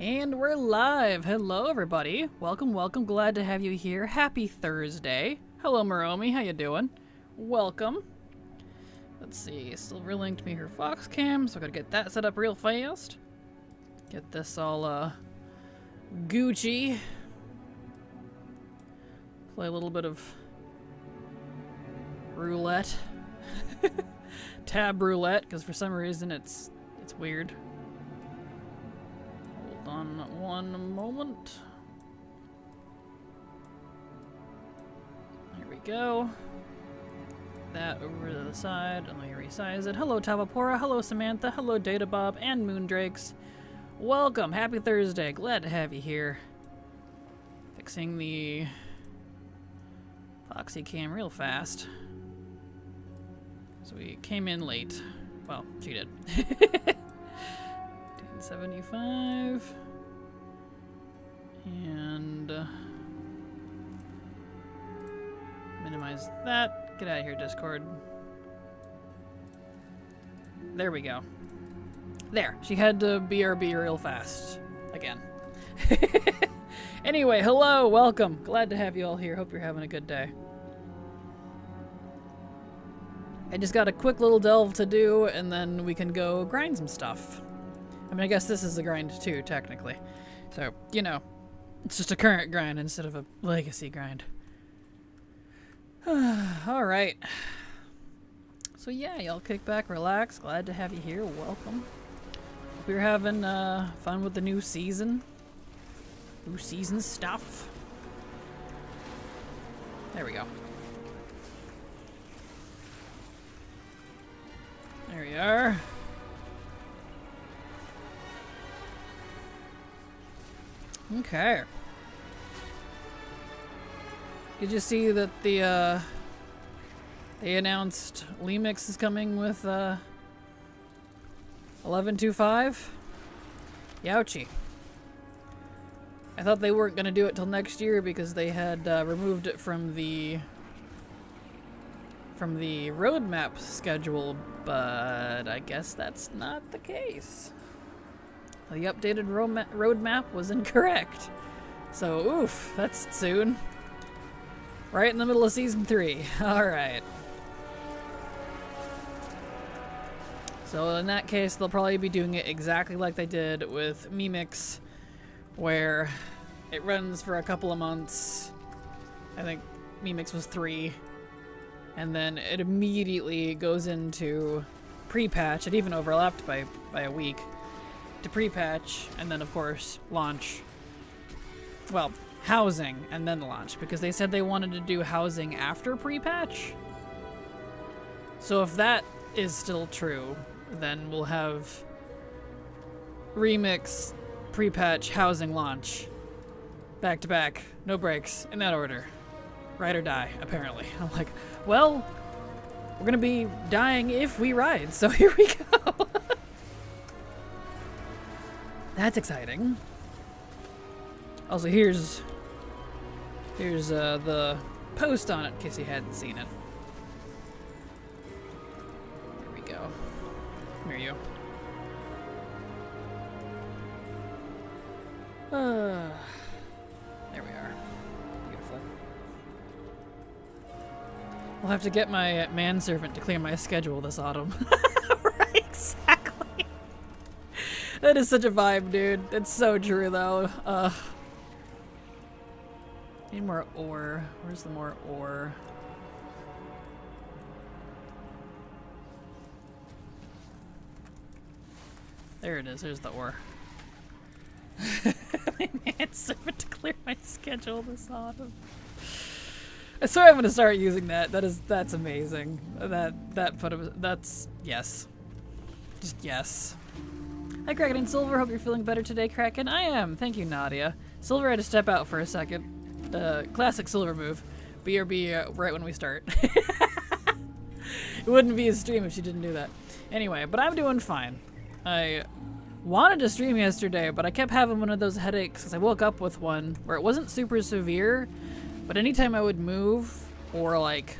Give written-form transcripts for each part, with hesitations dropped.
And we're live! Hello everybody! Welcome, welcome, glad to have you here. Happy Thursday. Hello Moromi, how you doing? Welcome. Let's see, Silver linked me her Fox Cam, so I gotta get that set up real fast. Get this all Gucci. Play a little bit of roulette. Tab roulette, because for some reason it's weird. Hold on one moment. There we go. That over to the side, and let me resize it. Hello Tavapora, hello Samantha, hello Databob, and Moondrakes. Welcome, happy Thursday, glad to have you here. Fixing the Foxy cam real fast. So we came in late. Well, she did. 1075. And minimize that. Get out of here, Discord. There we go. There. She had to BRB real fast. Again. Anyway, hello, welcome. Glad to have you all here. Hope you're having a good day. I just got a quick little delve to do, and then we can go grind some stuff. I mean, I guess this is a grind too, technically. So, you know, it's just a current grind instead of a legacy grind. Alright. So yeah, y'all kick back, relax. Glad to have you here. Welcome. Hope you're having fun with the new season. New season stuff. There we go. There we are. Okay. Did you see that the they announced Lemix is coming with 11.25? Youchie. I thought they weren't gonna do it till next year because they had removed it from the roadmap schedule, but I guess that's not the case. The updated roadmap was incorrect. So, oof, that's soon. Right in the middle of Season 3. Alright. So in that case, they'll probably be doing it exactly like they did with Memix, where it runs for a couple of months. I think Memix was 3. And then it immediately goes into pre-patch. It even overlapped by a week to pre-patch, and then of course launch. Well, housing and then launch, because they said they wanted to do housing after pre-patch. So if that is still true, then we'll have Remix, pre-patch, housing, launch, back to back, no breaks, in that order. Ride or die, apparently. I'm like, well, we're gonna be dying if we ride, so here we go. That's exciting. Also, here's the post on it in case you hadn't seen it. Here we go. Here you. There we are. Beautiful. I'll have to get my manservant to clear my schedule this autumn. Right, exactly. That is such a vibe, dude. It's so true, though. Need more ore. Where's the more ore? There it is. There's the ore. My manservant to clear my schedule this autumn. I swear I'm gonna start using that. That's amazing. That's yes. Just yes. Hi Kraken and Silver, hope you're feeling better today, Kraken. I am, thank you Nadia. Silver had to step out for a second. Classic Silver move. BRB right when we start. It wouldn't be a stream if she didn't do that. Anyway, but I'm doing fine. I wanted to stream yesterday, but I kept having one of those headaches because I woke up with one where it wasn't super severe, but anytime I would move or like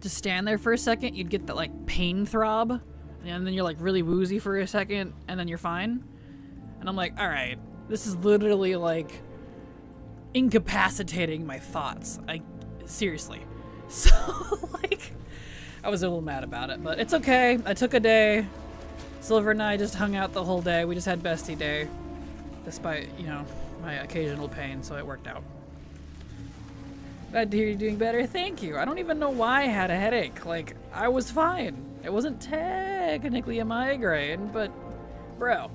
just stand there for a second, you'd get that like pain throb, and then you're like really woozy for a second, and then you're fine. And I'm like, all right, This is literally like incapacitating my thoughts. Seriously. So like, I was a little mad about it, but it's okay. I took a day. Silver and I just hung out the whole day. We just had bestie day, despite, you know, my occasional pain, so it worked out. Glad to hear you're doing better. Thank you. I don't even know why I had a headache. Like, I was fine. It wasn't technically a migraine, but bro.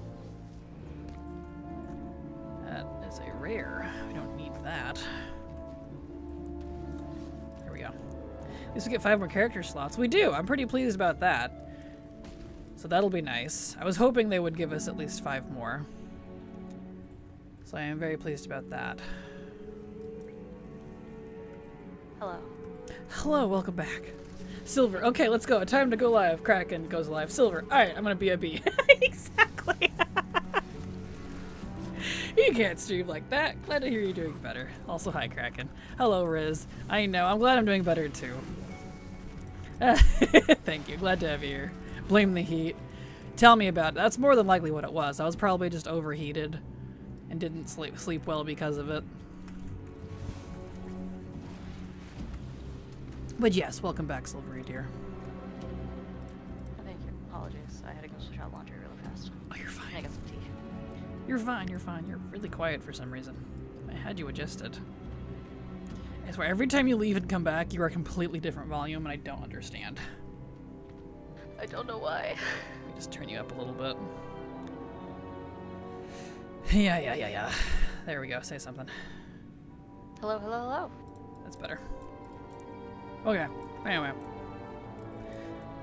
That is a rare. We don't need that. There we go. At least we get 5 more character slots. We do. I'm pretty pleased about that. So that'll be nice. I was hoping they would give us at least 5 more. So I am very pleased about that. Hello. Hello, welcome back. Silver, okay, let's go. Time to go live. Kraken goes live. Silver, alright, I'm gonna be a bee. Exactly. You can't stream like that. Glad to hear you're doing better. Also, hi, Kraken. Hello, Riz. I know, I'm glad I'm doing better too. Thank you, glad to have you here. Blame the heat. Tell me about it. That's more than likely what it was. I was probably just overheated and didn't sleep well because of it. But yes, welcome back, Silvery dear. Thank you. Apologies. I had to go shout laundry really fast. Oh, you're fine. I got some tea. You're fine, you're fine. You're really quiet for some reason. I had you adjusted. I swear, every time you leave and come back, you are a completely different volume, and I don't understand. I don't know why. Let me just turn you up a little bit. Yeah. There we go, say something. Hello, hello, hello. That's better. Okay, anyway.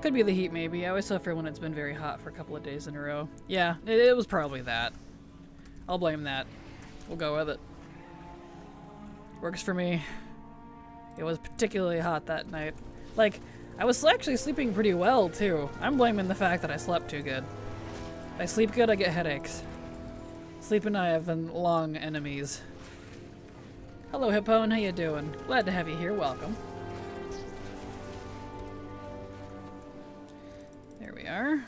Could be the heat, maybe. I always suffer when it's been very hot for a couple of days in a row. Yeah, it was probably that. I'll blame that. We'll go with it. Works for me. It was particularly hot that night. Like, I was actually sleeping pretty well, too. I'm blaming the fact that I slept too good. If I sleep good, I get headaches. Sleep and I have been long enemies. Hello, Hippone. How you doing? Glad to have you here. Welcome. There we are.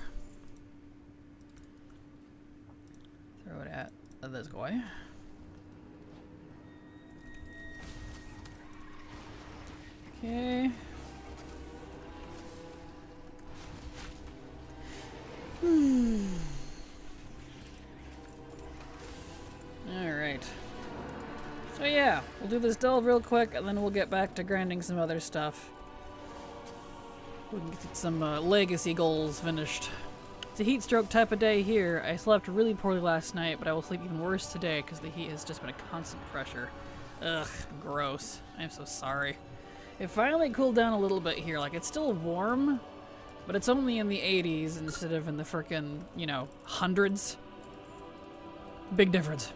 Throw it at this guy. Okay. Alright. So yeah, we'll do this delve real quick and then we'll get back to grinding some other stuff. We can get some legacy goals finished. It's a heat stroke type of day here. I slept really poorly last night, but I will sleep even worse today because the heat has just been a constant pressure. Ugh, gross. I'm so sorry. It finally cooled down a little bit here. Like, it's still warm, but it's only in the 80s instead of in the frickin', you know, hundreds. Big difference.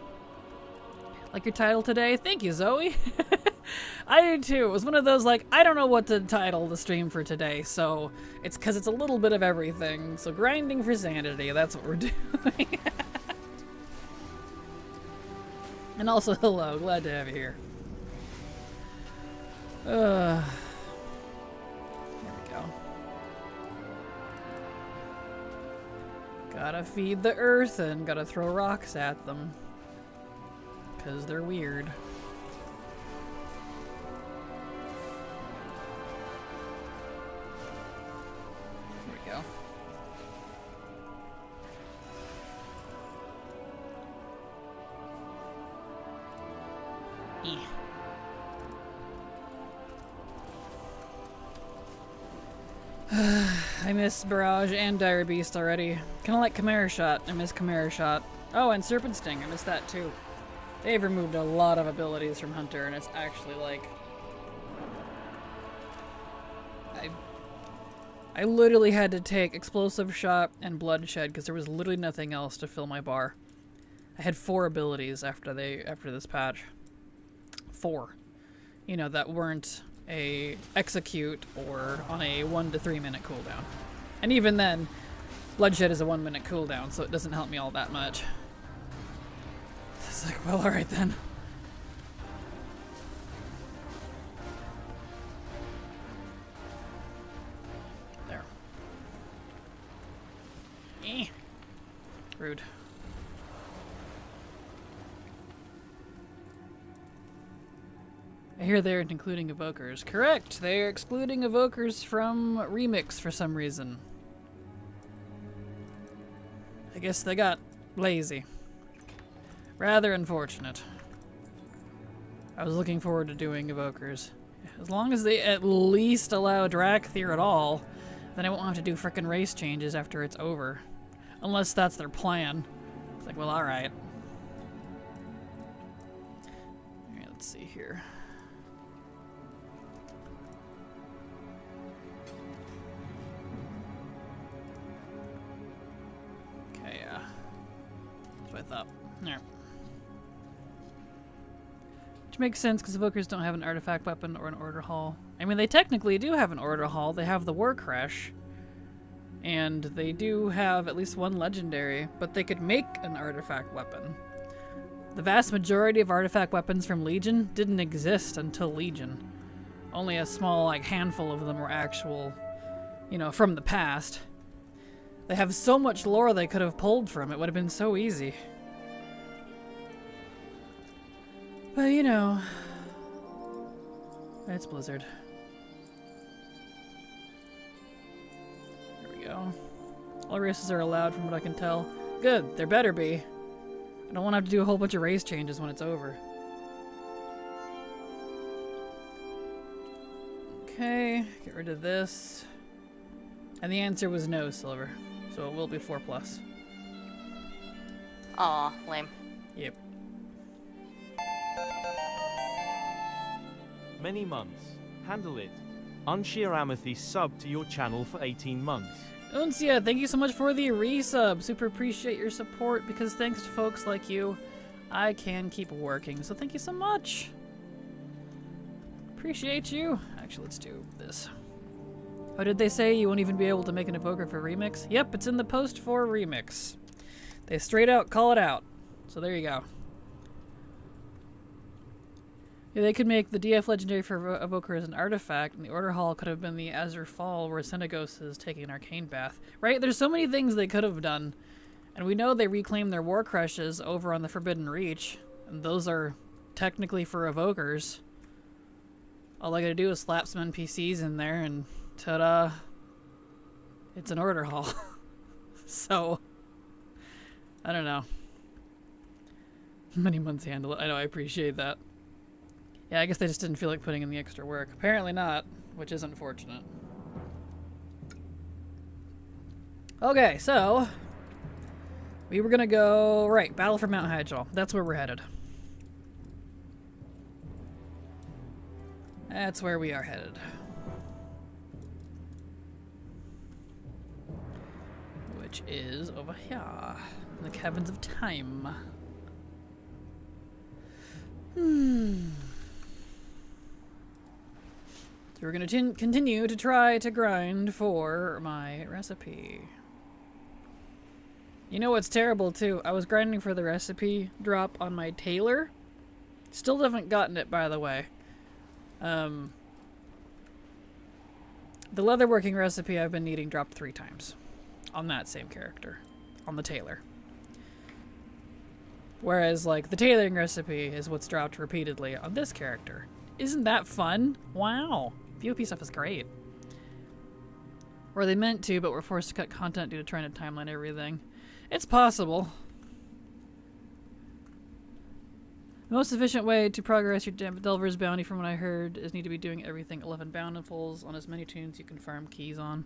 Like your title today? Thank you, Zoe. I do too. It was one of those, like, I don't know what to title the stream for today, so it's because it's a little bit of everything. So grinding for sanity, that's what we're doing. And also, hello, glad to have you here. There we go. Gotta feed the earth and gotta throw rocks at them. Because they're weird. There we go. I miss Barrage and Dire Beast already. Kinda like Chimera Shot. I miss Chimera Shot. Oh, and Serpent Sting. I miss that too. They've removed a lot of abilities from Hunter, and it's actually like... I literally had to take Explosive Shot and Bloodshed because there was literally nothing else to fill my bar. I had 4 abilities after this patch. 4. You know, that weren't a execute or on a 1 to 3 minute cooldown. And even then, Bloodshed is a 1 minute cooldown, so it doesn't help me all that much. It's like, well, alright then. There. Rude. I hear they're including evokers. Correct! They are excluding evokers from Remix for some reason. I guess they got lazy. Rather unfortunate. I was looking forward to doing evokers. As long as they at least allow Drakthir at all, then I won't have to do frickin' race changes after it's over. Unless that's their plan. It's like, well, alright. Alright, let's see here. Okay, yeah. That's what I thought. Alright. Which makes sense because evokers don't have an artifact weapon or an order hall. I mean, they technically do have an order hall. They have the War Crash. And they do have at least one legendary, but they could make an artifact weapon. The vast majority of artifact weapons from Legion didn't exist until Legion. Only a small, like, handful of them were actual, you know, from the past. They have so much lore they could have pulled from. It would have been so easy. But, you know, it's Blizzard. There we go. All races are allowed from what I can tell. Good, there better be. I don't want to have to do a whole bunch of race changes when it's over. Okay, get rid of this. And the answer was no, Silver. So it will be 4+. Aw, lame. Yep. Many months. Handle it. Unsheer Amethyst sub to your channel for 18 months. Uncia, thank you so much for the resub. Super appreciate your support because thanks to folks like you, I can keep working. So thank you so much. Appreciate you. Actually, let's do this. Oh, did they say you won't even be able to make an evoker for Remix? Yep, it's in the post for Remix. They straight out call it out. So there you go. Yeah, they could make the DF Legendary for Evoker as an artifact, and the Order Hall could have been the Azure Fall where Senegos is taking an arcane bath. Right? There's so many things they could have done. And we know they reclaim their War Crushes over on the Forbidden Reach, and those are technically for Evokers. All I gotta do is slap some NPCs in there, and ta-da! It's an Order Hall. So, I don't know. Many months handle it. I know, I appreciate that. Yeah, I guess they just didn't feel like putting in the extra work. Apparently not, which is unfortunate. Okay, so we were gonna go right, Battle for Mount Hyjal. That's where we're headed. That's where we are headed. Which is over here in the Caverns of Time. So we're going to continue to try to grind for my recipe. You know what's terrible too? I was grinding for the recipe drop on my tailor. Still haven't gotten it, by the way. The leatherworking recipe I've been needing dropped 3 times. On that same character. On the tailor. Whereas, like, the tailoring recipe is what's dropped repeatedly on this character. Isn't that fun? Wow. PvP stuff is great. Or they meant to, but were forced to cut content due to trying to timeline everything. It's possible. The most efficient way to progress your Delver's bounty, from what I heard, is need to be doing everything 11 bountifuls on as many tunes you can farm keys on.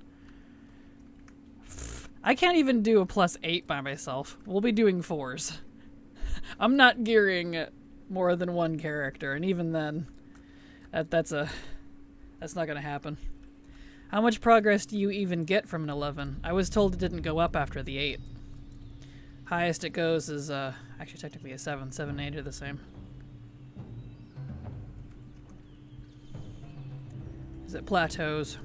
I can't even do a +8 by myself. We'll be doing 4s. I'm not gearing more than 1 character, and even then, that's not gonna happen. How much progress do you even get from an 11? I was told it didn't go up after the 8. Highest it goes is actually technically a 7. 7 and 8 are the same. Is it plateaus?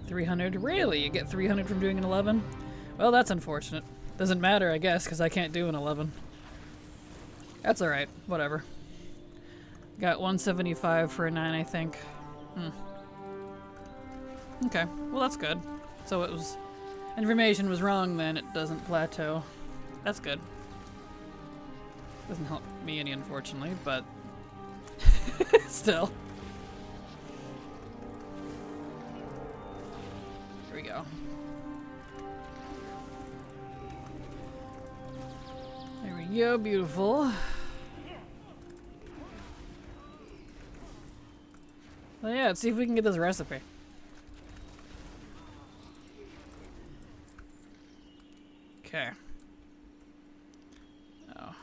300? Really? You get 300 from doing an 11? Well, that's unfortunate. Doesn't matter, I guess, because I can't do an 11. That's alright. Whatever. Got 175 for a 9, I think. Okay. Well, that's good. So it was... Information was wrong then. It doesn't plateau. That's good. Doesn't help me any, unfortunately, but... Still. Here we go. There we go, beautiful. Well, yeah, let's see if we can get this recipe. Okay. Oh.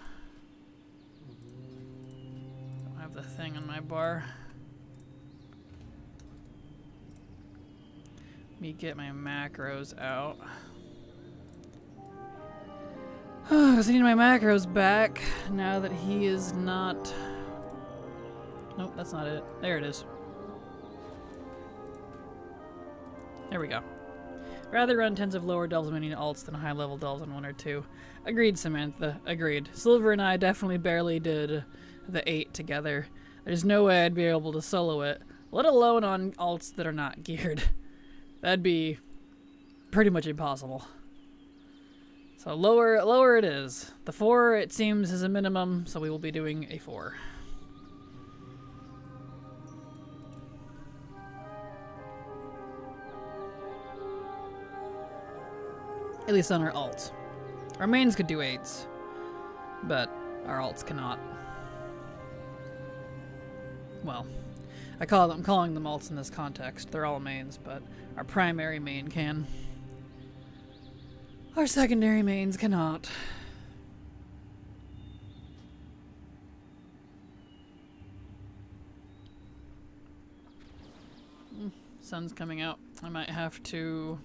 Don't have the thing on my bar. Let me get my macros out. I need my macros back now that he is not... Nope, that's not it. There it is. There we go. Rather run tens of lower delves mini alts than high level delves on 1 or 2. Agreed, Samantha. Agreed. Silver and I definitely barely did the 8 together. There's no way I'd be able to solo it, let alone on alts that are not geared. That'd be pretty much impossible. So lower it is. The 4, it seems, is a minimum, so we will be doing a 4. At least on our alts. Our mains could do 8s, but our alts cannot. Well, I'm calling them alts in this context. They're all mains, but our primary main can. Our secondary mains cannot. Sun's coming out. I might have to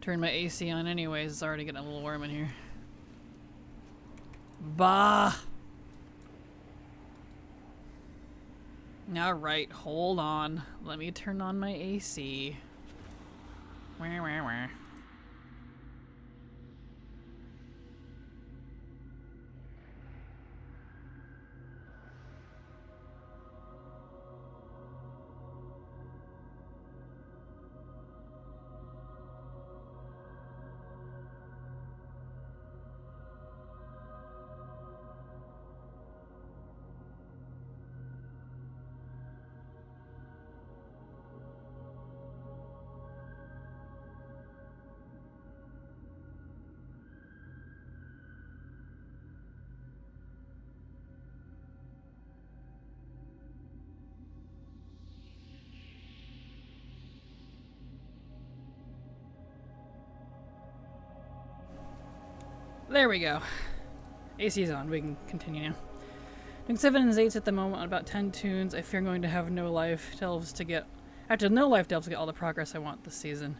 turn my AC on anyways. It's already getting a little warm in here. Bah! Alright, hold on. Let me turn on my AC. Wah, wah, wah. There we go. AC's on. We can continue now. Doing 7 and 8s at the moment on about 10 tunes. I fear I'm going to have no life delves to get... After no life delves to get all the progress I want this season.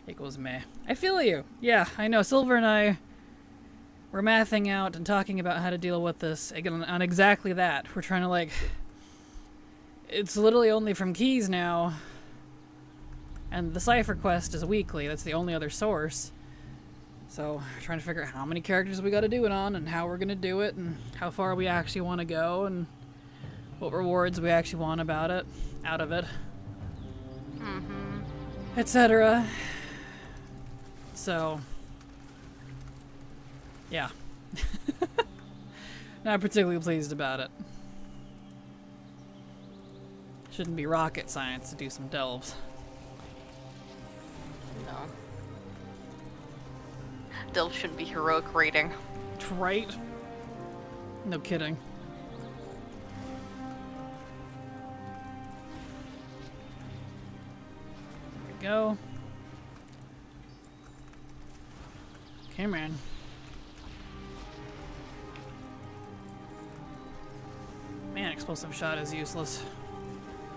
Equals meh. I feel you. Yeah, I know. Silver and I were mathing out and talking about how to deal with this again on exactly that. We're trying to like... It's literally only from keys now. And the cipher quest is weekly. That's the only other source. So, we're trying to figure out how many characters we gotta do it on, and how we're gonna do it, and how far we actually want to go, and what rewards we actually want out of it. Etc. So, yeah. Not particularly pleased about it. Shouldn't be rocket science to do some delves. No. Delve shouldn't be heroic rating. Right? No kidding. There we go. Okay, man. Man, explosive shot is useless.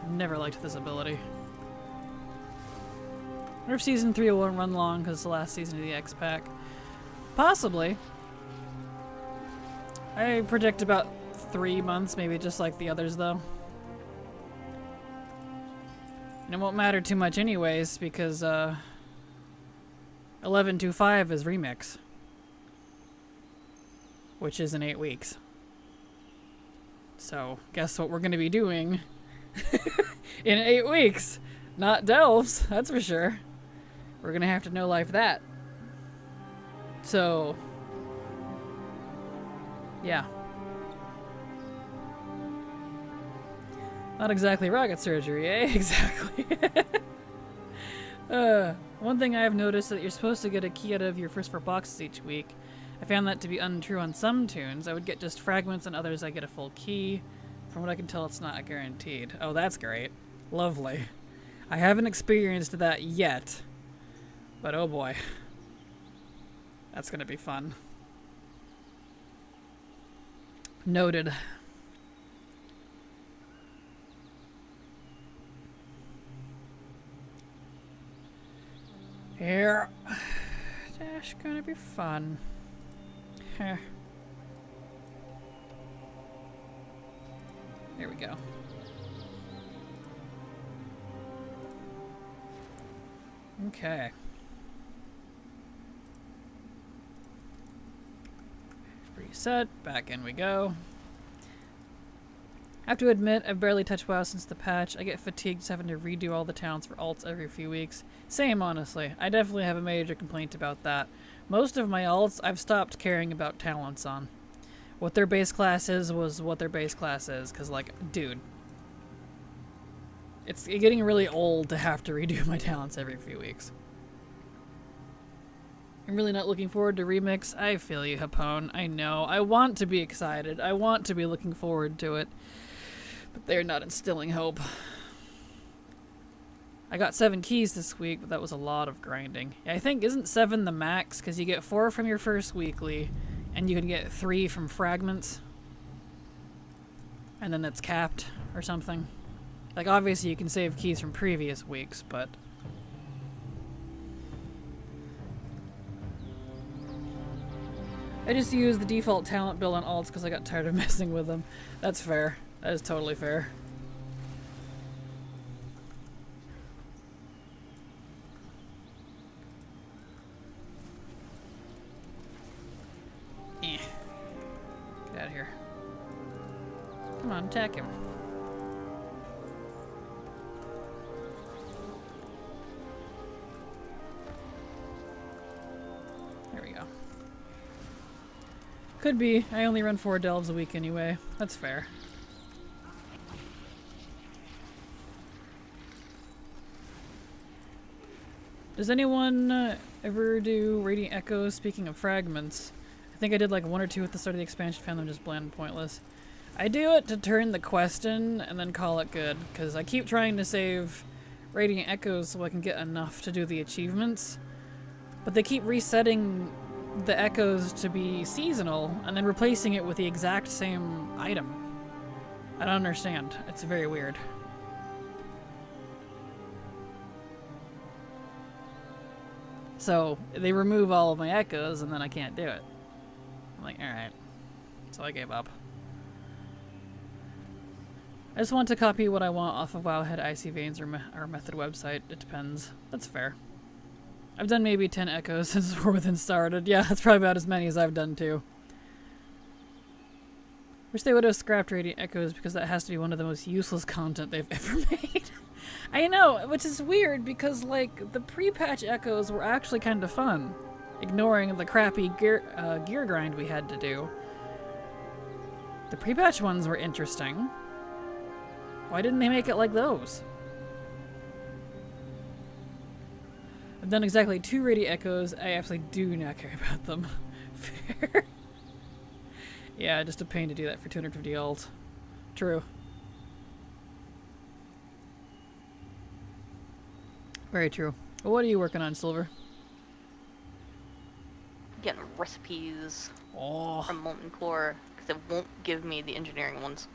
Never liked this ability. I wonder if Season 3 won't run long because it's the last season of the X-Pack. Possibly. I predict about 3 months, maybe just like the others, though. And it won't matter too much anyways, because 11.25 is Remix. Which is in 8 weeks. So, guess what we're going to be doing in 8 weeks? Not delves, that's for sure. We're going to have to no life that. So, yeah. Not exactly rocket surgery, eh? Exactly. One thing I have noticed is that you're supposed to get a key out of your first 4 boxes each week. I found that to be untrue on some tunes. I would get just fragments, and others I get a full key. From what I can tell, it's not guaranteed. Oh, that's great. Lovely. I haven't experienced that yet. But oh boy. That's gonna be fun. Noted. Here. That's gonna be fun. Heh. There we go. Okay. Reset. Back in we go. I have to admit, I've barely touched WoW since the patch. I get fatigued just having to redo all the towns for alts every few weeks. Same, honestly. I definitely have a major complaint about that. Most of my alts, I've stopped caring about talents on. What their base class is was what their base class is, because, like, dude. It's getting really old to have to redo my talents every few weeks. I'm really not looking forward to Remix. I feel you, Hapone. I know. I want to be excited. I want to be looking forward to it. But they're not instilling hope. I got 7 keys this week, but that was a lot of grinding. Yeah, I think, isn't 7 the max? Because you get 4 from your first weekly, and you can get 3 from fragments. And then it's capped, or something. Like, obviously you can save keys from previous weeks, but... I just use the default talent build on alts because I got tired of messing with them. That's fair. That is totally fair. Eh. Get out of here. Come on, attack him. There we go. Could be. I only run 4 delves a week anyway. That's fair. Does anyone ever do Radiant Echoes? Speaking of fragments, I think I did like 1 or 2 at the start of the expansion, found them just bland and pointless. I do it to turn the quest in and then call it good, because I keep trying to save Radiant Echoes so I can get enough to do the achievements, but they keep resetting the echoes to be seasonal and then replacing it with the exact same item. I don't understand. It's very weird. So they remove all of my echoes and then I can't do it. I'm like, alright. So I gave up. I just want to copy what I want off of Wowhead, Icy Veins, or Method website. It depends. That's fair. I've done maybe 10 echoes since War Within started. Yeah, that's probably about as many as I've done too. Wish they would have scrapped Radiant Echoes because that has to be one of the most useless content they've ever made. I know, which is weird because, like, the pre-patch echoes were actually kind of fun, ignoring the crappy gear grind we had to do. The pre-patch ones were interesting. Why didn't they make it like those? I've done exactly 2 Radiant Echoes. I absolutely do not care about them. Fair. Yeah, just a pain to do that for 250 ult. True. Very true. Well, what are you working on, Silver? Getting recipes Oh. from Molten Core because it won't give me the engineering ones.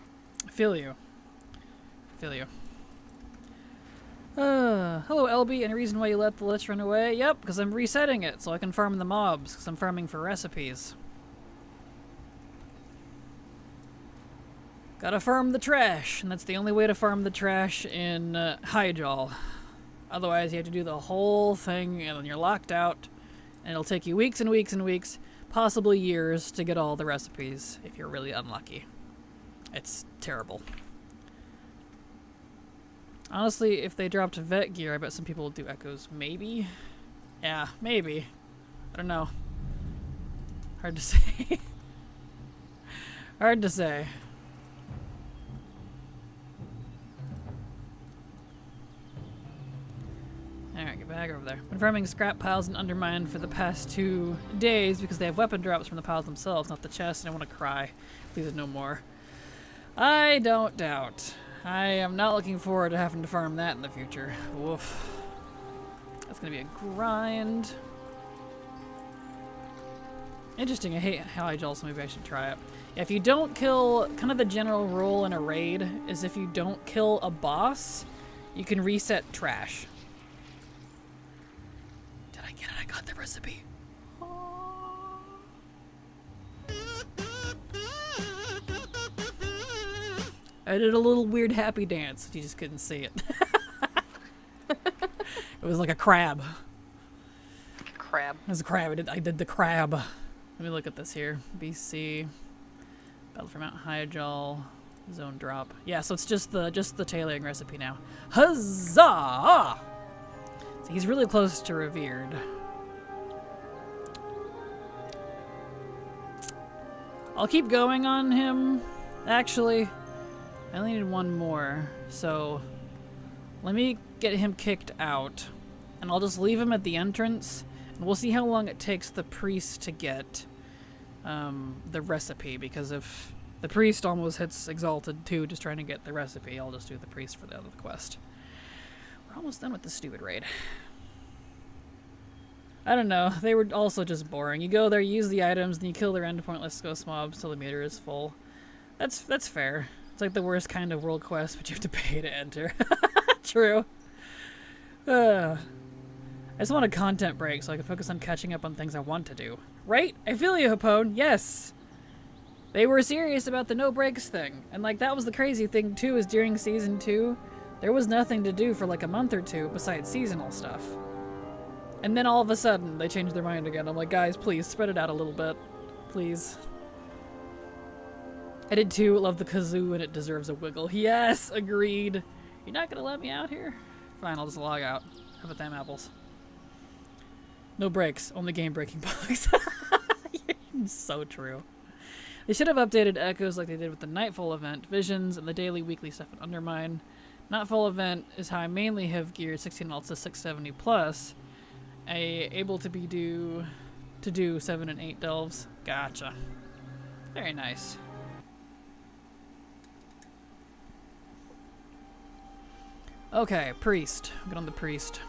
I feel you. I feel you. Hello, LB. Any reason why you let the Lich run away? Yep, because I'm resetting it so I can farm the mobs, because I'm farming for recipes. Gotta farm the trash, and that's the only way to farm the trash in Hyjal. Otherwise, you have to do the whole thing, and then you're locked out, and it'll take you weeks and weeks and weeks, possibly years, to get all the recipes, if you're really unlucky. It's terrible. Honestly, if they dropped vet gear, I bet some people would do echoes. Maybe? Yeah, maybe. I don't know. Hard to say. Hard to say. Alright, get back over there. Been farming scrap piles and undermine for the past 2 days because they have weapon drops from the piles themselves, not the chest, and I want to cry. Please no more. I don't doubt. I am not looking forward to having to farm that in the future. Woof. That's gonna be a grind. Interesting, I hate how I so maybe I should try it. Yeah, if you don't kill, kind of the general rule in a raid is if you don't kill a boss, you can reset trash. Did I get it? I got the recipe. I did a little weird happy dance, you just couldn't see it. It was like a crab. Crab. It was a crab. I did the crab. Let me look at this here. BC. Battle for Mount Hyjal. Zone drop. Yeah, so it's just the tailoring recipe now. Huzzah! So he's really close to revered. I'll keep going on him. Actually, I only need one more. So let me get him kicked out. And I'll just leave him at the entrance. And we'll see how long it takes the priest to get the recipe, because if the priest almost hits Exalted too, just trying to get the recipe, I'll just do the priest for the other quest. We're almost done with this stupid raid. I don't know, they were also just boring. You go there, you use the items, then you kill their endpointless ghost mobs till the meter is full. That's fair. It's like the worst kind of world quest, but you have to pay to enter. True. I just want a content break so I can focus on catching up on things I want to do. Right? I feel you, Hapone. Yes. They were serious about the no breaks thing. And like that was the crazy thing too, is during season 2, there was nothing to do for like a month or two besides seasonal stuff. And then all of a sudden they changed their mind again. I'm like, guys, please spread it out a little bit. Please. I did too. Love the kazoo and it deserves a wiggle. Yes, agreed. You're not gonna let me out here? Fine, I'll just log out. How about them apples? No breaks, only game-breaking bugs. So true. They should have updated echoes like they did with the Nightfall event, visions, and the daily weekly stuff in Undermine. Nightfall event is how I mainly have geared 16 alts to 670 plus. Able to do 7 and 8 delves. Gotcha. Very nice. Okay, priest. Get on the priest.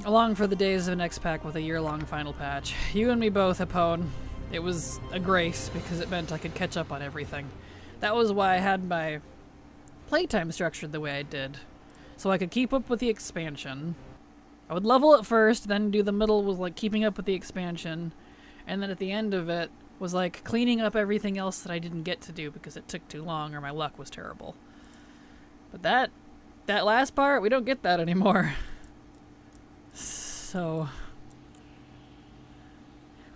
Along for the days of an X-Pack with a year-long final patch. You and me both, Hapone. It was a grace because it meant I could catch up on everything. That was why I had my playtime structured the way I did. So I could keep up with the expansion. I would level it first, then do the middle was like keeping up with the expansion, and then at the end of it was like cleaning up everything else that I didn't get to do because it took too long or my luck was terrible. But that last part, we don't get that anymore. So,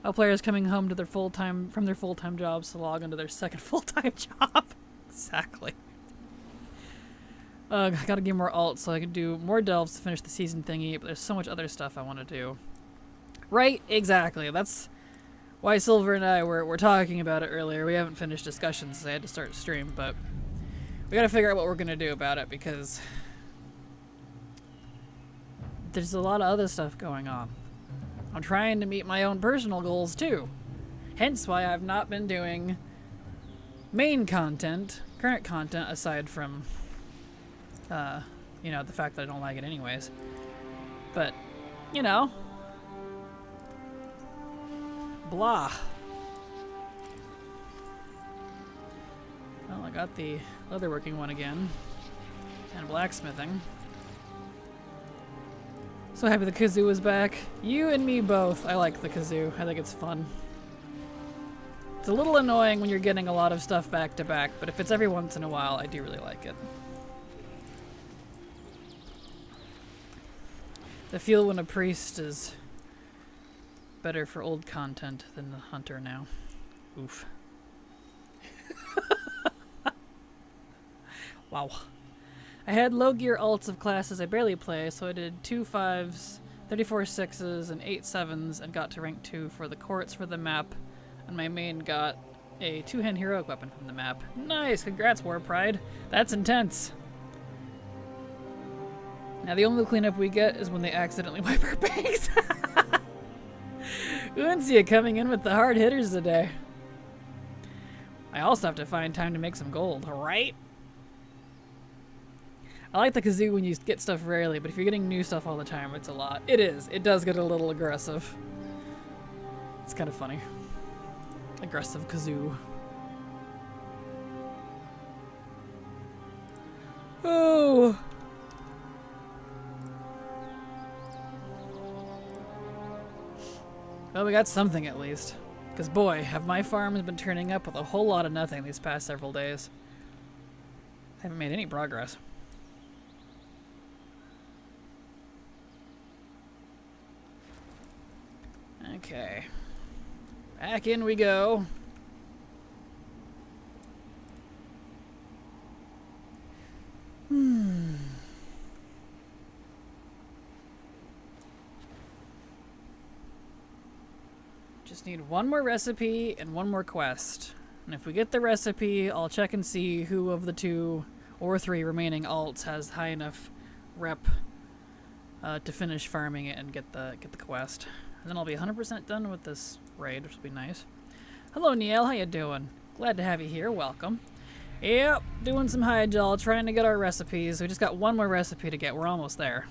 all players coming home to their from their full-time jobs to log into their second full-time job. Exactly. I gotta get more alts so I can do more delves to finish the season thingy, but there's so much other stuff I want to do. Right? Exactly. That's why Silver and I were talking about it earlier. We haven't finished discussions, so I had to start stream, but we gotta figure out what we're gonna do about it because there's a lot of other stuff going on. I'm trying to meet my own personal goals too. Hence why I've not been doing main content, current content, aside from, you know, the fact that I don't like it anyways. But, you know, blah. Well, I got the leatherworking one again, and blacksmithing. So happy the kazoo is back. You and me both. I like the kazoo. I think it's fun. It's a little annoying when you're getting a lot of stuff back to back, but if it's every once in a while, I do really like it. I feel when a priest is better for old content than the hunter now. Oof. Wow. I had low gear alts of classes I barely play, so I did 2 5s, 34 6s, and 8 7s, and got to rank 2 for the courts for the map, and my main got a two-hand heroic weapon from the map. Nice! Congrats, War Pride. That's intense. Now the only cleanup we get is when they accidentally wipe our banks. Uncia coming in with the hard hitters today. I also have to find time to make some gold, right? I like the kazoo when you get stuff rarely, but if you're getting new stuff all the time, it's a lot. It is. It does get a little aggressive. It's kind of funny. Aggressive kazoo. Oh. Well, we got something at least. Because boy, have my farms been turning up with a whole lot of nothing these past several days. I haven't made any progress. Okay. Back in we go. Just need one more recipe and one more quest. And if we get the recipe, I'll check and see who of the 2 or 3 remaining alts has high enough rep to finish farming it and get the quest. And then I'll be 100% done with this raid, which will be nice. Hello, Niel. How you doing? Glad to have you here. Welcome. Yep, doing some hydrall, trying to get our recipes. We just got one more recipe to get. We're almost there.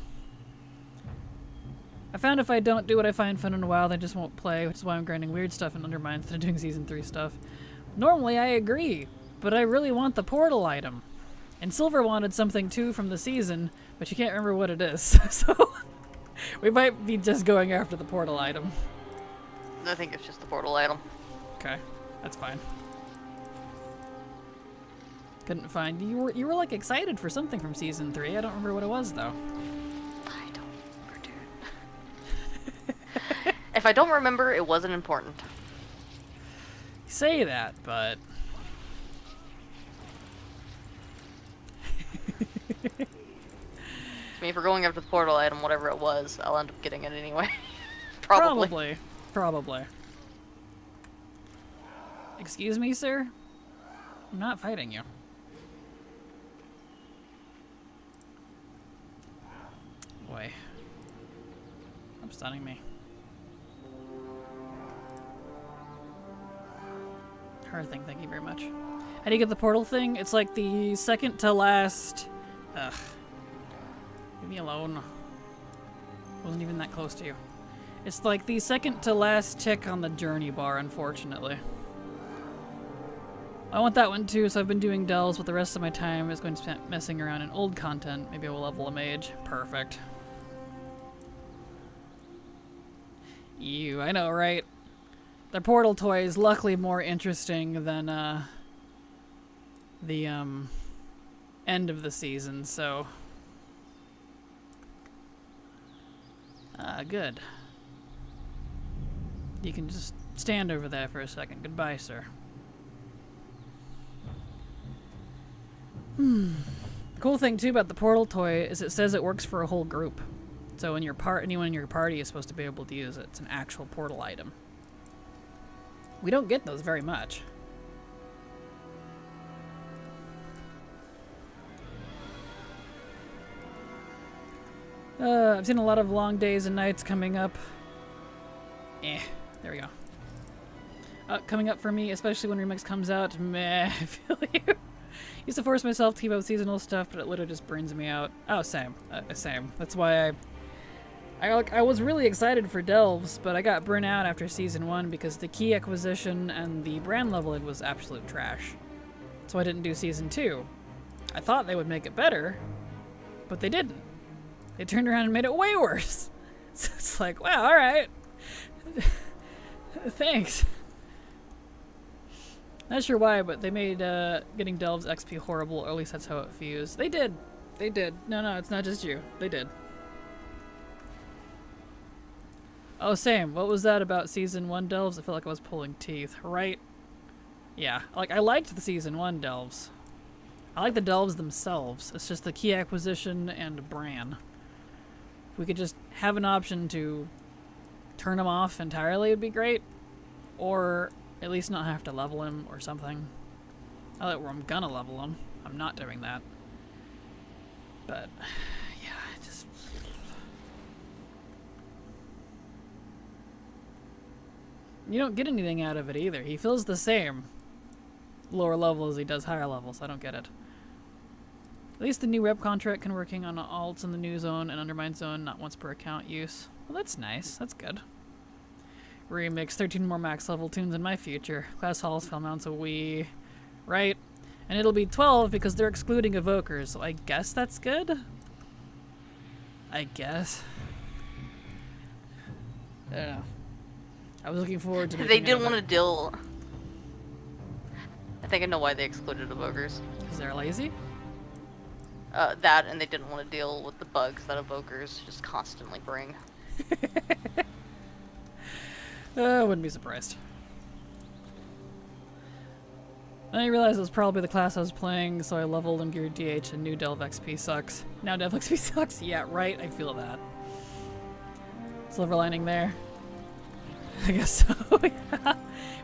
I found if I don't do what I find fun in a while, they just won't play, which is why I'm grinding weird stuff in Undermine instead of doing Season 3 stuff. Normally, I agree, but I really want the portal item. And Silver wanted something too from the season, but she can't remember what it is, so we might be just going after the portal item. I think it's just the portal item. Okay, that's fine. Couldn't find you were like excited for something from Season 3. I don't remember what it was though. I don't remember, dude. If I don't remember, it wasn't important. You say that, but I mean, if we're going after the portal item, whatever it was, I'll end up getting it anyway. Probably. Probably. Excuse me, sir? I'm not fighting you. Boy. Stop stunning me. Hard thing, thank you very much. How do you get the portal thing? It's like the second to last... Ugh. Leave me alone. Wasn't even that close to you. It's like the second to last tick on the journey bar, unfortunately. I want that one too, so I've been doing delves, but the rest of my time is going to spend messing around in old content. Maybe I will level a mage. Perfect. I know, right? The portal toy is luckily more interesting than the end of the season, so good. You can just stand over there for a second. Goodbye, sir. The cool thing too about the portal toy is it says it works for a whole group. So in your anyone in your party is supposed to be able to use it. It's an actual portal item. We don't get those very much. I've seen a lot of long days and nights coming up. There we go. Coming up for me, especially when Remix comes out. Meh, I feel you. Used to force myself to keep up seasonal stuff, but it literally just burns me out. Oh, same. Same. That's why I was really excited for Delves, but I got burnt out after Season 1 because the key acquisition and the brand leveling was absolute trash. So I didn't do Season 2. I thought they would make it better, but they didn't. They turned around and made it way worse. So it's like, wow, alright. Thanks. Not sure why, but they made getting Delves XP horrible, or at least that's how it feels. They did. They did. No, it's not just you. They did. Oh, same. What was that about Season 1 Delves? I felt like I was pulling teeth, right? Yeah, like, I liked the Season 1 Delves. I like the Delves themselves. It's just the key acquisition and Bran. If we could just have an option to turn them off entirely, it'd be great. Or At least not have to level him or something. Not that I'm gonna level him. I'm not doing that. But, yeah, just... You don't get anything out of it either. He feels the same lower level as he does higher levels. I don't get it. At least the new rep contract can working on alts in the new zone and undermine zone, not once per account use. Well, that's nice. That's good. Remix, 13 more max level tunes in my future. Class halls, fell mounts a wee. Right. And it'll be 12 because they're excluding evokers, so I guess that's good? I guess. I don't know. I was looking forward to They didn't want to deal... I think I know why they excluded evokers. Because they're lazy? That, and they didn't want to deal with the bugs that evokers just constantly bring. I wouldn't be surprised. Then I realized it was probably the class I was playing, so I leveled and geared DH and knew Delve XP sucks. Now Delve XP sucks? Yeah, right, I feel that. Silver lining there. I guess so, yeah.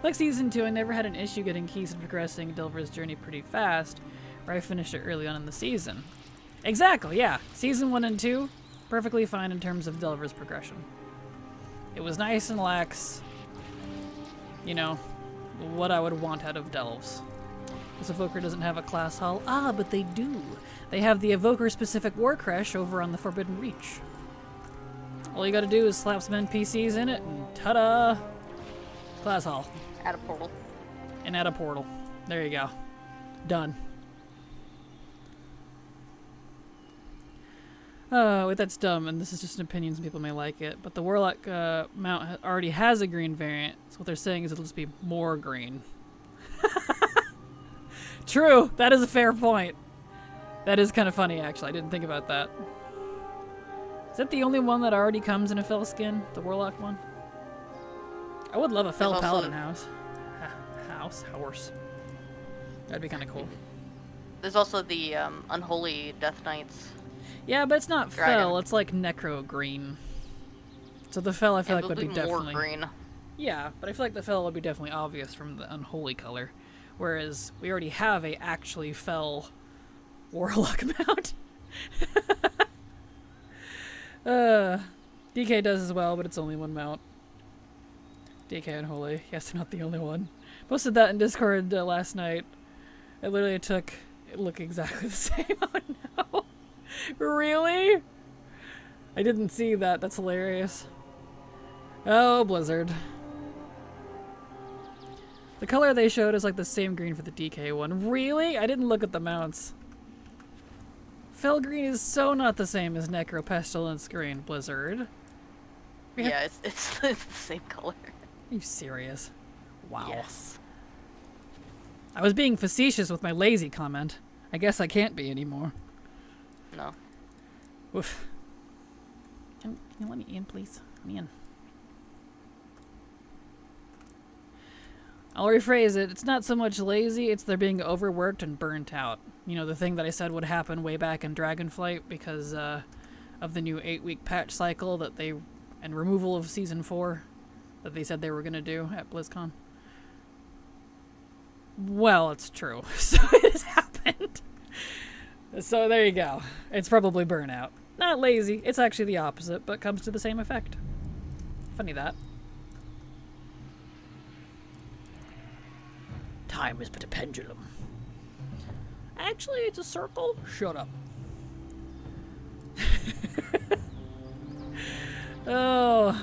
Like Season 2, I never had an issue getting keys and progressing Delver's journey pretty fast, where I finished it early on in the season. Exactly, yeah. Season 1 and 2, perfectly fine in terms of Delver's progression. It was nice and lax. You know, what I would want out of Delves. This Evoker doesn't have a class hall. Ah, but they do. They have the Evoker-specific War Crash over on the Forbidden Reach. All you gotta do is slap some NPCs in it, and ta-da! Class hall. Add a portal. And add a portal. There you go. Done. Oh, that's dumb, and this is just an opinion, some people may like it, but the Warlock mount already has a green variant, so what they're saying is it'll just be more green. True! That is a fair point. That is kind of funny, actually. I didn't think about that. Is that the only one that already comes in a fell skin? The Warlock one? I would love a fell paladin house. Horse. That'd be kind of cool. There's also the Unholy Death Knights. Yeah, but it's not Dragon. fell. It's like necro green. So the fell I feel like would be definitely more green. Yeah, but I feel like the fell would be definitely obvious from the unholy color, whereas we already have a actually fell warlock mount. DK does as well, but it's only one mount. DK Unholy. Yes, they're not the only one. Posted that in Discord last night. It literally took it look exactly the same. Oh no. Really? I didn't see that. That's hilarious. Oh, Blizzard. The color they showed is like the same green for the DK one. Really? I didn't look at the mounts. Fell green is so not the same as Necro Pestilence green, Blizzard. Yeah, it's the same color. Are you serious? Wow. Yes. I was being facetious with my lazy comment. I guess I can't be anymore. No. Oof. Can you let me in, please? Let me in. I'll rephrase it. It's not so much lazy, it's they're being overworked and burnt out. You know, the thing that I said would happen way back in Dragonflight because of the new 8-week patch cycle that they... and removal of Season 4 that they said they were going to do at BlizzCon. Well, it's true. So it has happened. So there you go. It's probably burnout. Not lazy. It's actually the opposite, but comes to the same effect. Funny that. Time is but a pendulum. Actually, it's a circle. Shut up. Oh.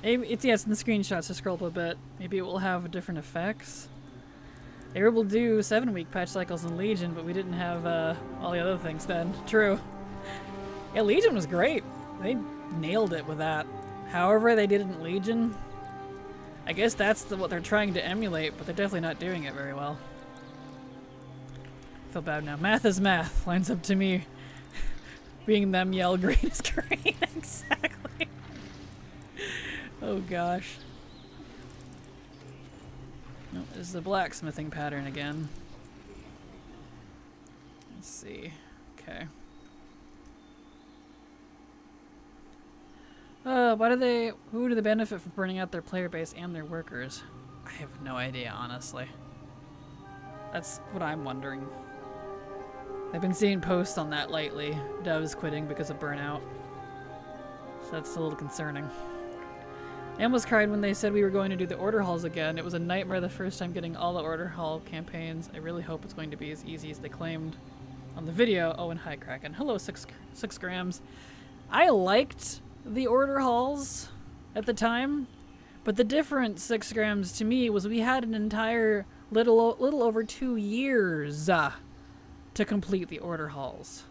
Maybe it's in the screenshots to scroll up a bit. Maybe it will have different effects. They were able to do 7-week patch cycles in Legion, but we didn't have all the other things then. True. Yeah, Legion was great. They nailed it with that. However, they did it in Legion. I guess that's what they're trying to emulate, but they're definitely not doing it very well. I feel bad now. Math is math. Lines up to me. Being them yell green is green. Exactly. Oh gosh. No, this is the blacksmithing pattern again. Let's see. Okay. Who do they benefit from burning out their player base and their workers? I have no idea, honestly. That's what I'm wondering. I've been seeing posts on that lately. Devs quitting because of burnout. So that's a little concerning. I almost cried when they said we were going to do the order halls again. It was a nightmare the first time getting all the order hall campaigns. I really hope it's going to be as easy as they claimed on the video. Oh, and hi, Kraken. Hello, 6 grams. I liked the order halls at the time, but the difference, 6 grams, to me was we had an entire little over 2 years to complete the order halls.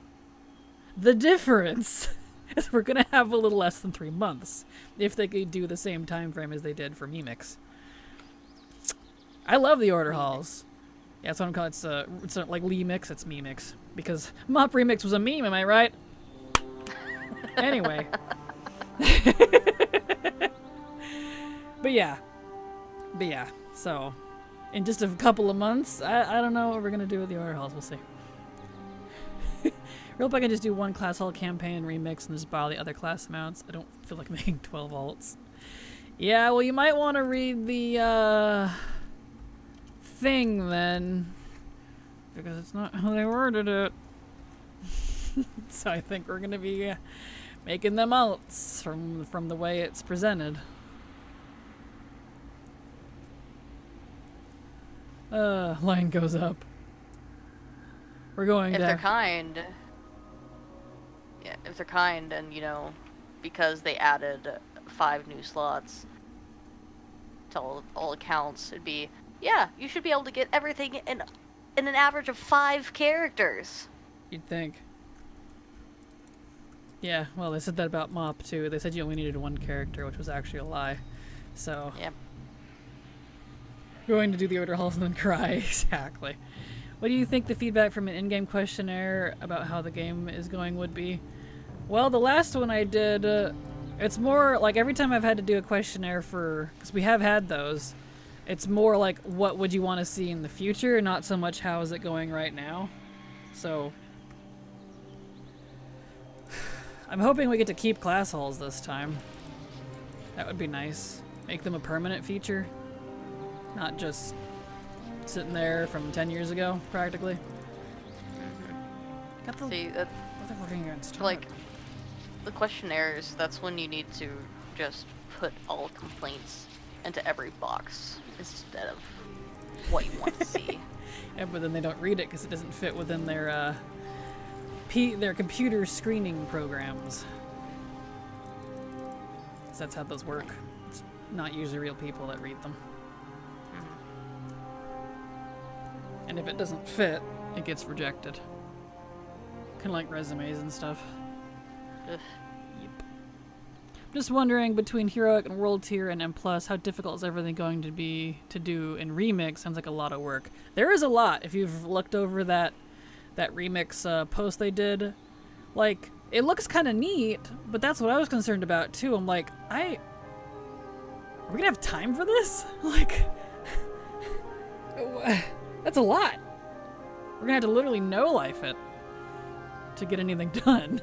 The difference is we're gonna have a little less than 3 months if they could do the same time frame as they did for Memix. I love the order halls. Yeah, that's what I'm calling it. It's not like Lee Mix, it's Memix. Because Mop Remix was a meme, am I right? Anyway. But yeah, so in just a couple of months, I don't know what we're gonna do with the order halls. We'll see. Real quick, I can just do one class hall campaign remix and just buy all the other class amounts. I don't feel like making 12 alts. Yeah, well, you might want to read the thing then, because it's not how they worded it. So I think we're gonna be making them alts from the way it's presented. Line goes up. We're going If to... they're kind. Yeah, if they're kind and, you know, because they added 5 new slots to all accounts, it'd be, yeah, you should be able to get everything in an average of 5 characters. You'd think. Yeah, well, they said that about Mop, too. They said you only needed 1 character, which was actually a lie. So... Yep. Going to do the order halls and then cry. Exactly. What do you think the feedback from an in-game questionnaire about how the game is going would be? Well, the last one I did, it's more like every time I've had to do a questionnaire for... Because we have had those. It's more like, what would you want to see in the future? Not so much, how is it going right now? So... I'm hoping we get to keep class halls this time. That would be nice. Make them a permanent feature. Not just sitting there from 10 years ago, practically. Mm-hmm. Got the... See, I think working against like, the questionnaires, that's when you need to just put all complaints into every box instead of what you want to see. Yeah, but then they don't read it because it doesn't fit within their computer screening programs. 'Cause that's how those work. It's not usually real people that read them. And if it doesn't fit, it gets rejected. Kind of like resumes and stuff. Ugh. Yep. Just wondering, between Heroic and World Tier and M+, how difficult is everything going to be to do in Remix? Sounds like a lot of work. There is a lot. If you've looked over that Remix post they did, like, it looks kind of neat, but that's what I was concerned about too. I'm like, are we gonna have time for this? Like, that's a lot. We're gonna have to literally no-life it to get anything done.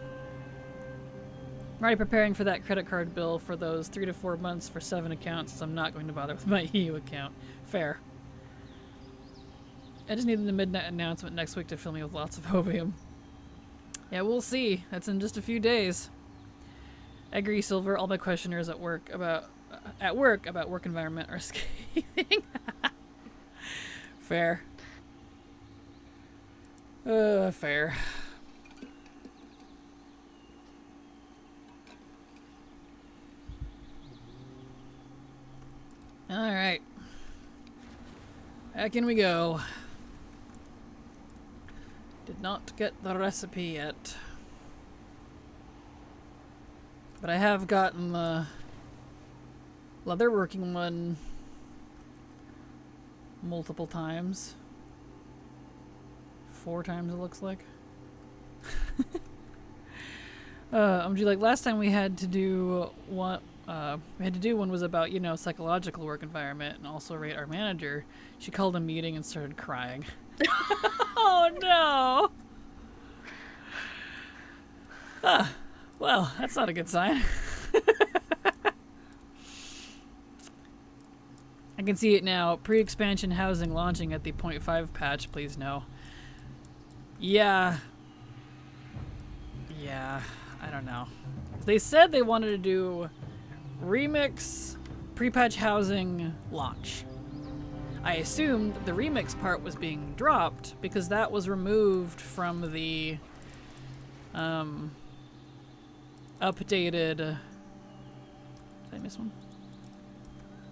I'm already preparing for that credit card bill for those 3 to 4 months for 7 accounts, so I'm not going to bother with my IAU account. Fair. I just needed the midnight announcement next week to fill me with lots of opium. Yeah, we'll see. That's in just a few days. I agree, Silver. All my questionnaires at work about work environment are scathing. Fair. Fair. Alright. Back in we go. Did not get the recipe yet. But I have gotten the leatherworking one multiple times. 4 times it looks like. Like last time we had to do one was about, you know, psychological work environment and also rate our manager. She called a meeting and started crying. Oh no! Well, that's not a good sign. I can see it now. Pre-expansion housing launching at the 0.5 patch, please no. Yeah. Yeah, I don't know. They said they wanted to do remix, pre-patch housing, launch. I assumed the remix part was being dropped because that was removed from the updated... Did I miss one?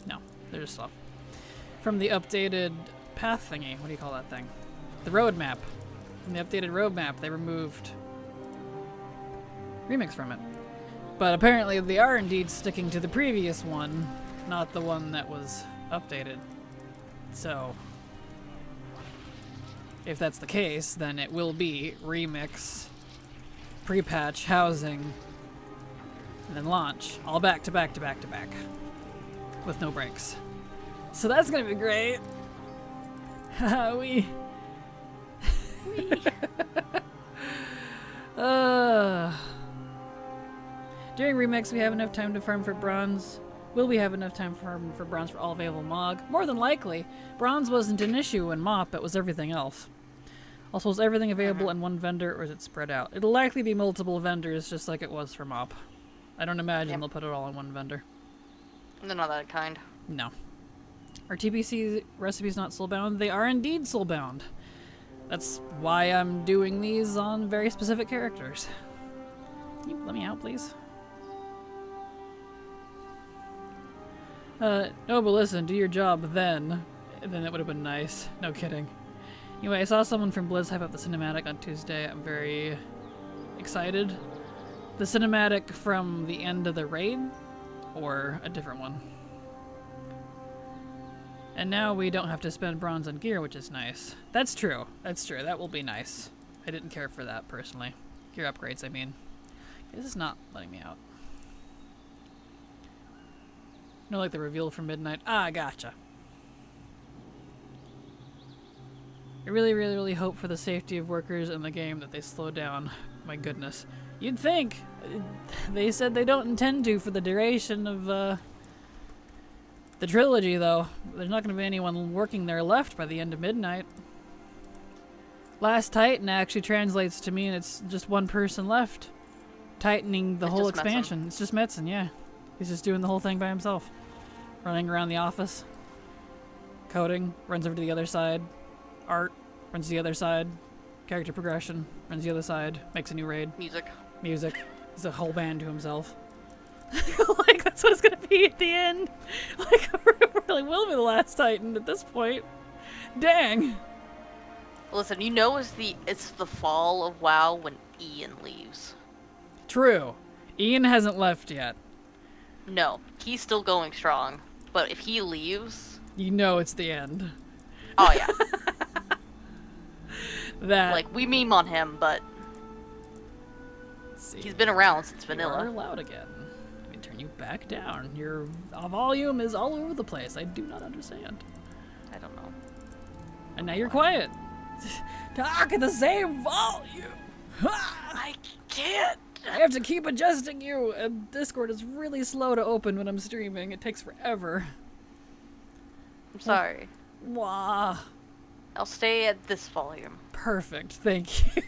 No, they're just off. From the updated path thingy. What do you call that thing? The roadmap. From the updated roadmap, they removed remix from it. But apparently they are indeed sticking to the previous one, not the one that was updated. So, if that's the case, then it will be remix, pre-patch, housing, and then launch. All back to back to back to back. With no breaks. So that's gonna be great. we... During remix, we have enough time to farm for bronze. Will we have enough time to farm for bronze for all available MOG? More than likely. Bronze wasn't an issue in MOP, it was everything else. Also, is everything available in one vendor, or is it spread out? It'll likely be multiple vendors, just like it was for MOP. I don't imagine they'll put it all in one vendor. They're not that kind. No. Are TBC recipes not soulbound? They are indeed soulbound. That's why I'm doing these on very specific characters. Can you let me out, please? No, but listen, do your job then. And then it would have been nice. No kidding. Anyway, I saw someone from Blizz hype up the cinematic on Tuesday. I'm very excited. The cinematic from the end of the raid? Or a different one? And now we don't have to spend bronze on gear, which is nice. That's true. That's true. That will be nice. I didn't care for that, personally. Gear upgrades, I mean. This is not letting me out. No, like the reveal from midnight. Ah, gotcha. I really, really, really hope for the safety of workers in the game that they slow down. My goodness. You'd think. They said they don't intend to for the duration of the trilogy, though. There's not going to be anyone working there left by the end of midnight. Last Titan actually translates to mean it's just one person left. Tightening the whole expansion. It's just Metzen, yeah. He's just doing the whole thing by himself. Running around the office. Coding. Runs over to the other side. Art. Runs to the other side. Character progression. Runs to the other side. Makes a new raid. Music. He's a whole band to himself. Like, that's what it's gonna be at the end. Like, it really will be the last Titan at this point. Dang. Listen, you know it's the fall of WoW when Ian leaves. True. Ian hasn't left yet. No, he's still going strong. But if he leaves... You know it's the end. Oh, yeah. That... Like, we meme on him, but... He's been around since vanilla. You're loud again. Let me turn you back down. Your volume is all over the place. I do not understand. I don't know. And now you're quiet. Talk at the same volume. I can't. I have to keep adjusting you. And Discord is really slow to open when I'm streaming. It takes forever. I'm sorry. Wah. I'll stay at this volume. Perfect. Thank you.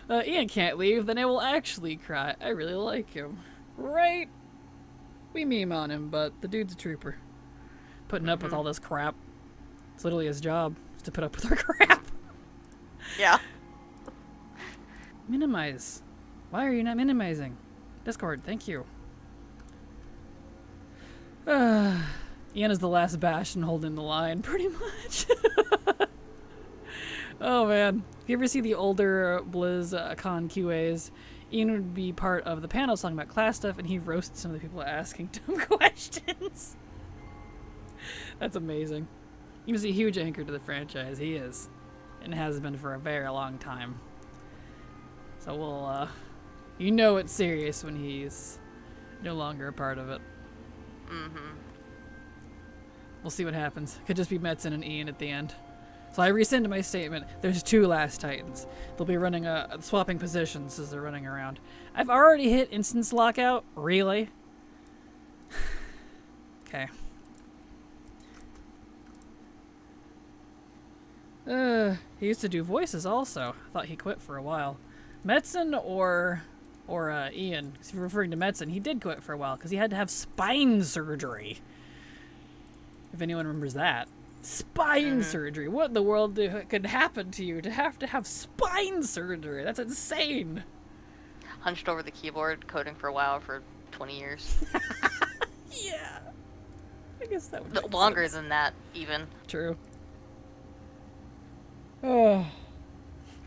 Ian can't leave, then I will actually cry. I really like him. Right? We meme on him, but the dude's a trooper. Putting up with all this crap. It's literally his job, is to put up with our crap. Yeah. Minimize. Why are you not minimizing? Discord, thank you. Ian is the last Bastion holding the line, pretty much. Oh man. If you ever see the older BlizzCon QAs, Ian would be part of the panel talking about class stuff, and he roasts some of the people asking dumb questions. That's amazing. He was a huge anchor to the franchise. He is. And has been for a very long time. So we'll, you know it's serious when he's no longer a part of it. Mm-hmm. We'll see what happens. Could just be Metzen and Ian at the end. So I rescind my statement. There's 2 last Titans. They'll be running swapping positions as they're running around. I've already hit instance lockout? Really? Okay. He used to do voices also. I thought he quit for a while. Metzen or Ian? Because if you're referring to Metzen, he did quit for a while because he had to have spine surgery. If anyone remembers that. Spine surgery. What in the world could happen to you to have spine surgery? That's insane. Hunched over the keyboard, coding for a while for 20 years. Yeah. I guess that would make Longer sense. than that, even. True. Oh.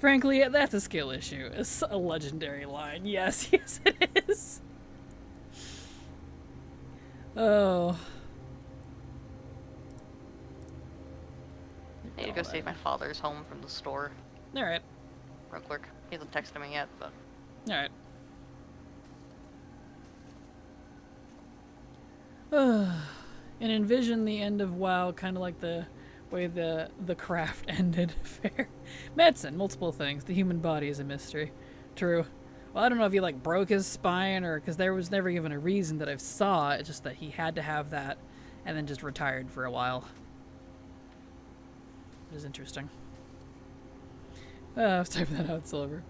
Frankly, that's a skill issue. It's a legendary line. Yes, yes it is. Oh. I need to go save my father's home from the store. Alright. Real quick. He hasn't texted me yet, but... Alright. And envision the end of WoW kind of like the way the craft ended. Fair. Medicine, multiple things. The human body is a mystery. True. Well, I don't know if he like broke his spine or because there was never given a reason that I saw. It's just that he had to have that and then just retired for a while. It is interesting. I was typing that out, Silver.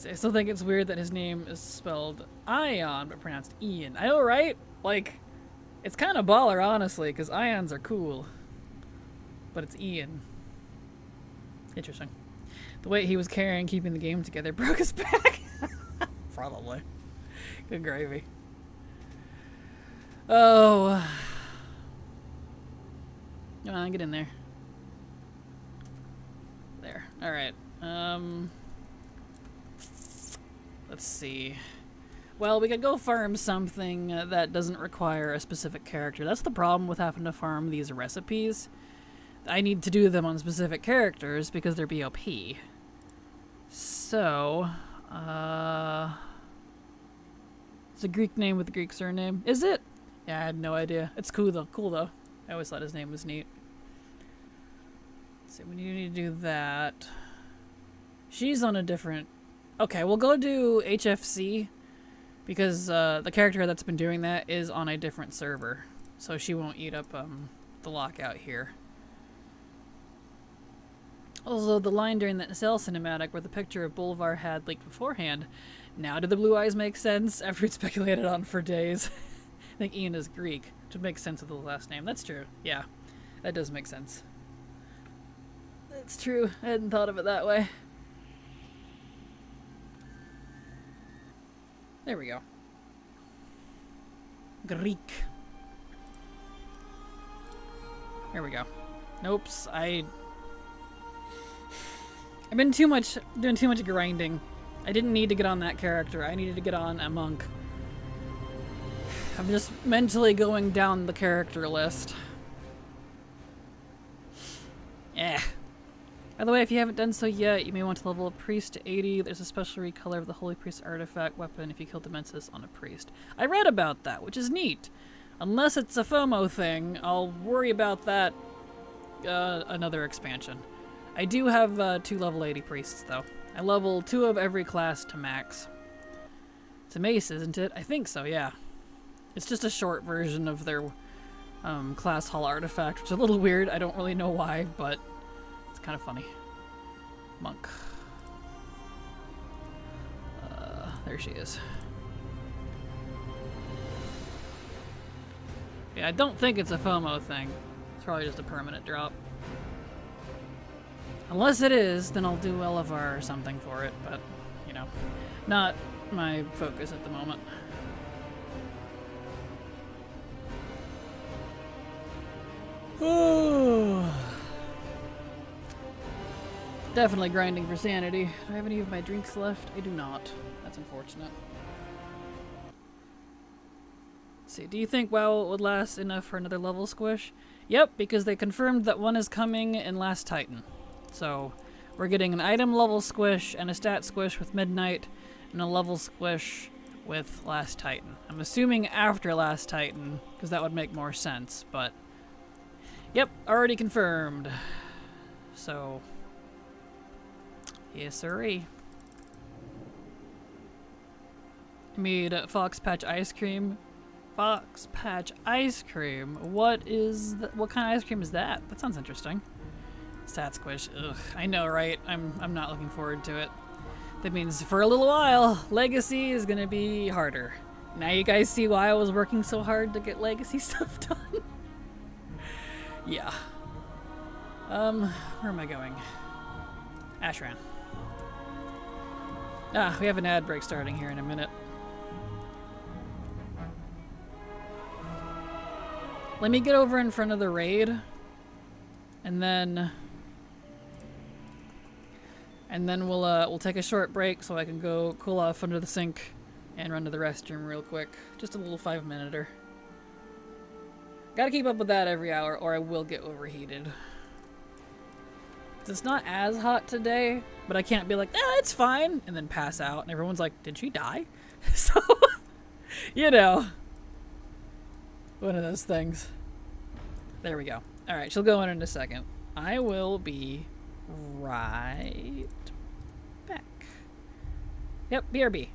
I still think it's weird that his name is spelled Ion but pronounced Ian. I know, right? Like, it's kind of baller, honestly, because Ions are cool. But it's Ian. Interesting. The weight he was carrying, keeping the game together, broke his back. Probably. Good gravy. Oh. Come on, get in there. There. Alright. Let's see. Well, we could go farm something that doesn't require a specific character. That's the problem with having to farm these recipes. I need to do them on specific characters because they're BOP. So, it's a Greek name with a Greek surname. Is it? Yeah, I had no idea. It's cool though. Cool though. I always thought his name was neat. So we need to do that. She's on a different... Okay, we'll go do HFC because the character that's been doing that is on a different server. So she won't eat up the lockout here. Also, the line during that Cell cinematic where the picture of Bolivar had leaked beforehand. Now do the blue eyes make sense after it's speculated on for days? I think Ian is Greek, which would make sense with the last name. That's true. Yeah, that does make sense. That's true. I hadn't thought of it that way. There we go. Greek. There we go. Nope's. I've been doing too much grinding. I didn't need to get on that character. I needed to get on a monk. I'm just mentally going down the character list. Yeah. By the way, if you haven't done so yet, you may want to level a priest to 80. There's a special recolor of the Holy Priest artifact weapon if you kill Demensis on a priest. I read about that, which is neat. Unless it's a FOMO thing, I'll worry about that another expansion. I do have 2 level 80 priests, though. I level 2 of every class to max. It's a mace, isn't it? I think so, yeah. It's just a short version of their class hall artifact, which is a little weird. I don't really know why, but it's kind of funny. Monk. There she is. Yeah, I don't think it's a FOMO thing. It's probably just a permanent drop. Unless it is, then I'll do Elevar or something for it, but, you know, not my focus at the moment. Oh. Definitely grinding for sanity. Do I have any of my drinks left? I do not. That's unfortunate. Let's see, do you think WoW would last enough for another level squish? Yep, because they confirmed that one is coming in Last Titan. So, we're getting an item level squish and a stat squish with Midnight, and a level squish with Last Titan. I'm assuming after Last Titan, because that would make more sense, but... Yep, already confirmed. So... Yes, sirree. I made Fox Patch ice cream. Fox Patch ice cream? What kind of ice cream is that? That sounds interesting. Stat squish. Ugh, I know, right? I'm not looking forward to it. That means for a little while, Legacy is gonna be harder. Now you guys see why I was working so hard to get Legacy stuff done. Yeah. Where am I going? Ashran. Ah, we have an ad break starting here in a minute. Let me get over in front of the raid, and then we'll take a short break so I can go cool off under the sink and run to the restroom real quick. Just a little 5-minuter. Gotta keep up with that every hour or I will get overheated. It's not as hot today, but I can't be like, it's fine, and then pass out and everyone's like, did she die? So, you know, one of those things. There we go. Alright, she'll go in a second. I will be right back. Yep, BRB.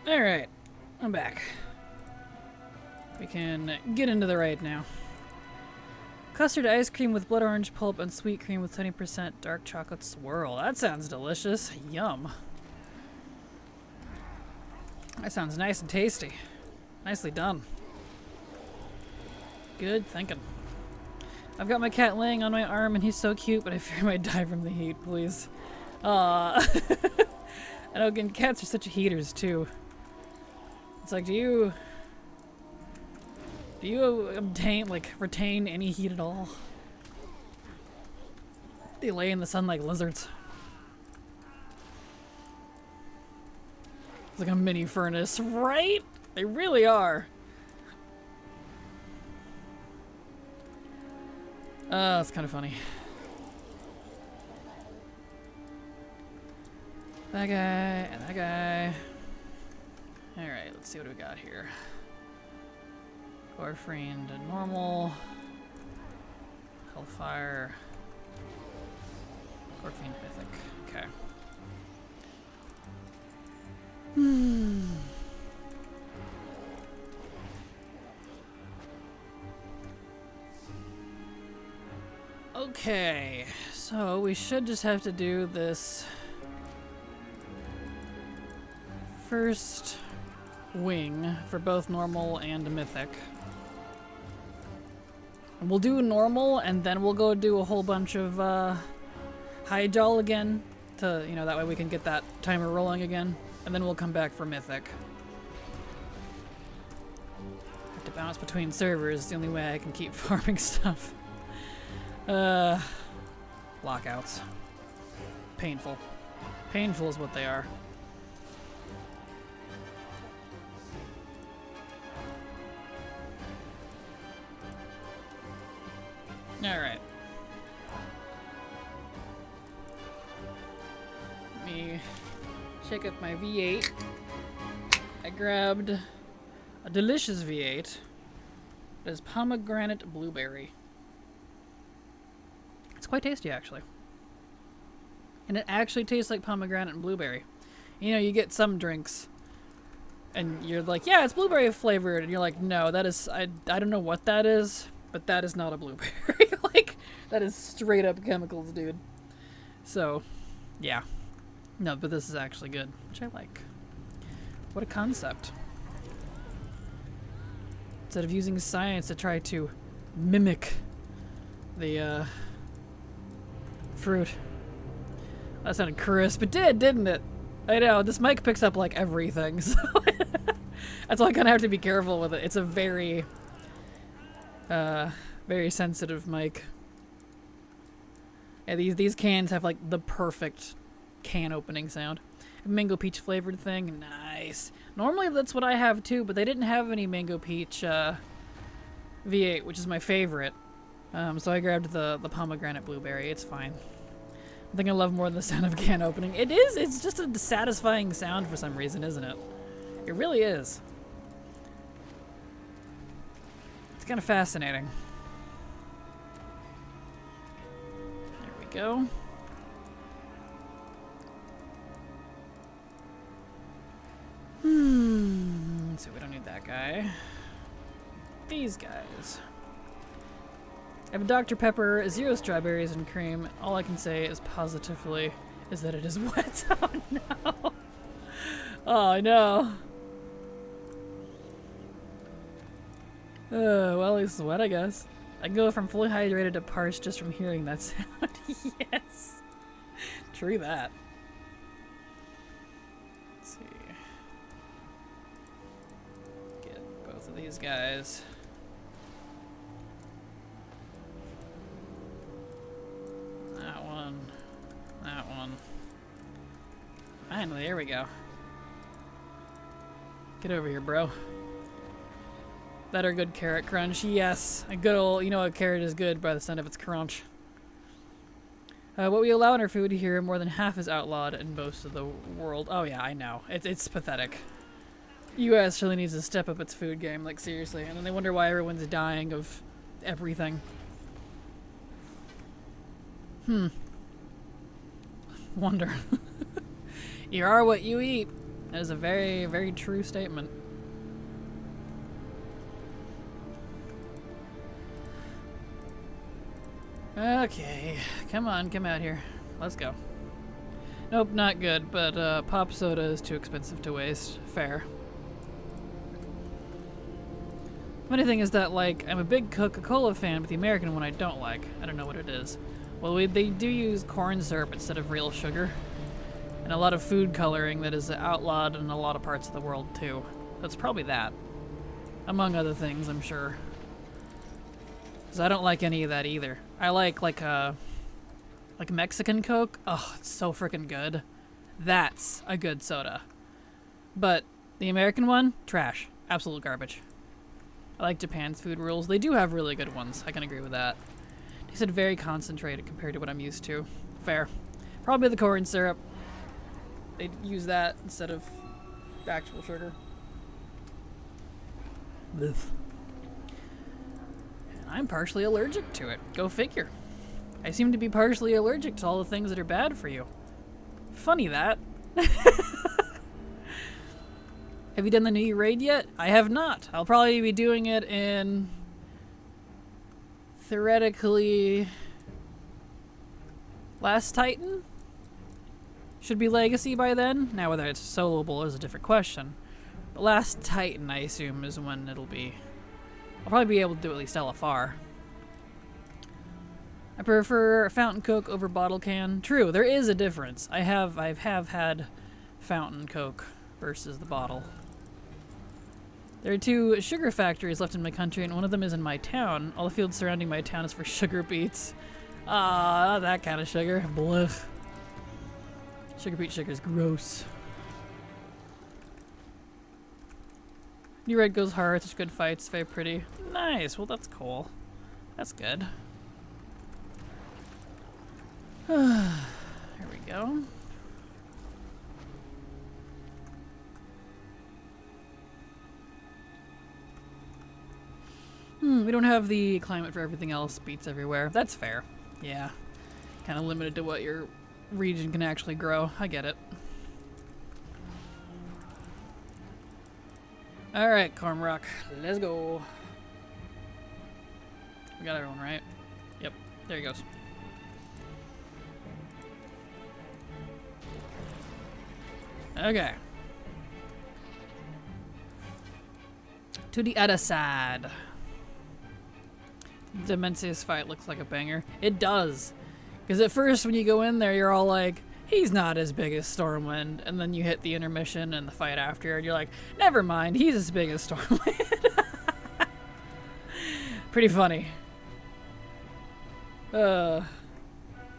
Alright, I'm back. We can get into the raid now. Custard ice cream with blood orange pulp and sweet cream with 20% dark chocolate swirl. That sounds delicious. Yum. That sounds nice and tasty. Nicely done. Good thinking. I've got my cat laying on my arm and he's so cute, but I fear he might die from the heat, please. I know, again, cats are such heaters too. It's like, do you obtain, like, retain any heat at all? They lay in the sun like lizards. It's like a mini furnace, right? They really are. It's kind of funny. That guy and that guy. Alright, let's see what we got here. Warfriend and normal. Hellfire. Warfiend mythic. Okay. Okay, so we should just have to do this first wing for both normal and mythic. And we'll do normal and then we'll go do a whole bunch of Hyjal again to, you know, that way we can get that timer rolling again. And then we'll come back for mythic. Have to bounce between servers, it's the only way I can keep farming stuff. Lockouts. Painful. Painful is what they are. Alright. Let me shake up my V8. I grabbed a delicious V8. It is pomegranate blueberry. It's quite tasty, actually. And it actually tastes like pomegranate and blueberry. You know, you get some drinks and you're like, yeah, it's blueberry flavored. And you're like, no, that is, I don't know what that is, but that is not a blueberry. Like, that is straight up chemicals, dude. So, yeah. No, but this is actually good, which I like. What a concept. Instead of using science to try to mimic the, fruit. That sounded crisp. It did, didn't it? I know, this mic picks up like everything, so that's why I kind of have to be careful with it. It's a very, very sensitive mic. Yeah, these cans have like the perfect can opening sound. Mango peach flavored thing, nice. Normally that's what I have too, but they didn't have any mango peach V8, which is my favorite. So I grabbed the pomegranate blueberry. It's fine. I think I love more than the sound of can opening. It is. It's just a satisfying sound for some reason, isn't it? It really is. It's kind of fascinating. There we go. So we don't need that guy. These guys. I have a Dr. Pepper, 0 strawberries and cream. All I can say is positively is that it is wet. Oh no. Oh no. Well, at least it's wet, I guess. I can go from fully hydrated to parched just from hearing that sound. Yes. True that. Let's see. Get both of these guys. That one. Finally, there we go. Get over here, bro. That or good carrot crunch. Yes, a good old, you know a carrot is good by the sound of its crunch. What we allow in our food here, more than half is outlawed in most of the world. Oh yeah, I know. It's pathetic. US really needs to step up its food game, like seriously. And then they wonder why everyone's dying of everything. Wonder. You are what you eat. That is a very, very true statement. Okay, come on, come out here. Let's go. Nope, not good, but pop soda is too expensive to waste. Fair. Funny thing is that, like, I'm a big Coca-Cola fan, but the American one I don't like. I don't know what it is. Well, they do use corn syrup instead of real sugar. And a lot of food coloring that is outlawed in a lot of parts of the world, too. That's probably that. Among other things, I'm sure. Because I don't like any of that either. I like Mexican Coke. Oh, it's so freaking good. That's a good soda. But the American one, trash. Absolute garbage. I like Japan's food rules. They do have really good ones. I can agree with that. They said very concentrated compared to what I'm used to. Fair. Probably the corn syrup. They use that instead of actual sugar. Ugh. I'm partially allergic to it. Go figure. I seem to be partially allergic to all the things that are bad for you. Funny that. Have you done the new raid yet? I have not. I'll probably be doing it in... theoretically... Last Titan? Should be Legacy by then. Now whether it's soloable is a different question. But Last Titan, I assume, is when it'll be... I'll probably be able to do at least LFR. I prefer Fountain Coke over bottle can. True, there is a difference. I have had Fountain Coke versus the bottle. There are 2 sugar factories left in my country, and one of them is in my town. All the fields surrounding my town is for sugar beets. Ah, not that kind of sugar. Blech. Sugar beet sugar is gross. New raid goes hard, such good fights, very pretty. Nice, well that's cool. That's good. Here we go. We don't have the climate for everything else. Beets everywhere. That's fair. Yeah. Kind of limited to what your region can actually grow. I get it. Alright, Cormrock. Let's go. We got everyone, right? Yep. There he goes. Okay. To the other side. Demensius fight looks like a banger. It does. Because at first when you go in there, you're all like, he's not as big as Stormwind. And then you hit the intermission and the fight after, and you're like, never mind, he's as big as Stormwind. Pretty funny. If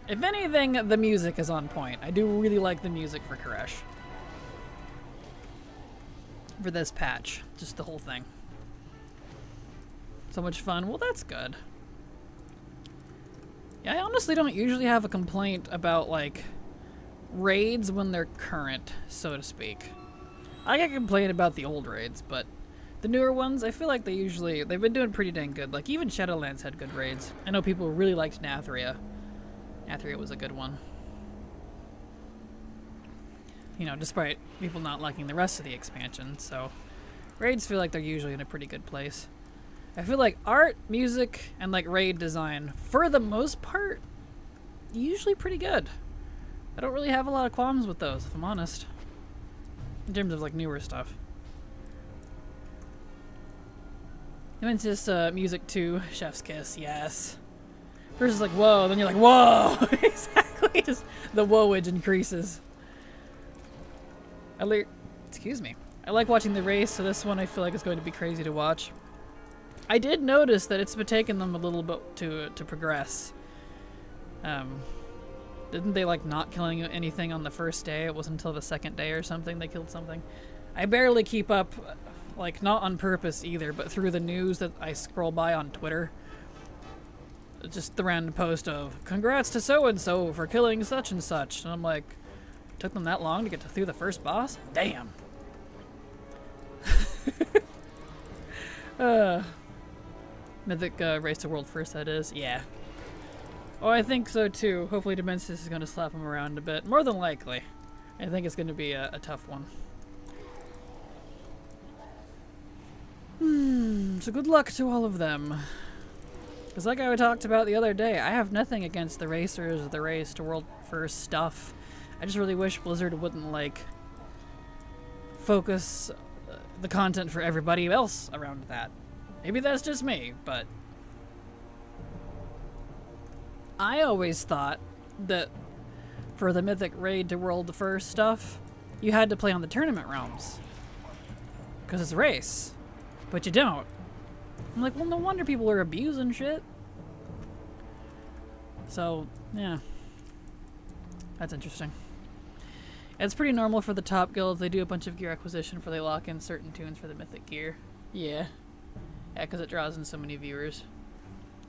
anything, the music is on point. I do really like the music for Koresh. For this patch. Just the whole thing. So much fun. Well, that's good. Yeah, I honestly don't usually have a complaint about, like, raids when they're current, so to speak. I can complain about the old raids, but the newer ones, I feel like they've been doing pretty dang good. Like, even Shadowlands had good raids. I know people really liked Nathria. Nathria was a good one. You know, despite people not liking the rest of the expansion, so raids feel like they're usually in a pretty good place. I feel like art, music, and like raid design, for the most part, usually pretty good. I don't really have a lot of qualms with those, if I'm honest. In terms of like newer stuff. And it's just music too, Chef's Kiss, yes. First it's like, whoa, then you're like, whoa! Exactly, just the whoa-age increases. Excuse me. I like watching the race, so this one I feel like is going to be crazy to watch. I did notice that it's been taking them a little bit to progress. Didn't they like not killing anything on the first day? It wasn't until the second day or something they killed something. I barely keep up, like not on purpose either, but through the news that I scroll by on Twitter. Just the random post of, congrats to so-and-so for killing such and such. And I'm like, took them that long to get through the first boss? Damn. Mythic race to world first, that is. Yeah. Oh, I think so too. Hopefully Demensis is going to slap him around a bit. More than likely. I think it's going to be a tough one. So good luck to all of them. Because like I talked about the other day, I have nothing against the racers or the race to world first stuff. I just really wish Blizzard wouldn't, like, focus the content for everybody else around that. Maybe that's just me, but I always thought that for the Mythic Raid to World First stuff, you had to play on the tournament realms. Because it's a race. But you don't. I'm like, well, no wonder people are abusing shit. So, yeah. That's interesting. It's pretty normal for the top guilds. They do a bunch of gear acquisition before they lock in certain tunes for the mythic gear. Yeah. Yeah, because it draws in so many viewers.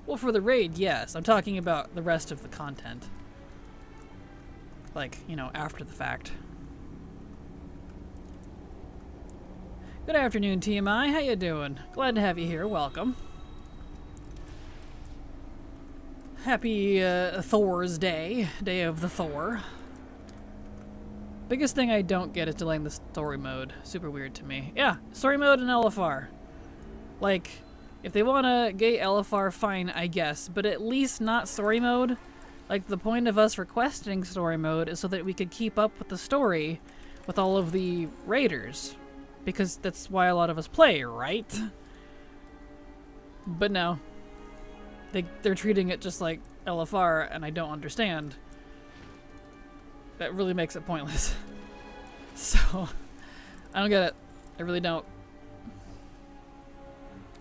Well, for the raid, yes. I'm talking about the rest of the content. Like, you know, after the fact. Good afternoon, TMI. How you doing? Glad to have you here. Welcome. Happy Thor's Day. Day of the Thor. Biggest thing I don't get is delaying the story mode. Super weird to me. Yeah, story mode and LFR. Like, if they want to gate LFR, fine, I guess. But at least not story mode. Like, the point of us requesting story mode is so that we could keep up with the story with all of the raiders. Because that's why a lot of us play, right? But no. They're treating it just like LFR, and I don't understand. That really makes it pointless. So, I don't get it. I really don't.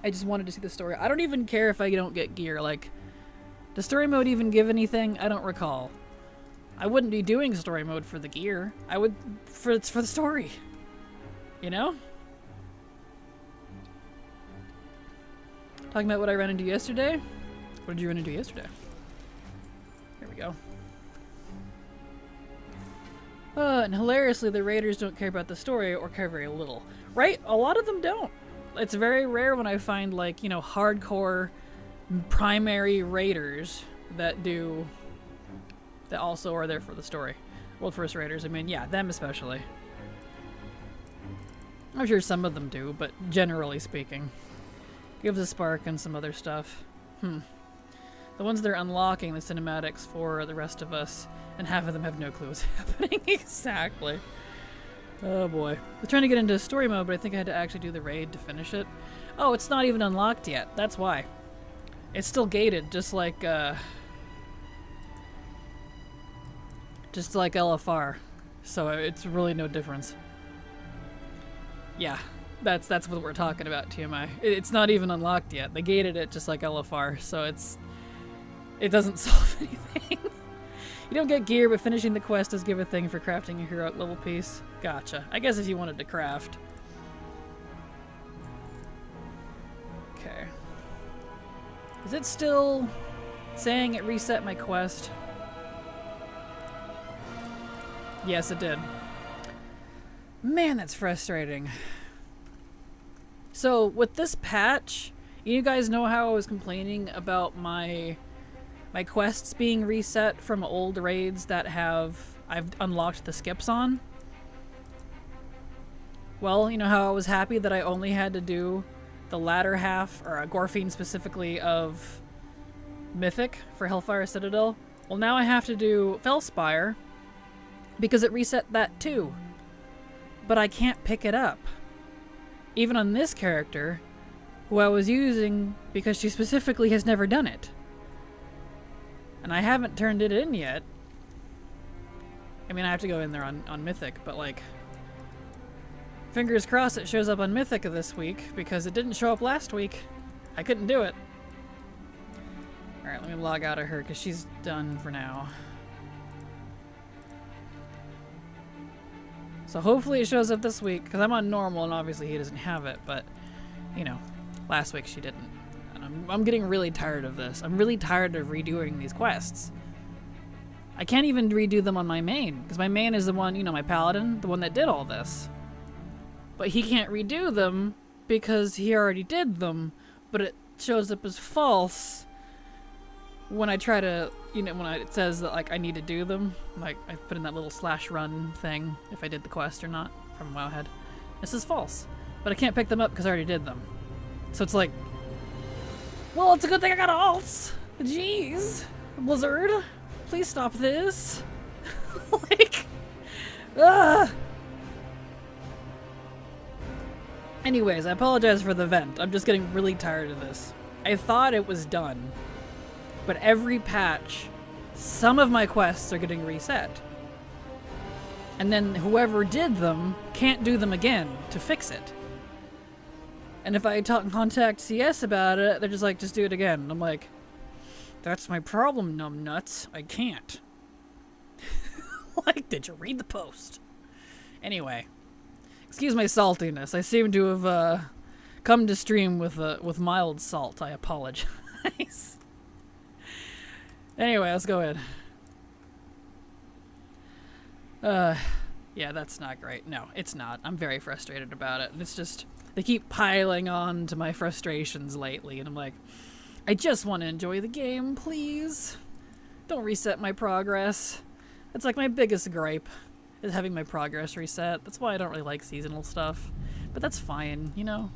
I just wanted to see the story. I don't even care if I don't get gear. Like, does story mode even give anything? I don't recall. I wouldn't be doing story mode for the gear. I would, it's for the story. You know? Talking about what I ran into yesterday? What did you run into yesterday? Here we go. And hilariously, the raiders don't care about the story or care very little. Right? A lot of them don't. It's very rare when I find, like, you know, hardcore primary raiders that also are there for the story. World First raiders, I mean, yeah, them especially. I'm sure some of them do, but generally speaking. Gives a spark and some other stuff. The ones they're unlocking the cinematics for the rest of us, and half of them have no clue what's happening. Exactly. Oh boy. I was trying to get into story mode, but I think I had to actually do the raid to finish it. Oh, it's not even unlocked yet. That's why. It's still gated, just like LFR. So it's really no difference. Yeah. That's what we're talking about, TMI. It's not even unlocked yet. They gated it just like LFR, so it doesn't solve anything. You don't get gear, but finishing the quest does give a thing for crafting a hero level piece. Gotcha. I guess if you wanted to craft. Okay. Is it still saying it reset my quest? Yes, it did. Man, that's frustrating. So, with this patch, you guys know how I was complaining about my quests being reset from old raids that I've unlocked the skips on? Well, you know how I was happy that I only had to do the latter half, or Gorfine specifically, of Mythic for Hellfire Citadel? Well, now I have to do Felspire, because it reset that too. But I can't pick it up. Even on this character, who I was using because she specifically has never done it. And I haven't turned it in yet. I mean, I have to go in there on Mythic, but like, fingers crossed it shows up on Mythic this week, because it didn't show up last week. I couldn't do it. Alright, let me log out of her, because she's done for now. So hopefully it shows up this week, because I'm on normal, and obviously he doesn't have it, but, you know, last week she didn't. And I'm getting really tired of this. I'm really tired of redoing these quests. I can't even redo them on my main, because my main is the one, you know, my paladin, the one that did all this. But he can't redo them, because he already did them, but it shows up as false when I try to, you know, when it says that, like, I need to do them. Like, I put in that little /run thing, if I did the quest or not, from Wowhead. This is false. But I can't pick them up because I already did them. So it's like, Well, it's a good thing I got alts. Jeez. Blizzard, please stop this. Like, ugh. Anyways, I apologize for the vent. I'm just getting really tired of this. I thought it was done, but every patch, some of my quests are getting reset. And then whoever did them can't do them again to fix it. And if I contact CS about it, they're just like, just do it again. And I'm like, that's my problem, numbnuts. I can't. Like, did you read the post? Anyway, excuse my saltiness. I seem to have come to stream with mild salt. I apologize. Anyway, let's go ahead. Yeah, that's not great. No, it's not. I'm very frustrated about it. And it's just, they keep piling on to my frustrations lately. And I'm like, I just want to enjoy the game, please. Don't reset my progress. It's like my biggest gripe is having my progress reset. That's why I don't really like seasonal stuff. But that's fine, you know?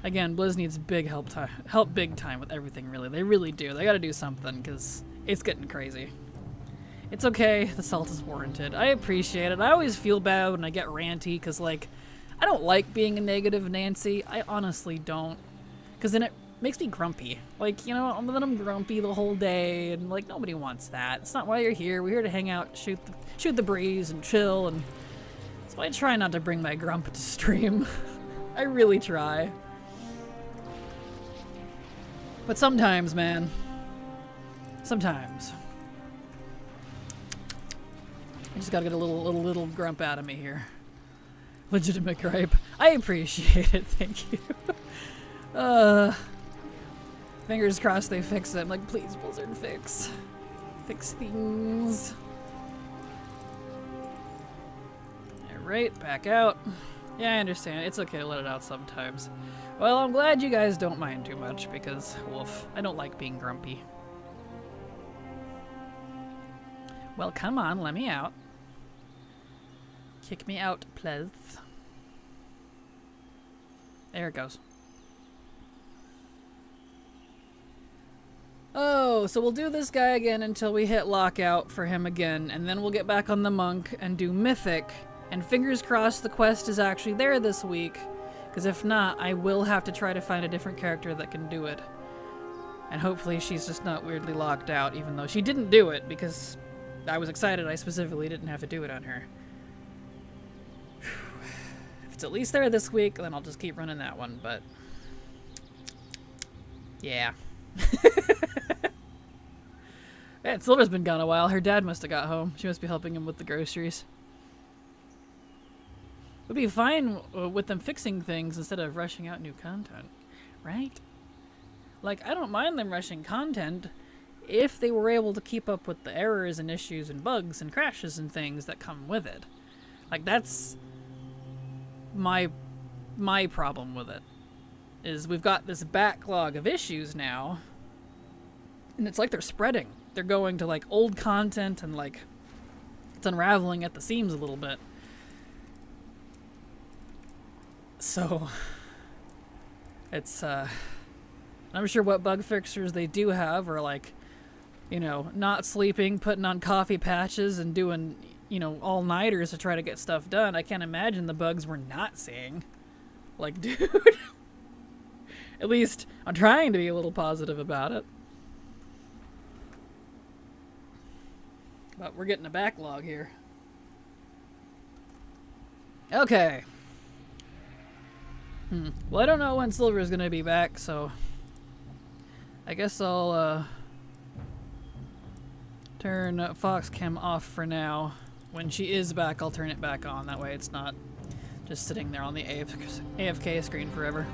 Again, Blizz needs big help big time with everything, really. They really do. They gotta do something, because it's getting crazy. It's okay. The salt is warranted. I appreciate it. I always feel bad when I get ranty, because, like, I don't like being a negative Nancy. I honestly don't. Because then it makes me grumpy. Like, you know, then I'm grumpy the whole day, and, like, nobody wants that. It's not why you're here. We're here to hang out, shoot the breeze, and chill, and that's why I try not to bring my grump to stream. I really try. But sometimes, man. Sometimes. I just gotta get a little grump out of me here. Legitimate gripe. I appreciate it, thank you. Fingers crossed they fix it. I'm like, please, Blizzard, fix things. Alright, back out. Yeah, I understand. It's okay to let it out sometimes. Well, I'm glad you guys don't mind too much, because, woof, I don't like being grumpy. Well, come on, let me out. Kick me out, please. There it goes. Oh, so we'll do this guy again until we hit lockout for him again, and then we'll get back on the monk and do mythic. And fingers crossed the quest is actually there this week, because if not, I will have to try to find a different character that can do it. And hopefully she's just not weirdly locked out, even though she didn't do it, because I was excited I specifically didn't have to do it on her. If it's at least there this week, then I'll just keep running that one, but... yeah. Man, Silver's been gone a while. Her dad must have got home. She must be helping him with the groceries. Would be fine with them fixing things instead of rushing out new content, right? Like, I don't mind them rushing content if they were able to keep up with the errors and issues and bugs and crashes and things that come with it. Like, that's my problem with it. Is we've got this backlog of issues now, and it's like they're spreading. They're going to, like, old content, and, like, it's unraveling at the seams a little bit. So, it's, I'm sure what bug fixers they do have are, like, you know, not sleeping, putting on coffee patches, and doing, you know, all-nighters to try to get stuff done. I can't imagine the bugs we're not seeing. Like, dude. At least, I'm trying to be a little positive about it. But we're getting a backlog here. Okay. Well, I don't know when Silver is going to be back, so I guess I'll turn Foxcam off for now. When she is back, I'll turn it back on. That way it's not just sitting there on the AFK screen forever.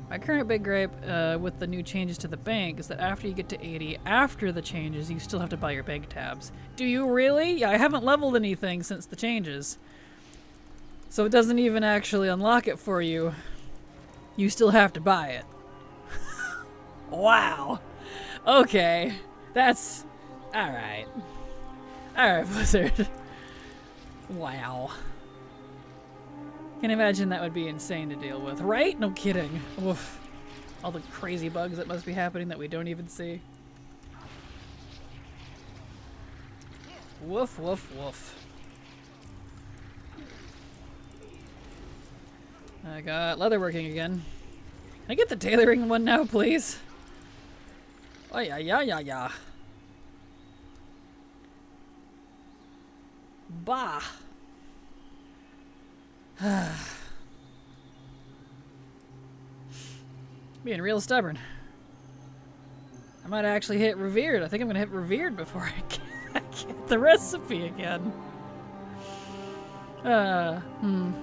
My current big gripe with the new changes to the bank is that after you get to 80, after the changes, you still have to buy your bank tabs. Do you really? Yeah, I haven't leveled anything since the changes. So it doesn't even actually unlock it for you. You still have to buy it. Wow. Okay. That's... alright. Alright, Blizzard. Wow. Can imagine that would be insane to deal with, right? No kidding. Oof. All the crazy bugs that must be happening that we don't even see. Woof, woof, woof. I got leatherworking again. Can I get the tailoring one now, please? Oh, yeah, yeah, yeah, yeah. Bah. Being real stubborn. I might actually hit revered. I think I'm gonna hit revered before I get the recipe again.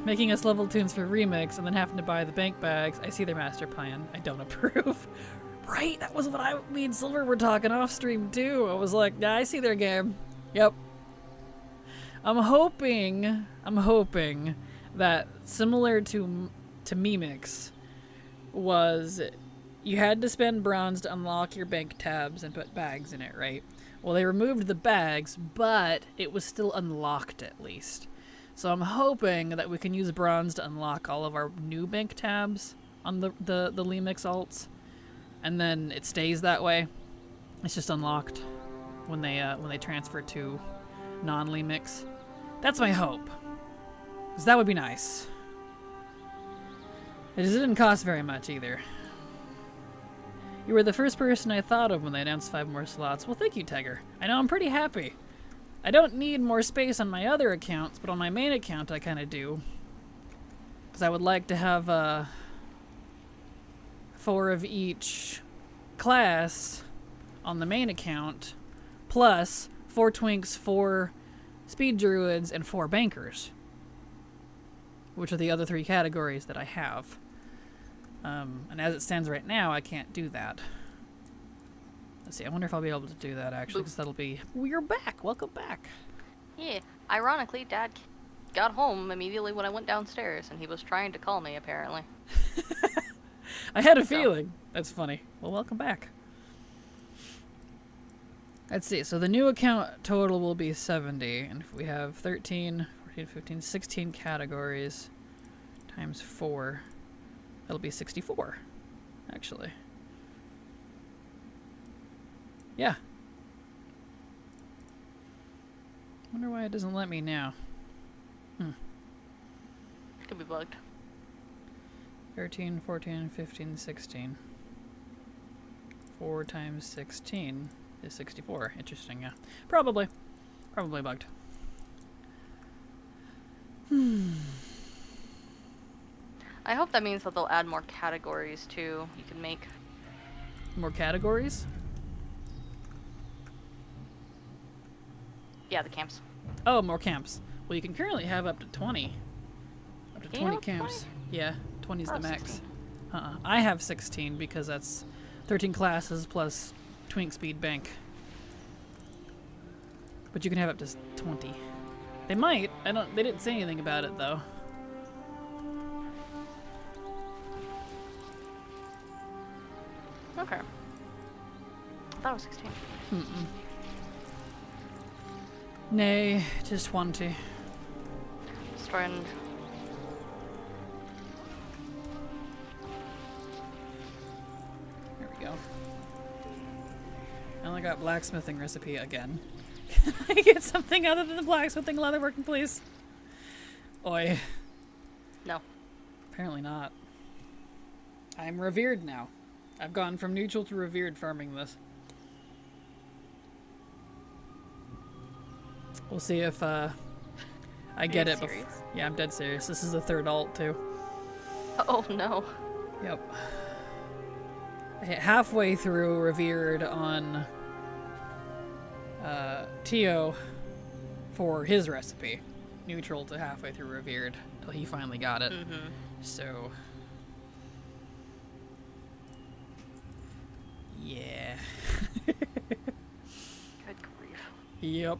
Making us level tunes for remix and then having to buy the bank bags. I see their master plan. I don't approve. Right? That was what me and Silver were talking off stream too. I was like, yeah, I see their game. Yep. I'm hoping that similar to Memix was you had to spend bronze to unlock your bank tabs and put bags in it, right? Well, they removed the bags, but it was still unlocked at least. So I'm hoping that we can use bronze to unlock all of our new bank tabs on the Lemix alts, and then it stays that way. It's just unlocked when they transfer to non-Lemix. That's my hope, 'cause that would be nice. It didn't cost very much either. You were the first person I thought of when they announced 5 more slots. Well, thank you, Tiger. I know, I'm pretty happy. I don't need more space on my other accounts, but on my main account I kind of do. Because I would like to have 4 of each class on the main account, plus 4 twinks, 4 speed druids, and 4 bankers. Which are the other 3 categories that I have. And as it stands right now, I can't do that. Let's see, I wonder if I'll be able to do that actually, because that'll be... Oh, you're back! Welcome back! Yeah, ironically, Dad got home immediately when I went downstairs, and he was trying to call me, apparently. I had a feeling. That's funny. Well, welcome back. Let's see, so the new account total will be 70, and if we have 13, 14, 15, 16 categories times 4, that'll be 64, actually. Yeah. Wonder why it doesn't let me now. Could be bugged. 13, 14, 15, 16. 4 times 16 is 64. Interesting, yeah. Probably. Probably bugged. I hope that means that they'll add more categories, too. You can make... More categories? Yeah, the camps. Oh, more camps. Well, you can currently have up to 20. Up to Can you 20 have camps. 20? Yeah, 20 is the max. 16. I have 16 because that's 13 classes plus twink speed bank. But you can have up to 20. They might. They didn't say anything about it though. Okay. I thought it was 16. Nay, just 20. Strand. Here we go. I only got blacksmithing recipe again. Can I get something other than the blacksmithing leatherworking, please? Oi. No. Apparently not. I'm revered now. I've gone from neutral to revered farming this. We'll see if I get it. Yeah, I'm dead serious. This is the 3rd alt too. Oh no. Yep. I hit halfway through revered on Tio for his recipe. Neutral to halfway through revered till he finally got it. So yeah. Good grief. Yep.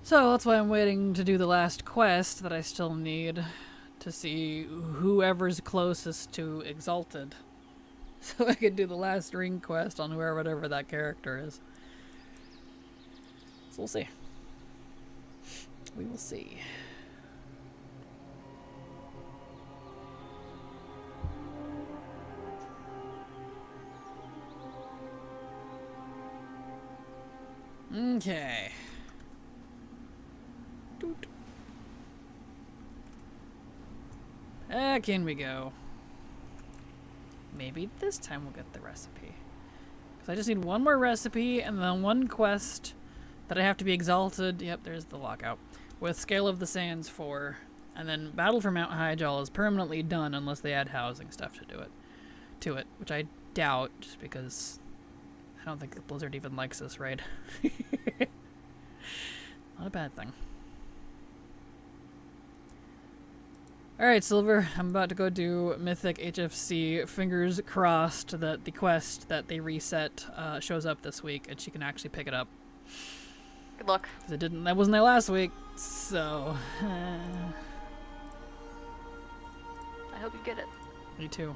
So that's why I'm waiting to do the last quest that I still need to see whoever's closest to Exalted. So I could do the last ring quest on whatever that character is. So we'll see. We will see. Okay. Doot. Back in we go. Maybe this time we'll get the recipe. Because I just need one more recipe and then one quest that I have to be exalted. Yep, there's the lockout. With Scale of the Sands 4. And then Battle for Mount Hyjal is permanently done unless they add housing stuff to it. Which I doubt, just because I don't think Blizzard even likes this raid. Not a bad thing. Alright, Silver, I'm about to go do Mythic HFC. Fingers crossed that the quest that they reset shows up this week and she can actually pick it up. Good luck. 'Cause it didn't. That wasn't there last week, so. I hope you get it. Me too.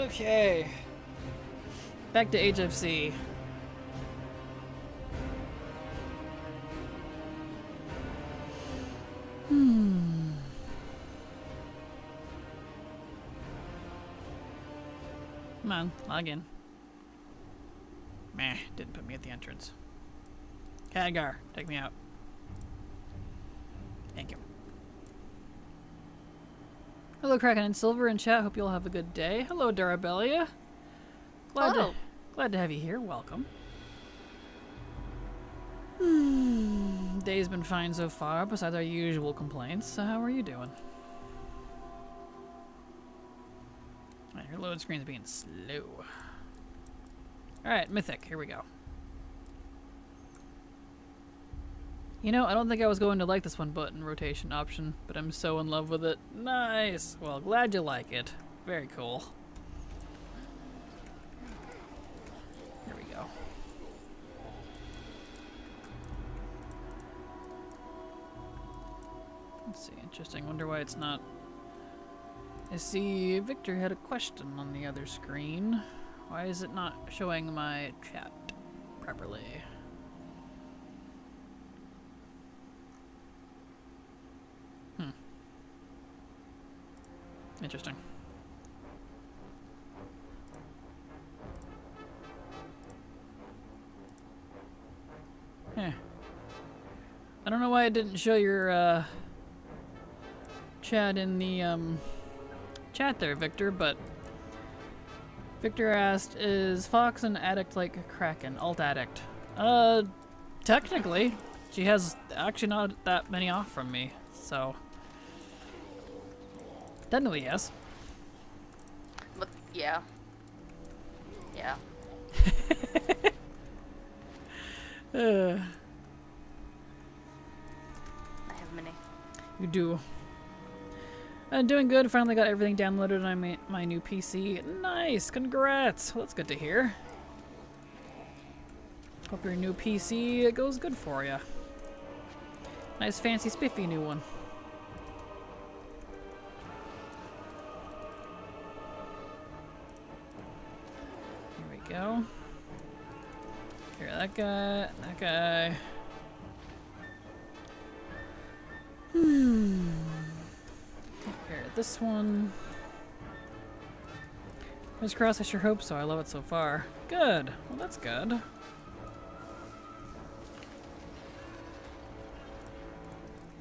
Okay. Back to HFC. Come on, log in. Meh, didn't put me at the entrance. Khadgar, take me out. Thank you. Hello, Kraken and Silver in chat. Hope you all have a good day. Hello, Darabelia. Hello. Glad to have you here. Welcome. Day's been fine so far, besides our usual complaints. So how are you doing? Alright, your load screen's being slow. Alright, Mythic. Here we go. You know, I don't think I was going to like this one button rotation option, but I'm so in love with it. Nice! Well, glad you like it. Very cool. Here we go. Let's see, interesting. Wonder why it's not... I see Victor had a question on the other screen. Why is it not showing my chat properly? Interesting. I don't know why it didn't show your chat in the chat there, Victor, but Victor asked, is Fox an addict like Kraken? Alt addict. Technically. She has actually not that many off from me, so... Technically, yes. But, yeah. Yeah. uh, I have many. you do. Doing good. Finally got everything downloaded on my new PC. Nice. Congrats. Well, that's good to hear. Hope your new PC goes good for you. Nice, fancy, spiffy new one. Here we go. Here, that guy. Here, this one. Fingers crossed, I sure hope so. I love it so far. Good. Well, that's good.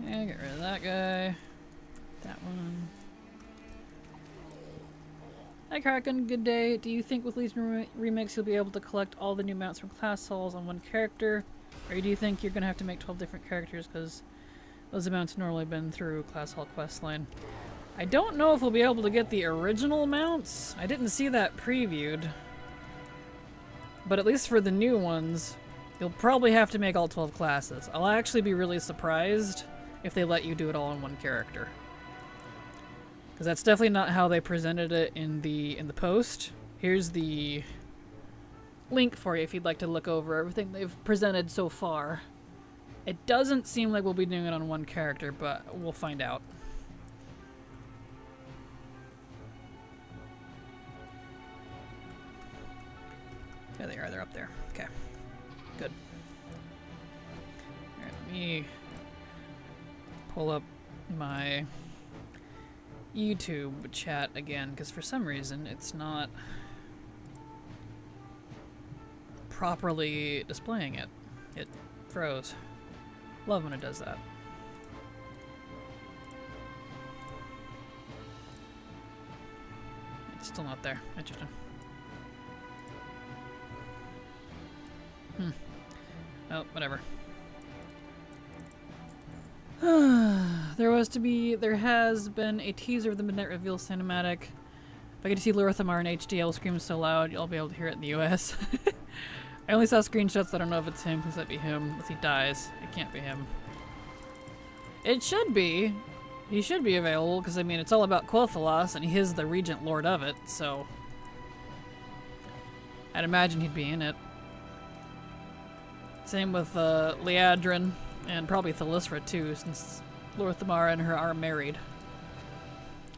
Yeah, get rid of that guy. That one. Hi Kraken, good day. Do you think with Legion Remix you'll be able to collect all the new mounts from class halls on one character? Or do you think you're going to have to make 12 different characters because those amounts normally been through class hall questline? I don't know if we'll be able to get the original mounts. I didn't see that previewed. But at least for the new ones, you'll probably have to make all 12 classes. I'll actually be really surprised if they let you do it all in one character. Because that's definitely not how they presented it in the post. Here's the link for you if you'd like to look over everything they've presented so far. It doesn't seem like we'll be doing it on one character, but we'll find out. There they are. They're up there. Okay. Good. Alright, let me pull up my YouTube chat again, because for some reason it's not properly displaying it. It froze. Love when it does that. It's still not there. Interesting. Oh, whatever. There has been a teaser of the Midnight Reveal cinematic. If I get to see Lorthamar in HD, I will scream so loud you'll be able to hear it in the US. I only saw screenshots, I don't know if it's him. Please let it be him. Unless he dies. It can't be him. It should be. He should be available, because I mean, it's all about Quothalas, and he is the Regent Lord of it, so I'd imagine he'd be in it. Same with Liadrin, and probably Thalyssra too, since Lorthamar and her are married.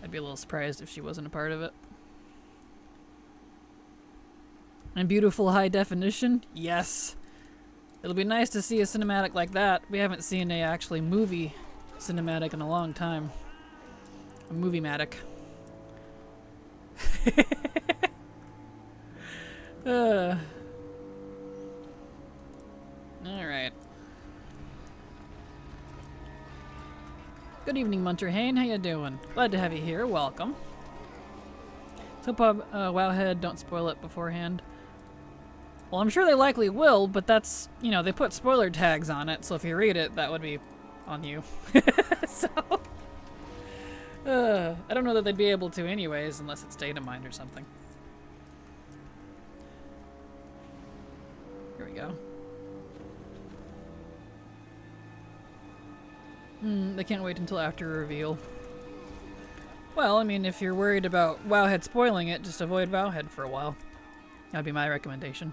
I'd be a little surprised if she wasn't a part of it. And beautiful high definition? Yes. It'll be nice to see a cinematic like that. We haven't seen a actually movie cinematic in a long time. A movie-matic. Alright. Good evening, Munterhane. How you doing? Glad to have you here. Welcome. So hope Wowhead don't spoil it beforehand. Well, I'm sure they likely will, but that's, you know, they put spoiler tags on it, so if you read it, that would be on you. So, I don't know that they'd be able to anyways, unless it's data mined or something. Here we go. They can't wait until after reveal. Well, I mean, if you're worried about Wowhead spoiling it, just avoid Wowhead for a while. That'd be my recommendation.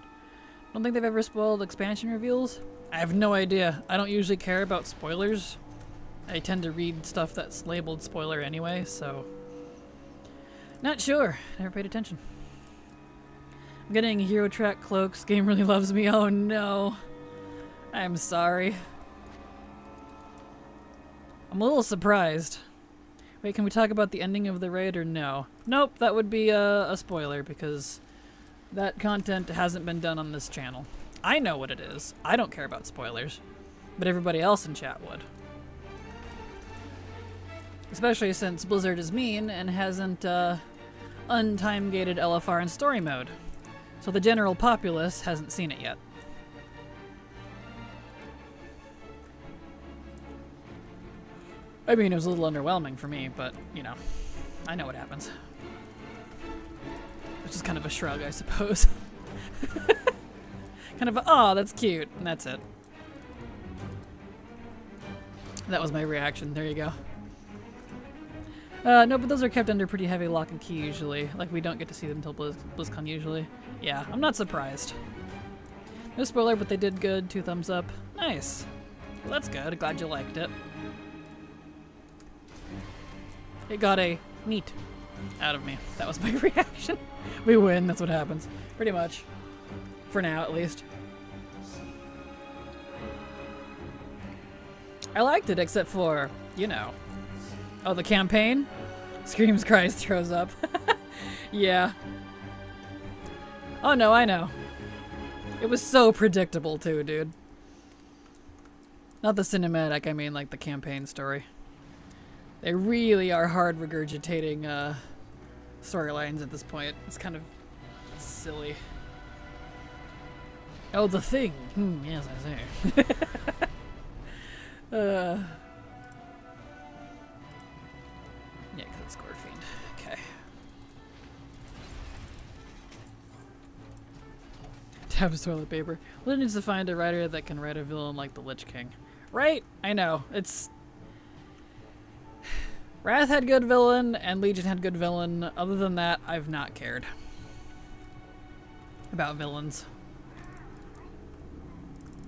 Don't think they've ever spoiled expansion reveals? I have no idea. I don't usually care about spoilers. I tend to read stuff that's labeled spoiler anyway, so not sure. Never paid attention. I'm getting Hero Track cloaks. Game really loves me. Oh no. I'm sorry. I'm a little surprised. Wait, can we talk about the ending of the raid or no? Nope, that would be a spoiler because that content hasn't been done on this channel. I know what it is. I don't care about spoilers, but everybody else in chat would. Especially since Blizzard is mean and hasn't untime-gated LFR in story mode. So the general populace hasn't seen it yet. I mean, it was a little underwhelming for me, but, you know, I know what happens. Which is kind of a shrug, I suppose. Kind of a, aw, that's cute, and that's it. That was my reaction, there you go. No, but those are kept under pretty heavy lock and key usually. Like, we don't get to see them until BlizzCon usually. Yeah, I'm not surprised. No spoiler, but they did good. 2 thumbs up. Nice. Well, that's good. Glad you liked it. It got a neat out of me. That was my reaction. We win, that's what happens. Pretty much. For now, at least. I liked it, except for, you know. Oh, the campaign? Screams, cries, throws up. Yeah. Oh no, I know. It was so predictable too, dude. Not the cinematic, I mean like the campaign story. They really are hard regurgitating storylines at this point. It's kind of silly. Oh, the thing. Yes, I say. Yeah, because it's Scorfiend. Okay. Tabs toilet paper. Blizzard needs to find a writer that can write a villain like the Lich King. Right? I know. It's... Wrath had good villain, and Legion had good villain. Other than that, I've not cared about villains.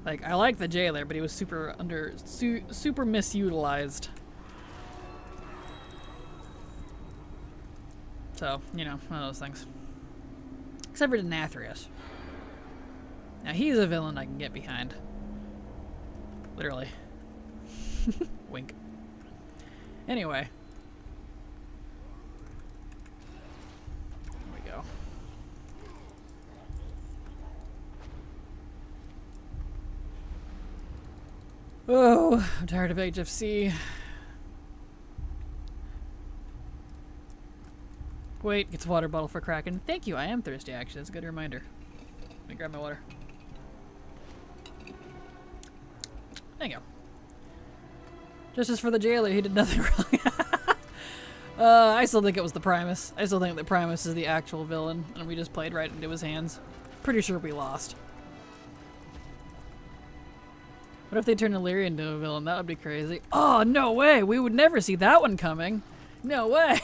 Like, I like the Jailer, but he was super misutilized. So, you know, one of those things. Except for Denathrius. Now he's a villain I can get behind. Literally. Wink. Anyway. Here we go. Oh, I'm tired of HFC. Wait, gets a water bottle for Kraken. Thank you, I am thirsty actually. That's a good reminder. Let me grab my water. Thank you. Just as for the jailer, he did nothing wrong. I still think it was the Primus. I still think that Primus is the actual villain, and we just played right into his hands. Pretty sure we lost. What if they turned Illyria into a villain? That would be crazy. Oh, no way! We would never see that one coming. No way!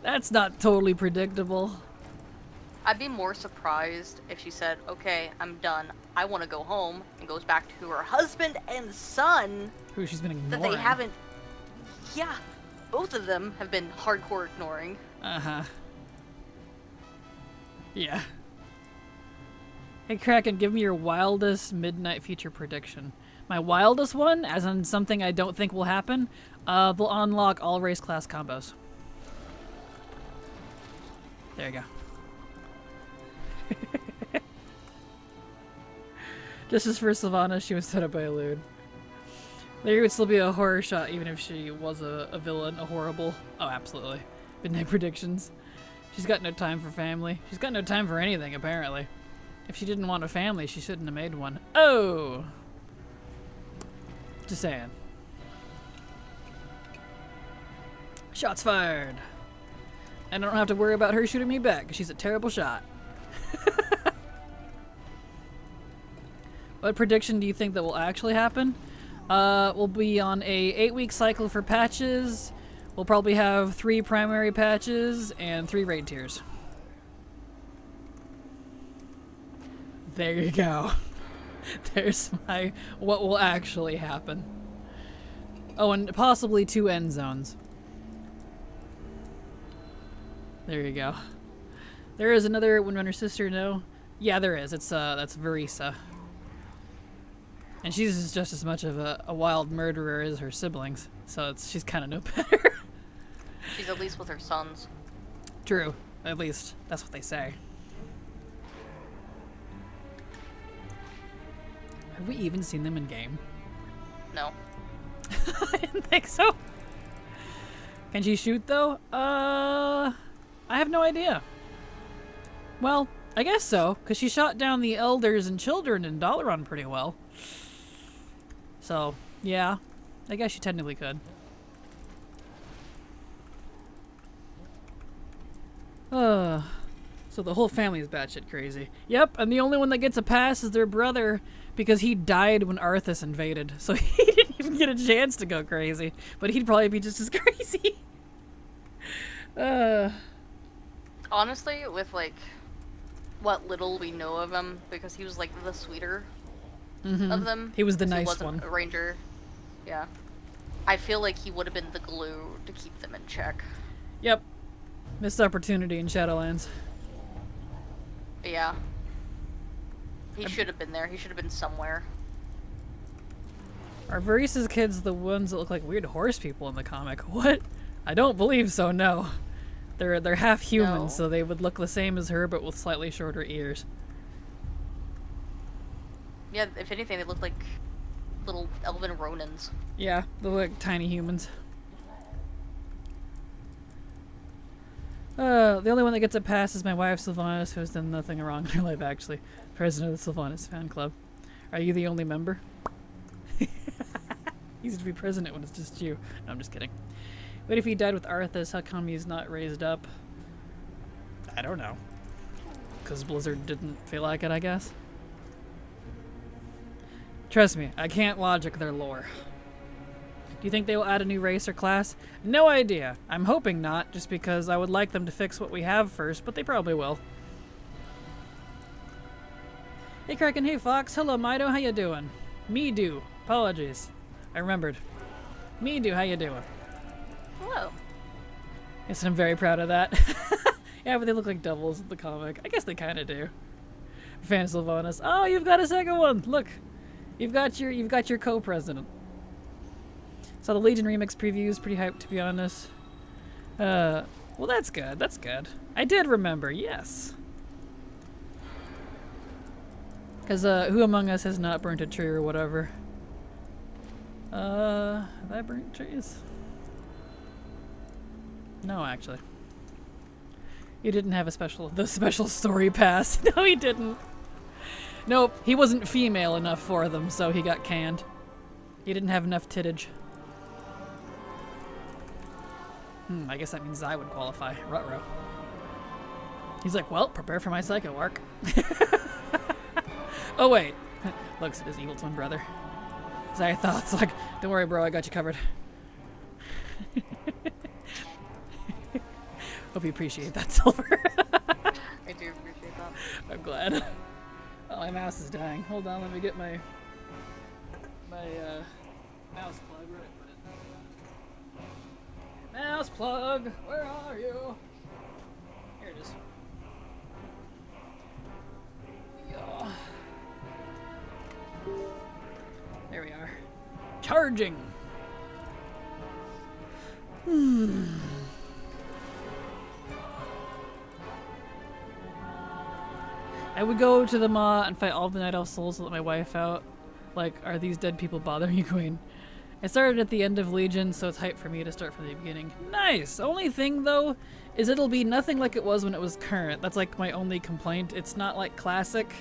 That's not totally predictable. I'd be more surprised if she said, okay, I'm done. I want to go home, and goes back to her husband and son. Who she's been ignoring. That they haven't... Yeah, both of them have been hardcore ignoring. Uh-huh. Yeah. Hey, Kraken, give me your wildest midnight future prediction. My wildest one, as in something I don't think will happen, they'll unlock all race class combos. There you go. Just as for Sylvana, she was set up by a lewd. There would still be a horror shot even if she was a villain, a horrible... Oh, absolutely. Midnight predictions. She's got no time for family. She's got no time for anything, apparently. If she didn't want a family, she shouldn't have made one. Oh! Just saying. Shots fired. I don't have to worry about her shooting me back, because she's a terrible shot. What prediction do you think that will actually happen? We'll be on a 8-week cycle for patches. We'll probably have 3 primary patches and 3 raid tiers. There you go. There's my what will actually happen. Oh, and possibly 2 end zones. There you go. There is another Windrunner sister, no? Yeah, there is. It's that's Verisa. And she's just as much of a wild murderer as her siblings, so she's kind of no better. She's at least with her sons. True. At least that's what they say. Have we even seen them in game? No. I didn't think so. Can she shoot though? I have no idea. Well, I guess so, because she shot down the elders and children in Dalaran pretty well. So, yeah, I guess she technically could. So the whole family is batshit crazy. Yep, and the only one that gets a pass is their brother, because he died when Arthas invaded, so he didn't even get a chance to go crazy. But he'd probably be just as crazy. Honestly, with like what little we know of him, because he was like the sweeter of them. He was the 'cause nice he wasn't one. a ranger. Yeah. I feel like he would have been the glue to keep them in check. Yep. Missed opportunity in Shadowlands. Yeah. He should have been there. He should have been somewhere. Are Varisa's kids the ones that look like weird horse people in the comic? What? I don't believe so, no. They're half human, No. so they would look the same as her, but with slightly shorter ears. Yeah, if anything, they look like little elven Ronins. Yeah, they look like tiny humans. The only one that gets a pass is my wife, Sylvanas, who has done nothing wrong in her life, actually. President of the Sylvanas fan club. Are you the only member? Easy to be president when it's just you. No, I'm just kidding. What if he died with Arthas? How come he's not raised up? I don't know. Because Blizzard didn't feel like it, I guess. Trust me, I can't logic their lore. Do you think they will add a new race or class? No idea. I'm hoping not, just because I would like them to fix what we have first, but they probably will. Hey Kraken, hey Fox, hello Mido, how you doing? Me do. Apologies. I remembered. Me do, how you doing? Hello. Yes, I'm very proud of that. Yeah, but they look like devils in the comic. I guess they kind of do. Fan Sylvanas. Oh, you've got a second one. Look, you've got your co-president. So the Legion remix preview is pretty hyped, to be honest. Well, that's good. That's good. I did remember. Yes. Because who among us has not burnt a tree or whatever? Have I burnt trees? No, actually. He didn't have the special story pass. No, he didn't. Nope, he wasn't female enough for them, so he got canned. He didn't have enough tittage. I guess that means I would qualify. Ruh-roh. He's like, well, prepare for my psycho arc. Oh, wait. Looks at his evil twin brother. Sorry, thoughts like, don't worry, bro, I got you covered. Hope you appreciate that, Silver. I do appreciate that. I'm glad. Oh, my mouse is dying. Hold on, let me get my mouse plug. Where did I put it? Mouse plug, where are you? Here it is. Yeah. There we are. Charging. I would go to the Maw and fight all the Night Elf souls to let my wife out. Like, are these dead people bothering you, Queen? I started at the end of Legion, so it's hype for me to start from the beginning. Nice! Only thing, though, is it'll be nothing like it was when it was current. That's, like, my only complaint. It's not, like, classic,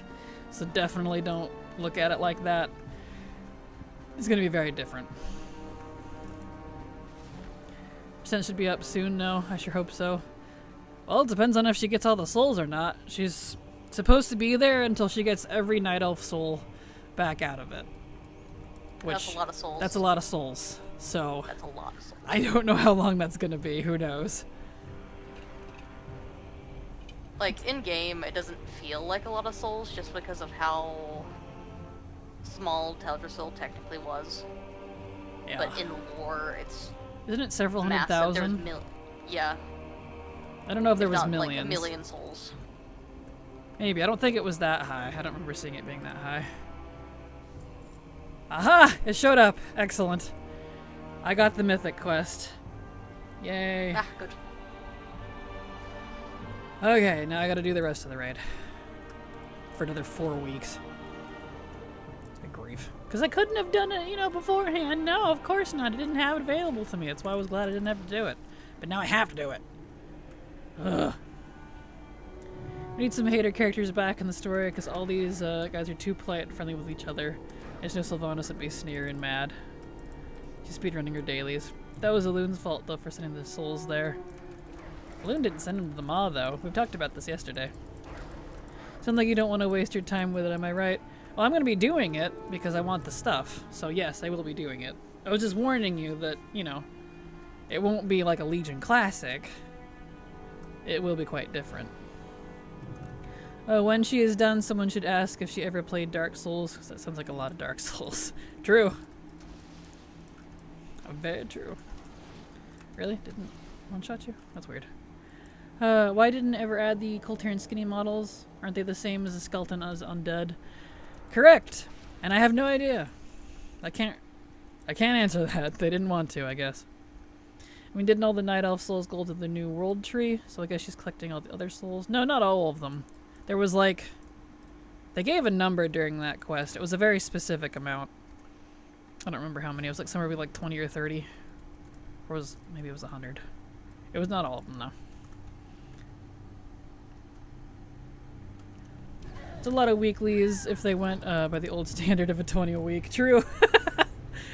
so definitely don't look at it like that. It's gonna be very different. Percent should be up soon, no? I sure hope so. Well, it depends on if she gets all the souls or not. She's supposed to be there until she gets every Night Elf soul back out of it. Which, that's a lot of souls. That's a lot of souls. So that's a lot of souls. I don't know how long that's gonna be. Who knows? Like, in-game, it doesn't feel like a lot of souls just because of how small Teldrassil technically was. Yeah. But in lore, it's Isn't it several hundred massive. thousand? Yeah. I don't know if there was not, millions. like, a million souls. Maybe. I don't think it was that high. I don't remember seeing it being that high. Aha! It showed up. Excellent. I got the mythic quest. Yay. Ah, good. Okay, now I gotta do the rest of the raid. For another 4 weeks. Good grief. Because I couldn't have done it, beforehand. No, of course not. I didn't have it available to me. That's why I was glad I didn't have to do it. But now I have to do it. Ugh. We need some hater characters back in the story because all these guys are too polite and friendly with each other. There's no Sylvanas would be sneering and mad. She's speedrunning her dailies. That was Aloon's fault, though, for sending the souls there. Aloon didn't send them to the Maw, though. We talked about this yesterday. Sounds like you don't want to waste your time with it, am I right? Well, I'm going to be doing it because I want the stuff. So, yes, I will be doing it. I was just warning you that, it won't be like a Legion Classic. It will be quite different. When she is done, someone should ask if she ever played Dark Souls, because that sounds like a lot of Dark Souls. True. Very true. Really? Didn't one-shot you? That's weird. Why didn't it ever add the Coltarian skinny models? Aren't they the same as the skeleton as undead? Correct! And I have no idea. I can't answer that. They didn't want to, I guess. I mean, didn't all the Night Elf souls go to the new world tree? So I guess she's collecting all the other souls. No, not all of them. There was like... They gave a number during that quest. It was a very specific amount. I don't remember how many. It was like somewhere between like 20 or 30. Or maybe it was 100. It was not all of them, though. It's a lot of weeklies if they went by the old standard of a 20 a week. True.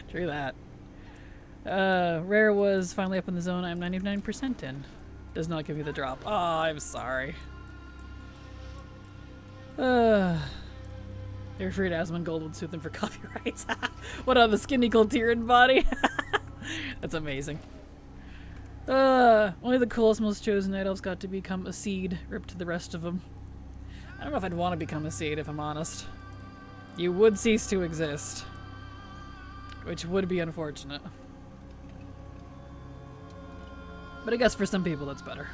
True that. Rare was finally up in the zone. I'm 99% in. Does not give me the drop. Oh, I'm sorry. They're afraid Asmund Gold would sue them for copyrights. What on the skinny Coltarian body? That's amazing. Only the coolest, most chosen Night Elves got to become a seed, ripped to the rest of them. I don't know if I'd want to become a seed, if I'm honest. You would cease to exist. Which would be unfortunate. But I guess for some people that's better.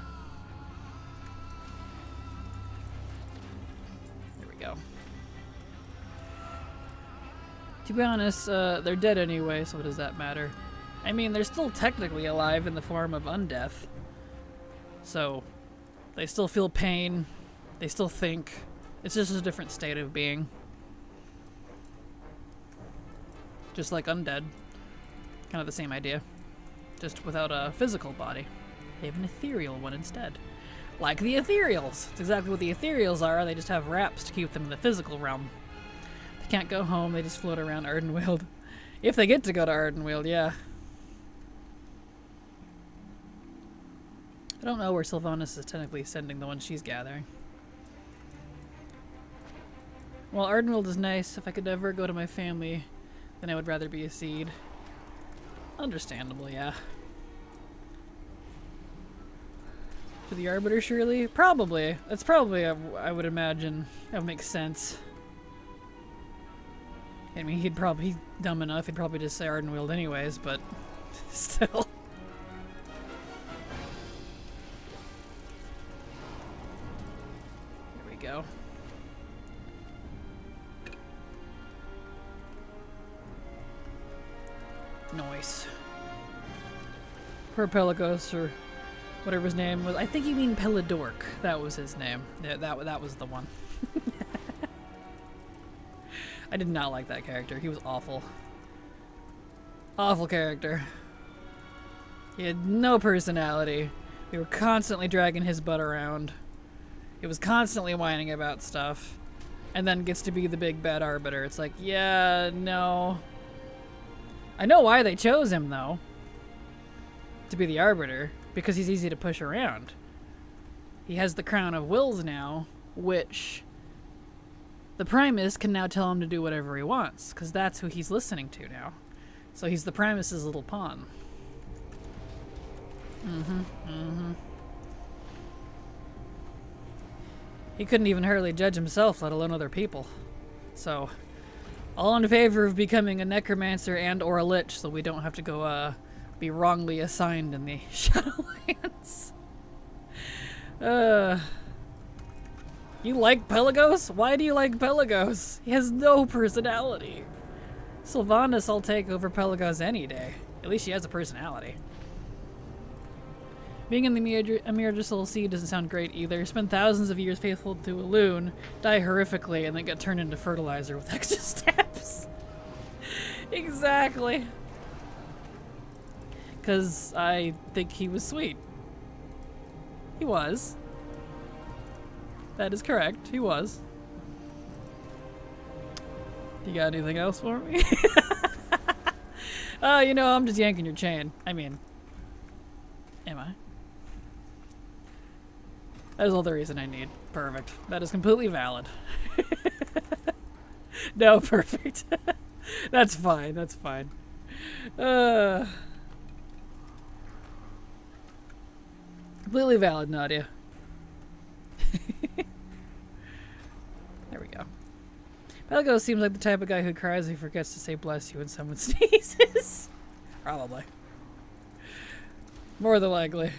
To be honest, they're dead anyway, so what does that matter? I mean, they're still technically alive in the form of undeath. So, they still feel pain. They still think. It's just a different state of being. Just like undead. Kind of the same idea. Just without a physical body. They have an ethereal one instead. Like the ethereals! It's exactly what the ethereals are, they just have wraps to keep them in the physical realm. They can't go home, they just float around Ardenweald. If they get to go to Ardenweald, yeah. I don't know where Sylvanas is technically sending the one she's gathering. Well, Ardenweald is nice. If I could ever go to my family, then I would rather be a seed. Understandable, yeah. To the Arbiter, surely? Probably. That's probably, I would imagine, that would make sense. I mean, he's dumb enough, he'd probably just say Ardenweald anyways, but still. There we go. Nice. Per Pelagos, or whatever his name was. I think you mean Pelidork. That was his name. Yeah, that was the one. I did not like that character. He was awful. Awful character. He had no personality. We were constantly dragging his butt around. He was constantly whining about stuff. And then gets to be the big bad arbiter. It's like, yeah, no. I know why they chose him, though. To be the arbiter. Because he's easy to push around. He has the Crown of Wills now, which the Primus can now tell him to do whatever he wants, because that's who he's listening to now. So he's the Primus's little pawn. He couldn't even hardly judge himself, let alone other people. So, all in favor of becoming a necromancer and or a lich, so we don't have to go, be wrongly assigned in the Shadowlands. You like Pelagos? Why do you like Pelagos? He has no personality. Sylvanas I'll take over Pelagos any day. At least she has a personality. Being in the Emergical Sea doesn't sound great either. Spend thousands of years faithful to a loon, die horrifically, and then get turned into fertilizer with extra steps. Exactly. Because I think he was sweet. He was. That is correct. He was. You got anything else for me? You know, I'm just yanking your chain. I mean, am I? That is all the reason I need. Perfect. That is completely valid. No, perfect. That's fine. That's fine. Completely valid, Nadia. There we go. Pelagos seems like the type of guy who cries if he forgets to say bless you when someone sneezes. Probably. More than likely.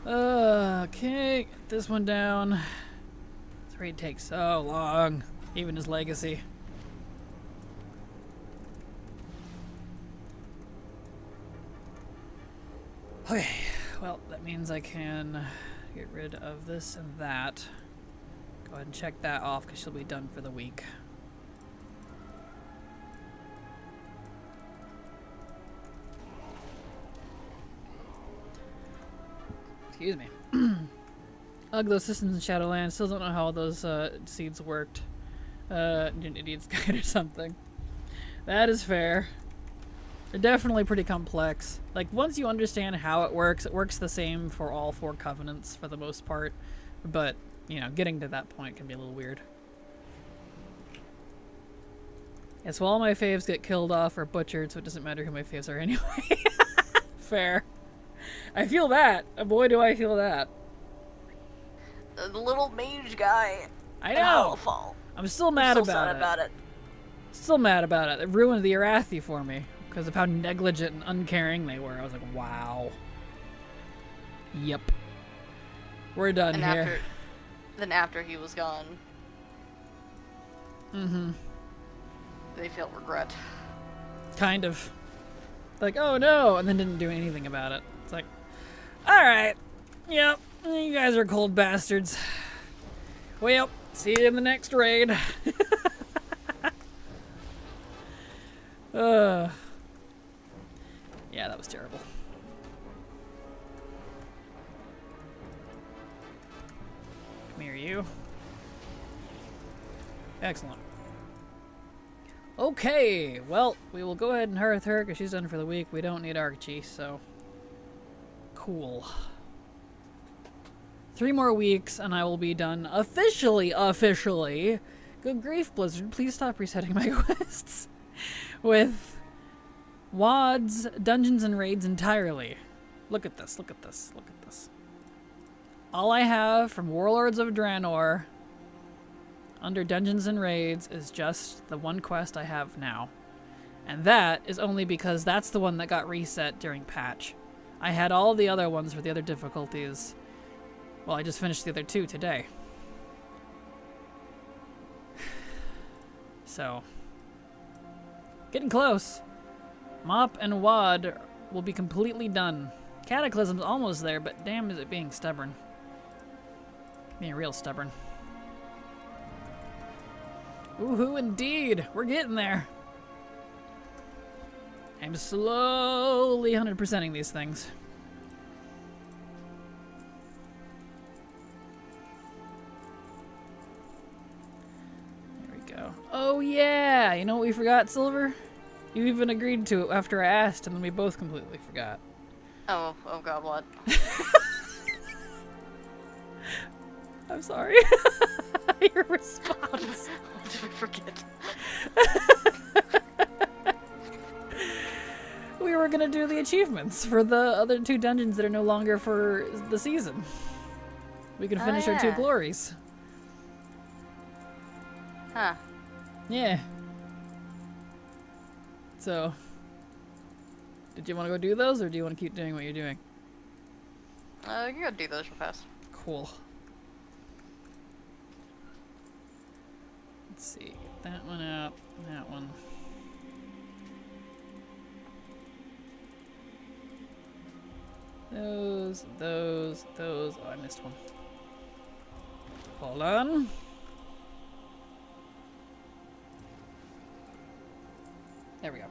Okay, get this one down. This raid takes so long. Even his legacy. Okay, well, that means I can get rid of this and that. Go ahead and check that off because she'll be done for the week. Excuse me. Ugh, those systems in Shadowlands. Still don't know how all those seeds worked. An idiot's guide or something. That is fair. They're definitely pretty complex. Like, once you understand how it works the same for all 4 covenants for the most part. But, you know, getting to that point can be a little weird. Yeah, so all my faves get killed off or butchered, so it doesn't matter who my faves are anyway. Fair. I feel that. Boy, do I feel that. The little mage guy. I know. I'm still mad I'm so about sad it. about it. Still mad about it. It ruined the Arathi for me because of how negligent and uncaring they were. I was like, wow. Yep. We're done And here. then after he was gone, Mm-hmm. They feel regret. Kind of. Like, oh no, and then didn't do anything about it. It's like, alright. Yep, you guys are cold bastards. Well, see you in the next raid. Yeah, that was terrible. Come here, you. Excellent. Okay, well, we will go ahead and hearth her because she's done for the week. We don't need Archie, so... Cool. 3 more weeks and I will be done officially. Good grief, Blizzard, please stop resetting my quests. With WADs, dungeons, and raids entirely. Look at this, look at this, look at this. All I have from Warlords of Draenor under dungeons and raids is just the one quest I have now. And that is only because that's the one that got reset during patch. I had all the other ones for the other difficulties. Well, I just finished the other 2 today. So, getting close. Mop and WAD will be completely done. Cataclysm's almost there, but damn is it being stubborn. Being real stubborn. Woohoo indeed! We're getting there. I'm slowly 100%ing these things. There we go. Oh yeah! You know what we forgot, Silver? You even agreed to it after I asked, and then we both completely forgot. Oh god, what? I'm sorry. Your response. What did we forget? We were gonna do the achievements for the other 2 dungeons that are no longer for the season. We can finish our 2 yeah. glories. Huh. Yeah. So, did you want to go do those, or do you want to keep doing what you're doing? You gotta do those real fast. Cool. Let's see. Get that one out. That one. Those. Oh, I missed one. Hold on. There we go.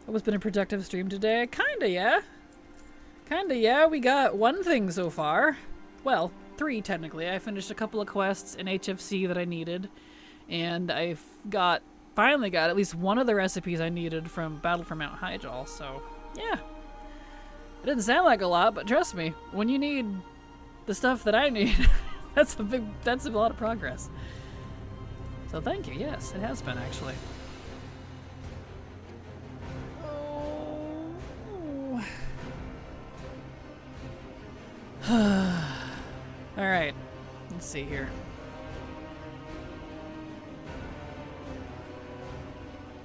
It's been a productive stream today. Kinda, yeah. Kinda, yeah. We got 1 thing so far. Well, 3 technically. I finished a couple of quests in HFC that I needed. And I finally got at least one of the recipes I needed from Battle for Mount Hyjal, so yeah. It didn't sound like a lot, but trust me, when you need the stuff that I need, that's a lot of progress. So thank you, yes, it has been actually. Alright, let's see here.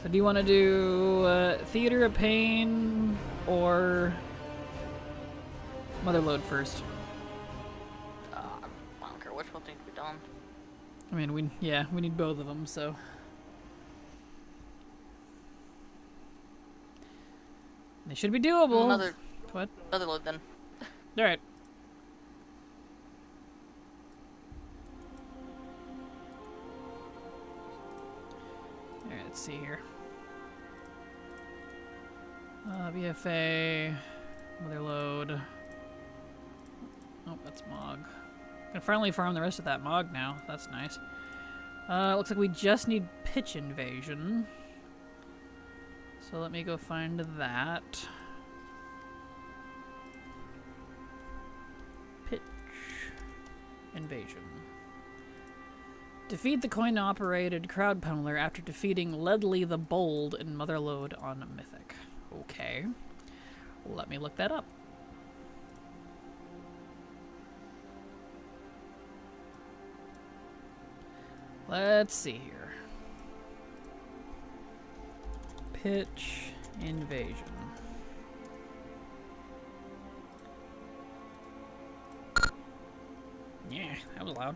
So do you want to do Theater of Pain or Motherlode first? I don't care which one needs to be done. I mean, we need both of them, so. They should be doable. What? Motherlode then. Alright. Alright, let's see here. BFA, Motherlode. Oh, that's Mog. Can finally farm the rest of that Mog now. That's nice. Looks like we just need Pitch Invasion. So let me go find that. Pitch Invasion. Defeat the coin-operated crowd pummeler after defeating Ledley the Bold in Motherlode on Mythic. Okay. Let me look that up. Let's see here. Pitch Invasion. Yeah, that was loud.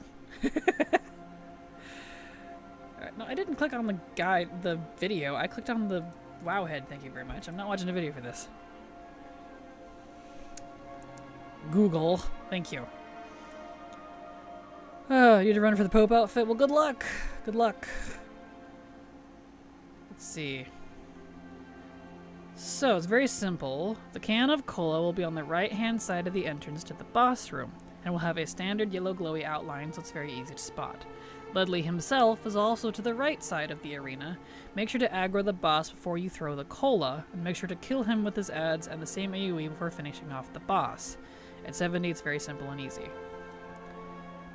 Alright, no, I didn't click on the video. I clicked on the wow head, thank you very much. I'm not watching a video for this. Google, thank you. Oh, you need to run for the Pope outfit? Well, good luck. Good luck. Let's see. So, it's very simple. The can of cola will be on the right-hand side of the entrance to the boss room, and will have a standard yellow glowy outline, so it's very easy to spot. Ledley himself is also to the right side of the arena. Make sure to aggro the boss before you throw the cola, and make sure to kill him with his adds and the same AoE before finishing off the boss. At 70, it's very simple and easy.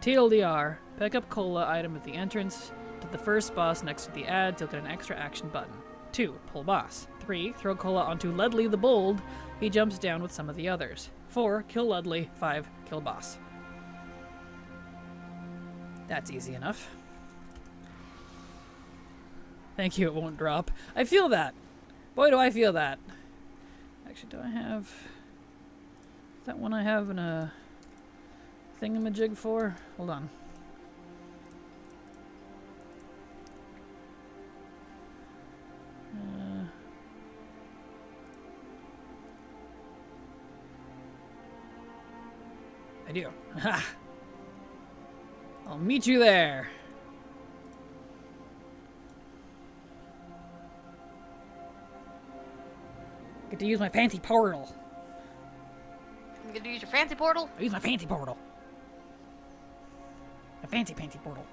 TLDR, pick up cola item at the entrance to the first boss next to the add to get an extra action button. 2. Pull boss. 3. Throw cola onto Ledley the Bold. He jumps down with some of the others. 4. Kill Ledley. 5. Kill boss. That's easy enough. Thank you, it won't drop. I feel that. Boy, do I feel that. Actually, do I have... Is that one I have in a thingamajig for? Hold on. I do. Ha! I'll meet you there. Get to use my fancy portal. You gonna use your fancy portal? I use my fancy portal. My fancy portal.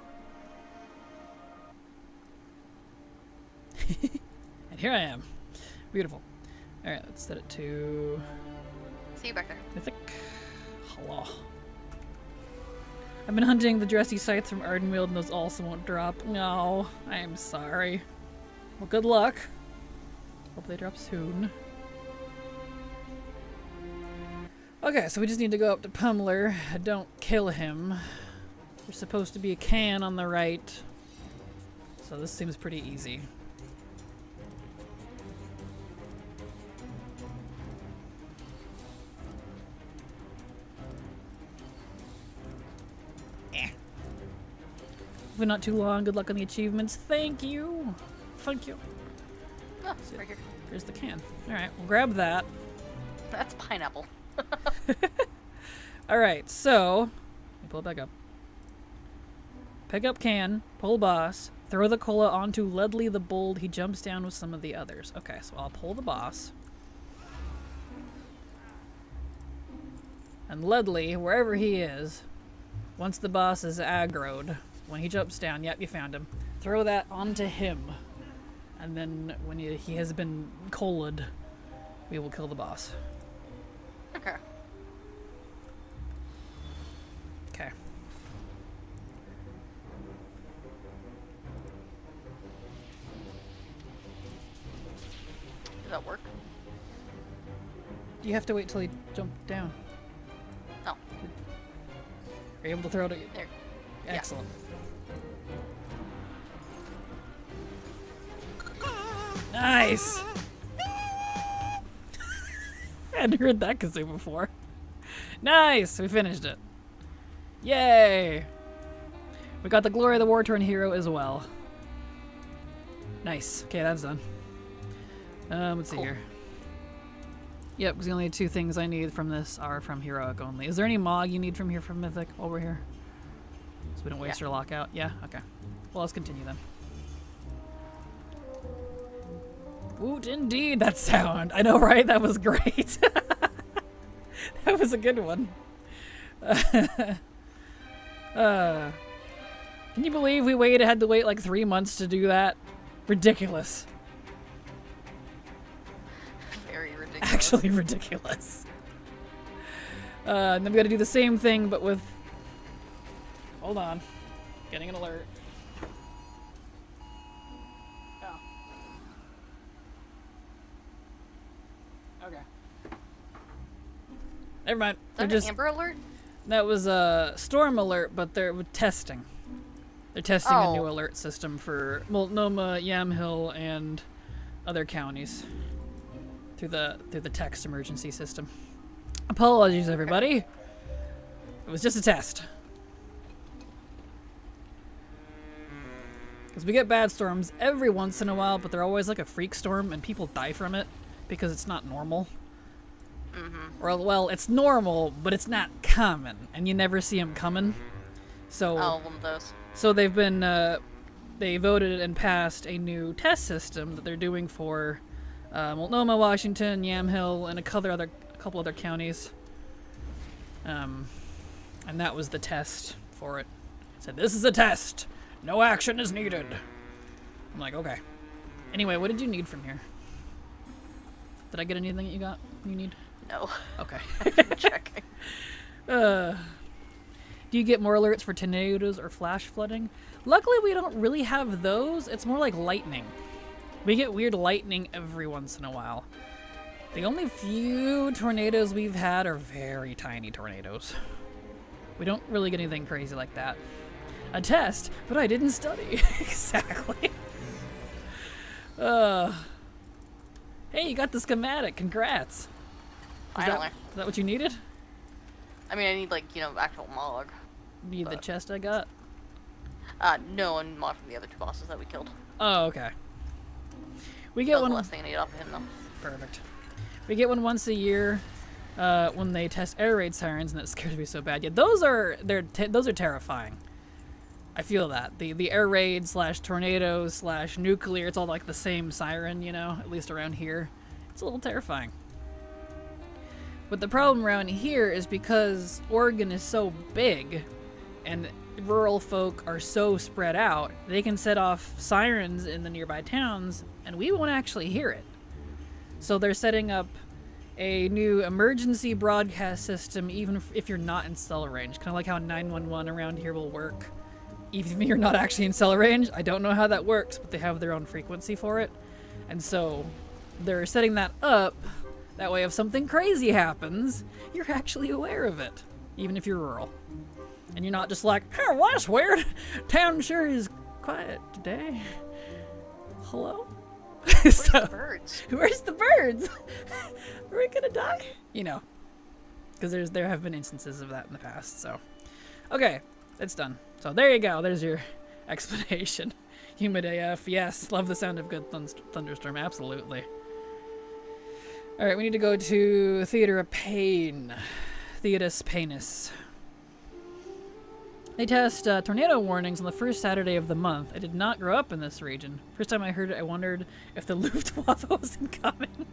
And here I am. Beautiful. Alright, let's set it to... See you back there. Mythic. Hello. I've been hunting the dressy sites from Ardenweald and those also won't drop. No, I'm sorry. Well, good luck. Hope they drop soon. Okay, so we just need to go up to Pummeler. Don't kill him. There's supposed to be a can on the right. So this seems pretty easy. Hopefully not too long. Good luck on the achievements. Thank you. Thank you. Oh, right here. Here's the can. Alright, we'll grab that. That's pineapple. Alright, so... Let me pull it back up. Pick up can, pull boss, throw the cola onto Ledley the Bold. He jumps down with some of the others. Okay, so I'll pull the boss. And Ledley, wherever he is, once the boss is aggroed, when he jumps down, yep, you found him, throw that onto him. And then when he has been colaed, we will kill the boss. Okay. Okay. Does that work? You have to wait till he jumped down. Oh. Are you able to throw it? There. Excellent. Nice! I hadn't heard that kazoo before. Nice! We finished it. Yay! We got the Glory of the War-Torn Hero as well. Nice. Okay, that's done. Let's see here. Yep, because the only two things I need from this are from Heroic only. Is there any Mog you need from here from Mythic over here? So we don't waste our lockout? Yeah? Okay. Well, let's continue then. Woot indeed, that sound. I know, right? That was great. That was a good one. Can you believe we had to wait like 3 months to do that? Ridiculous. Very ridiculous. Actually ridiculous. And then we gotta do the same thing, but with... Hold on. Getting an alert. Oh. Okay. Never mind. Is that an Amber Alert? That was a storm alert, but they're testing. They're testing a new alert system for Multnomah, Yamhill, and other counties through the text emergency system. Apologies, everybody. It was just a test. Because we get bad storms every once in a while, but they're always like a freak storm, and people die from it because it's not normal. Or, well, it's normal, but it's not common, and you never see them coming. So, Oh, one of those. so they've been, they voted and passed a new test system that they're doing for Multnomah, Washington, Yamhill, and a couple other counties. And that was the test for it. It said, this is a test. No action is needed. I'm like, okay. Anyway, what did you need from here? Did I get anything that you need? No. Okay. I'm checking. Do you get more alerts for tornadoes or flash flooding? Luckily, we don't really have those. It's more like lightning. We get weird lightning every once in a while. The only few tornadoes we've had are very tiny tornadoes. We don't really get anything crazy like that. A test, but I didn't study. Exactly. Hey, you got the schematic. Congrats. Finally. Is that what you needed? I mean, I need, like, actual log. Need the chest I got? No, and mod from the other 2 bosses that we killed. Oh, okay. We That get was one. the last thing I need off of him, though. Perfect. We get one once a year when they test air raid sirens, and that scares me so bad. Yeah, those are terrifying. I feel that the air raid / tornadoes / nuclear. It's all like the same siren, at least around here. It's a little terrifying. But the problem around here is because Oregon is so big and rural folk are so spread out, they can set off sirens in the nearby towns and we won't actually hear it. So they're setting up a new emergency broadcast system even if you're not in cell range. Kind of like how 911 around here will work. Even if you're not actually in cell range, I don't know how that works, but they have their own frequency for it. And so they're setting that up. That way, if something crazy happens, you're actually aware of it, even if you're rural. And you're not just like, oh, well, that's weird. Town sure is quiet today. Hello? Where's the birds? Where's the birds? Are we gonna die? Because there have been instances of that in the past, so. Okay, it's done. So there you go. There's your explanation. Humid AF, yes. Love the sound of good thunderstorm, absolutely. Alright, we need to go to Theater of Pain. Theatus Painus. They test tornado warnings on the first Saturday of the month. I did not grow up in this region. First time I heard it, I wondered if the Luftwaffe was incoming.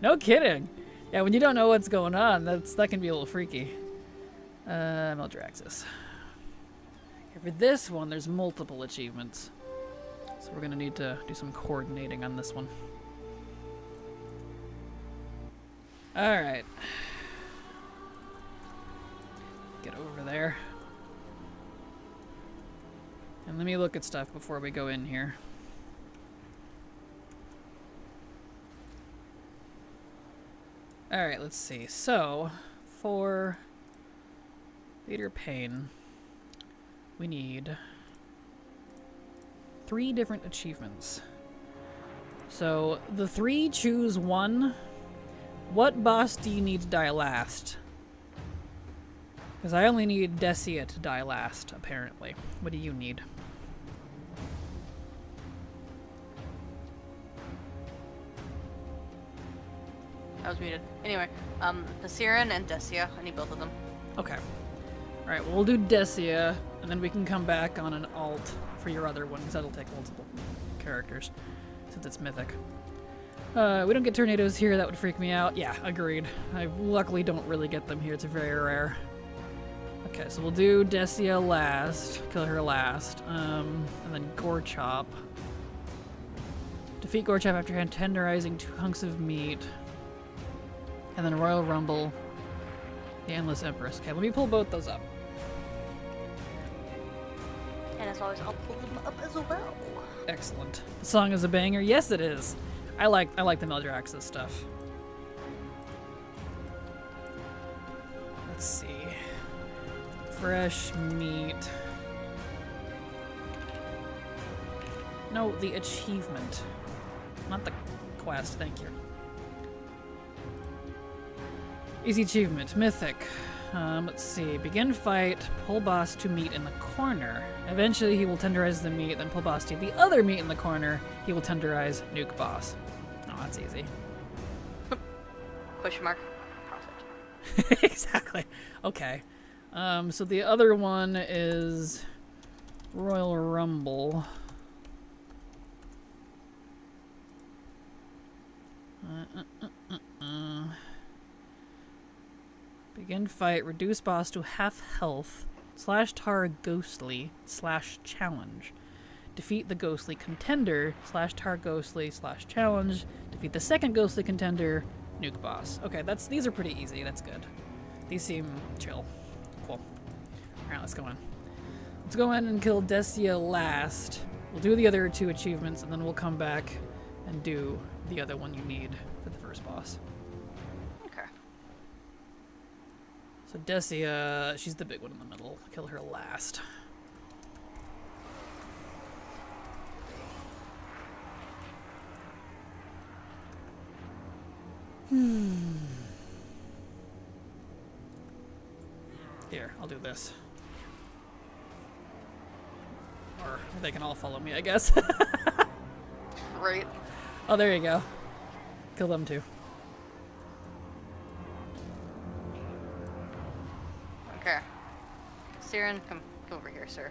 No kidding. Yeah, when you don't know what's going on, that can be a little freaky. Meldraxis. For this one, there's multiple achievements. So we're going to need to do some coordinating on this one. Alright. Get over there. And let me look at stuff before we go in here. Alright, let's see. So, for Theater Pain, we need 3 different achievements. So, the 3 choose one. What boss do you need to die last? Because I only need Decia to die last, apparently. What do you need? I was muted. Anyway, the Siren and Decia. I need both of them. Okay. Alright, well, we'll do Decia, and then we can come back on an alt for your other one, because that'll take multiple characters, since it's mythic. We don't get tornadoes here, that would freak me out. Yeah, agreed. I luckily don't really get them here, it's very rare. Okay, so we'll do Decia last, kill her last, and then Gorechop. Defeat Gorechop after tenderizing 2 hunks of meat. And then Royal Rumble, the Endless Empress. Okay, let me pull both those up. And as always, I'll pull them up as well. Excellent. The song is a banger. Yes, it is. I like the Meldraxis stuff. Let's see. Fresh meat. No, the achievement. Not the quest, thank you. Easy achievement. Mythic. Let's see. Begin fight, pull boss to meat in the corner. Eventually he will tenderize the meat, then pull boss to the other meat in the corner. He will tenderize nuke boss. Oh, that's easy. Question mark. Perfect. Exactly. Okay. So the other one is Royal Rumble. Begin fight, reduce boss to half health, /tar ghostly /challenge. Defeat the ghostly contender, /tar ghostly /challenge. Defeat the second ghostly contender, nuke boss. Okay, these are pretty easy. That's good. These seem chill. Cool. Alright, let's go in. Let's go in and kill Desia last. We'll do the other 2 achievements, and then we'll come back and do the other one you need for the first boss. Okay. So Desia, she's the big one in the middle. Kill her last. Here, I'll do this. Or they can all follow me, I guess. Right. Oh, there you go. Kill them too. Okay. Siren, come over here, sir.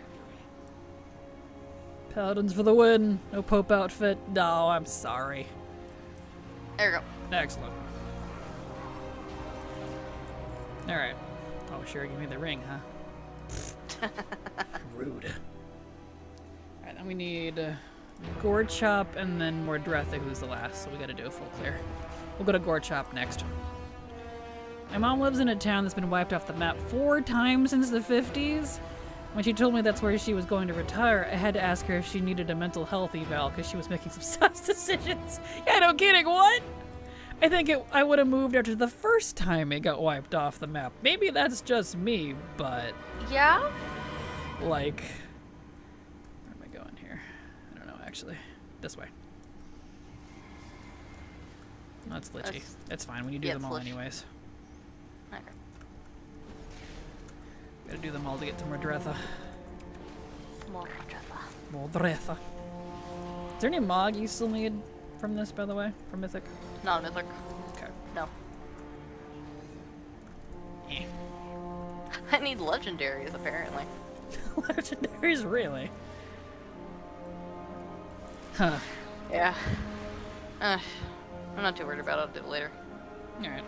Paladins for the win. No Pope outfit. No, I'm sorry. There you go. Excellent. Alright. Oh, sure, give me the ring, huh? Rude. Alright, then we need Gore Chop and then Mordretha, who's the last, so we gotta do a full clear. We'll go to Gore Chop next. My mom lives in a town that's been wiped off the map 4 times since the 50s. When she told me that's where she was going to retire, I had to ask her if she needed a mental health eval because she was making some sus decisions. Yeah, no kidding, what? I think I would have moved after the first time it got wiped off the map. Maybe that's just me, but... Yeah? Like... Where am I going here? I don't know, actually. This way. No, it's glitchy. It's fine when you do them all anyways. Okay. Gotta do them all to get to Mordretha. Mordretha. Is there any Mog you still need from this, by the way? From Mythic? Not Mythic. Okay. No. Eh. I need legendaries, apparently. Legendaries, really? Huh. Yeah. I'm not too worried about it. I'll do it later. Alright.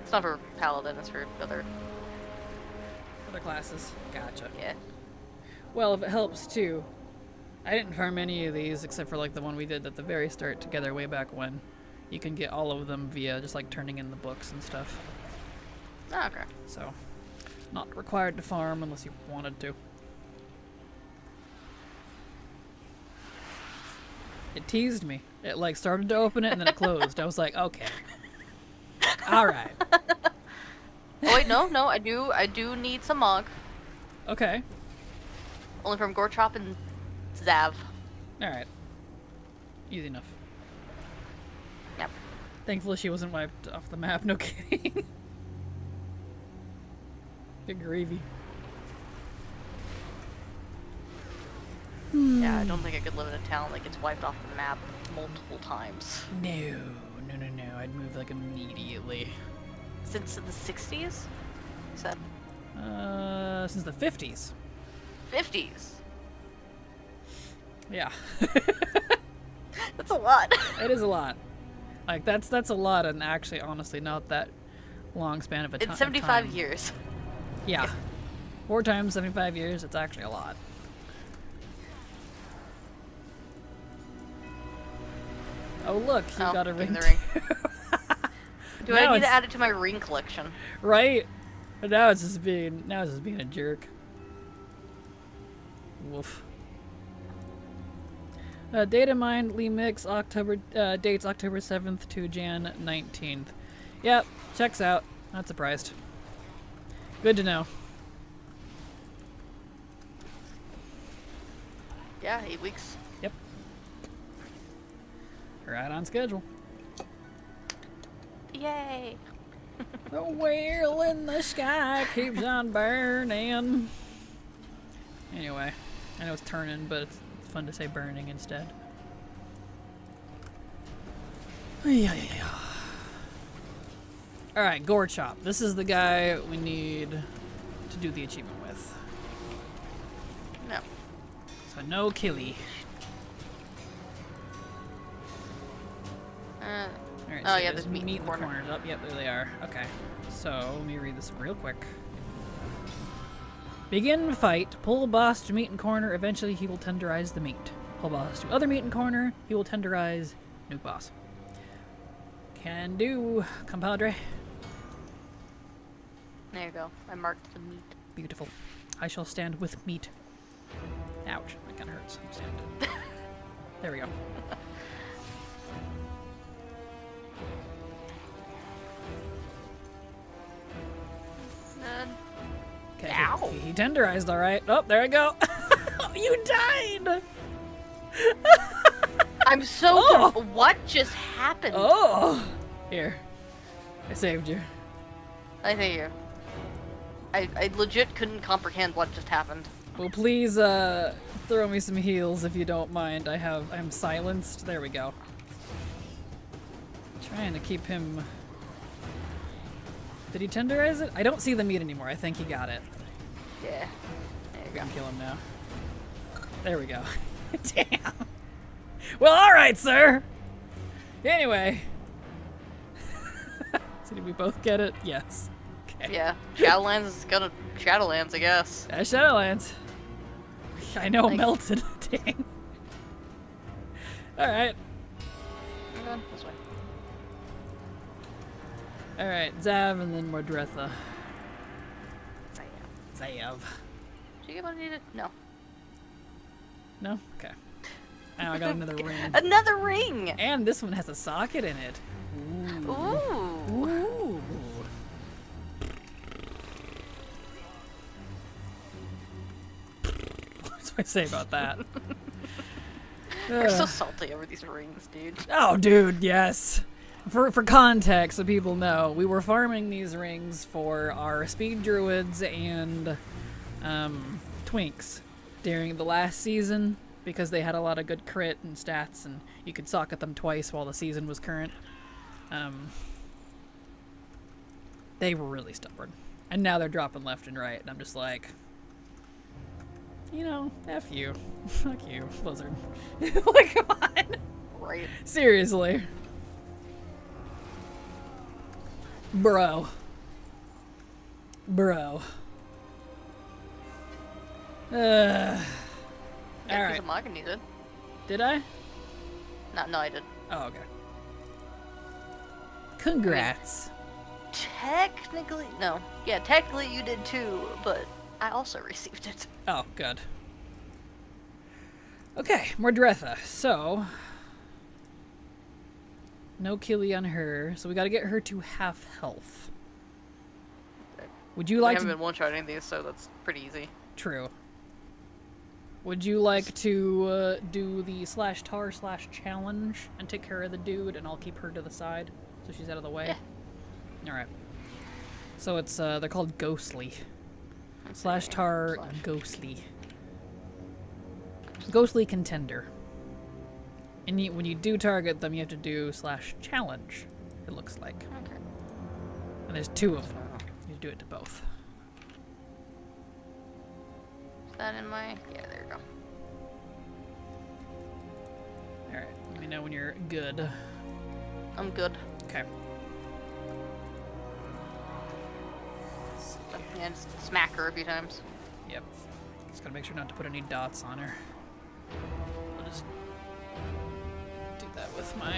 It's not for Paladin, it's for other... Other classes. Gotcha. Yeah. Well, if it helps too, I didn't farm any of these except for like the one we did at the very start together way back when. You can get all of them via just like turning in the books and stuff. Oh, okay. So, not required to farm unless you wanted to. It teased me. It like started to open it and then it closed. I was like, okay. Alright. Oh wait, no, I do need some Mog. Okay. Only from Gorchop and Zav. Alright. Easy enough. Yep. Thankfully she wasn't wiped off the map, no kidding. Good gravy. Yeah, I don't think I could live in a town that gets wiped off the map multiple times. No. I'd move like immediately. Since the 60s? You said? Since the 50s. 50s? Yeah. That's a lot. It is a lot. Like, that's a lot, and actually, honestly, not that long span of a time. It's 75 years. Yeah. 4 times 75 years, it's actually a lot. Oh, look, you got a ring. The ring. Do Now I need to add it to my ring collection? Right? But now it's just being a jerk. Woof. Data mine Lee Mix dates October 7th to Jan 19th. Yep, checks out. Not surprised. Good to know. Yeah, 8 weeks. Yep. Right on schedule. Yay! The wheel in the sky keeps on burning. Anyway, I know it's turning, but it's fun to say burning instead. Alright, Gore Chop. This is the guy we need to do the achievement with. No. So no killy. Alright, Oh so yeah, there's there's meat in the corner. corners. Up, yep, there they are. Okay. So let me read this real quick. Begin fight. Pull boss to meat in corner. Eventually he will tenderize the meat. Pull boss to other meat in corner. He will tenderize nuke boss. Can do, compadre. There you go. I marked the meat. Beautiful. I shall stand with meat. Ouch, that kind of hurts. I'm standing. There we go. Okay, Ow. he tenderized, all right. Oh, there I go. You died. I'm so Oh. What just happened? Oh, here. I saved you. I thank you. I legit couldn't comprehend what just happened. Well, please throw me some heals if you don't mind. I'm silenced. There we go. Trying to keep him. Did he tenderize it? I don't see the meat anymore. I think he got it. Yeah. There you We go. can kill him now. There we go. Damn. Well, all right, sir. Anyway. So did we both get it? Yes. Okay. Yeah. Shadowlands is gonna Shadowlands, I guess. Shadowlands. I know, Like- melted. Dang. All right. I'm going this way. All right. Zav and then Mordretha. So, yeah. Zav. Did you get what I needed? No. No? Okay. Now I got another ring. Another ring! And this one has a socket in it. Ooh. Ooh. Ooh. What do I say about that? You're so Ugh. salty over these rings, dude. Oh, dude, yes. For context, so people know, we were farming these rings for our speed druids and twinks during the last season because they had a lot of good crit and stats, and you could socket them twice while the season was current. They were really stubborn, and now they're dropping left and right, and I'm just like, you know, F you. Fuck you, Blizzard. Like, come on. Right. Seriously. Bro. Bro. Yeah, Alright. piece of Maga needed. Did I? No, I did. Oh, okay. Congrats. Technically, no. Yeah, technically you did too, but I also received it. Oh, good. Okay, Mordretha. So, no killy on her, so we gotta get her to half health. Would you I like haven't to... been one-shotting these, so that's pretty easy. True. Would you like to do the /tar/challenge and take care of the dude, and I'll keep her to the side so she's out of the way? Yeah. Alright. So it's, they're called Ghostly. Let's see. /tar Slash. Ghostly. Ghostly Contender. And when you do target them, you have to do /challenge, it looks like. Okay. And there's two of them. You do it to both. Is that in my... Yeah, there we go. Alright, let me know when you're good. I'm good. Okay. Yeah, just smack her a few times. Yep. Just gotta make sure not to put any dots on her. I'll just do that with my,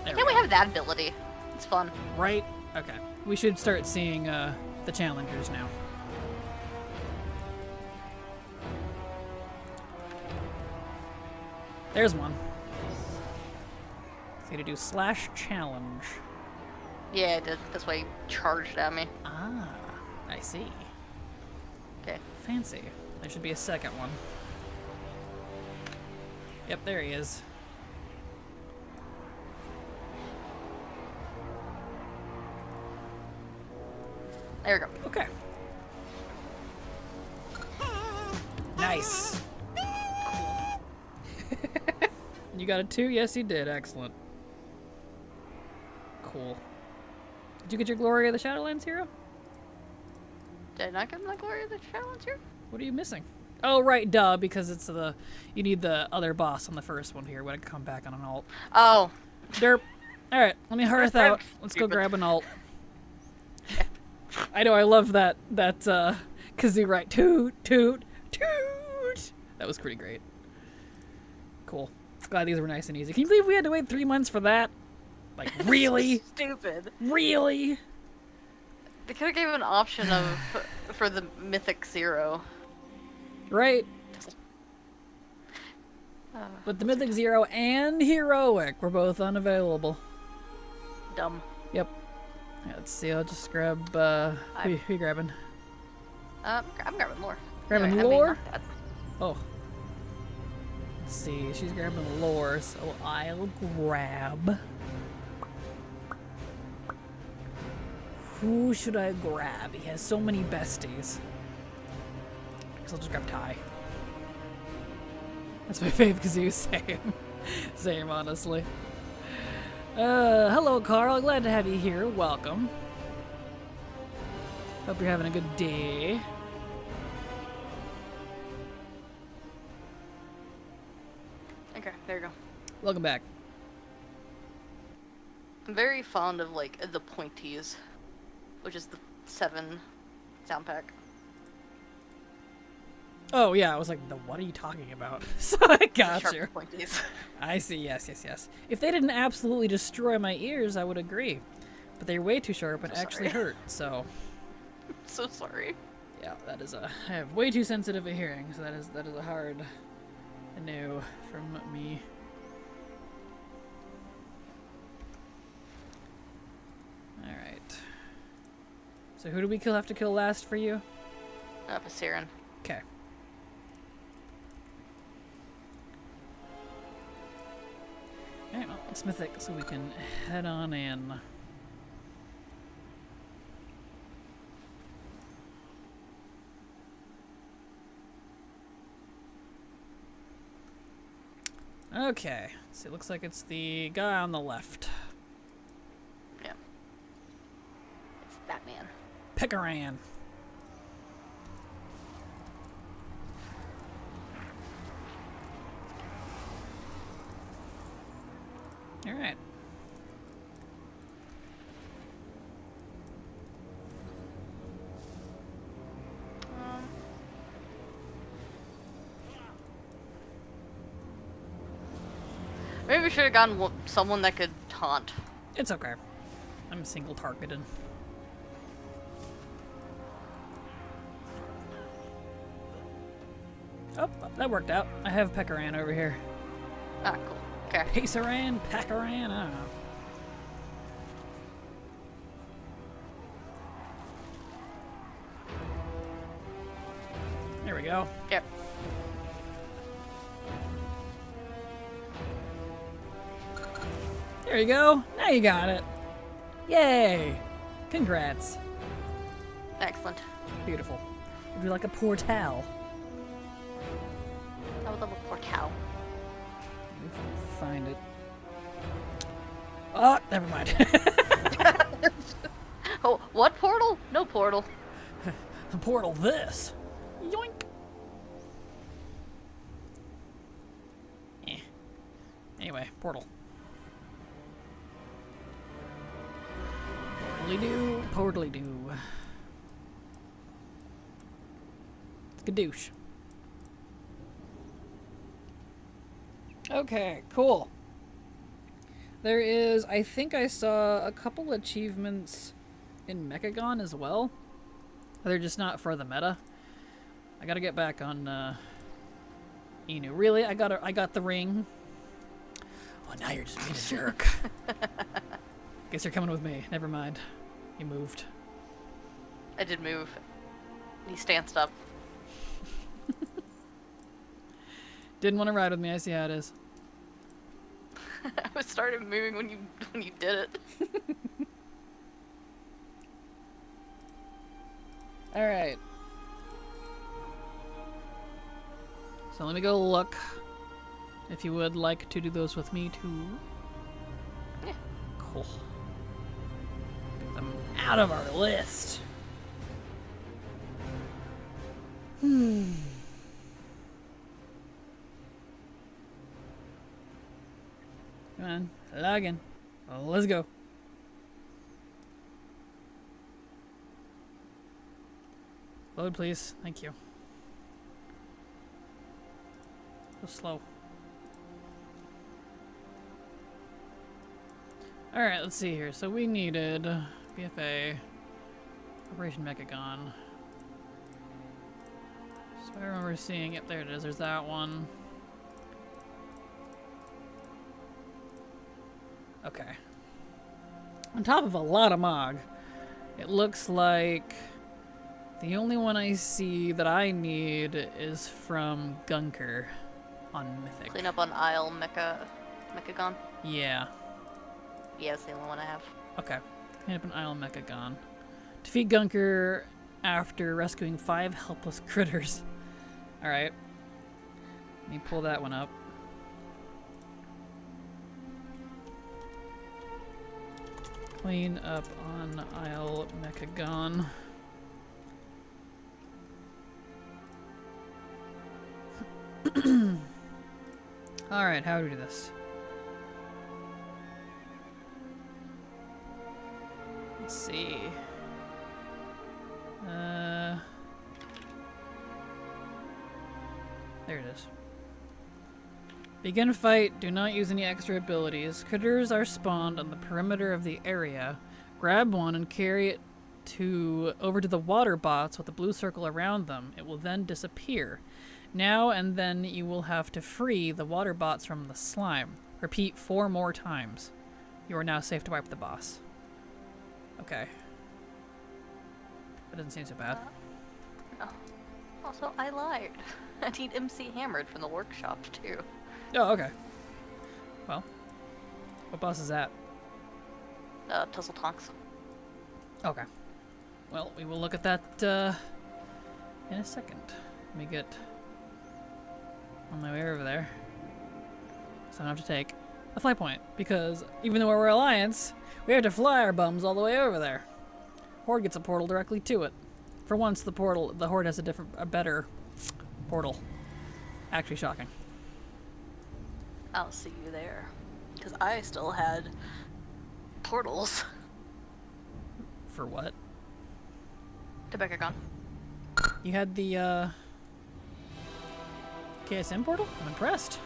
There Can't we have that ability? It's fun. Right? Okay. We should start seeing, the challengers now. There's one. So you gotta do /challenge. Yeah, it did. That's why he charged at me. Ah, I see. Okay. Fancy. There should be a second one. Yep, there he is. There we go. Okay. Nice. You got a 2? Yes, you did. Excellent. Cool. Did you get your Glory of the Shadowlands hero? Did I not get my Glory of the Shadowlands here? What are you missing? Oh, right, duh, because it's the... You need the other boss on the first one here when I come back on an alt. Oh. Derp. Alright, let me hearth out. Let's go Stupid. grab an alt. I know, I love that, kazoo right. Toot, toot, toot! That was pretty great. Cool. Glad these were nice and easy. Can you believe we had to wait 3 months for that? Like, really? Stupid. Really? They could have gave an option of for the Mythic Zero. Right? Uh, But the Mythic Zero and Heroic were both unavailable. dumb. Yep. Yeah, let's see, I'll just grab, who you grabbing? I'm grabbing lore. Grabbing Anyway, I mean, lore? not that. Oh. Let's see, she's grabbing lore, so I'll grab... Who should I grab? He has so many besties. Guess I'll just grab Ty. That's my fave kazoo. Same. Same, honestly. Hello, Carl. Glad to have you here. Welcome. Hope you're having a good day. Okay, there you go. Welcome back. I'm very fond of like the pointies, which is the 7 sound pack. Oh, yeah, I was like, what are you talking about? So I got Sharp you. pointies. I see, yes, yes, yes. If they didn't absolutely destroy my ears, I would agree. But they're way too sharp and So actually sorry. hurt, so... So sorry. Yeah, that is a... I have way too sensitive a hearing, so that is a hard no from me. Alright. So who do we have to kill last for you? Siren. Okay. Alright, well, it's mythic, so we can head on in. Okay, so it looks like it's the guy on the left. Yeah. It's Batman. Pekaran. Alright. Maybe we should have gotten someone that could taunt. It's okay. I'm single targeted. Oh, that worked out. I have Pekaran over here. Ah, cool. Okay. Paceran, Pekaran, I don't know. There we go. Yep. There you go. Now you got it. Yay. Congrats. Excellent. Beautiful. Would you like a portal? I would love a portal. Find it. Oh, never mind. Oh, what portal? No portal. The portal this. Yoink. Eh. Anyway, portal. Portally-doo, portally-doo. Skadoosh. Okay, cool. There is, I think I saw a couple achievements in Mechagon as well. They're just not for the meta. I gotta get back on Inu. Really? I got the ring. Oh, now you're just being a jerk. Guess you're coming with me. Never mind. You moved. I did move. He stanced up. Didn't want to ride with me. I see how it is. I started moving when you did it. Alright. So let me go look. If you would like to do those with me too. Yeah. Cool. Get them out of our list. Come on, log in. Well, let's go. Load, please. Thank you. So slow. Alright, let's see here. So we needed BFA, Operation Mechagon. So I remember seeing, yep, there it is. There's that one. Okay. On top of a lot of Mog, it looks like the only one I see that I need is from Gunker on Mythic. Clean up on Isle Mechagon. Yeah. Yeah, it's the only one I have. Okay. Clean up an Isle Mechagon. Defeat Gunker after rescuing 5 helpless critters. Alright. Let me pull that one up. Clean up on Isle Mechagon. Alright, how do we do this? Let's see. There it is. Begin fight. Do not use any extra abilities. Critters are spawned on the perimeter of the area. Grab one and carry it over to the water bots with the blue circle around them. It will then disappear. Now and then you will have to free the water bots from the slime. Repeat 4 more times. You are now safe to wipe the boss. Okay. That doesn't seem so bad. No. Also, I lied. I need MC Hammered from the workshop, too. Oh, okay. Well, what boss is that? Tussle Tonks. Okay. Well, we will look at that in a second. Let me get on my way over there. So I don't have to take a flight point, because even though we're Alliance, we have to fly our bums all the way over there. Horde gets a portal directly to it. For once, the Horde has a better portal. Actually shocking. I'll see you there. Because I still had portals. For what? To Mechagon. You had the KSM portal? I'm impressed.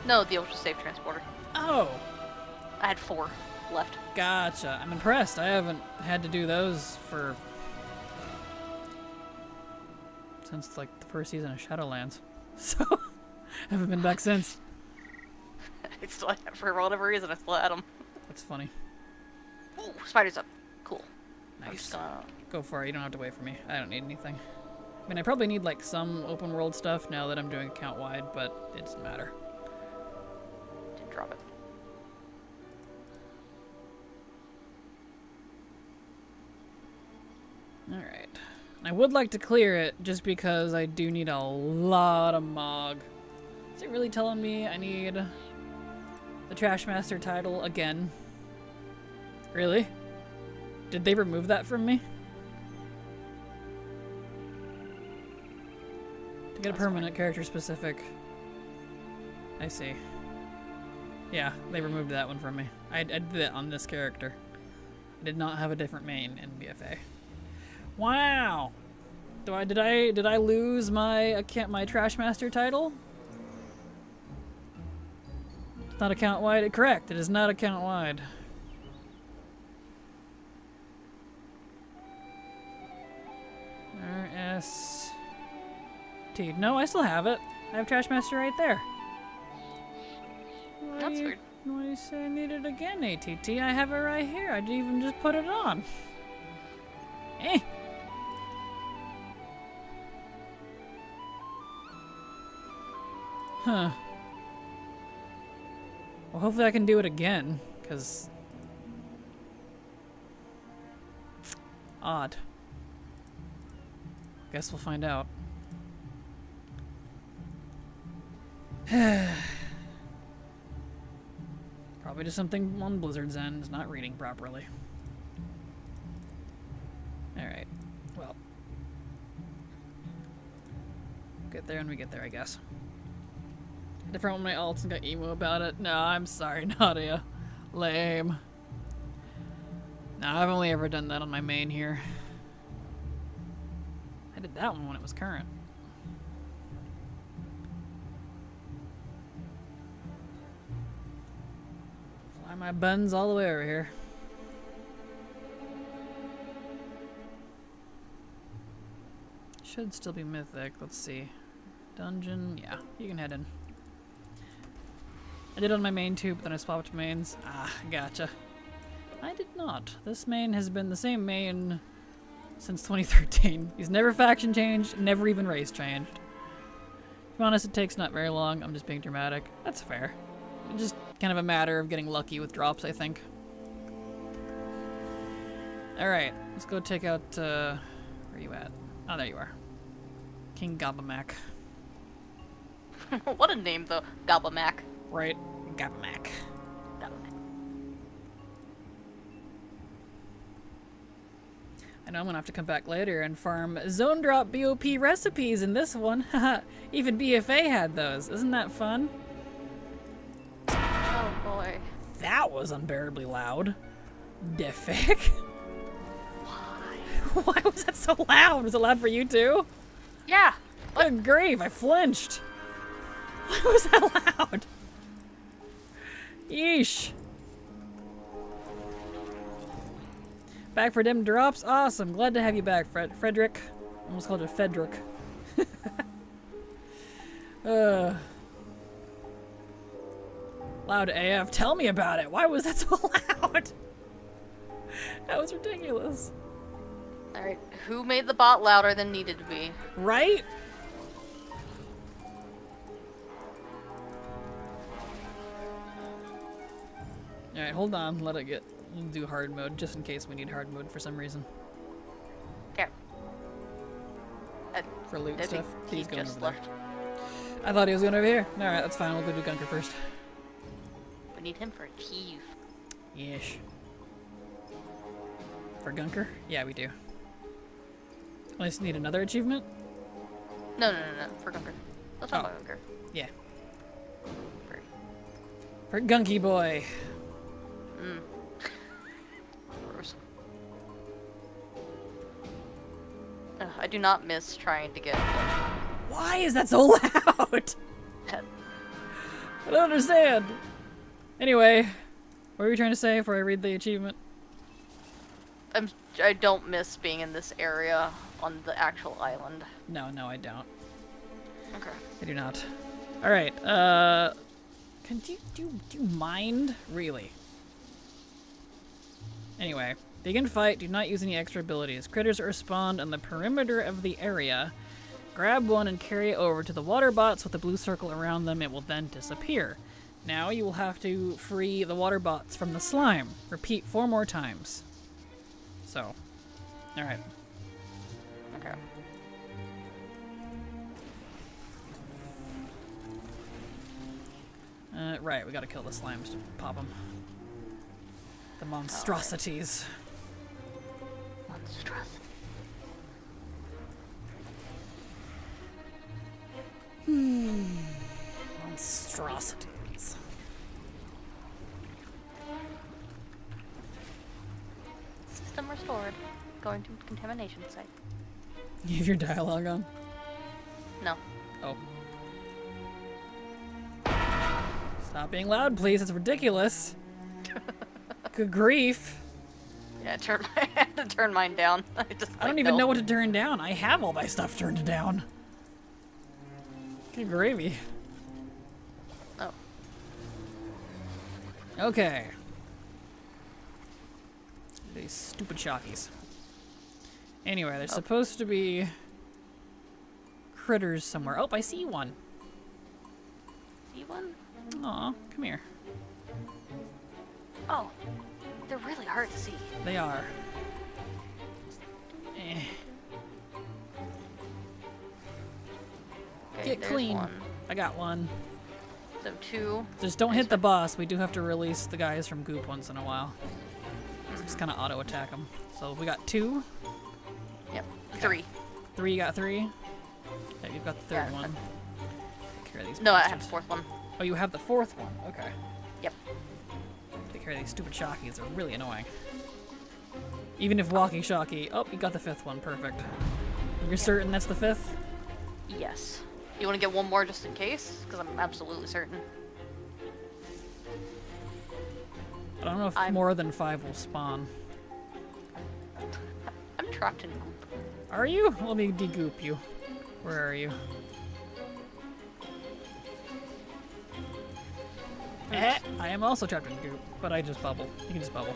No, the Ultra Safe Transporter. Oh! I had 4 left. Gotcha. I'm impressed. I haven't had to do those since like the first season of Shadowlands. So, haven't been back since. For whatever reason, I still had them. That's funny. Ooh, spider's up. Cool. I'm Nice. just gonna... Go for it. You don't have to wait for me. I don't need anything. I mean, I probably need like some open world stuff now that I'm doing account wide, but it doesn't matter. Didn't drop it. Alright. I would like to clear it just because I do need a lot of Mog. Is it really telling me I need the Trashmaster title again? Really? Did they remove that from me? To get a permanent character specific. I see. Yeah, they removed that one from me. I did it on this character. I did not have a different main in BFA. Wow! Did I lose my Trashmaster title? It's not account wide. Correct. It is not account wide. RST. No, I still have it. I have Trashmaster right there. That's weird. Why do you say I need it again, ATT? I have it right here. I didn't even just put it on. Eh. Huh. Well, hopefully I can do it again, because... Odd. Guess we'll find out. Probably just something on Blizzard's end is not reading properly. Alright. Well. Get there when we get there, I guess. Different when my alts and got emo about it. No, I'm sorry, Nadia. Lame. No, I've only ever done that on my main here. I did that one when it was current. Fly my buns all the way over here. Should still be mythic. Let's see. Dungeon. Yeah, you can head in. I did on my main too, but then I swapped mains. Ah, gotcha. I did not. This main has been the same main since 2013. He's never faction changed, never even race changed. To be honest, it takes not very long. I'm just being dramatic. That's fair. It's just kind of a matter of getting lucky with drops, I think. Alright, let's go take out, where are you at? Oh, there you are. King Gobamac. What a name, though. Gobamac. Right, Gobamac. Gobamac. I know I'm gonna have to come back later and farm zone drop BOP recipes in this one. Haha, even BFA had those. Isn't that fun? Oh boy. That was unbearably loud. Defic. Why? Why was that so loud? Was it loud for you too? Yeah. Good grief, I flinched. Why was that loud? Yeesh. Back for them drops? Awesome. Glad to have you back, Frederick. Almost called it Fedrick. Loud AF. Tell me about it. Why was that so loud? That was ridiculous. Alright, who made the bot louder than needed to be? Right? Alright, hold on. Let it get... We'll do hard mode, just in case we need hard mode for some reason. Okay. For loot I stuff. think He's he going just over there. left. I thought he was going over here. Alright, that's fine. We'll go do Gunker first. We need him for a Kiev. Yeesh. For Gunker? Yeah, we do. I just need another achievement? No, for Gunker. Let's talk about Gunker. Yeah. For... For Gunky Boy. Gross. I do not miss trying to get... Why is that so loud? I don't understand. Anyway, what were you trying to say before I read the achievement? I don't miss being in this area on the actual island. No, I don't. Okay. I do not. Alright, can do you mind? Really? Anyway, begin fight. Do not use any extra abilities. Critters that respond on the perimeter of the area. Grab one and carry it over to the water bots with the blue circle around them. It will then disappear. Now you will have to free the water bots from the slime. Repeat 4 more times. So, alright. Okay. Right, we gotta kill the slimes to pop them. The monstrosities. Monstrosity. Monstrosities. System restored. Going to contamination site. You have your dialogue on? No. Oh. Stop being loud, please. It's ridiculous. Good grief. Yeah, I had to turn mine down. I don't even know what to turn down. I have all my stuff turned down. Good gravy. Oh. Okay. These stupid shockies. Anyway, there's supposed to be critters somewhere. Oh, I see one. baby one? Aw, come here. Oh, they're really hard to see. They are. Eh. Okay, Get there's clean. one. I got one. So 2. Just don't hit the boss. We do have to release the guys from goop once in a while. So just kind of auto attack them. So we got 2. Yep. 3. 3, you got 3. Yeah, you've got the third Yeah, one. Take care of these No, I have bastards. the 4th one. Oh, you have the 4th one. Okay. Yep. Take care of these stupid shockies. They're really annoying. Even if walking shocky. Oh, you got the 5th one. Perfect. You're certain that's the 5th? Yes. You want to get one more just in case? Because I'm absolutely certain. I don't know if more than 5 will spawn. I'm trapped in goop. Are you? Let me degoop you. Where are you? I am also trapped in goop, but I just bubble. You can just bubble.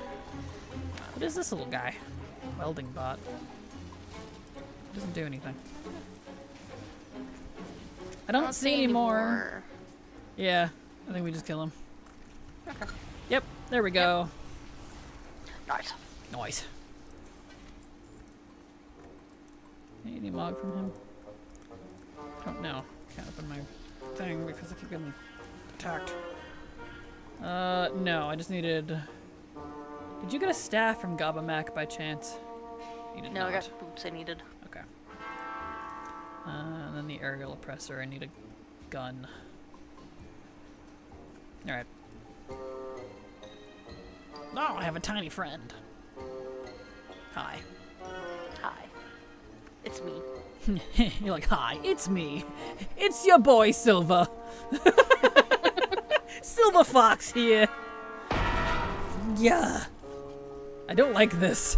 What is this little guy? Welding bot. Doesn't do anything. I don't see any more. Yeah, I think we just kill him. Okay. Yep, there we go. Nice. Nice. Any log from him? Oh no, can't open my thing because I keep getting attacked. No, I just needed... Did you get a staff from Gabamak by chance? You did No, not. I got boots I needed. Okay. And then the aerial oppressor, I need a gun. Alright. Oh, I have a tiny friend. Hi. Hi. It's me. You're like, hi, it's me. It's your boy, Silver. Silver Fox here. Yeah. I don't like this.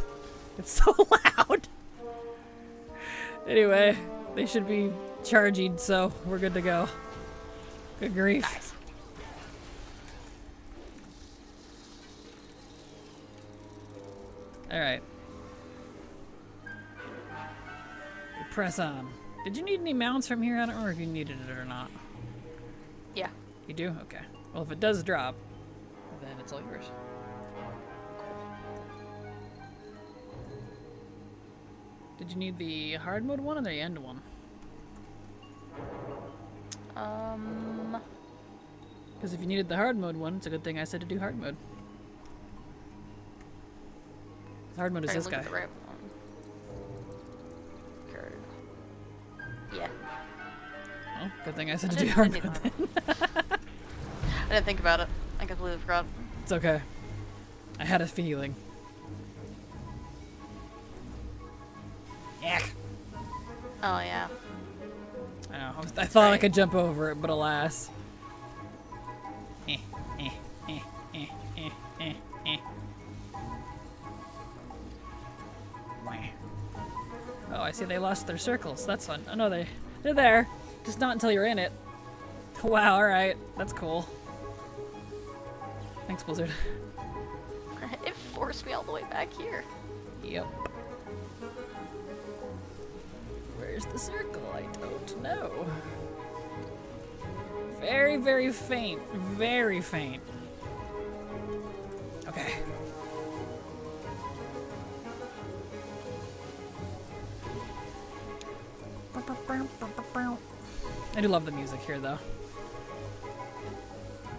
It's so loud. Anyway, they should be charging, so we're good to go. Good grief. Nice. Alright. Press on. Did you need any mounts from here? I don't remember if you needed it or not. Yeah. You do? Okay. Well, if it does drop, then it's all yours. Did you need the hard mode one or the end one? Because if you needed the hard mode one, it's a good thing I said to do hard mode. The hard mode is this look guy. at the right one. Okay. Yeah. Oh, good thing I said I to do didn't- hard I didn't mode then. I didn't think about it. I completely forgot. It's okay. I had a feeling. Yak. Oh, yeah. I know. I thought I could jump over it, but alas. Oh, I see they lost their circles. That's fun. Oh no, they're there. Just not until you're in it. Wow, alright. That's cool. Thanks, Blizzard. It forced me all the way back here. Yep. Where's the circle? I don't know. Very, very faint. Very faint. Okay. I do love the music here, though.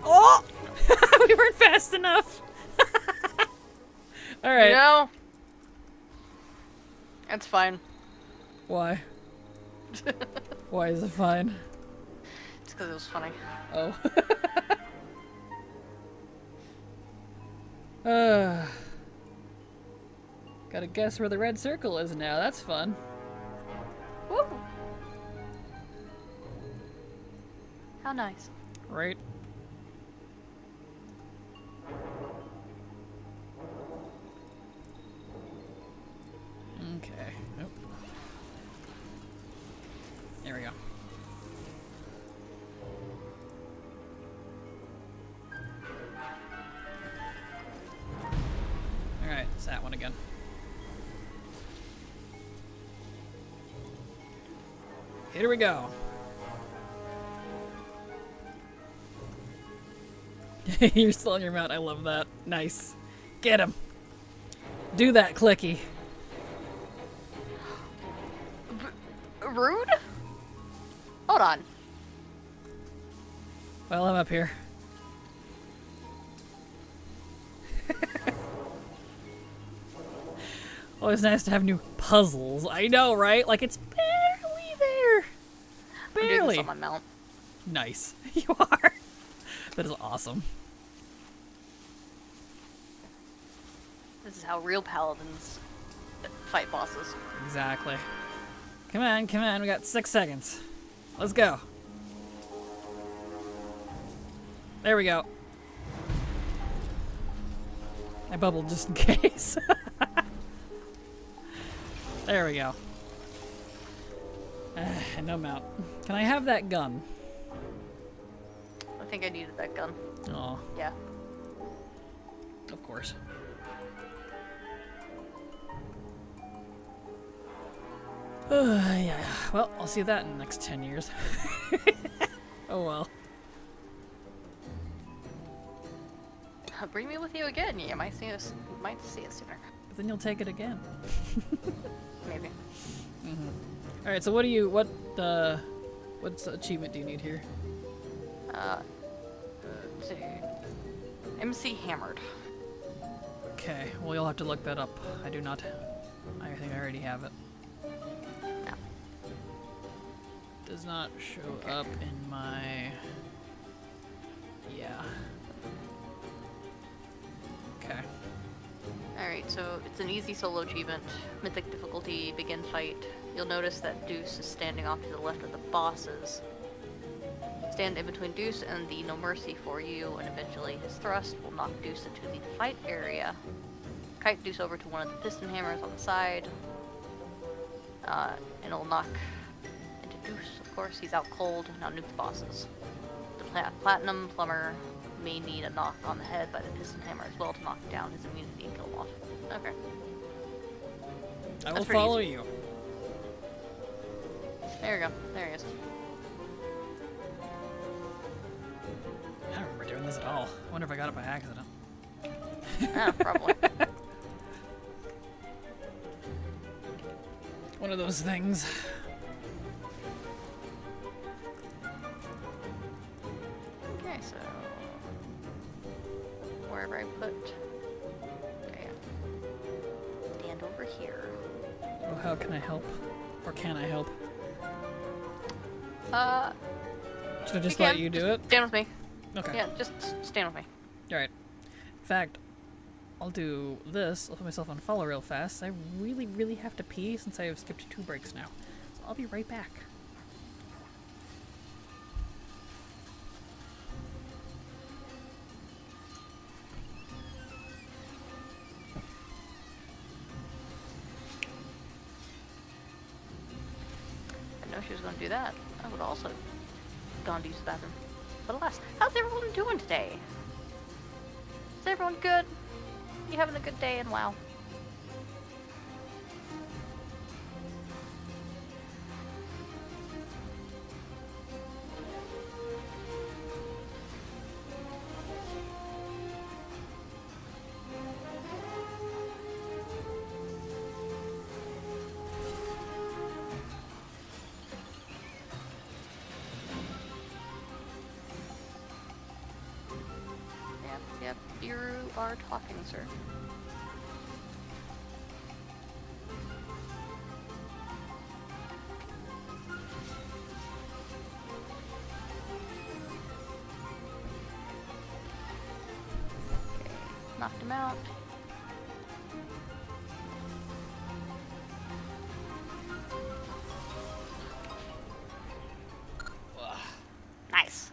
Oh! We weren't fast enough. All right. You know? That's fine. Why? Why is it fine? It's because it was funny. Oh. Gotta guess where the red circle is now. That's fun. Woo! How nice. Right? Okay. Nope. There we go. Alright, it's that one again. Here we go. You're still on your mount. I love that. Nice. Get him. Do that, Clicky. Rude? Hold on. Well, I'm up here. Always nice to have new puzzles. I know, right? Like, it's barely there. I'm doing this Barely. on my mount. Nice. You are. That is awesome. This is how real paladins fight bosses. Exactly. Come on, come on. We got 6 seconds. Let's go. There we go. I bubbled just in case. There we go. No mount. Can I have that gun? I think I needed that gun. Oh, Yeah. of course. Yeah. Well, I'll see that in the next 10 years. Oh well. Bring me with you again. You might see us. You might see it sooner. But then you'll take it again. Maybe. All right. So what achievement do you need here? Let's see. MC Hammered. Okay. Well, you'll have to look that up. I do not. I think I already have it. No. Does not show up in my. Yeah. Okay. Alright, so it's an easy solo achievement. Mythic difficulty, begin fight. You'll notice that Deuce is standing off to the left of the bosses. Stand in between Deuce and the No Mercy for you, and eventually his thrust will knock Deuce into the fight area. Kite Deuce over to one of the piston hammers on the side. And it'll knock into Deuce, of course. He's out cold. Now nuke the bosses. The Platinum Plumber may need a knock on the head by the piston hammer as well to knock down his immunity and kill him off. Okay. I will That's pretty follow easy. you. There we go. There he is. I don't remember doing this at all. I wonder if I got it by accident. Ah, probably. One of those things. Okay, so wherever I put. Okay. Stand over here. Oh, how can I help? Or can I help? Should I just You let can. you do it? Stand with me. Okay. Yeah, just stand with me. Alright. In fact, I'll do this. I'll put myself on follow real fast. I really, really have to pee since I have skipped 2 breaks now. So I'll be right back. I know she was going to do that. I would also gone to use the bathroom. But alas, how's everyone doing today? Is everyone good? You having a good day and WoW? Yep, you are talking, sir. Okay, knocked him out. Nice.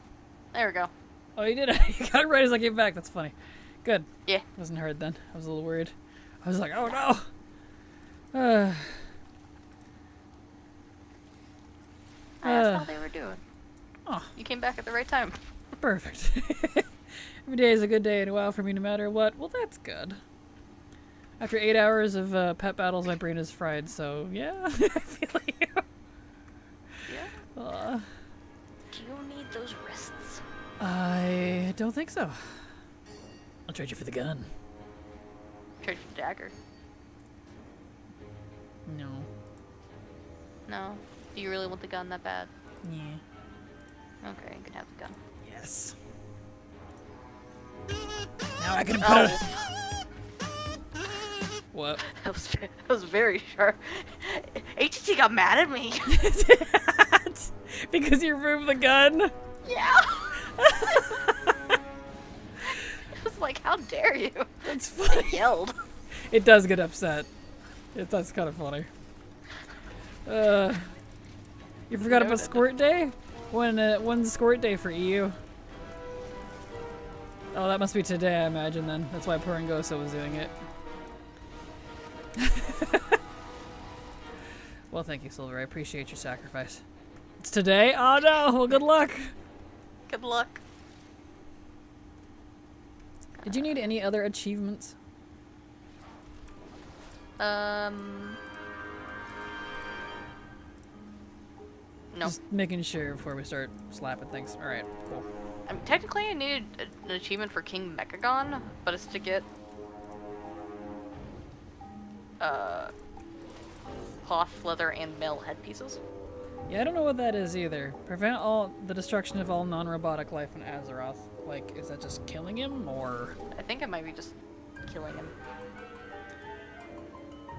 There we go. Oh, you did it. You got it right as I came back. That's funny. Good. Yeah. Wasn't heard then. I was a little worried. I was like, oh no! I asked how they were doing. Oh, You came back at the right time. perfect. Every day is a good day in WoW for me no matter what. Well, that's good. After 8 hours of pet battles, my brain is fried, so yeah, I feel you. Yeah. Do you need those wrists? I don't think so. I'll trade you for the gun. Trade for the dagger. No. No. Do you really want the gun that bad? Yeah. Okay, you can have the gun. Yes. Now I can put it. What? That was very sharp. HT got mad at me. Because you removed the gun? Yeah. It was like, how dare you? That's funny. I yelled. It does get upset. That's kind of funny. You forgot about Squirt Day? When's Squirt Day for EU? Oh, that must be today, I imagine, then. That's why Porangosa was doing it. Well, thank you, Silver. I appreciate your sacrifice. It's today? Oh, no! Well, good luck! Good luck. Did you need any other achievements? No. Just making sure before we start slapping things. Alright, cool. I mean, technically, I needed an achievement for King Mechagon, but it's to get cloth, leather, and metal headpieces. Yeah, I don't know what that is either. Prevent all the destruction of all non-robotic life in Azeroth. Like, is that just killing him, or...? I think it might be just killing him.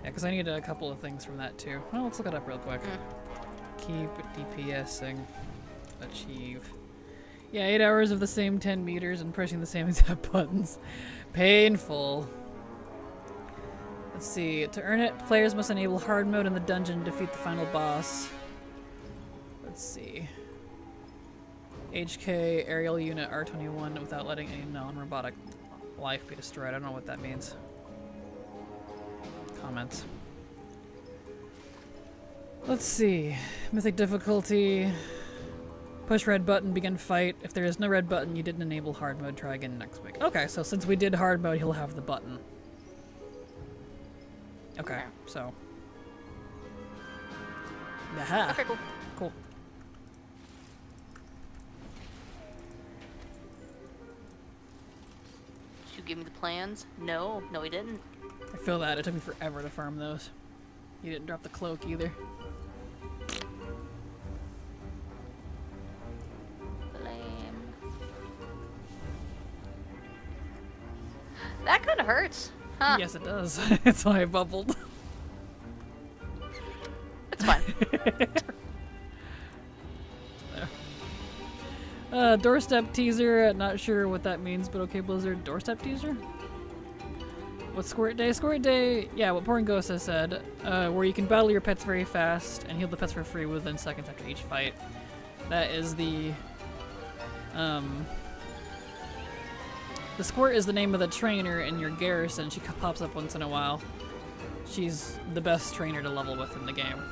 Yeah, because I need a couple of things from that too. Well, let's look it up real quick. Keep DPSing. Achieve. Yeah, 8 hours of the same 10 meters and pressing the same exact buttons. Painful. Let's see. To earn it, players must enable hard mode in the dungeon to defeat the final boss. Let's see. HK aerial unit R21 without letting any non-robotic life be destroyed. I don't know what that means. Comments. Let's see. Mythic difficulty. Push red button, begin fight. If there is no red button, you didn't enable hard mode, try again next week. Okay, so since we did hard mode, he'll have the button. Okay, so. Aha. Okay, cool. Cool. Did you give me the plans? No, he didn't. I feel that. It took me forever to farm those. You didn't drop the cloak either. Lame. That kind of hurts. Huh. Yes, it does. That's why I bubbled. It's fine. Doorstep teaser. Not sure what that means, but okay, Blizzard. Doorstep teaser? What's Squirt Day? Squirt Day, yeah, what Porangosa said, where you can battle your pets very fast and heal the pets for free within seconds after each fight. That is the Squirt is the name of the trainer in your garrison. She pops up once in a while. She's the best trainer to level with in the game.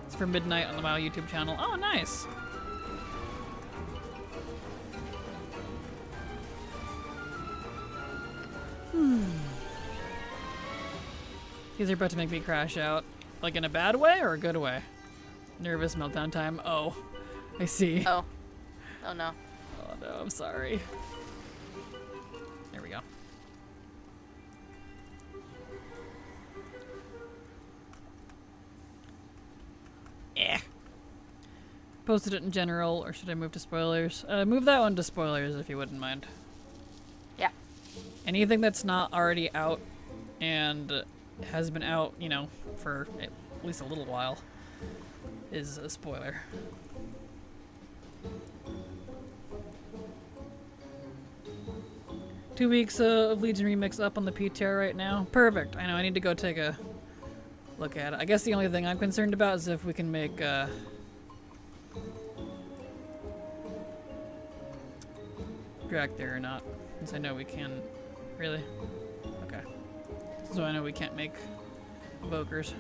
It's for midnight on the WoW YouTube channel. Oh, nice! These are about to make me crash out. Like in a bad way or a good way? Nervous meltdown time. Oh, I see. Oh. Oh no. Oh no, I'm sorry. There we go. Eh. Posted it in general, or should I move to spoilers? Move that one to spoilers if you wouldn't mind. Yeah. Anything that's not already out and has been out, you know, for at least a little while is a spoiler. Two weeks of Legion Remix up on the PTR right now. Perfect. I know, I need to go take a look at it. I guess the only thing I'm concerned about is if we can make drag there or not. Since I know we can. Really? Okay. So I know we can't make evokers.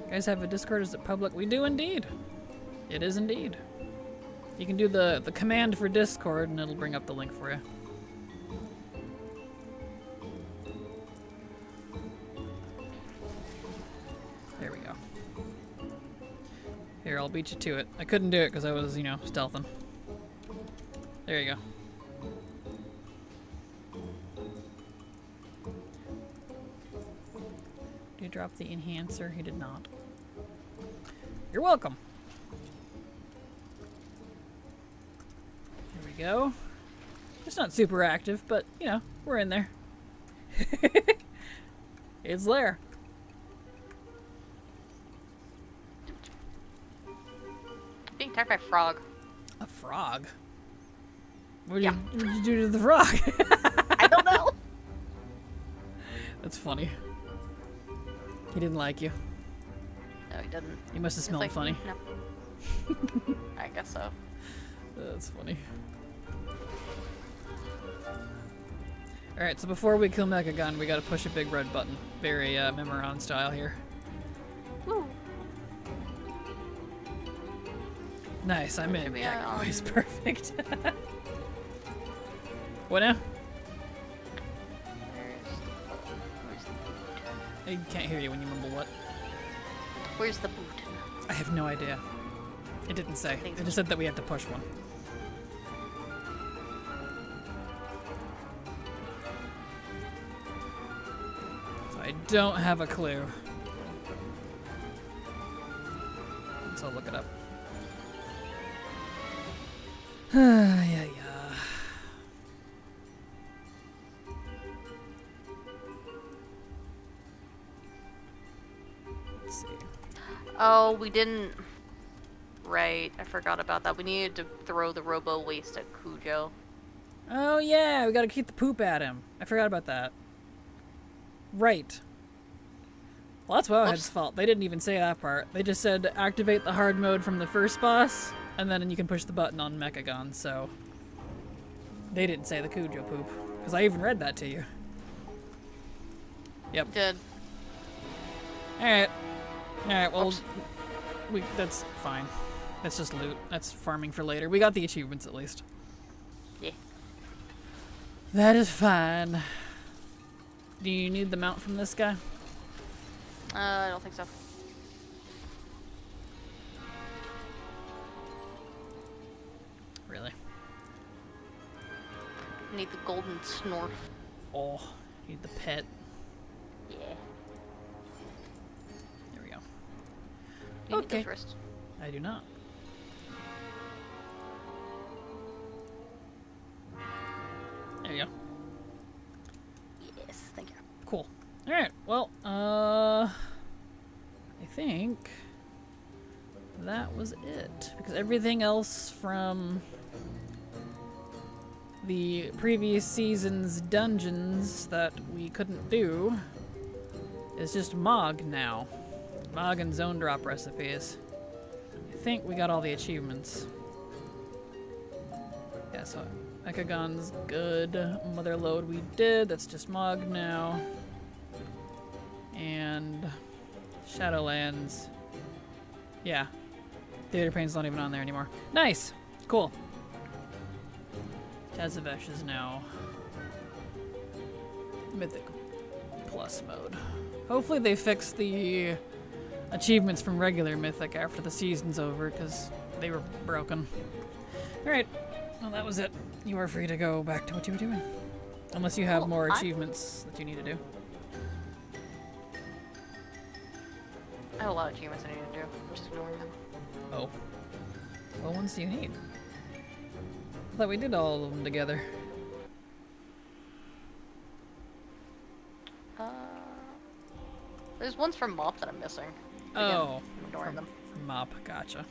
You guys have a Discord? Is it public? We do indeed. It is indeed. You can do the command for Discord and it'll bring up the link for you. There we go. Here, I'll beat you to it. I couldn't do it because I was, you know, stealthing. There you go. Did he drop the enhancer? He did not. You're welcome. There we go. It's not super active, but, you know, we're in there. It's there. Being attacked by a frog. A frog? What Yeah. did you do to the frog? I don't know. That's funny. He didn't like you. No, he didn't. He must have It's smelled like, funny. No. I guess so. That's funny. Alright, so before we kill Mechagon, we gotta push a big red button. Very Memoron style here. Woo. Nice, I'm in. Should be, Yeah, always perfect. What now? I can't hear you when you mumble what. Where's the boot? I have no idea. It didn't say. It just said that we have to push one. So I don't have a clue. So I'll look it up. Yeah, yeah. Let's see. Oh, we didn't. Right, I forgot about that. We needed to throw the robo waste at Cujo. Oh yeah, we gotta keep the poop at him. I forgot about that. Right. Well, that's Wowhead's fault. They didn't even say that part. They just said activate the hard mode from the first boss, and then you can push the button on Mechagon, so... They didn't say the Cujo poop. Because I even read that to you. Yep. Did. Alright. Alright, well... Oops. That's fine. That's just loot. That's farming for later. We got the achievements at least. Yeah. That is fine. Do you need the mount from this guy? I don't think so. Really? Need the golden snorf. Oh, need the pet. Yeah. There we go. You need Okay. those wrists. I do not. There you go. Yes, thank you. Cool. Alright, well, I think that was it. Because everything else from the previous season's dungeons that we couldn't do is just Mog now. Mog and zone drop recipes. I think we got all the achievements. Yeah, so Mechagon's good. Motherlode we did. That's just Mog now. And Shadowlands. Yeah. Theater Pain's not even on there anymore. Nice! Cool. Tazavesh is now Mythic Plus mode. Hopefully they fix the achievements from regular Mythic after the season's over, because they were broken. Alright, well that was it. You are free to go back to what you were doing. Unless you have more achievements that you need to do. I have a lot of achievements I need to do. I'm just ignoring them. Oh. What ones do you need? I thought we did all of them together. There's ones from Mop that I'm missing. Again, Oh. I'm ignoring them. Mop, gotcha.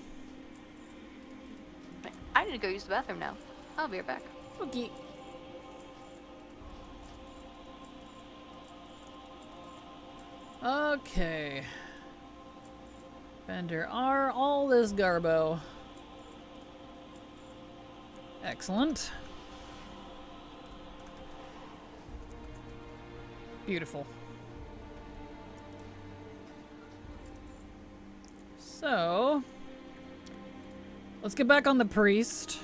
I need to go use the bathroom now. I'll be right back. Okay. Okay. Bender R, all this garbo. Excellent. Beautiful. So, let's get back on the priest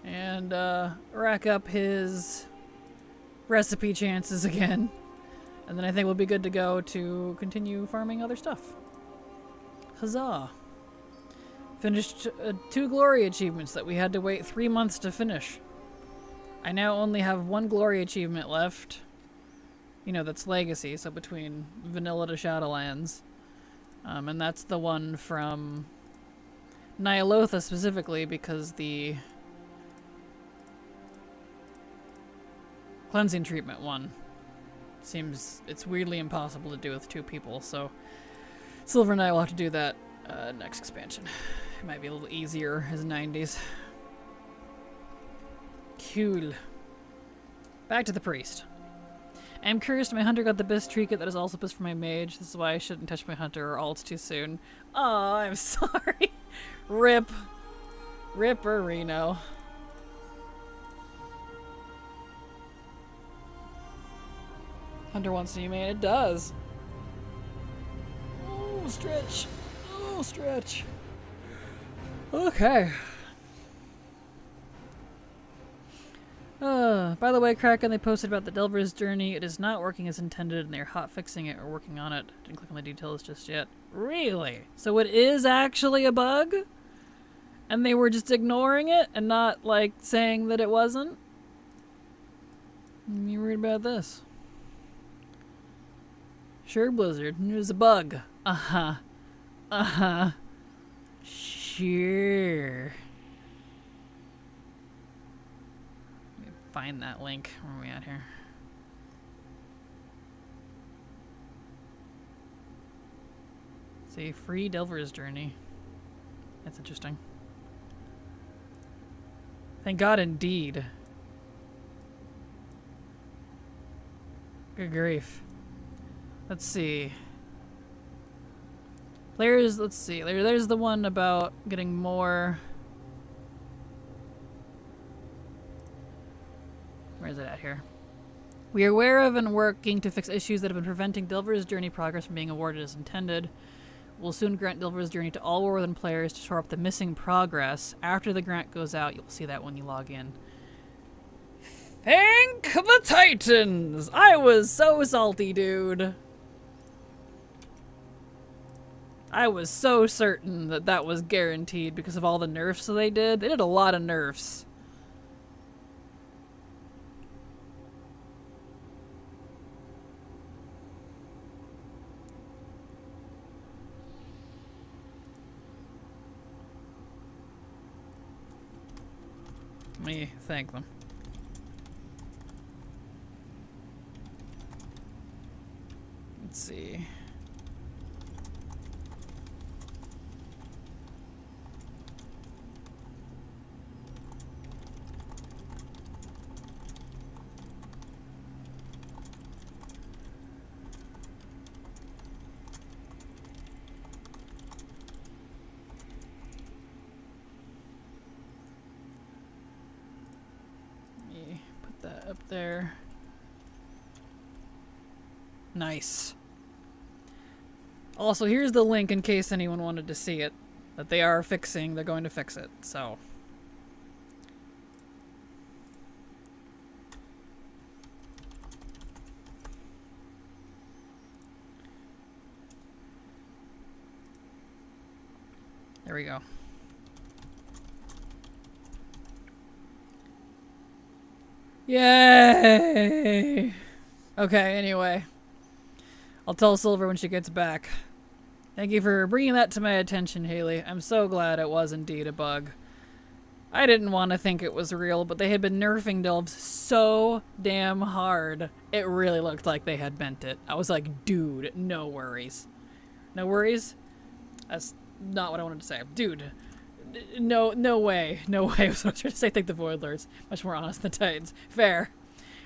and rack up his recipe chances again. And then I think we'll be good to go to continue farming other stuff. Huzzah. Finished 2 glory achievements that we had to wait 3 months to finish. I now only have 1 glory achievement left. You know, that's legacy, so between vanilla to Shadowlands. And that's the one from Nyalotha specifically, because the cleansing treatment one seems it's weirdly impossible to do with 2 people, so Silver and I will have to do that next expansion. It might be a little easier as 90s. Cool. Back to the priest. I'm curious, my hunter got the best trinket that is also best for my mage. This is why I shouldn't touch my hunter or alts too soon. Oh, I'm sorry. Rip. Ripperino. Hunter wants to be made. It does. Oh, stretch. Oh, stretch. Okay. By the way, Kraken, they posted about the Delver's journey. It is not working as intended, and they're hot fixing it or working on it. Didn't click on the details just yet. Really? So it is actually a bug? And they were just ignoring it and not, like, saying that it wasn't? You worried about this? Sure, Blizzard. It was a bug. Uh-huh. Uh-huh. Sure. Let me find that link. Where are we at here? See, free Delver's Journey. That's interesting. Thank God, indeed. Good grief. Let's see. Players, let's see. There's the one about getting more. Where is it at here? We are aware of and working to fix issues that have been preventing Delver's Journey progress from being awarded as intended. We'll soon grant Delver's Journey to all War Within players to shore up the missing progress. After the grant goes out, you'll see that when you log in. Thank the Titans! I was so salty, dude. I was so certain that that was guaranteed because of all the nerfs that they did. They did a lot of nerfs. Let me thank them. Let's see. Up there. Nice. Also, here's the link in case anyone wanted to see it. That they are fixing, they're going to fix it, so. There we go. Yay! Okay, anyway. I'll tell Silver when she gets back. Thank you for bringing that to my attention, Haley. I'm so glad it was indeed a bug. I didn't want to think it was real, but they had been nerfing Delves so damn hard. It really looked like they had bent it. I was like, dude, no worries. No worries? That's not what I wanted to say. Dude. No way. No way. I was trying to say thank the Void Lords. Much more honest than Titans. Fair.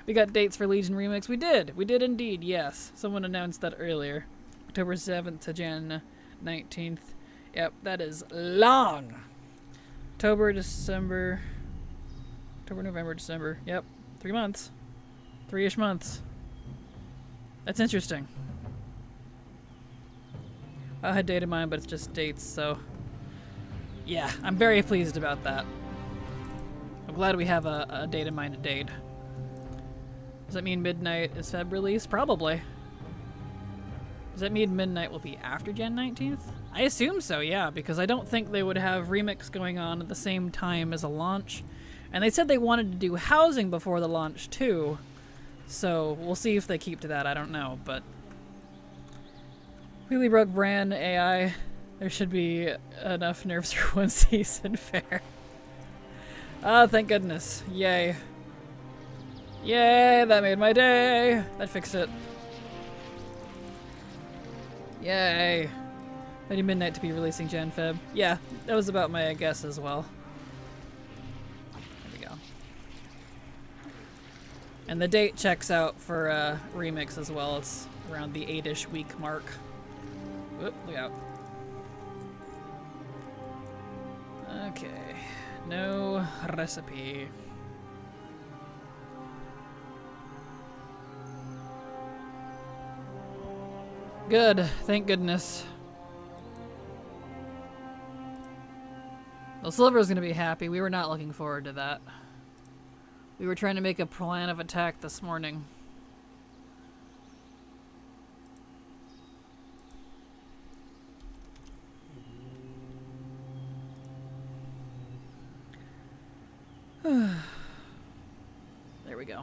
We got dates for Legion Remix. We did. We did indeed, yes. Someone announced that earlier. October 7th to Jan 19th. Yep, that is long. October, November, December. Yep, 3 months. 3-ish months. That's interesting. I had date in mind, but it's just dates, so... Yeah, I'm very pleased about that. I'm glad we have a data-minded date. Does that mean midnight is Feb release? Probably. Does that mean midnight will be after Gen 19th? I assume so, yeah, because I don't think they would have Remix going on at the same time as a launch. And they said they wanted to do housing before the launch too. So we'll see if they keep to that, I don't know, but... Really broke Bran AI. There should be enough nerfs for one season, fair. Ah, thank goodness. Yay. Yay, that made my day! That fixed it. Yay. Ready midnight to be releasing Gen Feb. Yeah, that was about my guess as well. There we go. And the date checks out for Remix as well. It's around the 8-ish week mark. Whoop, look out. Okay. No recipe. Good, thank goodness. Well, Silver's gonna be happy. We were not looking forward to that. We were trying to make a plan of attack this morning. There we go.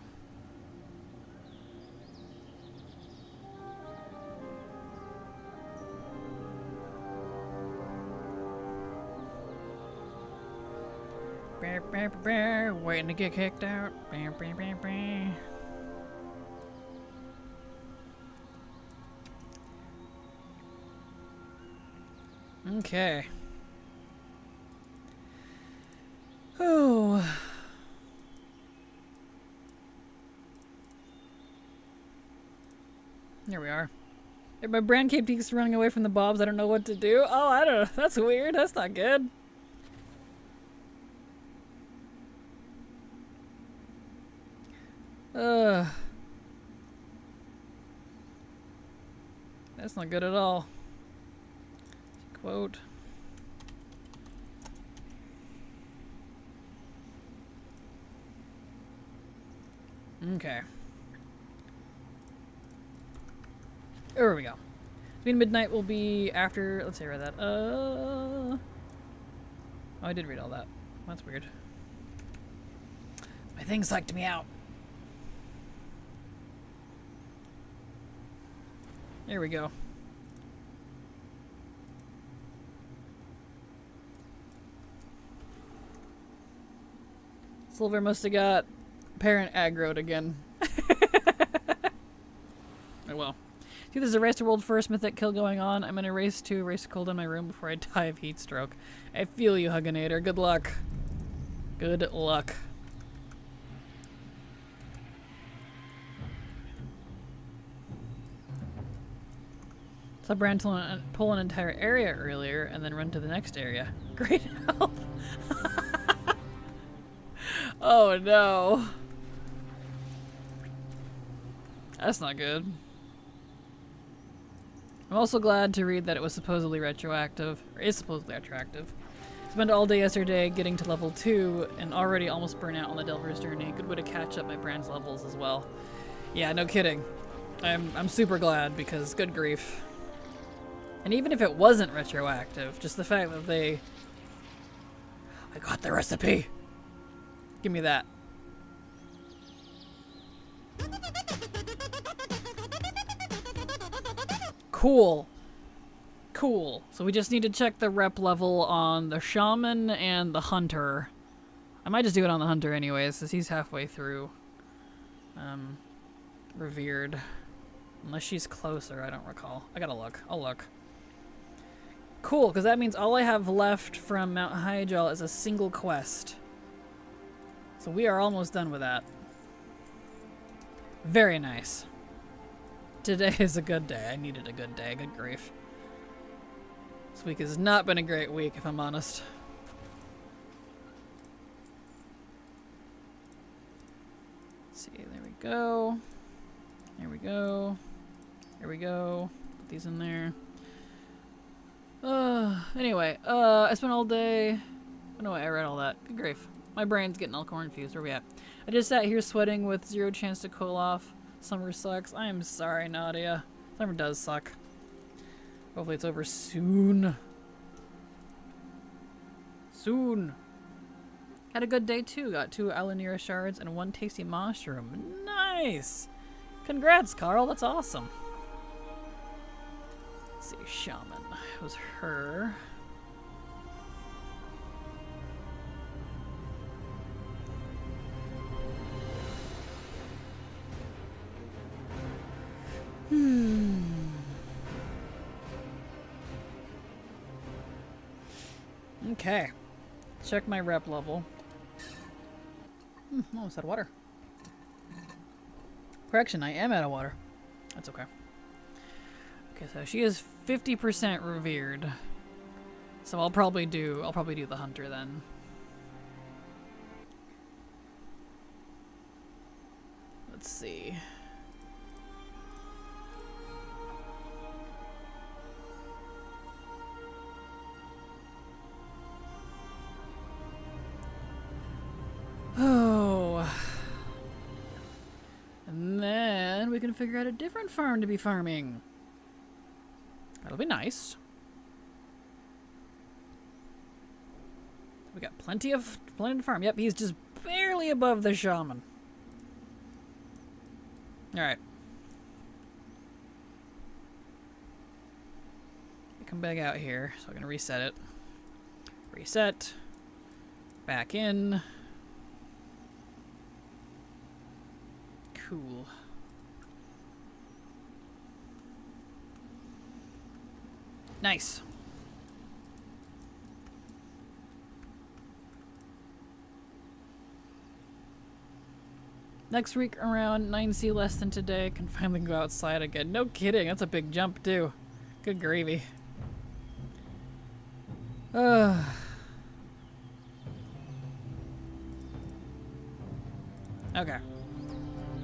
Waiting to get kicked out. Okay. Oh. Here we are. If my brand keeps running away from the bobs, I don't know what to do. Oh, I don't know. That's weird. That's not good. That's not good at all. Quote. Okay. There we go. Between midnight will be after. Let's see, I read that. Oh, I did read all that. That's weird. My thing sucked me out. There we go. Silver must have got parent aggroed again. Oh well. See, there's a race to world first mythic kill going on. I'm in a race to race cold in my room before I die of heat stroke. I feel you, Hugginator. Good luck. Good luck. Saw Brand pull an entire area earlier and then run to the next area. Great help. Oh no. That's not good. I'm also glad to read that it was supposedly retroactive, or is supposedly retroactive. Spent all day yesterday getting to level 2 and already almost burnt out on the Delver's Journey. Good way to catch up my brand's levels as well. Yeah, no kidding. I'm super glad because good grief. And even if it wasn't retroactive, just the fact that I got the recipe. Give me that. Cool. Cool. So we just need to check the rep level on the Shaman and the Hunter. I might just do it on the Hunter anyways, since he's halfway through. Revered. Unless she's closer, I don't recall. I gotta look. I'll look. Cool, because that means all I have left from Mount Hyjal is a single quest. So we are almost done with that. Very nice. Today is a good day. I needed a good day. Good grief. This week has not been a great week, if I'm honest. Let's see. There we go. There we go. There we go. Put these in there. Anyway, I spent all day... Oh no, I read all that. Good grief. My brain's getting all confused. Where we at? I just sat here sweating with zero chance to cool off. Summer sucks. I am sorry, Nadia. Summer does suck. Hopefully it's over soon. Soon. Had a good day too. Got 2 Alanira shards and 1 tasty mushroom. Nice! Congrats, Carl. That's awesome. Let's see, Shaman. It was her. Okay. Check my rep level. Almost out of water. Correction, I am out of water. That's okay. Okay, so she is 50% revered. So I'll probably do the hunter then. Let's see. Oh. And then we can figure out a different farm to be farming. That'll be nice. We got plenty to farm. Yep, he's just barely above the shaman. Alright. Come back out here, so I'm gonna reset it. Reset. Back in. Cool. Nice. Next week around 9C less than today, can finally go outside again. No kidding, that's a big jump too. Good gravy. Okay.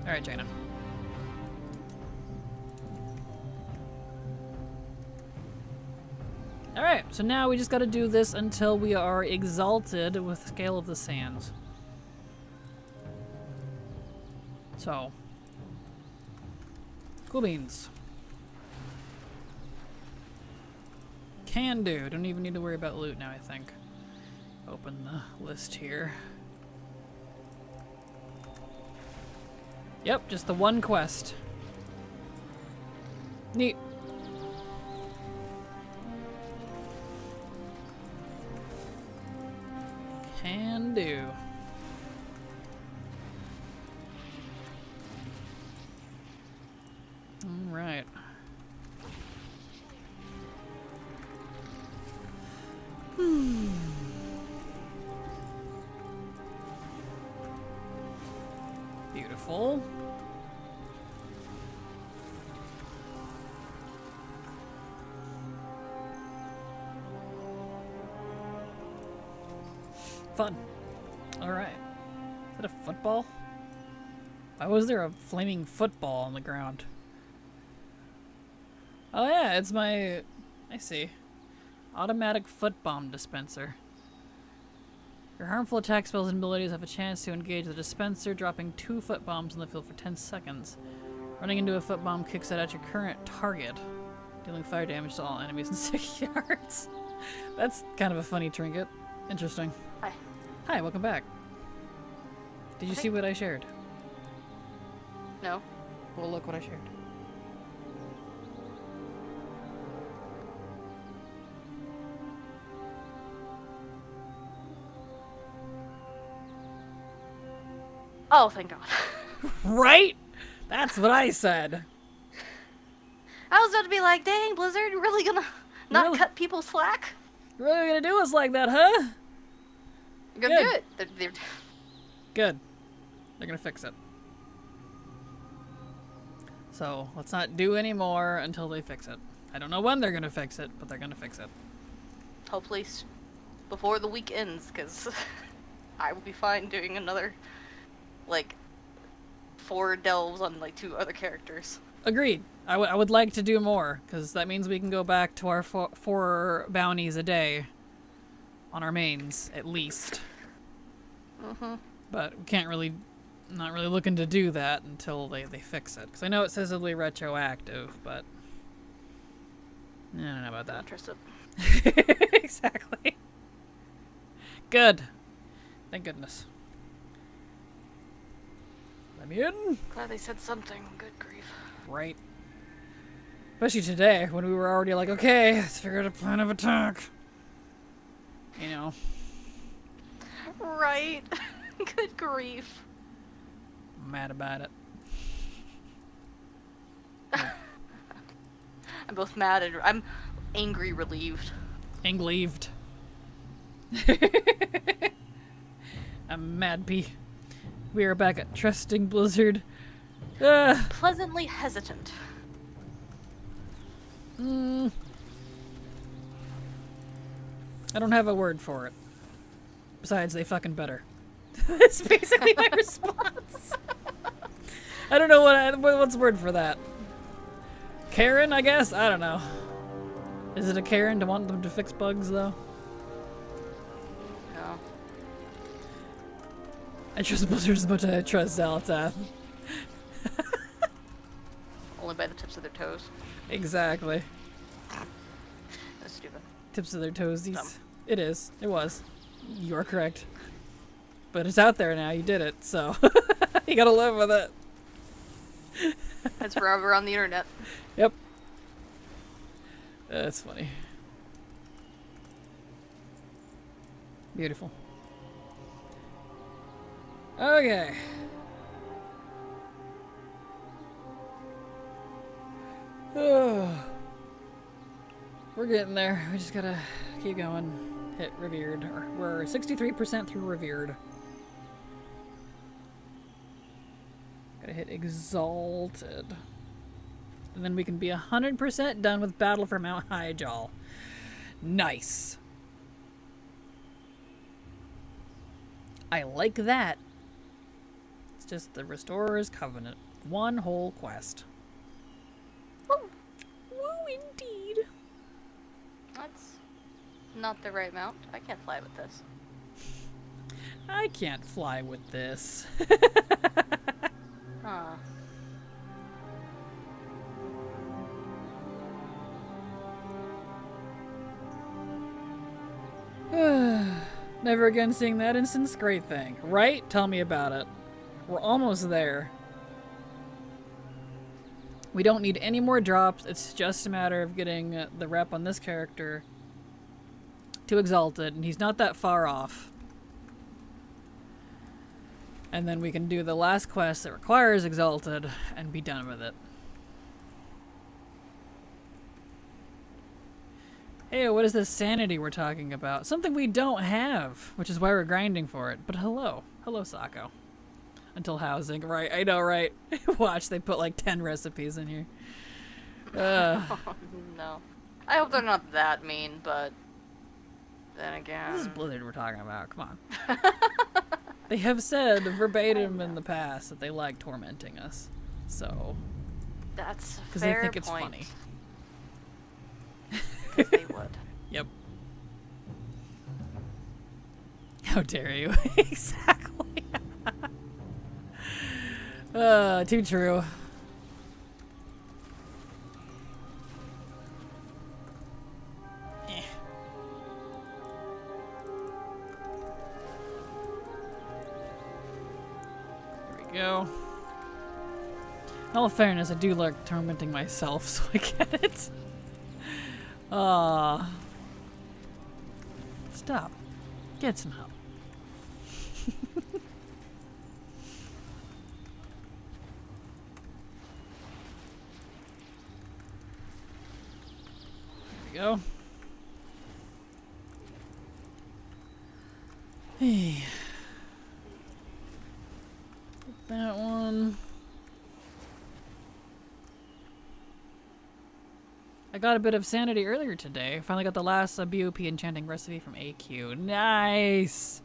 Alright, Jaina. Alright, so now we just gotta do this until we are exalted with Scale of the Sands. So. Cool beans. Can do. Don't even need to worry about loot now, I think. Open the list here. Yep, just the one quest. Neat. Can do. All right. Beautiful. Fun. Alright. Is that a football? Why was there a flaming football on the ground? Oh yeah, it's my... I see. Automatic foot bomb dispenser. Your harmful attack spells and abilities have a chance to engage the dispenser, dropping 2 foot bombs in the field for 10 seconds. Running into a foot bomb kicks it at your current target, dealing fire damage to all enemies in 6 yards. That's kind of a funny trinket. Interesting. Hi. Hi, welcome back. Did you see what I shared? No. Well, look what I shared. Oh, thank God. Right? That's what I said. I was about to be like, dang, Blizzard, you're really gonna not Really? cut people slack? You're really gonna do us like that, huh? You're gonna Good. do it. They're Good. They're gonna fix it. So, let's not do any more until they fix it. I don't know when they're gonna fix it, but they're gonna fix it. hopefully before the week ends, because I will be fine doing another, like, 4 delves on, like, 2 other characters. Agreed. I would like to do more, because that means we can go back to our 4 bounties a day on our mains, at least. Mm-hmm. But we can't really, not really looking to do that until they fix it. Because I know it says it'll be retroactive, but I don't know about that. Interested. Exactly. Good. Thank goodness. Let me in. Glad they said something. Good grief. Right. Especially today, when we were already like, okay, let's figure out a plan of attack. You know. Right. Good grief. I'm mad about it. I'm both mad and I'm angry relieved. Angleaved. I'm mad P. We are back at Trusting Blizzard. Pleasantly hesitant. I don't have a word for it. Besides, they fucking better. That's basically my response. I don't know what's the word for that. Karen, I guess? I don't know. Is it a Karen to want them to fix bugs, though? No. I trust Blizzard as much as I trust Zalatath. Only by the tips of their toes. Exactly. That's stupid. Tips of their toesies. Dumb. It is. It was. You are correct. But it's out there now. You did it, so you gotta live with it. It's forever on the internet. Yep. That's funny. Beautiful. Okay. Oh. We're getting there. We just gotta keep going. Hit Revered. We're 63% through Revered. Gotta hit Exalted. And then we can be 100% done with Battle for Mount Highjaw. Nice. I like that. It's just the Restorer's Covenant. One whole quest. Woo. Woo, indeed. That's not the right mount. I can't fly with this. I can't fly with this. Huh. Never again seeing that instance? Great thing. Right? Tell me about it. We're almost there. We don't need any more drops. It's just a matter of getting the rep on this character to Exalted, and he's not that far off. And then we can do the last quest that requires Exalted and be done with it. Hey, what is this Sanity we're talking about? Something we don't have, which is why we're grinding for it. But hello. Hello, Sako. Until housing. Right, I know, right? Watch, they put like 10 recipes in here. Oh, no. I hope they're not that mean, but then again... This is Blizzard we're talking about. Come on. They have said verbatim in the past that they like tormenting us. So... That's a because fair they think it's point. funny. Because they would. Yep. How dare you? Exactly. Too true. Eh. There we go. In all fairness, I do like tormenting myself, so I get it. Stop. Get some help. There we go. Hey. Get that one. I got a bit of Sanity earlier today. Finally got the last BOP enchanting recipe from AQ. Nice!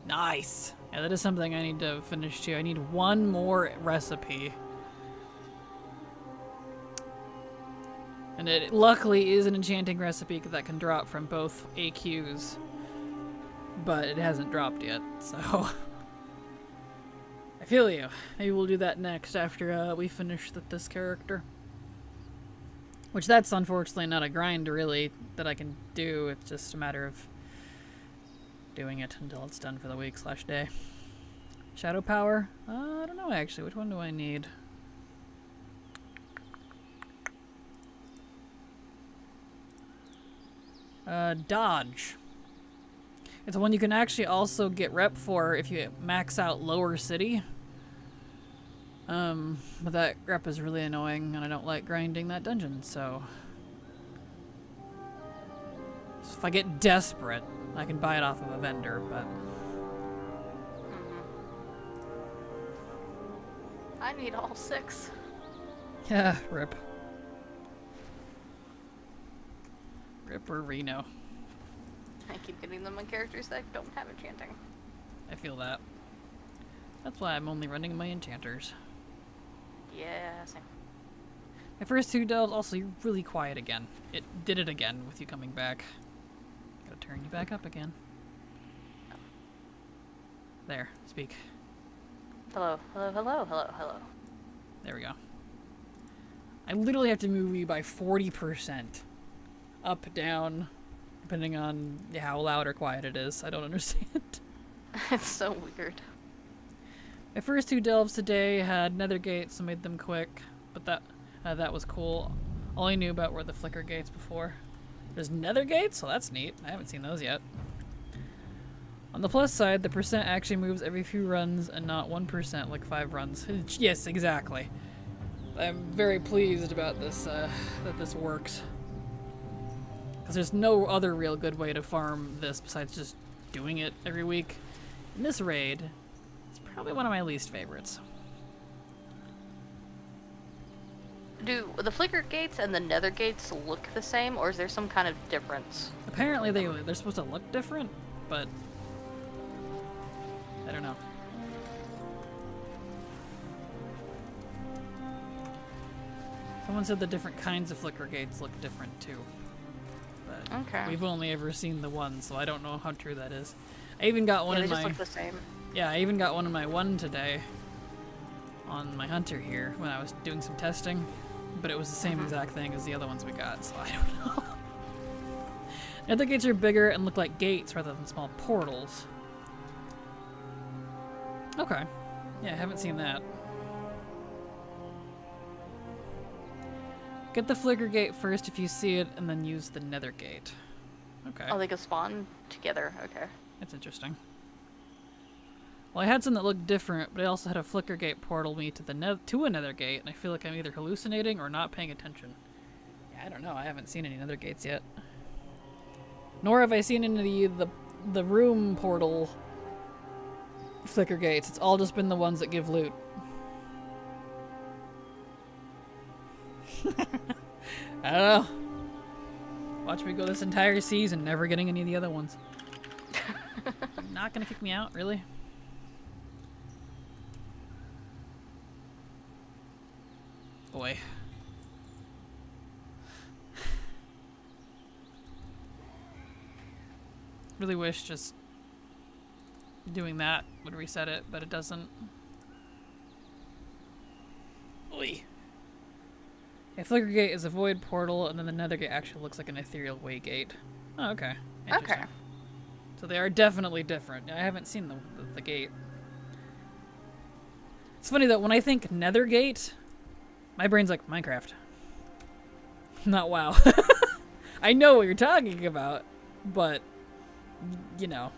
Nice! Yeah, that is something I need to finish too. I need one more recipe. And it luckily is an enchanting recipe that can drop from both AQs. But it hasn't dropped yet, so... I feel you. Maybe we'll do that next after we finish this character. Which that's unfortunately not a grind really that I can do. It's just a matter of doing it until it's done for the week/day. Shadow power? I don't know actually. Which one do I need? Dodge. It's one you can actually also get rep for if you max out lower city. But that rep is really annoying and I don't like grinding that dungeon, so if I get desperate, I can buy it off of a vendor, but I need all 6. yeah, rip. Rip or Reno. I keep getting them on characters that don't have enchanting. I feel that. That's why I'm only running my enchanters. Yeah, same. My first 2 delves, also, you're really quiet again. It did it again with you coming back. Gotta turn you back up again. There, speak. Hello, hello, hello, hello, hello. There we go. I literally have to move you by 40%. Up, down, depending on how loud or quiet it is. I don't understand. It's so weird. My first 2 delves today had nether gates, so made them quick, but that was cool. All I knew about were the flicker gates before. There's nether gates? Well, that's neat. I haven't seen those yet. On the plus side, the percent actually moves every few runs and not 1% like 5 runs. Yes, exactly. I'm very pleased about this, that this works. Because there's no other real good way to farm this besides just doing it every week. In this raid, it's probably one of my least favorites. Do the flicker gates and the nether gates look the same, or is there some kind of difference? Apparently they're supposed to look different, but I don't know. Someone said the different kinds of flicker gates look different too. But Okay. we've only ever seen the one, so I don't know how true that is. I even got one Yeah, they in just my look the same. Yeah, I even got one in my 1 today on my hunter here when I was doing some testing, but it was the same exact thing as the other ones we got, so I don't know. Nether gates are bigger and look like gates rather than small portals. Okay. Yeah, I haven't seen that. Get the flicker gate first if you see it, and then use the nether gate. Okay. Oh, they can spawn together. Okay. That's interesting. Well, I had some that looked different, but I also had a flicker gate portal me to a nether gate, and I feel like I'm either hallucinating or not paying attention. Yeah, I don't know. I haven't seen any nether gates yet. Nor have I seen any of the room portal flicker gates. It's all just been the ones that give loot. I don't know. Watch me go this entire season never getting any of the other ones. You're not gonna kick me out, really? Boy. Really wish just doing that would reset it, but it doesn't. Oy. A flicker gate is a void portal, and then the nether gate actually looks like an ethereal way gate. Oh, okay. Okay. So they are definitely different. I haven't seen the gate. It's funny that when I think nether gate, my brain's like Minecraft. Not WoW. I know what you're talking about, but you know.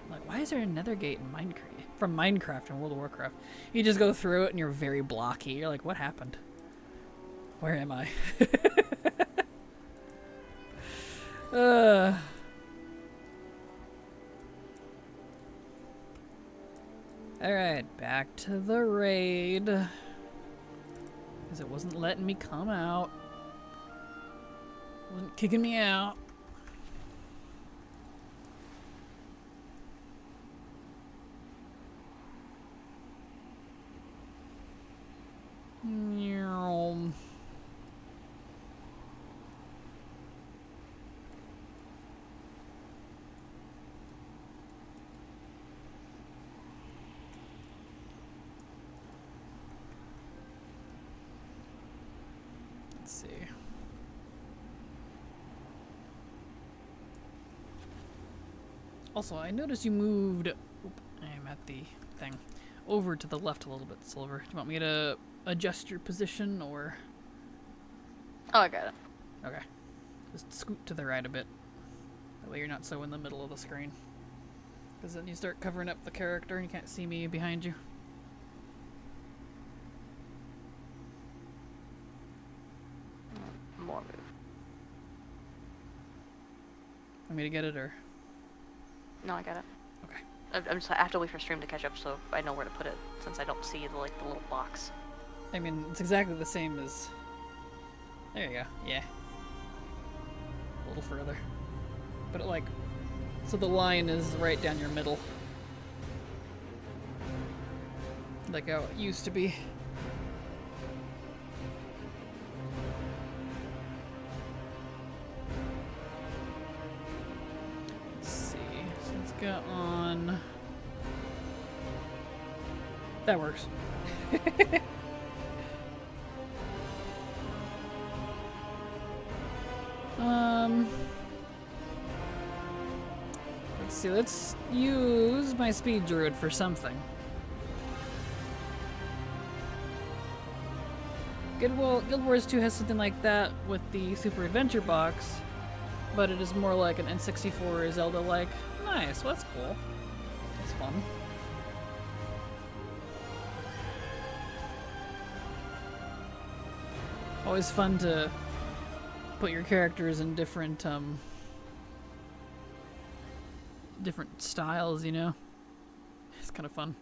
Like, why is there a nether gate in Minecraft? From Minecraft and World of Warcraft. You just go through it and you're very blocky. You're like, what happened? Where am I? Alright, back to the raid. Because it wasn't letting me come out. It wasn't kicking me out. Meow. Let's see. Also, I noticed you moved. Oop, I'm at the thing. Over to the left a little bit, Silver. Do you want me to adjust your position or? Oh, I got it. Okay. Just scoot to the right a bit. That way you're not so in the middle of the screen. Because then you start covering up the character and you can't see me behind you. More move. Want me to get it or? No, I got it. Okay. I have to wait for stream to catch up, so I know where to put it, since I don't see the little box. I mean, it's exactly the same as... There you go. Yeah. A little further. But it, like... So the line is right down your middle. Like how it used to be. Let's see. So let's get on... That works. Let's see, let's use my speed druid for something. Guild Wars 2 has something like that with the Super Adventure box, but it is more like an N64 Zelda-like. Nice, well, that's cool. That's fun. Always fun to put your characters in different different styles, you know? It's kind of fun.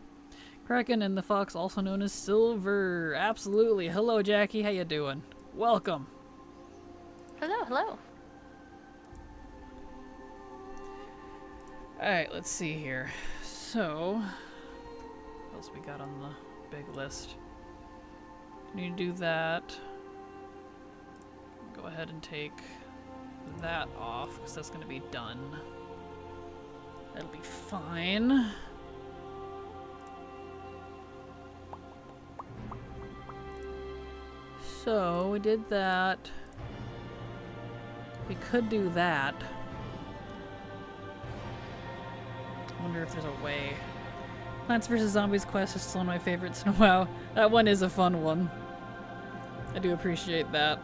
Kraken and the Fox, also known as Silver. Absolutely. Hello, Jackie. How you doing? Welcome. Hello, hello. Alright, let's see here. So, what else we got on the big list? Need to do that. Go ahead and take that off, because that's going to be done. That'll be fine. So, we did that. We could do that. I wonder if there's a way. Plants vs. Zombies quest is still one of my favorites. Wow, that one is a fun one. I do appreciate that.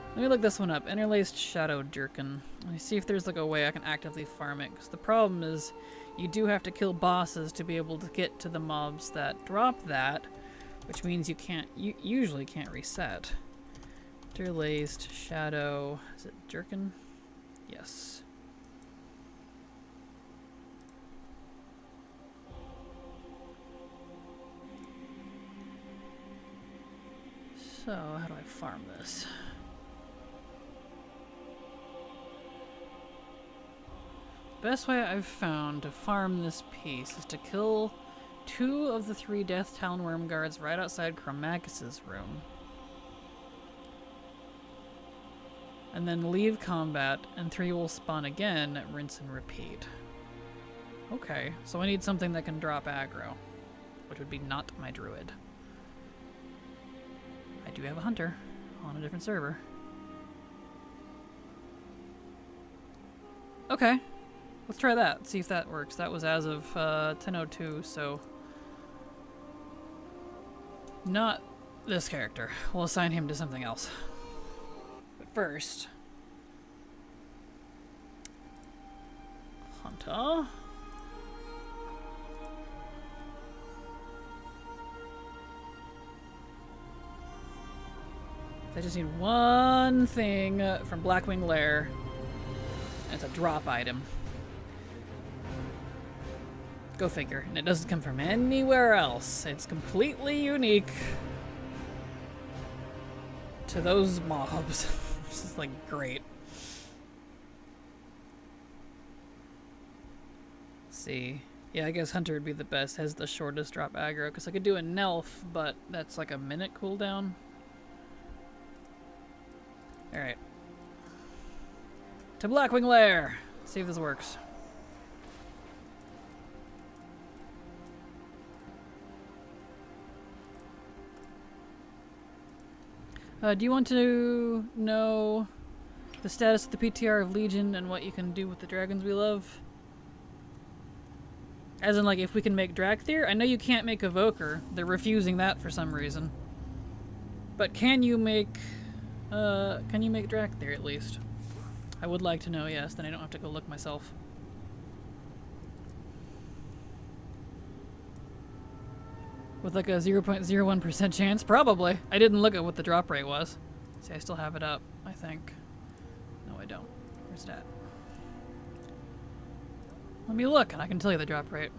Let me look this one up. Interlaced Shadow Jerkin. Let me see if there's like a way I can actively farm it. Because the problem is you do have to kill bosses to be able to get to the mobs that drop that. Which means you usually can't reset. Interlaced Shadow... Is it Jerkin? Yes. So, how do I farm this? Best way I've found to farm this piece is to kill 2 of the 3 Death Talon Worm guards right outside Chromacus's room. And then leave combat, and 3 will spawn again, rinse and repeat. Okay, so I need something that can drop aggro, which would be not my druid. I do have a hunter on a different server. Okay. Let's try that, see if that works. That was as of 10:02, so... Not this character. We'll assign him to something else. But first... Hunter... I just need one thing from Blackwing Lair. It's a drop item. Go figure. And it doesn't come from anywhere else. It's completely unique to those mobs. This is like great. Let's see. Yeah, I guess Hunter would be the best. Has the shortest drop aggro. Because I could do a Nelf, but that's like a minute cooldown. Alright. To Blackwing Lair. See if this works. Do you want to know the status of the PTR of Legion and what you can do with the dragons we love? As in, like, if we can make Drakthir? I know you can't make Evoker. They're refusing that for some reason. But can you make Drakthir at least? I would like to know, yes. Then I don't have to go look myself. With like a 0.01% chance? Probably. I didn't look at what the drop rate was. See, I still have it up, I think. No, I don't. Where's that? Let me look, and I can tell you the drop rate.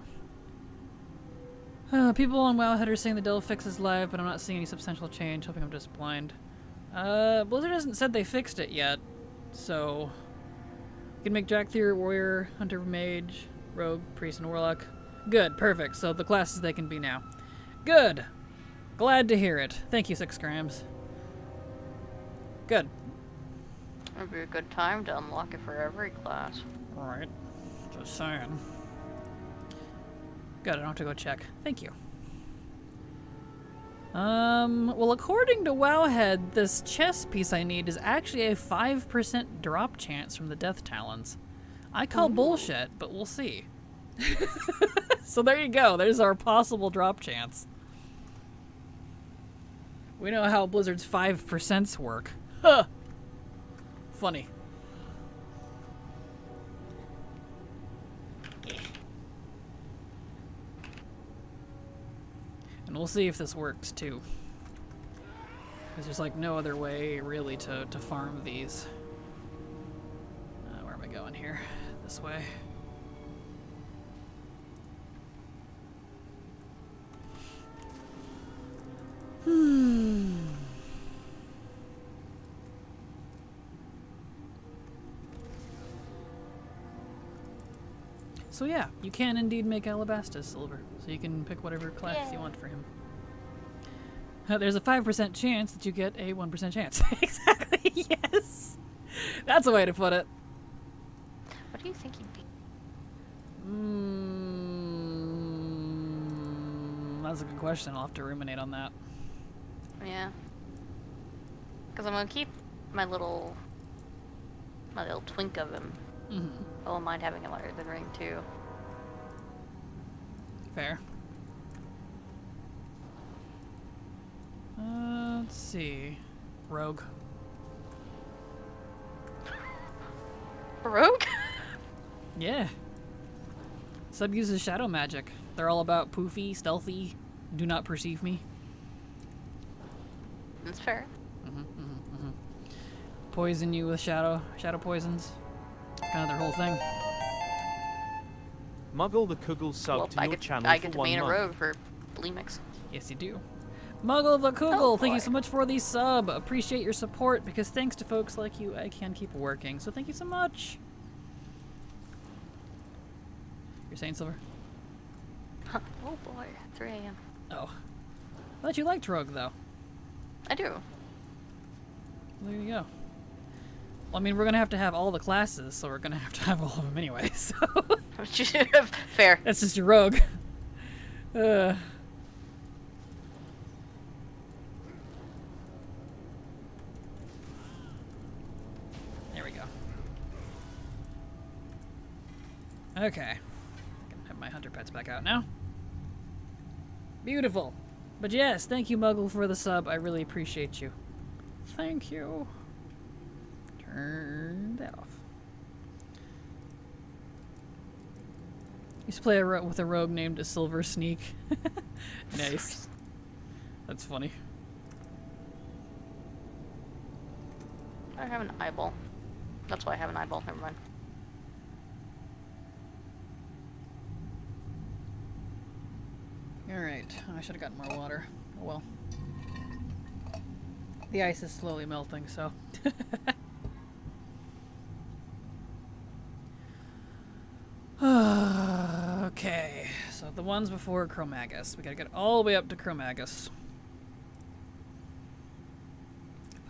People on Wowhead are saying the Dell fix is live, but I'm not seeing any substantial change. Hoping I'm just blind. Blizzard hasn't said they fixed it yet, so... You can make Drakthir, Warrior, Hunter, Mage, Rogue, Priest, and Warlock. Good, perfect. So the classes they can be now. Good! Glad to hear it. Thank you, 6 grams. Good. It'd be a good time to unlock it for every class. Alright. Just saying. Good, I don't have to go check. Thank you. Well, according to Wowhead, this chess piece I need is actually a 5% drop chance from the Death Talons. I call bullshit, but we'll see. So there you go. There's our possible drop chance. We know how Blizzard's 5% work. Huh. Funny. And we'll see if this works too. Because there's like no other way really to farm these. Where am I going here? This way. So yeah, you can indeed make Alabastus silver. So you can pick whatever class you want for him. There's a 5% chance that you get a 1% chance. Exactly, yes! That's a way to put it. What do you think he'd be? That's a good question. I'll have to ruminate on that. Yeah. Because I'm gonna keep my little twink of him. Mm-hmm. I won't mind having a lighter than ring too. Fair. Let's see. Rogue. A rogue? Yeah. Sub uses shadow magic. They're all about poofy, stealthy, do not perceive me. That's fair. Poison you with shadow poisons. Kind of their whole thing. Muggle the Kuggle sub to your channel I for get to 1 main a month. rogue for Bleemix. Yes, you do. Muggle the Kuggle, Oh, thank you boy. so much for the sub. Appreciate your support because thanks to folks like you, I can keep working. So thank you so much. You're saying, Silver? Huh. Oh boy, 3 a.m. Oh. I thought you liked Rogue, though. I do. There you go. Well, I mean, we're going to have all the classes, so we're going to have all of them anyway, so... Fair. That's just your Rogue. There we go. Okay. I can have my hunter pets back out now. Beautiful. But yes, thank you, Muggle, for the sub. I really appreciate you. Thank you. Turn that off. Used to play with a rogue named Silver Sneak. Nice. That's funny. I have an eyeball. That's why I have an eyeball. Never mind. Alright, I should have gotten more water. Oh well. The ice is slowly melting, so. Okay, so the ones before Chromagus. We gotta get all the way up to Chromagus.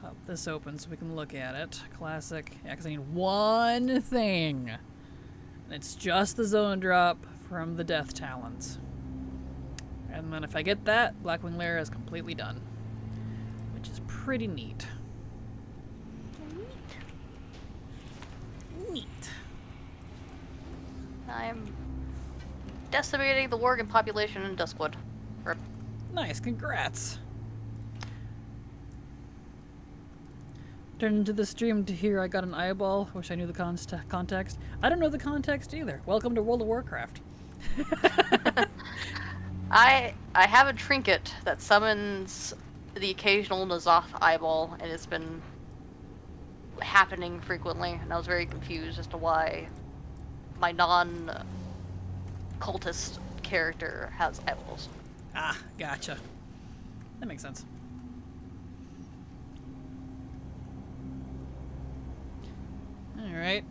Pop this open so we can look at it. Classic. Yeah, because I need one thing. And it's just the zone drop from the Death Talons. And then if I get that, Blackwing Lair is completely done. which is pretty neat. Neat. I'm decimating the Worgen population in Duskwood. Rip. Nice, congrats. Turned into the stream to hear I got an eyeball. Wish I knew the context. I don't know the context either. Welcome to World of Warcraft. I have a trinket that summons the occasional Nazoth eyeball, and it's been happening frequently, and I was very confused as to why my non-cultist character has eyeballs. Ah, gotcha. That makes sense. Alright.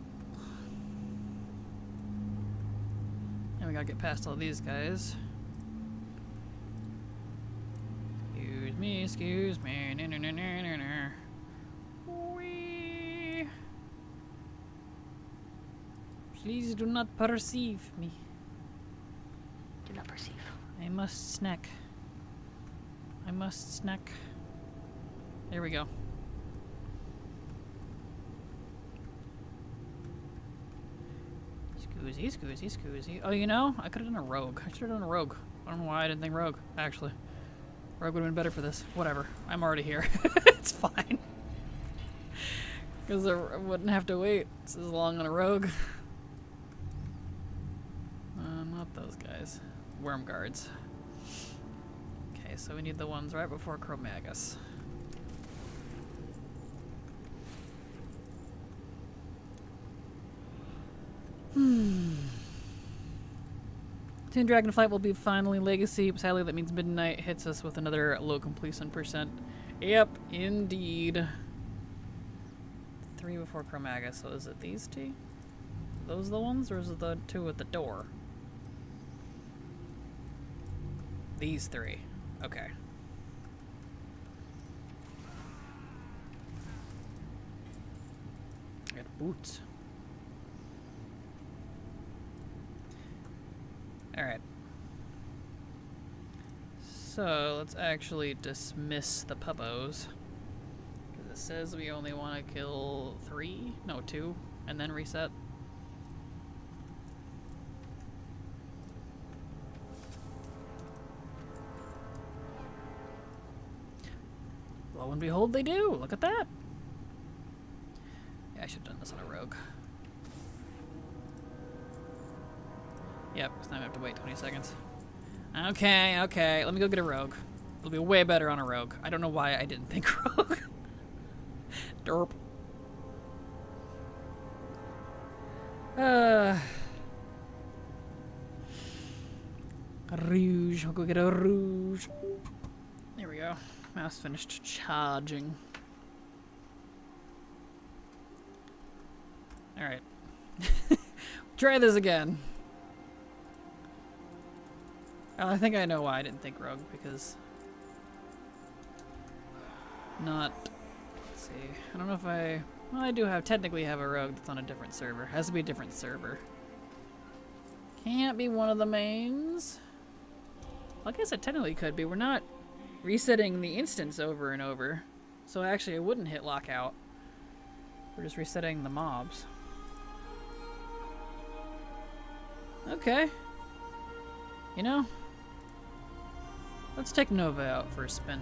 Now we gotta get past all these guys. Excuse me. No, no, no, no, no, no. Wee. Please do not perceive me. Do not perceive. I must snack. I must snack. There we go. Scoozy. Oh, you know, I could have done a rogue. I should have done a rogue. I don't know why I didn't think rogue, actually. Rogue would have been better for this. Whatever. I'm already here. It's fine. Because I wouldn't have to wait as long on a rogue. Not those guys. Worm guards. Okay, so we need the ones right before Chromagus. Toon Dragonflight will be finally legacy. Sadly, that means midnight hits us with another low completion percent. Yep, indeed. 3 before Chromagus. So is it these two? Those the ones, or is it the 2 at the door? These 3. Okay. I got boots. Alright. So, let's actually dismiss the pubbos. Because it says we only want to kill 3? No, 2. And then reset. Lo and behold, they do! Look at that! Yeah, I should have done this on a rogue. Yep, because now I have to wait 20 seconds. Okay, let me go get a rogue. It'll be way better on a rogue. I don't know why I didn't think rogue. Derp. Rouge. I'll go get a rouge. There we go. Mouse finished charging. Alright. Try this again. I think I know why I didn't think rogue, because let's see, I don't know if well, I do technically have a rogue that's on a different server. It has to be a different server. Can't be one of the mains. Well, I guess it technically could be. We're not resetting the instance over and over, so actually it wouldn't hit lockout. We're just resetting the mobs. Okay. You know, let's take Nova out for a spin.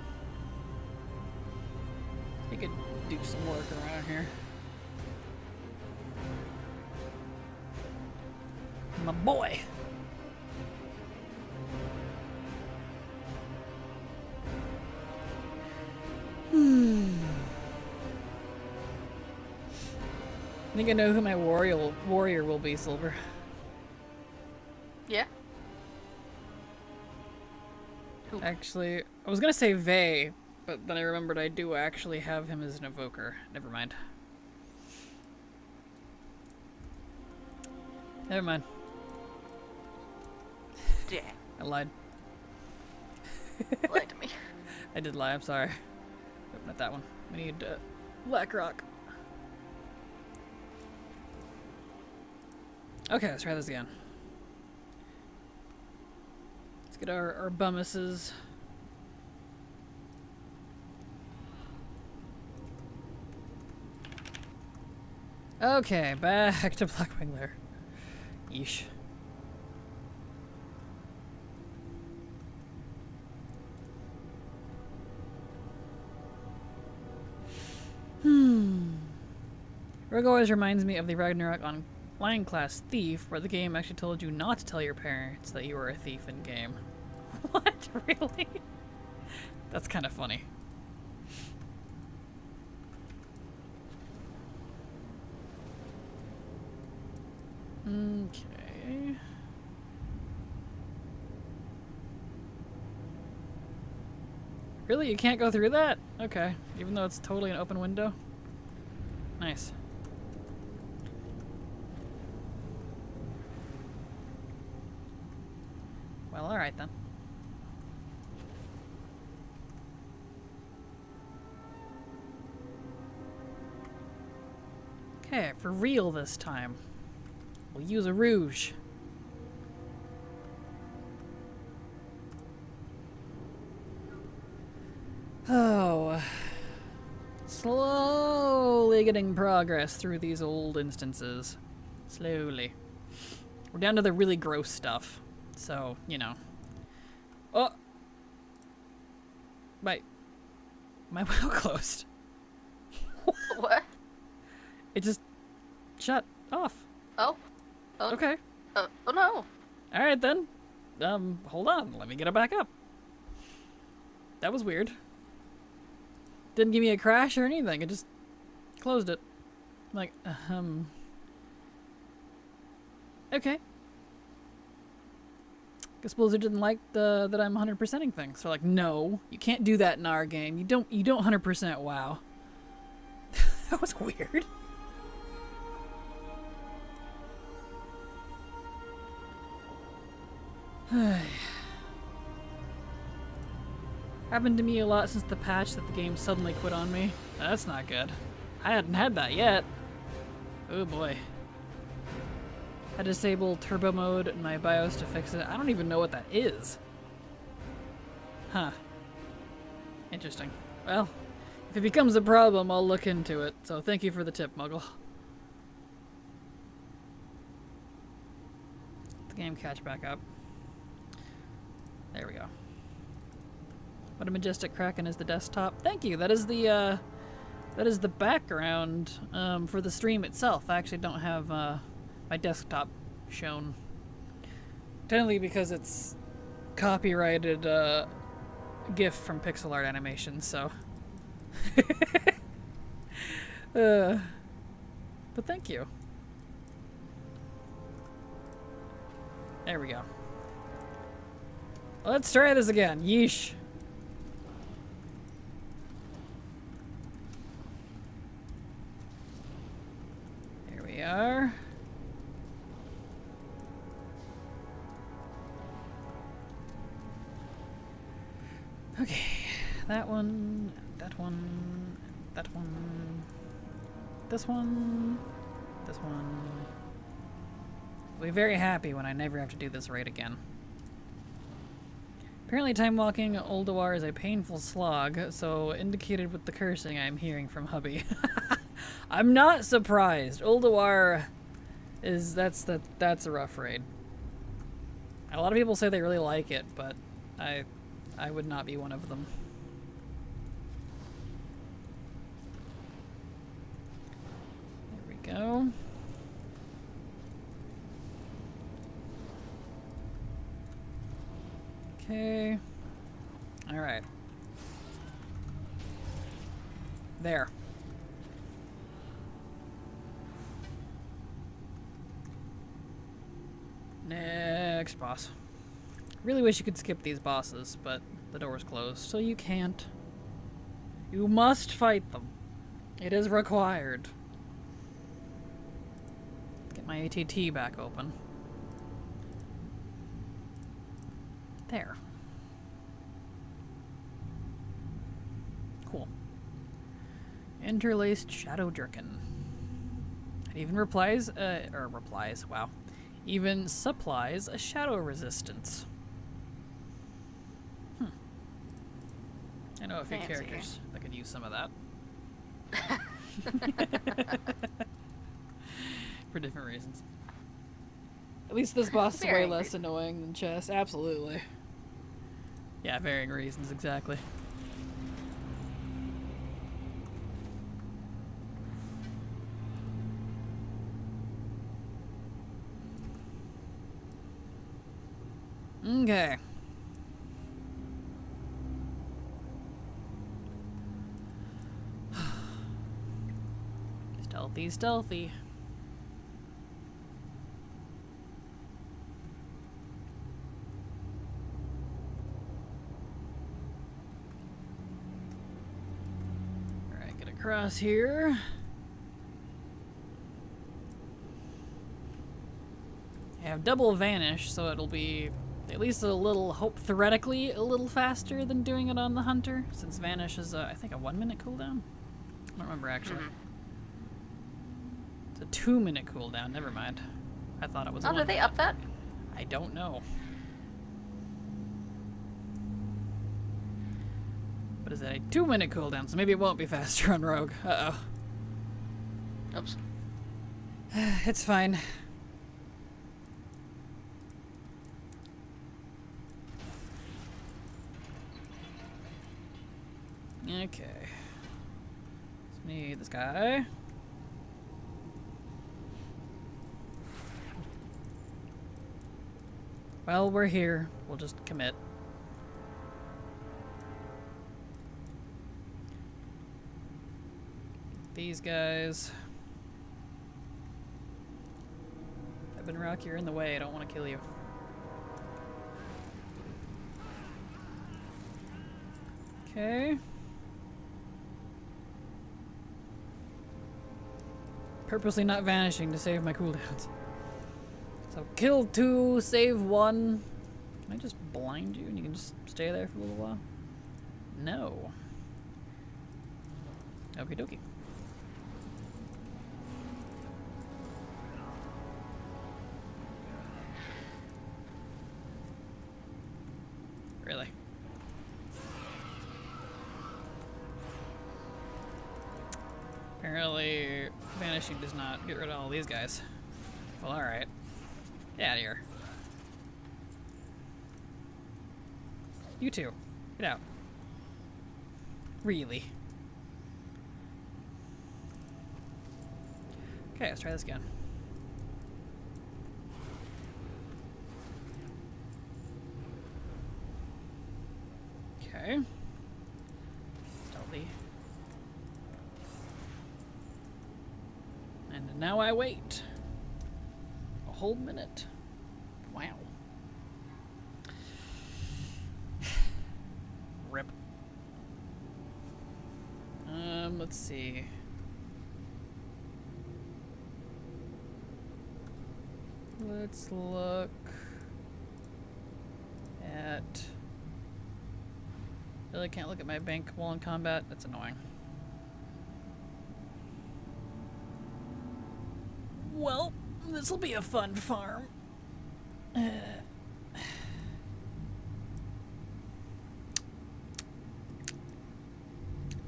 He could do some work around here. My boy! I think I know who my warrior will be, Silver. Yeah? Actually, I was gonna say Vey, but then I remembered I do actually have him as an evoker. Never mind. Never mind. Yeah. I lied. Lied to me. I did lie, I'm sorry. But not that one. We need Blackrock. Okay, let's try this again. Let's get our bummuses. Okay, back to Blackwing Lair. Yeesh. Rogue always reminds me of the Ragnarok Online class Thief, where the game actually told you not to tell your parents that you were a thief in game. What? Really? That's kind of funny. Okay. Really? You can't go through that? Okay. Even though it's totally an open window? Nice. Well, alright then. Okay, for real this time. We'll use a rouge. Oh. Slowly getting progress through these old instances. Slowly. We're down to the really gross stuff. So, you know. Oh! My window closed. What? It just shut off. Oh. Oh. Okay. Oh no. Alright then. Hold on. Let me get it back up. That was weird. Didn't give me a crash or anything. It just closed it. I'm like, okay. Guess Blizzard didn't like that I'm 100%ing things. So like, no, you can't do that in our game. You don't 100% WoW. That was weird. Happened to me a lot since the patch that the game suddenly quit on me. That's not good. I hadn't had that yet. Oh boy. I disabled turbo mode in my BIOS to fix it. I don't even know what that is. Huh. Interesting. Well, if it becomes a problem, I'll look into it. So thank you for the tip, Muggle. The game catch back up. There we go. What a majestic Kraken is the desktop. Thank you. That is the background for the stream itself. I actually don't have my desktop shown. Technically because it's copyrighted GIF from pixel art animation, so. But thank you. There we go. Let's try this again. Yeesh. Here we are. Okay, that one, that one, that one, this one, this one. I'll be very happy when I never have to do this raid again. Apparently time walking Ulduar is a painful slog, so indicated with the cursing I'm hearing from hubby. I'm not surprised. Ulduar is, that's a rough raid. A lot of people say they really like it, but I would not be one of them. There we go. Okay. All right. There. Next boss. Really wish you could skip these bosses, but the door's closed, so you can't. You must fight them. It is required. Get my ATT back open. There. Cool. Interlaced Shadow Jerkin. It even wow. Even supplies a shadow resistance. I know a few characters that could use some of that. for different reasons. At least this boss is way Varying less reasons. annoying than chess. Absolutely. Yeah, varying reasons, exactly. Okay. Stealthy, stealthy. Alright, get across here. I have double vanish, so it'll be at least a little, theoretically, a little faster than doing it on the hunter, since vanish is, I think, a 1 minute cooldown? I don't remember, actually. It's a 2 minute cooldown, never mind. I thought it was Oh, one did they minute. up that? I don't know. What is that? A 2 minute cooldown, so maybe it won't be faster on Rogue. Uh-oh. Oops. It's fine. Okay. Let's need this guy. Well, we're here. We'll just commit. These guys. Rock, you're in the way. I don't want to kill you. Okay. Purposely not vanishing to save my cooldowns. So kill 2, save 1. Can I just blind you and you can just stay there for a little while? No. Okie dokie. Really? Apparently, vanishing does not get rid of all these guys. Well, alright. Get out of here. You two. Get out. Really? Okay, let's try this again. Okay. Stealthy. And now I wait. A whole minute. Wow. Rip. Let's see. Let's look at... Really can't look at my bank while in combat? That's annoying. Well, this'll be a fun farm.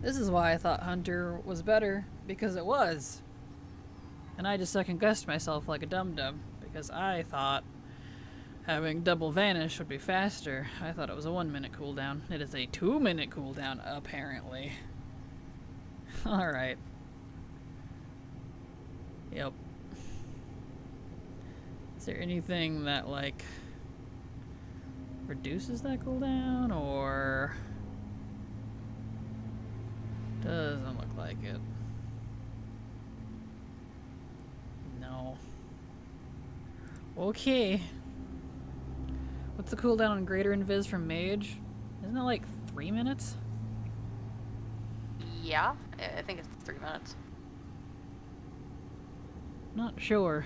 This is why I thought Hunter was better, because it was. And I just second-guessed myself like a dum-dum, because I thought having double vanish would be faster. I thought it was a 1 minute cooldown. It is a 2 minute cooldown, apparently. Alright. Yep. Is there anything that, like, reduces that cooldown, or... Doesn't look like it. No. Okay. What's the cooldown on Greater Invis from Mage? Isn't it like 3 minutes? Yeah, I think it's 3 minutes. Not sure.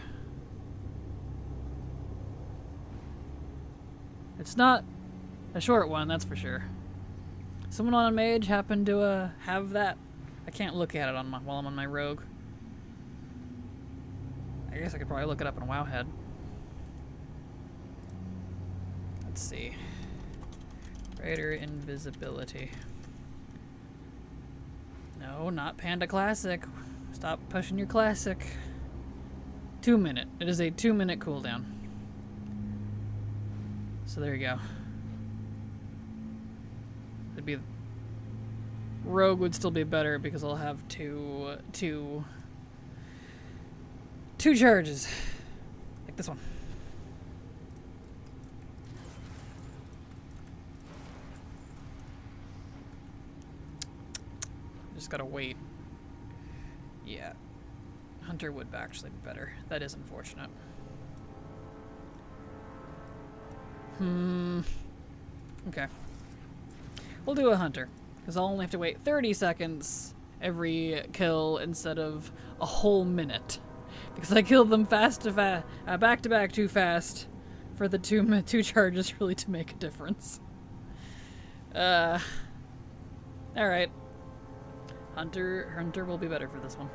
It's not a short one, that's for sure. Someone on a Mage happened to have that. I can't look at it on while I'm on my Rogue. I guess I could probably look it up in Wowhead. Let's see. Greater invisibility. No, not Panda Classic. Stop pushing your classic. 2-minute. It is a 2-minute cooldown. So there you go. It'd be rogue would still be better because I'll have two charges, like this one. Just gotta wait. Yeah, Hunter would actually be better. That is unfortunate. Okay. We'll do a Hunter, because I'll only have to wait 30 seconds every kill instead of a whole minute. Because I killed them back to back too fast for the two charges really to make a difference. Alright. Hunter will be better for this one.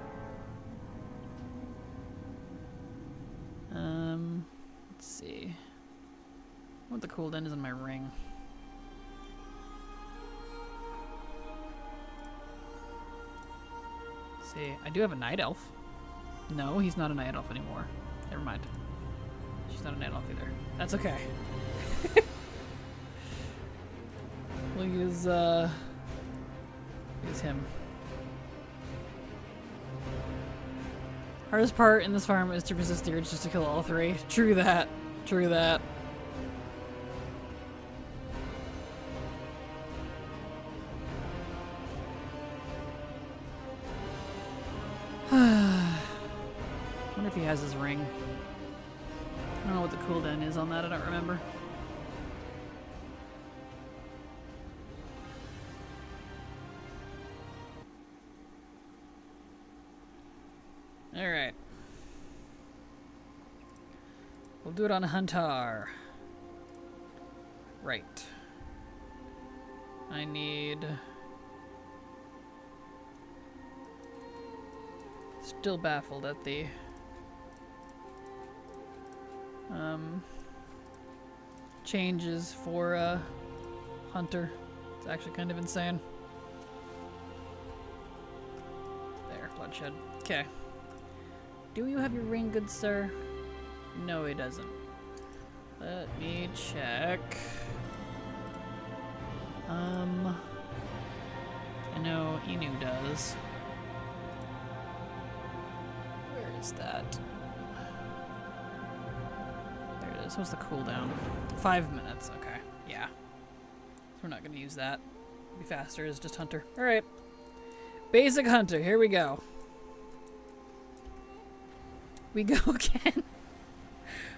Let's see. What the cooldown is on my ring. See, I do have a night elf. No, he's not a night elf anymore. Never mind. She's not a night elf either. That's okay. We'll use him. Hardest part in this farm is to resist the urge just to kill all three. True that. True that. Wonder if he has his ring. I don't know what the cooldown is on that, I don't remember. Alright. We'll do it on Hunter. Right. I need... Still baffled at the changes for Hunter. It's actually kind of insane. There, bloodshed. Okay. Do you have your ring, good sir? No, he doesn't. Let me check. I know Inu does. Where is that? There it is. What's the cooldown? 5 minutes. Okay. Yeah. So we're not going to use that. It'll be faster. It's just Hunter. Alright. Basic Hunter. Here we go. We go again.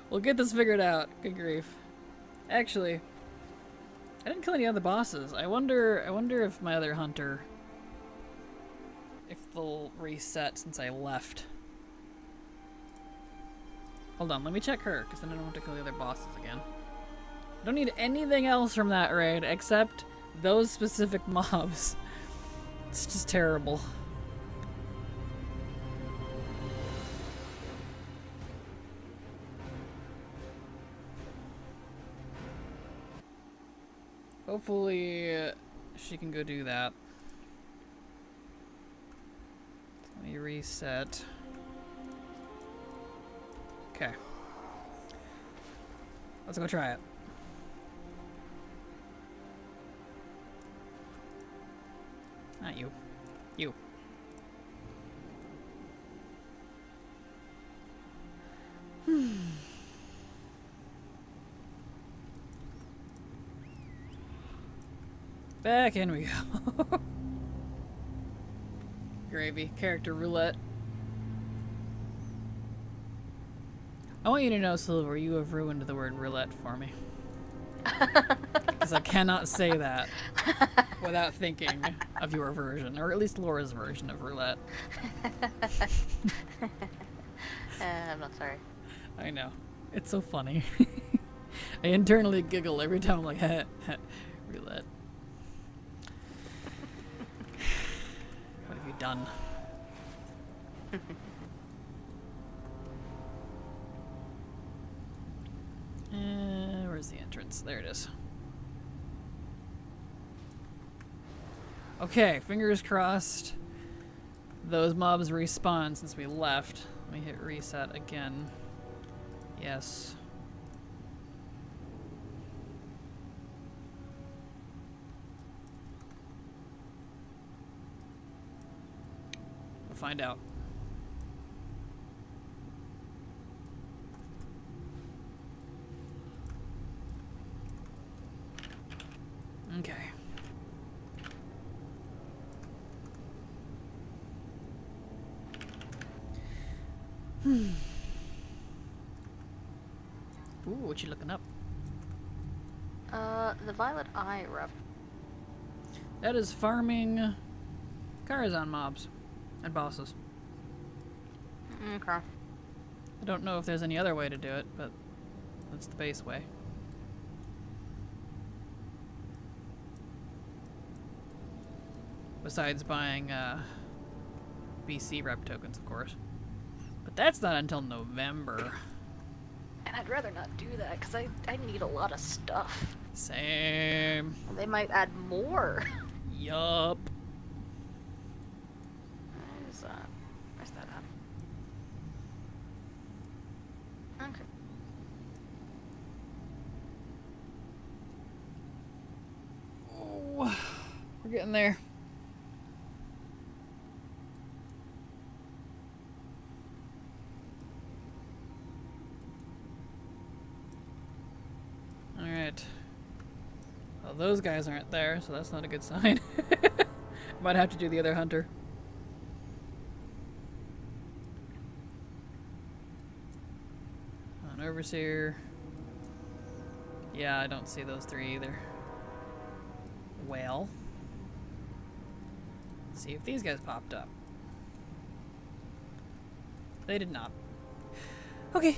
We'll get this figured out. Good grief. Actually, I didn't kill any other bosses. I wonder if my other Hunter, if they'll reset since I left. Hold on, let me check her, because then I don't have to kill the other bosses again. I don't need anything else from that raid except those specific mobs. It's just terrible. Hopefully she can go do that. Let me reset. Okay. Let's go try it. Not you. You. Back in we go. Gravy. Character roulette. I want you to know, Silver, you have ruined the word roulette for me. Because I cannot say that without thinking of your version, or at least Laura's version of roulette. I'm not sorry. I know. It's so funny. I internally giggle every time I'm like, heh, heh, roulette. What have you done? Where's the entrance? There it is. Okay, fingers crossed. Those mobs respawn since we left. Let me hit reset again. Yes. We'll find out. Okay. Ooh, what you looking up? The Violet Eye rep. That is farming Karazhan mobs and bosses. Okay. I don't know if there's any other way to do it, but that's the base way. Besides buying BC rep tokens, of course. But that's not until November. And I'd rather not do that because I need a lot of stuff. Same. They might add more. Yup. Where's that? Where's that at? Okay. Oh, we're getting there. Alright. Well, those guys aren't there, so that's not a good sign. Might have to do the other hunter. An overseer. Yeah, I don't see those three either. Well, let's see if these guys popped up. They did not. Okay.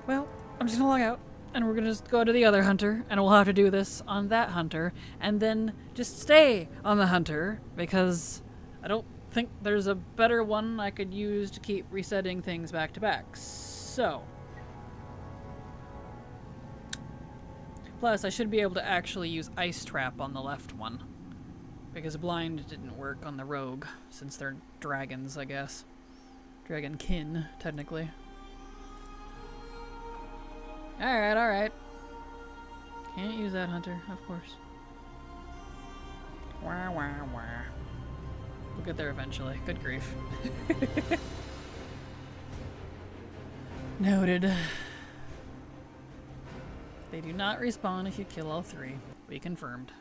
Well, I'm just gonna log out, and we're gonna just go to the other hunter, and we'll have to do this on that hunter, and then just stay on the hunter, because I don't think there's a better one I could use to keep resetting things back to back. So. Plus, I should be able to actually use Ice Trap on the left one. Because Blind didn't work on the Rogue, since they're dragons, I guess. Dragonkin, technically. Alright, alright. Can't use that hunter, of course. Wah, wah, wah. We'll get there eventually. Good grief. Noted. They do not respawn if you kill all three. We confirmed.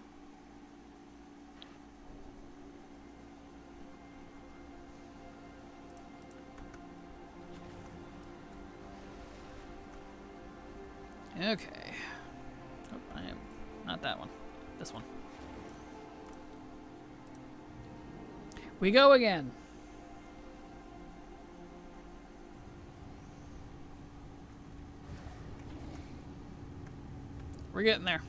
Okay. Oh, I am not that one. This one. We go again. We're getting there.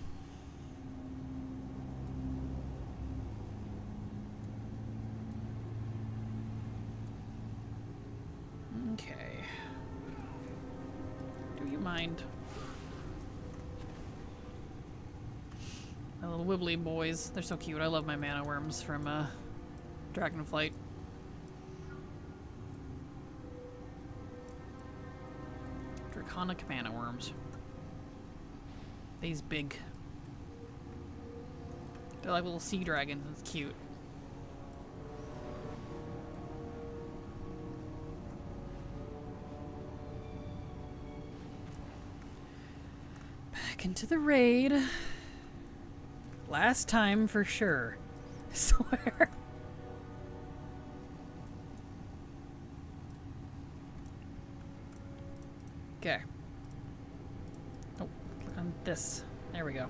Okay. Do you mind? My little wibbly boys. They're so cute. I love my mana worms from Dragonflight. Draconic mana worms. These big. They're like little sea dragons. It's cute. Back into the raid. Last time for sure. I swear. Okay. Oh, click on this. There we go.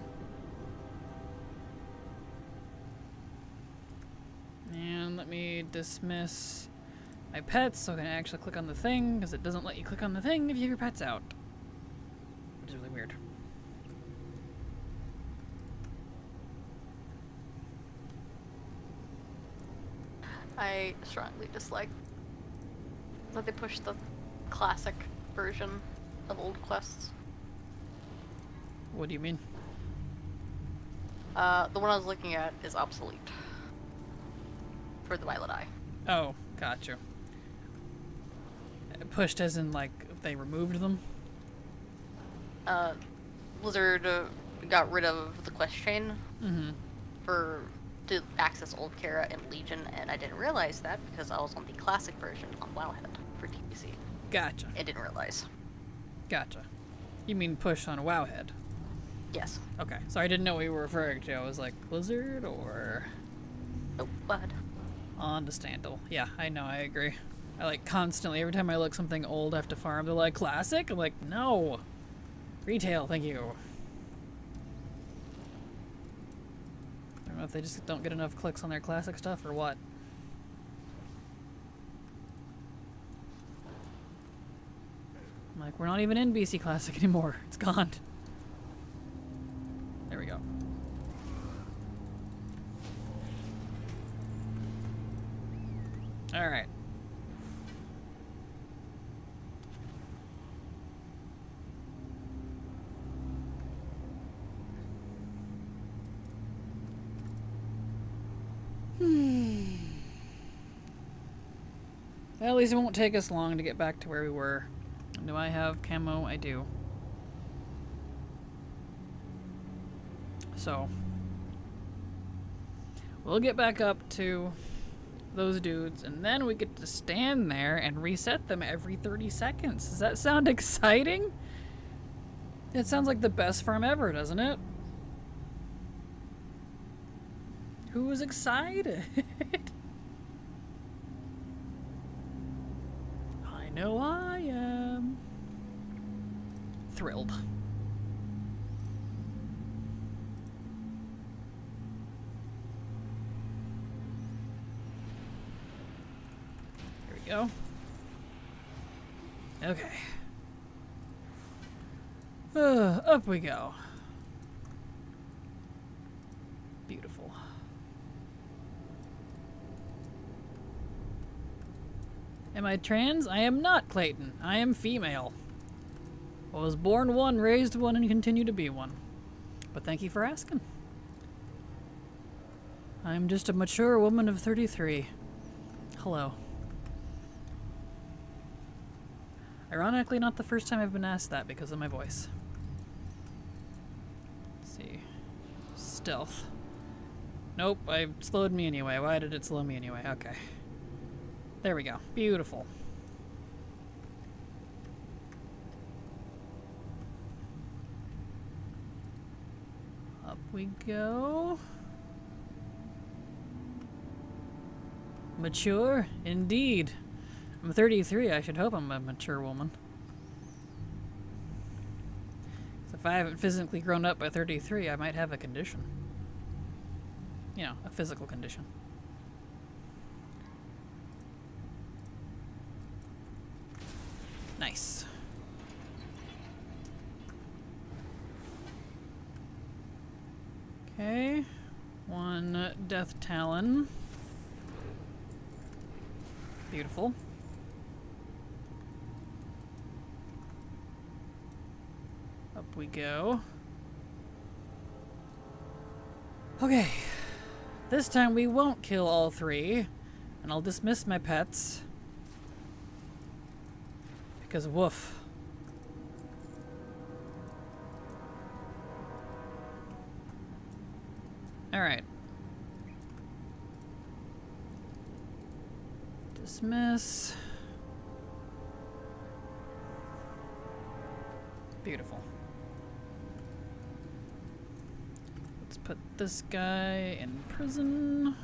And let me dismiss my pets so I can actually click on the thing, because it doesn't let you click on the thing if you have your pets out. Which is really weird. I strongly dislike that they pushed the classic version of old quests. What do you mean? The one I was looking at is obsolete for the Violet Eye. Oh, gotcha. pushed as in, like, they removed them? Blizzard got rid of the quest chain Mm-hmm. to access Old Kara and Legion, and I didn't realize that because I was on the classic version on Wowhead for TBC. Gotcha. I didn't realize. Gotcha. You mean push on Wowhead? Yes. Okay. So I didn't know what you were referring to. I was like, Blizzard or... Nope, bud. Understandable. Yeah, I know, I agree. I like constantly, every time I look something old I have to farm, they're like, classic? I'm like, no. Retail, thank you. I don't know if they just don't get enough clicks on their classic stuff or what. I'm like, we're not even in BC Classic anymore. It's gone. There we go. Alright. Well, at least it won't take us long to get back to where we were. Do I have camo? I do. So, we'll get back up to those dudes, and then we get to stand there and reset them every 30 seconds. Does that sound exciting? It sounds like the best farm ever, doesn't it? Who is excited? I know I am. Thrilled. Here we go. Okay. Up we go. Beautiful. Am I trans? I am not, Clayton. I am female. I was born one, raised one, and continue to be one. But thank you for asking. I'm just a mature woman of 33. Hello. Ironically, not the first time I've been asked that because of my voice. Let's see. Stealth. Nope, it slowed me anyway. Why did it slow me anyway? Okay. There we go. Beautiful. Up we go. Mature? Indeed. I'm 33. I should hope I'm a mature woman. So if I haven't physically grown up by 33, I might have a condition. You know, a physical condition. Nice. Okay. One Death Talon. Beautiful. Up we go. Okay. This time we won't kill all three, and I'll dismiss my pets. Because woof. Alright. Dismiss. Beautiful. Let's put this guy in prison.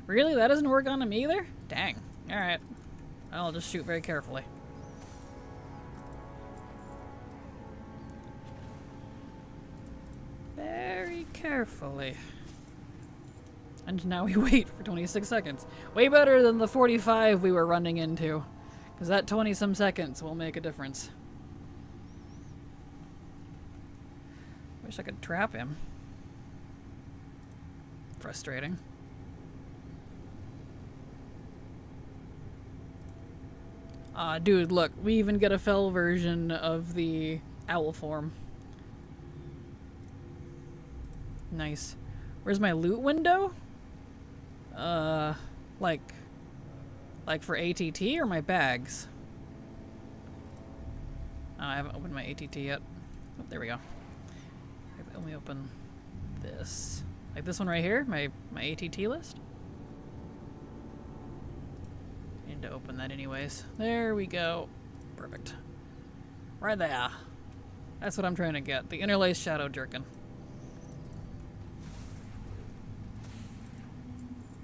Really? That doesn't work on him either? Dang. Alright. I'll just shoot very carefully. Very carefully. And now we wait for 26 seconds. Way better than the 45 we were running into. Because that 20-some seconds will make a difference. Wish I could trap him. Frustrating. Dude, look. We even get a fell version of the owl form. Nice. Where's my loot window? Like for ATT or my bags? I haven't opened my ATT yet. Oh, there we go. Let me open this. Like this one right here, my ATT list. Need to open that anyways. There we go. Perfect. Right there. That's what I'm trying to get. The interlaced shadow jerkin.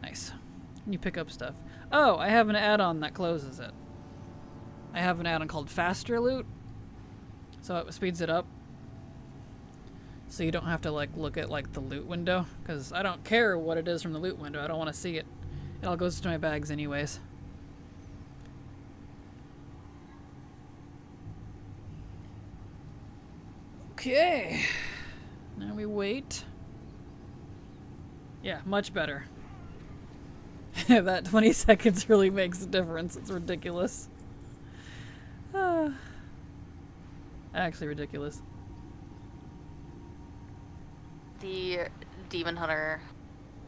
Nice. You pick up stuff. Oh, I have an add-on that closes it. I have an add-on called Faster Loot. So it speeds it up. So you don't have to like look at like the loot window. Because I don't care what it is from the loot window. I don't want to see it. It all goes to my bags anyways. Okay. Now we wait. Yeah, much better. That 20 seconds really makes a difference. It's ridiculous. Actually ridiculous. The Demon Hunter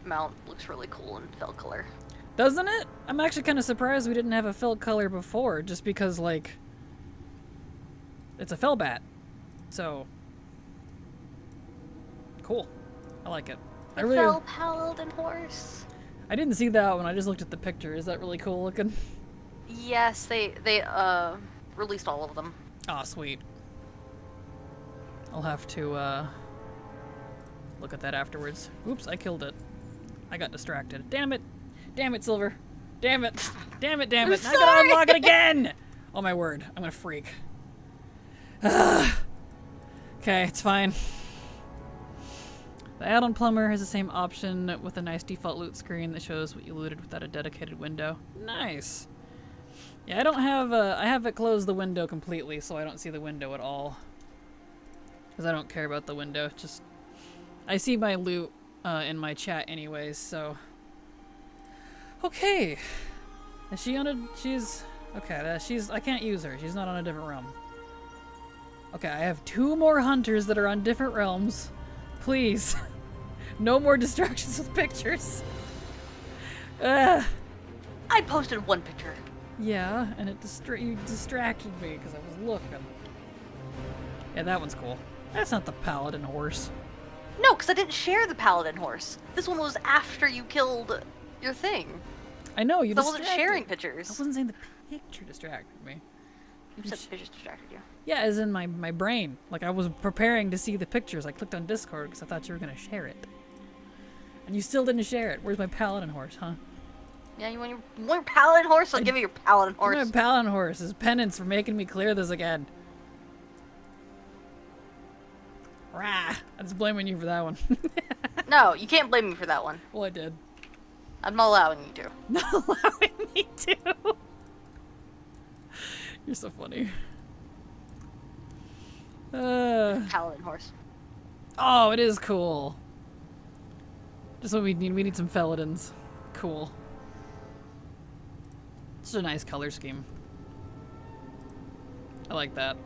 mount looks really cool in felt color. Doesn't it? I'm actually kind of surprised we didn't have a felt color before, just because, like, it's a fell bat. So, cool. I like it. I really... Fell paladin horse. I didn't see that when I just looked at the picture. Is that really cool looking? Yes, they released all of them. Aw, sweet. I'll have to, look at that afterwards. Oops, I killed it. I got distracted. Damn it! Damn it, Silver! Damn it! Damn it, damn it! I gotta unlock it again! Oh my word, I'm gonna freak. Okay, it's fine. The add-on plumber has the same option with a nice default loot screen that shows what you looted without a dedicated window. Nice! Yeah, I don't have, I have it closed the window completely, so I don't see the window at all. Because I don't care about the window, just... I see my loot in my chat anyways, so... Okay! Is she on a... she's... okay, she's... I can't use her, she's not on a different realm. Okay, I have 2 more hunters that are on different realms. Please. No more distractions with pictures. I posted 1 picture. Yeah, and it you distracted me because I was looking. Yeah, that one's cool. That's not the paladin horse. No, because I didn't share the paladin horse. This one was after you killed your thing. I know, you so I wasn't sharing pictures. I wasn't saying the picture distracted me. You said the pictures distracted you. Yeah, as in my brain. Like, I was preparing to see the pictures. I clicked on Discord because I thought you were going to share it. And you still didn't share it. Where's my paladin horse, huh? Yeah, you want your paladin horse? I'll give you your paladin horse. My paladin horse is penance for making me clear this again. Rah! I'm just blaming you for that one. No, you can't blame me for that one. Well, I did. I'm not allowing you to. Not allowing me to. You're so funny. Paladin horse. Oh, it is cool. Just what we need. We need some Felidins. Cool. It's a nice color scheme. I like that.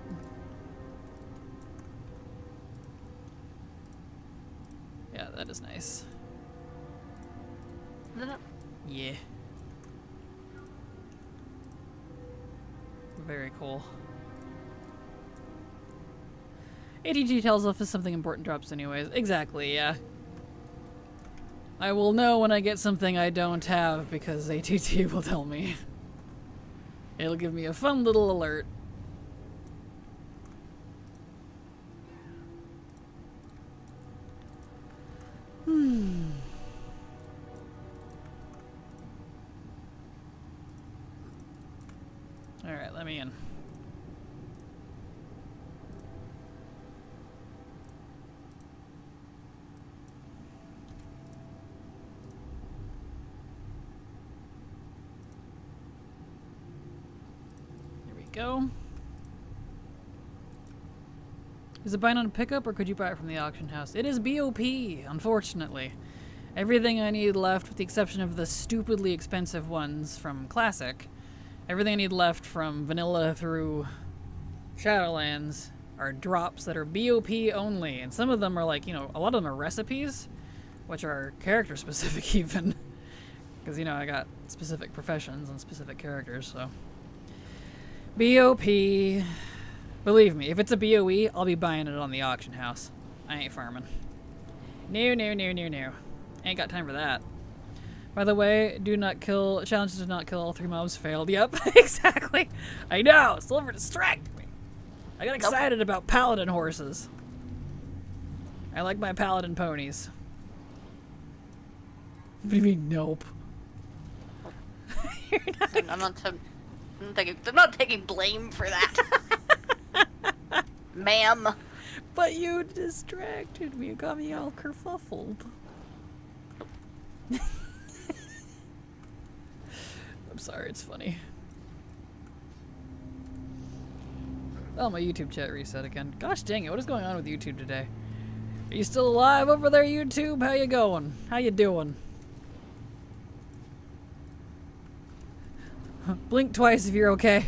Yeah, that is nice. Isn't it? Yeah. Very cool. ATG tells us if something important drops anyways. Exactly, yeah. I will know when I get something I don't have because ATG will tell me. It'll give me a fun little alert. Alright, let me in. Here we go. Is it buying on pickup or could you buy it from the auction house? It is BOP, unfortunately. Everything I need left, with the exception of the stupidly expensive ones from Classic, everything I need left from Vanilla through Shadowlands are drops that are BOP only. And some of them are like, you know, a lot of them are recipes, which are character specific even. Because, you know, I got specific professions and specific characters, so. BOP. Believe me, if it's a BOE, I'll be buying it on the auction house. I ain't farming. No, no, no, no, no. Ain't got time for that. By the way, challenges to not kill all 3 mobs failed. Yep, exactly. I know, Silver distracted me. I got excited about paladin horses. I like my paladin ponies. What do you mean, nope? You're not... I'm not taking blame for that. Ma'am. But you distracted me. You got me all kerfuffled. I'm sorry, it's funny. Oh, my YouTube chat reset again. Gosh dang it, what is going on with YouTube today? Are you still alive over there, YouTube? How you going? How you doing? Blink twice if you're okay.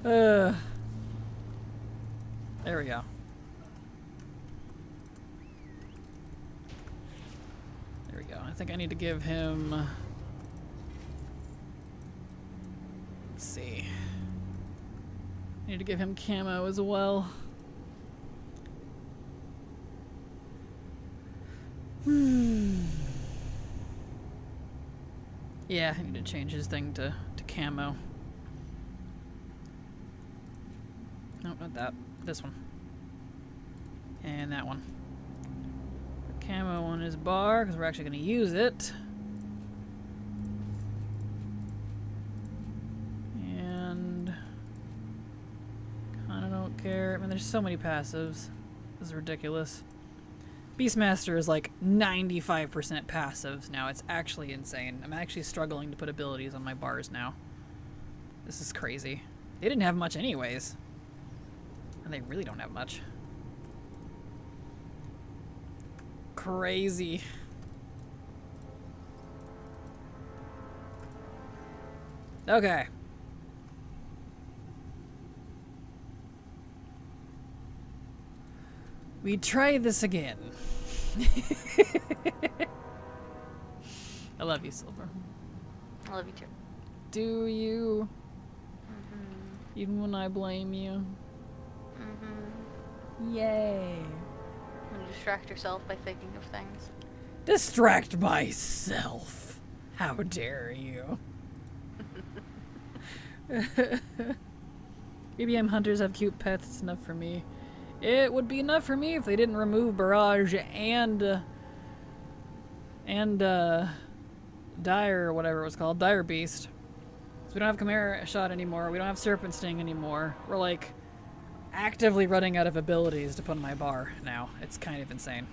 There we go. There we go. I think I need to give him... Let's see. I need to give him camo as well. Yeah, I need to change his thing to camo. No, not that. This one. And that one. Put camo on his bar, because we're actually going to use it. And... kinda don't care. I mean, there's so many passives. This is ridiculous. Beastmaster is like 95% passives now. It's actually insane. I'm actually struggling to put abilities on my bars now. This is crazy. They didn't have much anyways. And they really don't have much. Crazy. Okay. We try this again. I love you, Silver. I love you too. Do you? Mm-hmm. Even when I blame you? Mm-hmm. Yay. When you distract yourself by thinking of things. Distract myself. How dare you? BBM hunters have cute pets. It's enough for me. It would be enough for me if they didn't remove Barrage and Dire, or whatever it was called, Dire Beast. So we don't have Chimera Shot anymore. We don't have Serpent Sting anymore. We're like actively running out of abilities to put on my bar now. It's kind of insane.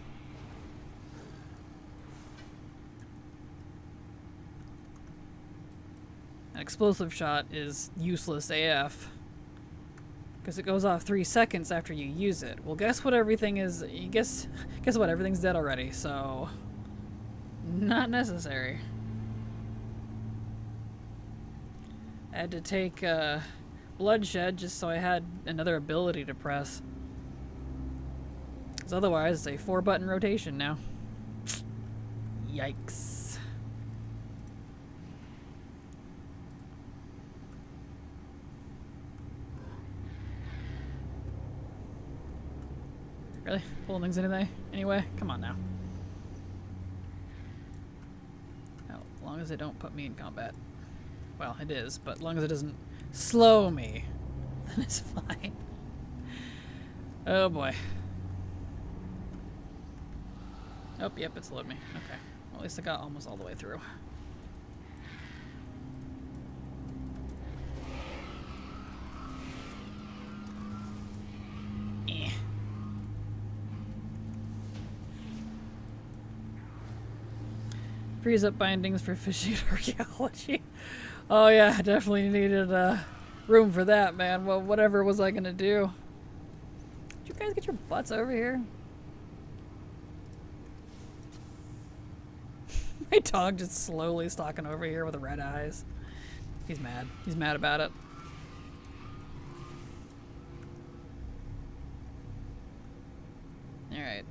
An Explosive Shot is useless AF. Because it goes off 3 seconds after you use it. Well, guess what everything is... Guess what? Everything's dead already, so... Not necessary. I had to take Bloodshed just so I had another ability to press. Because otherwise, it's a 4-button rotation now. Yikes. Really? Pulling things anyway? Come on now. Oh, as long as they don't put me in combat. Well, it is, but as long as it doesn't slow me, then it's fine. Oh boy. Oh, yep, it slowed me. Okay. Well, at least I got almost all the way through. Freeze up bindings for fishing and archaeology. Oh yeah, definitely needed room for that, man. Well, whatever was I gonna do? Did you guys get your butts over here? My dog just slowly stalking over here with red eyes. He's mad. He's mad about it. Alright.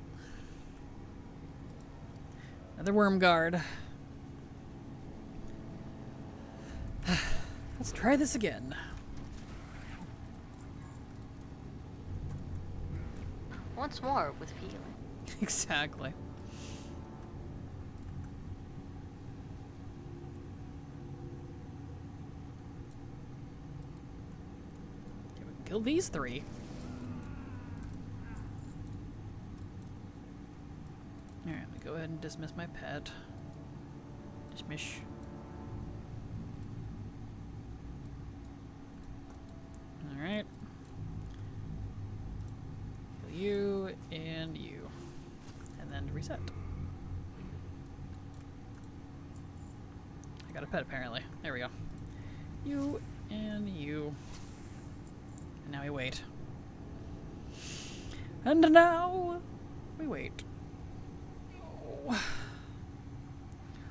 Another worm guard. Let's try this again. once more with feeling. Exactly. Okay, we can kill these 3. Alright, let me go ahead and dismiss my pet. Dismiss. Alright. Kill you and you. And then reset. I got a pet apparently. There we go. You and you. And now we wait. And now we wait. Oh.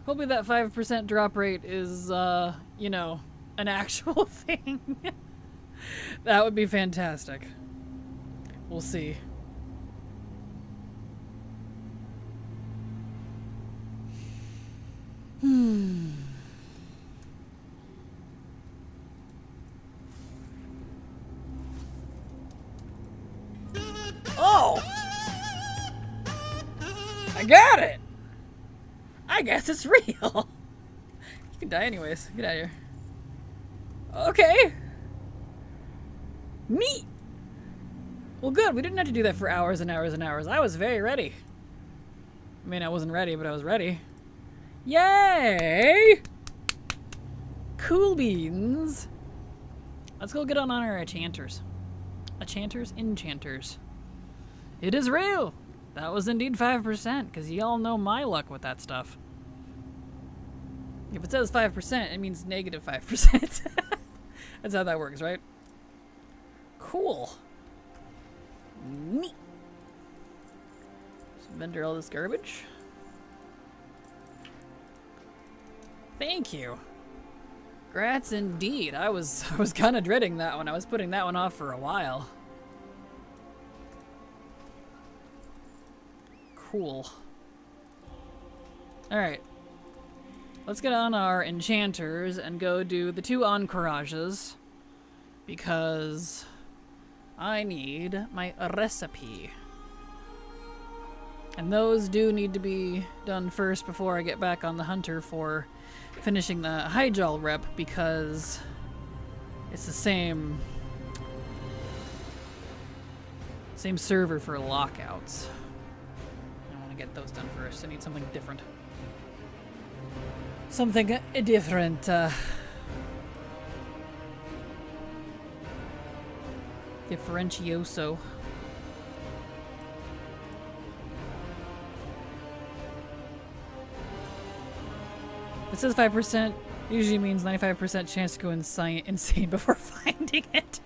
Hopefully that 5% drop rate is, you know, an actual thing. That would be fantastic. We'll see. Oh! I got it! I guess it's real! You can die anyways. Get out of here. Okay. Neat! Well, good. We didn't have to do that for hours and hours and hours. I was very ready. I mean, I wasn't ready, but I was ready. Yay! Cool beans. Let's go get on our enchanters. Enchanters. It is real! That was indeed 5%, because y'all know my luck with that stuff. If it says 5%, it means negative 5%. That's how that works, right? Cool. Neat. Let's vendor all this garbage. Thank you. Grats indeed. I was kind of dreading that one. I was putting that one off for a while. Cool. Alright. Let's get on our enchanters and go do the 2 encourages. Because I need my recipe. And those do need to be done first before I get back on the hunter for finishing the Hyjal rep, because it's the same server for lockouts. I want to get those done first. I need something different. Something different. Differentioso. It says 5%, usually means 95% chance to go insane before finding it.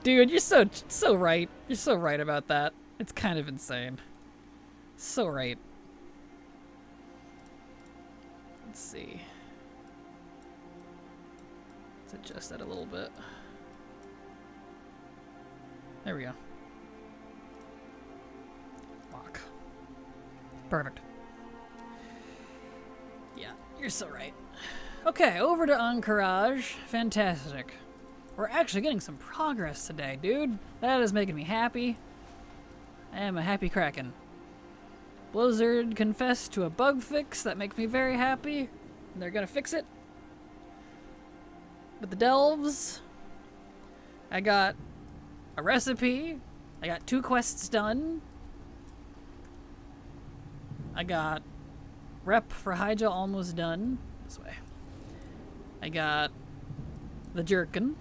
Dude, you're so right. You're so right about that. It's kind of insane. So right. Let's see. Let's adjust that a little bit. There we go. Lock. Perfect. Yeah, you're so right. Okay, over to Encourage. Fantastic. We're actually getting some progress today, dude. That is making me happy. I am a happy Kraken. Blizzard confessed to a bug fix. That makes me very happy. And they're gonna fix it. With the delves, I got a recipe. I got 2 quests done. I got rep for Hyjal almost done. This way. I got the Jerkin.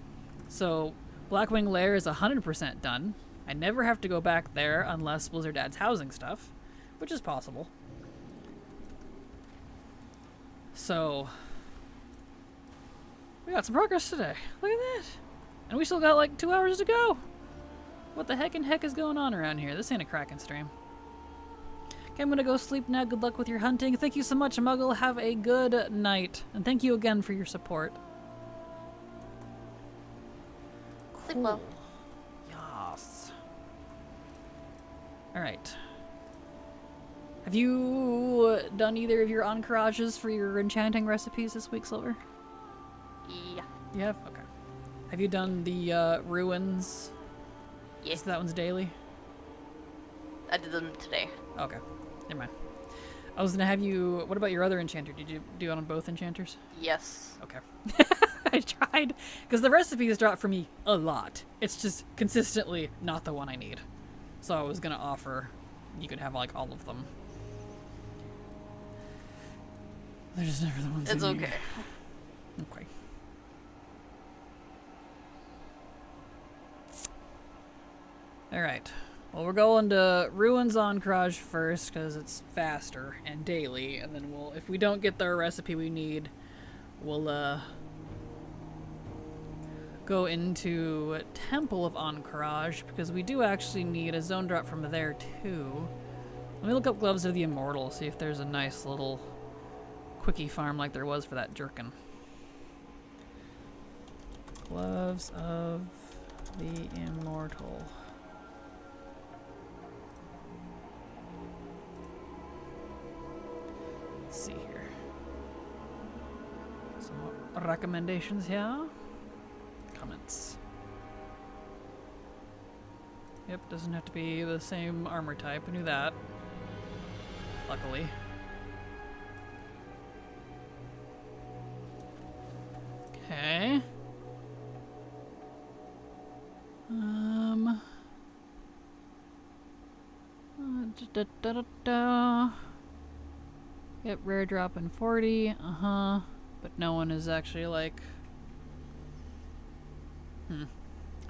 So Blackwing Lair is 100% done. I never have to go back there unless Blizzard adds housing stuff, which is possible. So we got some progress today. Look at that. And we still got like 2 hours to go. What the heck is going on around here? This ain't a Kraken stream. Okay, I'm gonna go sleep now. Good luck with your hunting. Thank you so much, Muggle. Have a good night. And thank you again for your support. Sleep well. Yes. Alright. Have you done either of your encourages for your enchanting recipes this week, Silver? Yeah. You have? Okay. Have you done the ruins? Yes. That one's daily? I did them today. Okay, never mind. I was gonna have you. What about your other enchanter? Did you do it on both enchanters? Yes. Okay. I tried because the recipes drop for me a lot. It's just consistently not the one I need. So I was gonna offer you could have like all of them. They're just never the ones. It's I need. okay. Okay. All right. Well, we're going to Ruins Ancrage first because it's faster and daily, and then we'll, if we don't get the recipe we need, we'll go into Temple of Ancrage because we do actually need a zone drop from there too. Let me look up Gloves of the Immortal, see if there's a nice little quickie farm like there was for that jerkin. Gloves of the Immortal. Let's see here. Some more recommendations here. Comments. Yep, doesn't have to be the same armor type. I knew that. Luckily. Okay. Yep, rare drop in 40. But no one is actually like.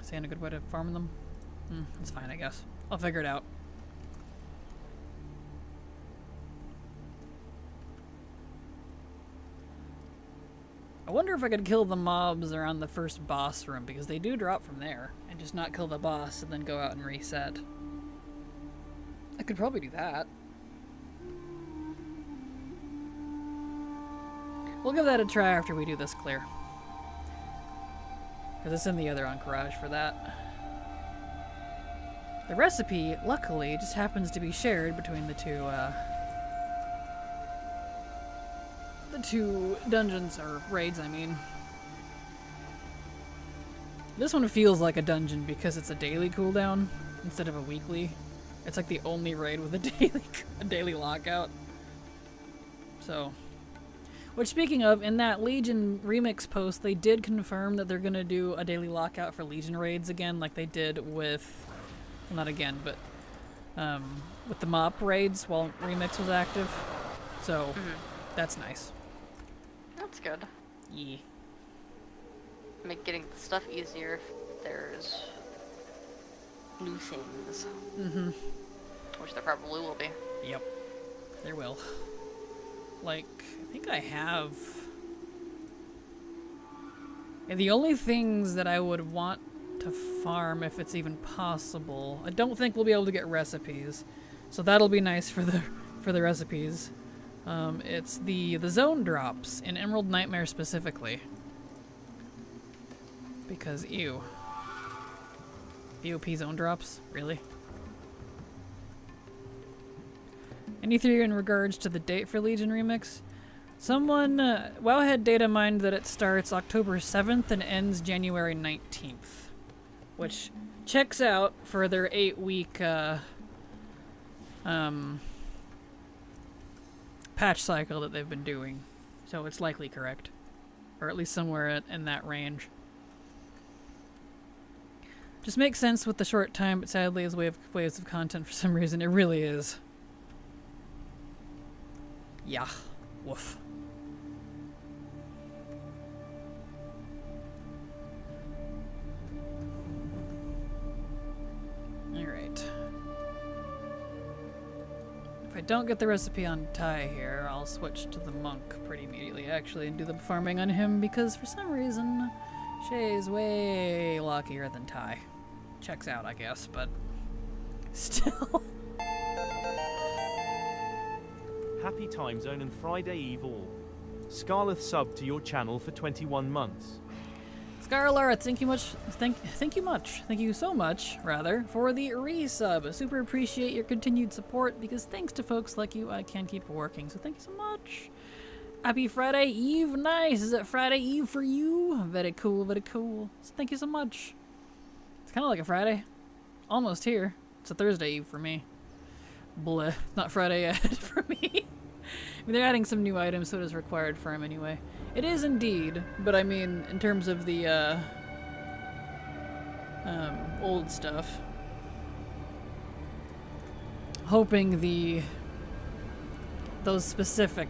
Saying a good way to farm them? That's fine, I guess. I'll figure it out. I wonder if I could kill the mobs around the first boss room, because they do drop from there, and just not kill the boss and then go out and reset. I could probably do that. We'll give that a try after we do this clear. Because it's in the other Encourage for that. The recipe, luckily, just happens to be shared between the two dungeons, or raids, I mean. This one feels like a dungeon because it's a daily cooldown instead of a weekly. It's like the only raid with a daily lockout. So, which, speaking of, in that Legion remix post, they did confirm that they're gonna do a daily lockout for Legion raids again, like they did with, well, not again, but with the MOP raids while remix was active. So, that's nice. That's good. Yeah. Make getting the stuff easier if there's new things. Which there probably will be. Yep. There will. Like, I think I have. Yeah, the only things that I would want to farm, if it's even possible, I don't think we'll be able to get recipes, so that'll be nice for the recipes. It's the zone drops in Emerald Nightmare specifically, because ew. BOP zone drops, really? Anything in regards to the date for Legion Remix? Someone, Wowhead data mined that it starts October 7th and ends January 19th. Which checks out for their 8-week, patch cycle that they've been doing. So it's likely correct. Or at least somewhere in that range. Just makes sense with the short time, but sadly as waves of content for some reason, it really is. Yeah. Woof. Alright. If I don't get the recipe on Ty here, I'll switch to the monk pretty immediately, actually, and do the farming on him, because for some reason, Shay's way luckier than Ty. Checks out, I guess, but still. Happy Time Zone and Friday Eve all. Scarlett subbed to your channel for 21 months. Scarlett, thank you so much, rather, for the resub. Super appreciate your continued support, because thanks to folks like you, I can keep working, so thank you so much. Happy Friday Eve, nice. Is it Friday Eve for you? Very cool, very cool. So thank you so much. It's kind of like a Friday. Almost here. It's a Thursday Eve for me. bleh, not Friday yet for me. I mean, they're adding some new items, so it is required farm anyway. It is indeed, but I mean, in terms of the, old stuff. Hoping those specific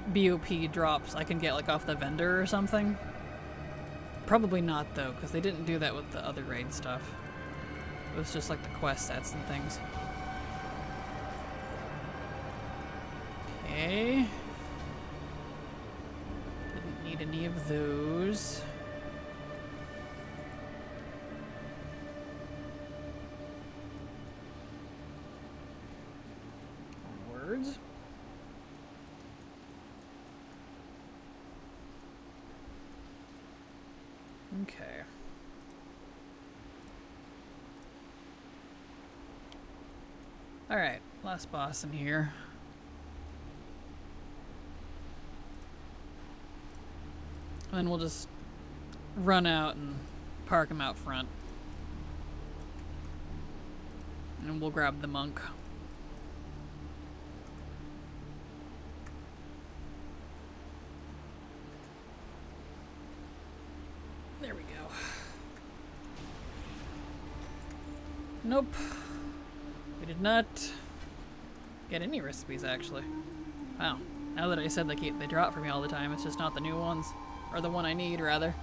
BOP drops I can get, like, off the vendor or something. Probably not, though, because they didn't do that with the other raid stuff. It was just, like, the quest sets and things. Okay. Didn't need any of those. Onwards. Okay. Alright, last boss in here. And then we'll just run out and park him out front. And we'll grab the monk. There we go. Nope. We did not get any recipes, actually. Wow. Now that I said they drop for me all the time, it's just not the new ones. Or the one I need, rather.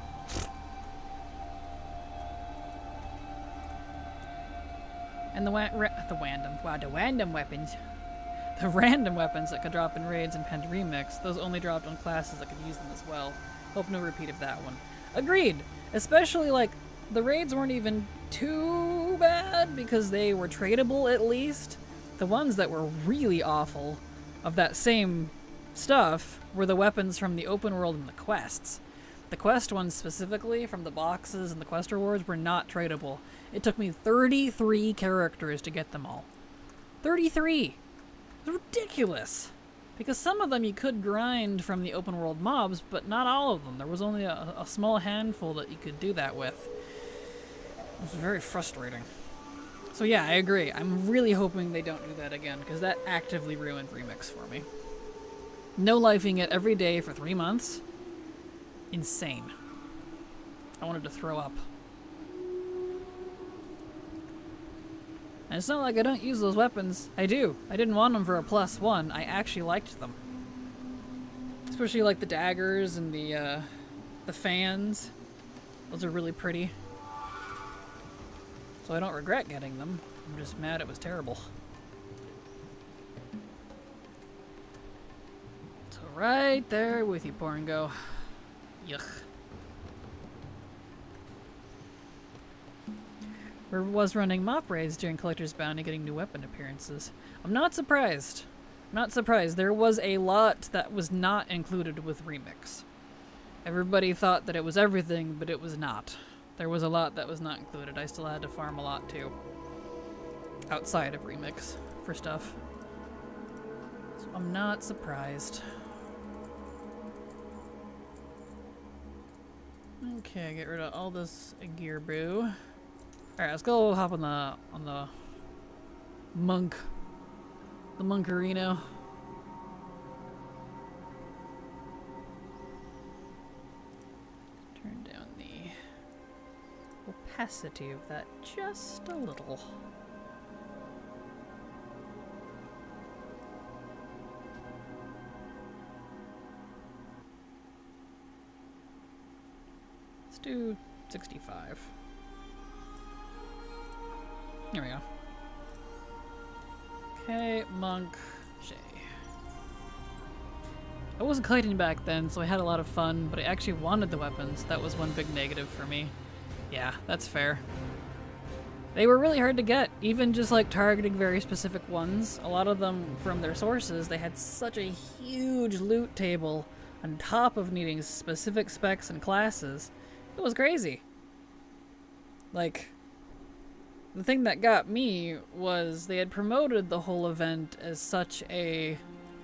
And the random weapons. The random weapons that could drop in raids and Penned Remix, those only dropped on classes that could use them as well. Hope no repeat of that one. Agreed! Especially, like, the raids weren't even too bad because they were tradable at least. The ones that were really awful of that same stuff were the weapons from the open world and the quests. The quest ones specifically, from the boxes and the quest rewards, were not tradable. It took me 33 characters to get them all. 33! It's ridiculous! Because some of them you could grind from the open world mobs, but not all of them. There was only a small handful that you could do that with. It was very frustrating. So yeah, I agree. I'm really hoping they don't do that again, because that actively ruined Remix for me. No lifing it every day for 3 months. Insane. I wanted to throw up. And it's not like I don't use those weapons. I do. I didn't want them for a +1. I actually liked them. Especially like the daggers and the fans. Those are really pretty. So I don't regret getting them. I'm just mad it was terrible. So right there with you, Poringo. Yuck. Was running mop raids during Collector's Bounty, getting new weapon appearances. I'm not surprised. I'm not surprised. There was a lot that was not included with Remix. Everybody thought that it was everything, but it was not. There was a lot that was not included. I still had to farm a lot too. Outside of Remix for stuff. So I'm not surprised. Okay, get rid of all this gear boo. Alright, let's go hop on the monk. The monkerino. Turn down the opacity of that just a little. Let's do 65. Here we go. Okay, monk, Shay. I wasn't kiting back then, so I had a lot of fun, but I actually wanted the weapons. That was one big negative for me. Yeah, that's fair. They were really hard to get, even just like targeting very specific ones. A lot of them, from their sources, they had such a huge loot table on top of needing specific specs and classes. It was crazy. Like, the thing that got me was they had promoted the whole event as such a,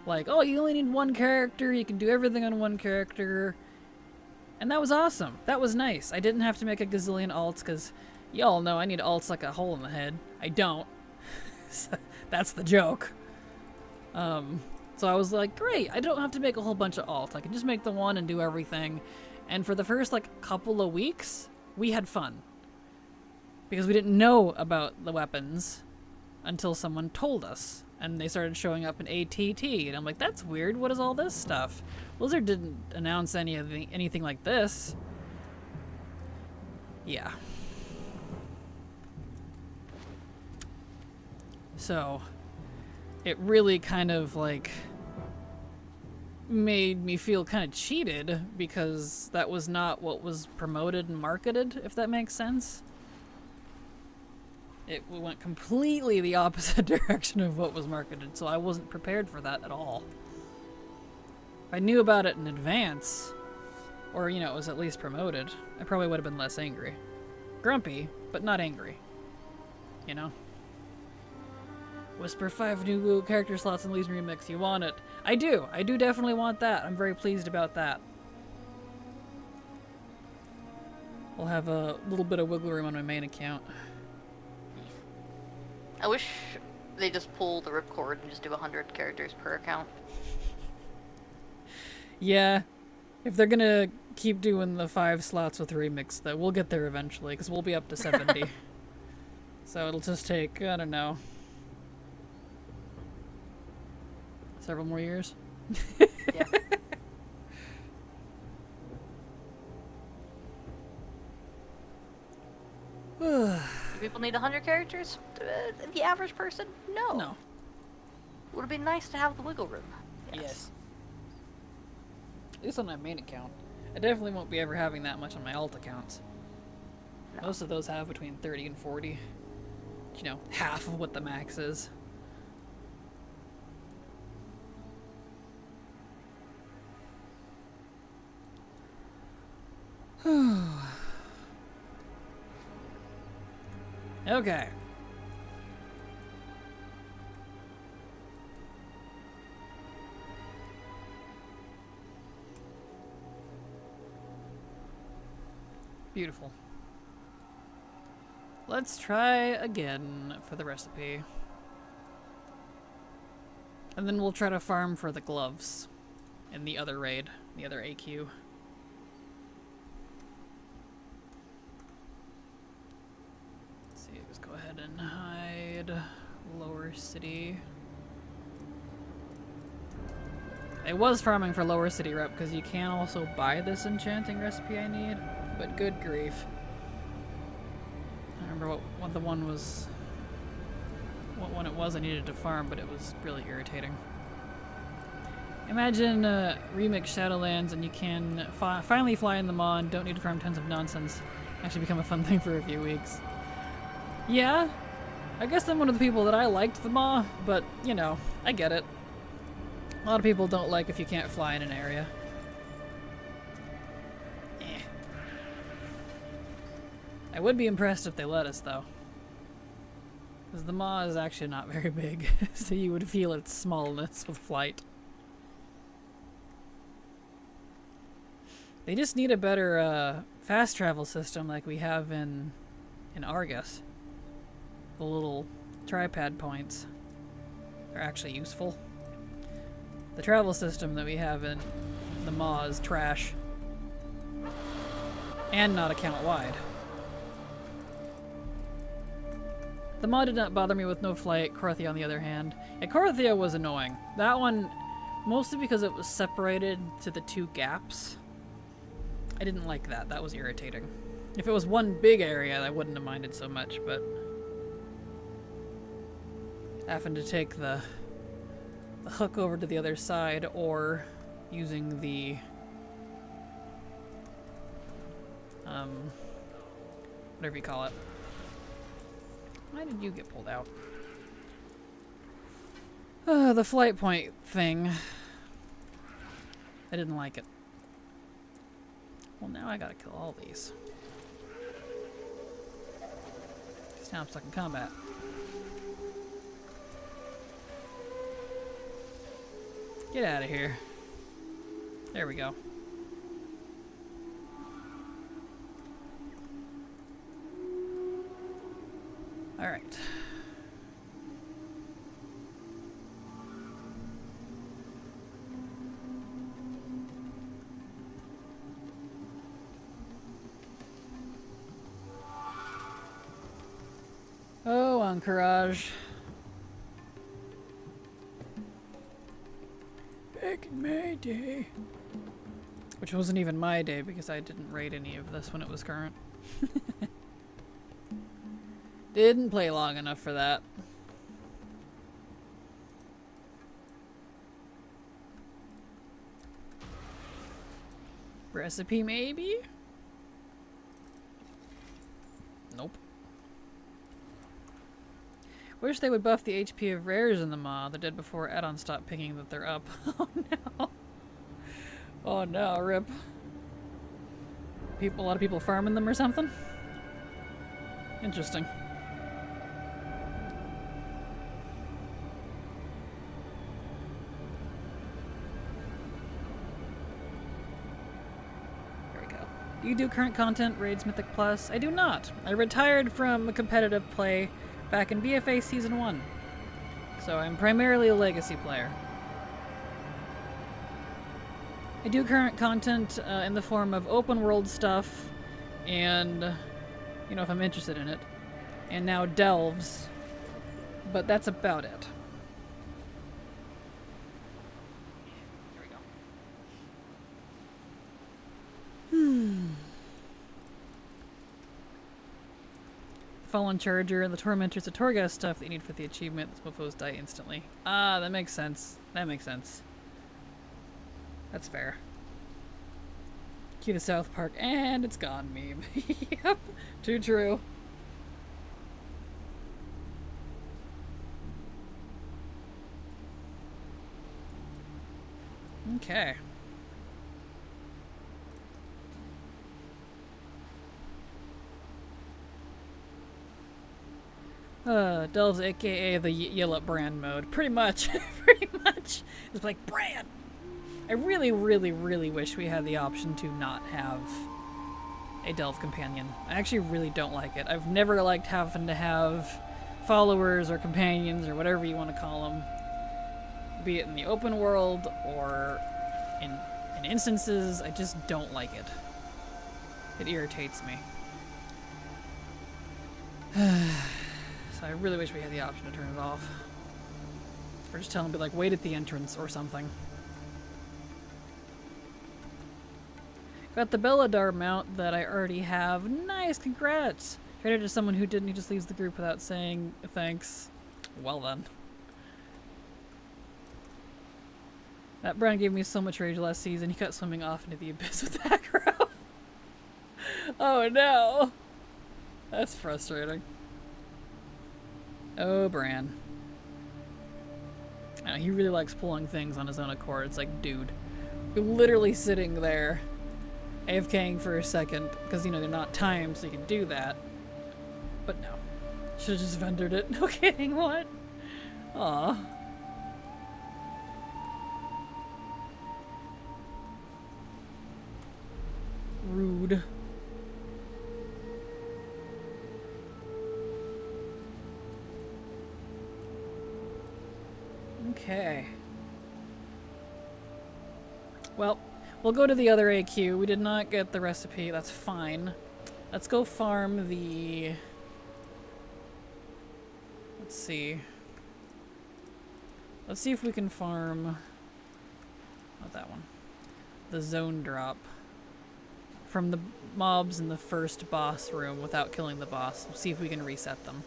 like, oh, you only need one character, you can do everything on one character. And that was awesome. That was nice. I didn't have to make a gazillion alts, because y'all know I need alts like a hole in the head. I don't. That's the joke. So I was like, great, I don't have to make a whole bunch of alts. I can just make the one and do everything. And for the first like couple of weeks, we had fun. Because we didn't know about the weapons until someone told us. And they started showing up in ATT. And I'm like, that's weird. What is all this stuff? Blizzard didn't announce anything like this. Yeah. So it really kind of like made me feel kind of cheated because that was not what was promoted and marketed, if that makes sense. It went completely the opposite direction of what was marketed, so I wasn't prepared for that at all. If I knew about it in advance, or, you know, it was at least promoted, I probably would have been less angry. Grumpy, but not angry. You know? Whisper 5 new character slots in Legion Remix. You want it? I do. I do definitely want that. I'm very pleased about that. We'll have a little bit of wiggle room on my main account. I wish they just pull the ripcord and just do 100 characters per account. Yeah. If they're gonna keep doing the 5 slots with remix, though, we'll get there eventually, because we'll be up to 70. So it'll just take, I don't know, several more years. Yeah. Do people need 100 characters? The average person? No. No. Would it be nice to have the wiggle room? Yes. At least on my main account. I definitely won't be ever having that much on my alt accounts. No. Most of those have between 30 and 40. You know, half of what the max is. Okay. Beautiful. Let's try again for the recipe. And then we'll try to farm for the gloves in the other raid, the other AQ. Let's see, let's go ahead and hide Lower City. I was farming for Lower City rep because you can also buy this enchanting recipe I need, but good grief. I remember what the one was, what one it was I needed to farm, but it was really irritating. Imagine remix Shadowlands and you can finally fly in the maw and don't need to farm tons of nonsense. Actually become a fun thing for a few weeks. Yeah, I guess I'm one of the people that I liked the maw, but you know, I get it. A lot of people don't like if you can't fly in an area. I would be impressed if they let us, though. Because the maw is actually not very big, so you would feel its smallness with flight. They just need a better fast travel system like we have in Argus. The little tripod points are actually useful. The travel system that we have in the maw is trash. And not account-wide. The maw did not bother me with no flight. Corothea, on the other hand. Yeah, Corothea was annoying. That one, mostly because it was separated to the 2 gaps. I didn't like that. That was irritating. If it was one big area, I wouldn't have minded so much, but having to take the hook over to the other side, or using the whatever you call it. Why did you get pulled out? The flight point thing. I didn't like it. Well, now I gotta kill all these. Because now I'm stuck in combat. Get out of here. There we go. Alright. on, Courage. Back in my day. Which wasn't even my day because I didn't rate any of this when it was current. Didn't play long enough for that. Recipe, maybe? Nope. Wish they would buff the HP of rares in the mod. They did before add-ons stopped pinging that they're up. Oh no. Oh no, rip. A lot of people farming them or something? Interesting. Do you do current content, Raids Mythic Plus? I do not. I retired from competitive play back in BFA Season 1. So I'm primarily a legacy player. I do current content in the form of open world stuff and, you know, if I'm interested in it. And now delves. But that's about it. Fallen Charger and the Tormentors, the Torghast stuff that you need for the achievement. Those mofos die instantly. Ah, that makes sense. That makes sense. That's fair. Cue to South Park, and it's gone meme. Yep, too true. Okay. Delves aka the Yellow brand mode. Pretty much. Pretty much. It's like, brand! I really, really, really wish we had the option to not have a Delve companion. I actually really don't like it. I've never liked having to have followers or companions or whatever you want to call them. Be it in the open world or in instances. I just don't like it. It irritates me. So I really wish we had the option to turn it off. Or just tell them, be like, wait at the entrance or something. Got the Belladar mount that I already have. Nice, congrats! Traded to someone who didn't, he just leaves the group without saying thanks. Well then. That brand gave me so much rage last season, he got swimming off into the abyss with aggro. Oh no! That's frustrating. Oh, Bran. I know, he really likes pulling things on his own accord. It's like, dude, you're literally sitting there AFKing for a second, because, you know, they're not timed, so you can do that. But no. Should've just vendored it. No kidding, what? Aw. Rude. Okay. Well, we'll go to the other AQ. We did not get the recipe. That's fine. Let's go farm the... Let's see. Let's see if we can farm... Not that one. The zone drop. From the mobs in the first boss room without killing the boss. We'll see if we can reset them.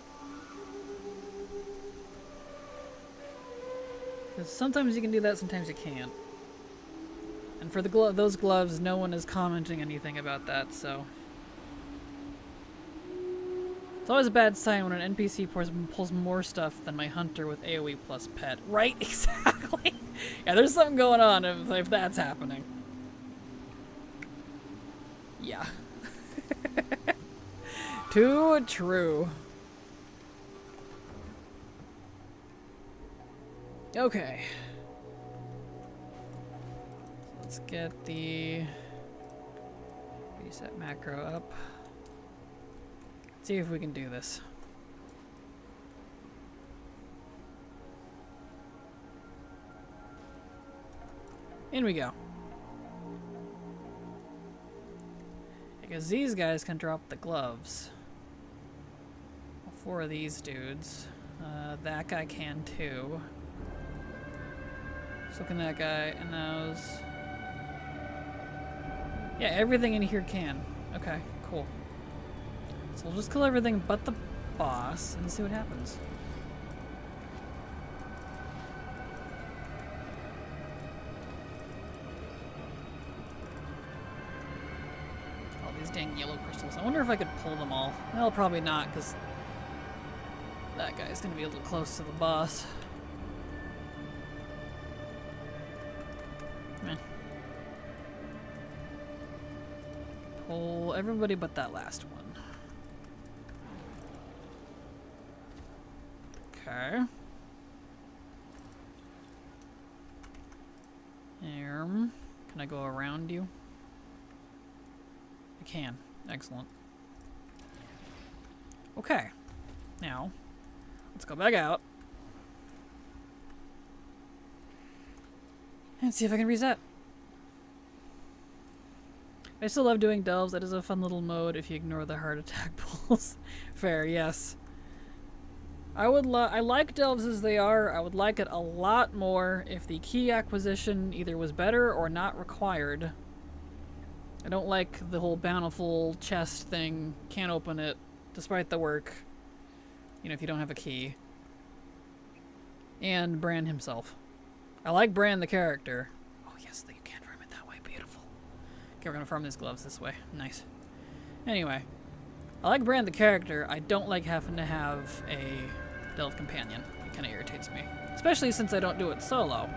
Because sometimes you can do that, sometimes you can't. And for the those gloves, no one is commenting anything about that, so... It's always a bad sign when an NPC pulls more stuff than my hunter with AoE plus pet. Right? Exactly! Yeah, there's something going on if that's happening. Yeah. Too true. Okay. So let's get the reset macro up. See if we can do this. In we go. Because these guys can drop the gloves. I'll 4 of these dudes. That guy can too. Just looking at that guy and those. Yeah, everything in here can. Okay, cool. So we'll just kill everything but the boss and see what happens. All these dang yellow crystals. I wonder if I could pull them all. Well, probably not, because that guy's gonna be a little close to the boss. Meh. Pull everybody but that last one. Okay. Can I go around you? I can. Excellent. Okay. Now, let's go back out. And see if I can reset. I still love doing delves. That is a fun little mode if you ignore the heart attack pulls. Fair, yes. I like delves as they are. I would like it a lot more if the key acquisition either was better or not required. I don't like the whole bountiful chest thing. Can't open it, despite the work. You know, if you don't have a key. And Bran himself. I like Bran the character. Oh yes, you can farm it that way. Beautiful. Okay, we're gonna farm these gloves this way. Nice. Anyway. I like Bran the character. I don't like having to have a delve companion. It kind of irritates me. Especially since I don't do it solo.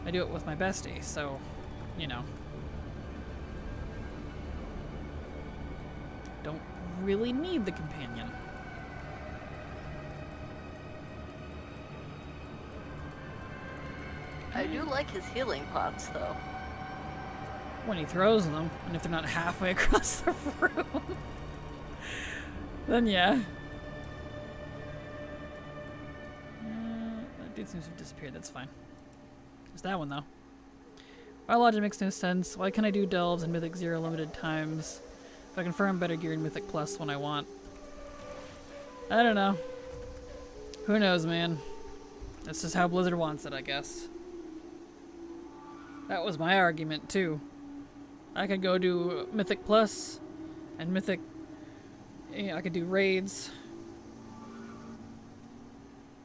I do it with my bestie, so, you know. Don't really need the companion. I do like his healing pots, though. When he throws them, and if they're not halfway across the room, then yeah. That dude seems to have disappeared, that's fine. There's that one, though. Biology makes no sense. Why can't I do delves in Mythic 0 limited times? If I can farm better gear in Mythic Plus when I want. I don't know. Who knows, man? That's just how Blizzard wants it, I guess. That was my argument, too. I could go do Mythic Plus and Mythic... Yeah, I could do raids.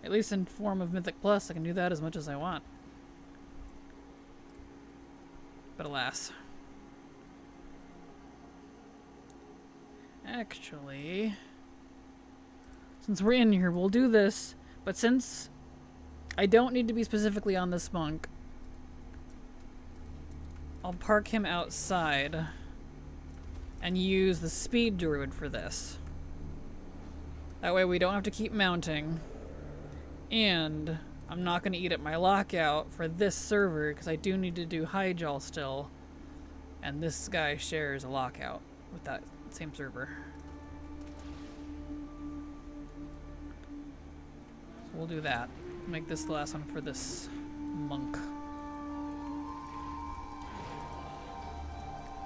At least in form of Mythic Plus, I can do that as much as I want. But alas. Actually... Since we're in here, we'll do this. But since I don't need to be specifically on this monk, I'll park him outside and use the speed druid for this. That way we don't have to keep mounting. And I'm not going to eat at my lockout for this server because I do need to do Hyjal still. And this guy shares a lockout with that same server. So we'll do that. Make this the last one for this monk.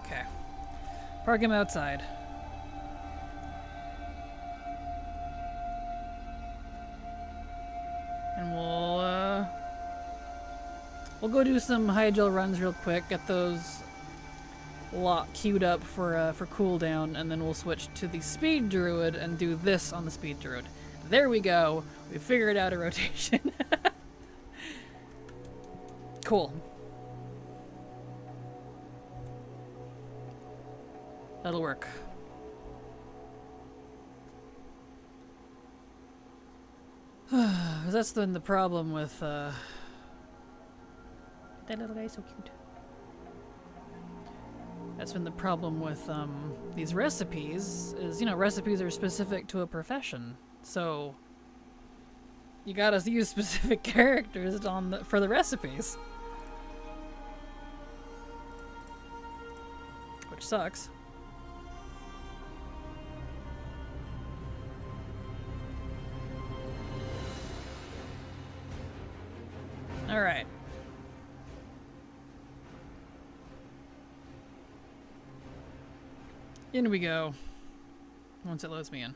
Okay. Park him outside. And we'll go do some Hyjal runs real quick, get those queued up for cooldown, and then we'll switch to the speed druid and do this on the speed druid. There we go. We figured out a rotation. Cool. That'll work. That's been the problem with that little guy's so cute. That's been the problem with these recipes, is, you know, recipes are specific to a profession. So you gotta use specific characters for the recipes. Which sucks. Alright. In we go. Once it loads me in.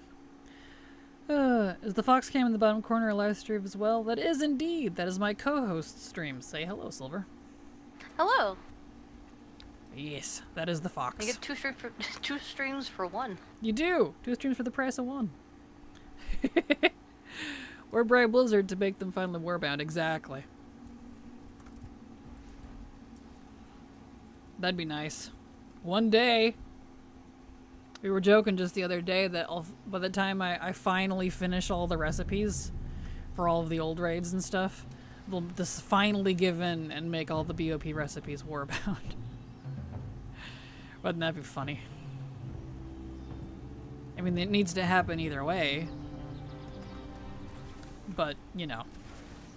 Is the fox cam in the bottom corner a live stream as well? That is indeed. That is my co-host stream. Say hello, Silver. Hello. Yes, that is the fox. You get two streams for one. You do. 2 streams for the price of 1. Or bribe Blizzard to make them finally warbound. Exactly. That'd be nice. One day. We were joking just the other day that by the time I finally finish all the recipes for all of the old raids and stuff, they'll just finally give in and make all the BOP recipes warbound. Wouldn't that be funny? I mean, it needs to happen either way. But, you know,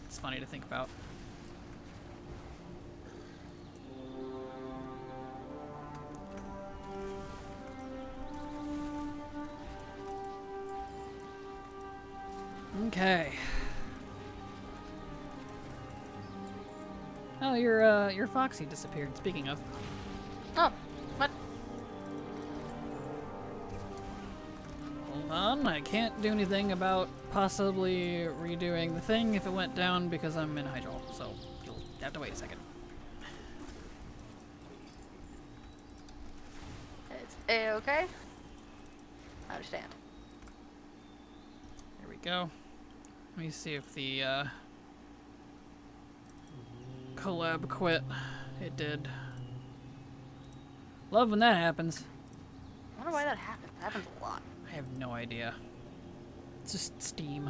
it's funny to think about. Okay. Oh, your Foxy disappeared, speaking of. Oh, what? Hold on, I can't do anything about possibly redoing the thing if it went down because I'm in hydraul, so you'll have to wait a second. It's A-okay? I understand. There we go. Let me see if the collab quit. It did. Love when that happens. I wonder why that happens. It happens a lot. I have no idea. It's just Steam.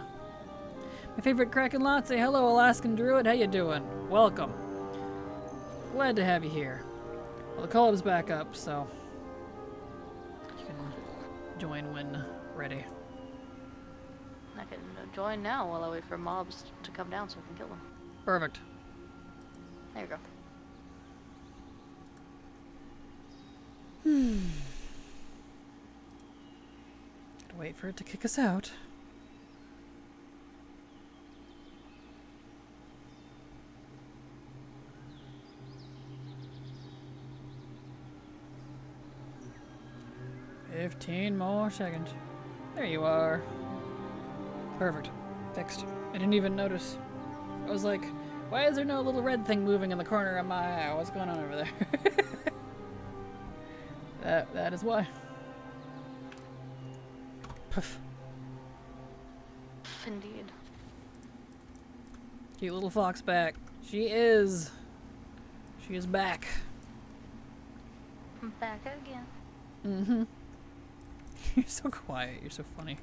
My favorite Kraken Latte. Hello, Alaskan Druid. How you doing? Welcome. Glad to have you here. Well, the collab's back up, so you can join when ready. I can join now while I wait for mobs to come down so I can kill them. Perfect. There you go. Gotta wait for it to kick us out. $15 more seconds. There you are. Perfect. Fixed. I didn't even notice. I was like, why is there no little red thing moving in the corner of my eye? What's going on over there? That is why. Puff. Indeed. Cute little fox back. She is. She is back. I'm back again. Mm-hmm. You're so quiet. You're so funny.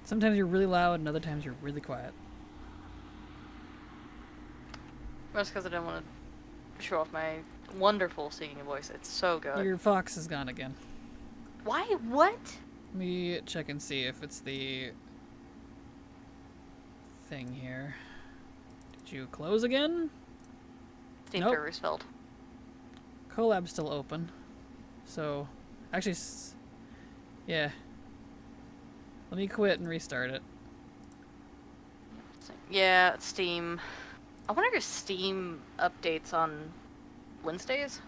Sometimes you're really loud and other times you're really quiet. That's because I didn't want to show off my wonderful singing voice. It's so good. Your fox is gone again. Why? What? Let me check and see if it's the thing here. Did you close again? Steam Nope. server's filled. Collab's still open. So, actually, yeah. Let me quit and restart it. Yeah, it's Steam. I wonder if Steam updates on Wednesdays?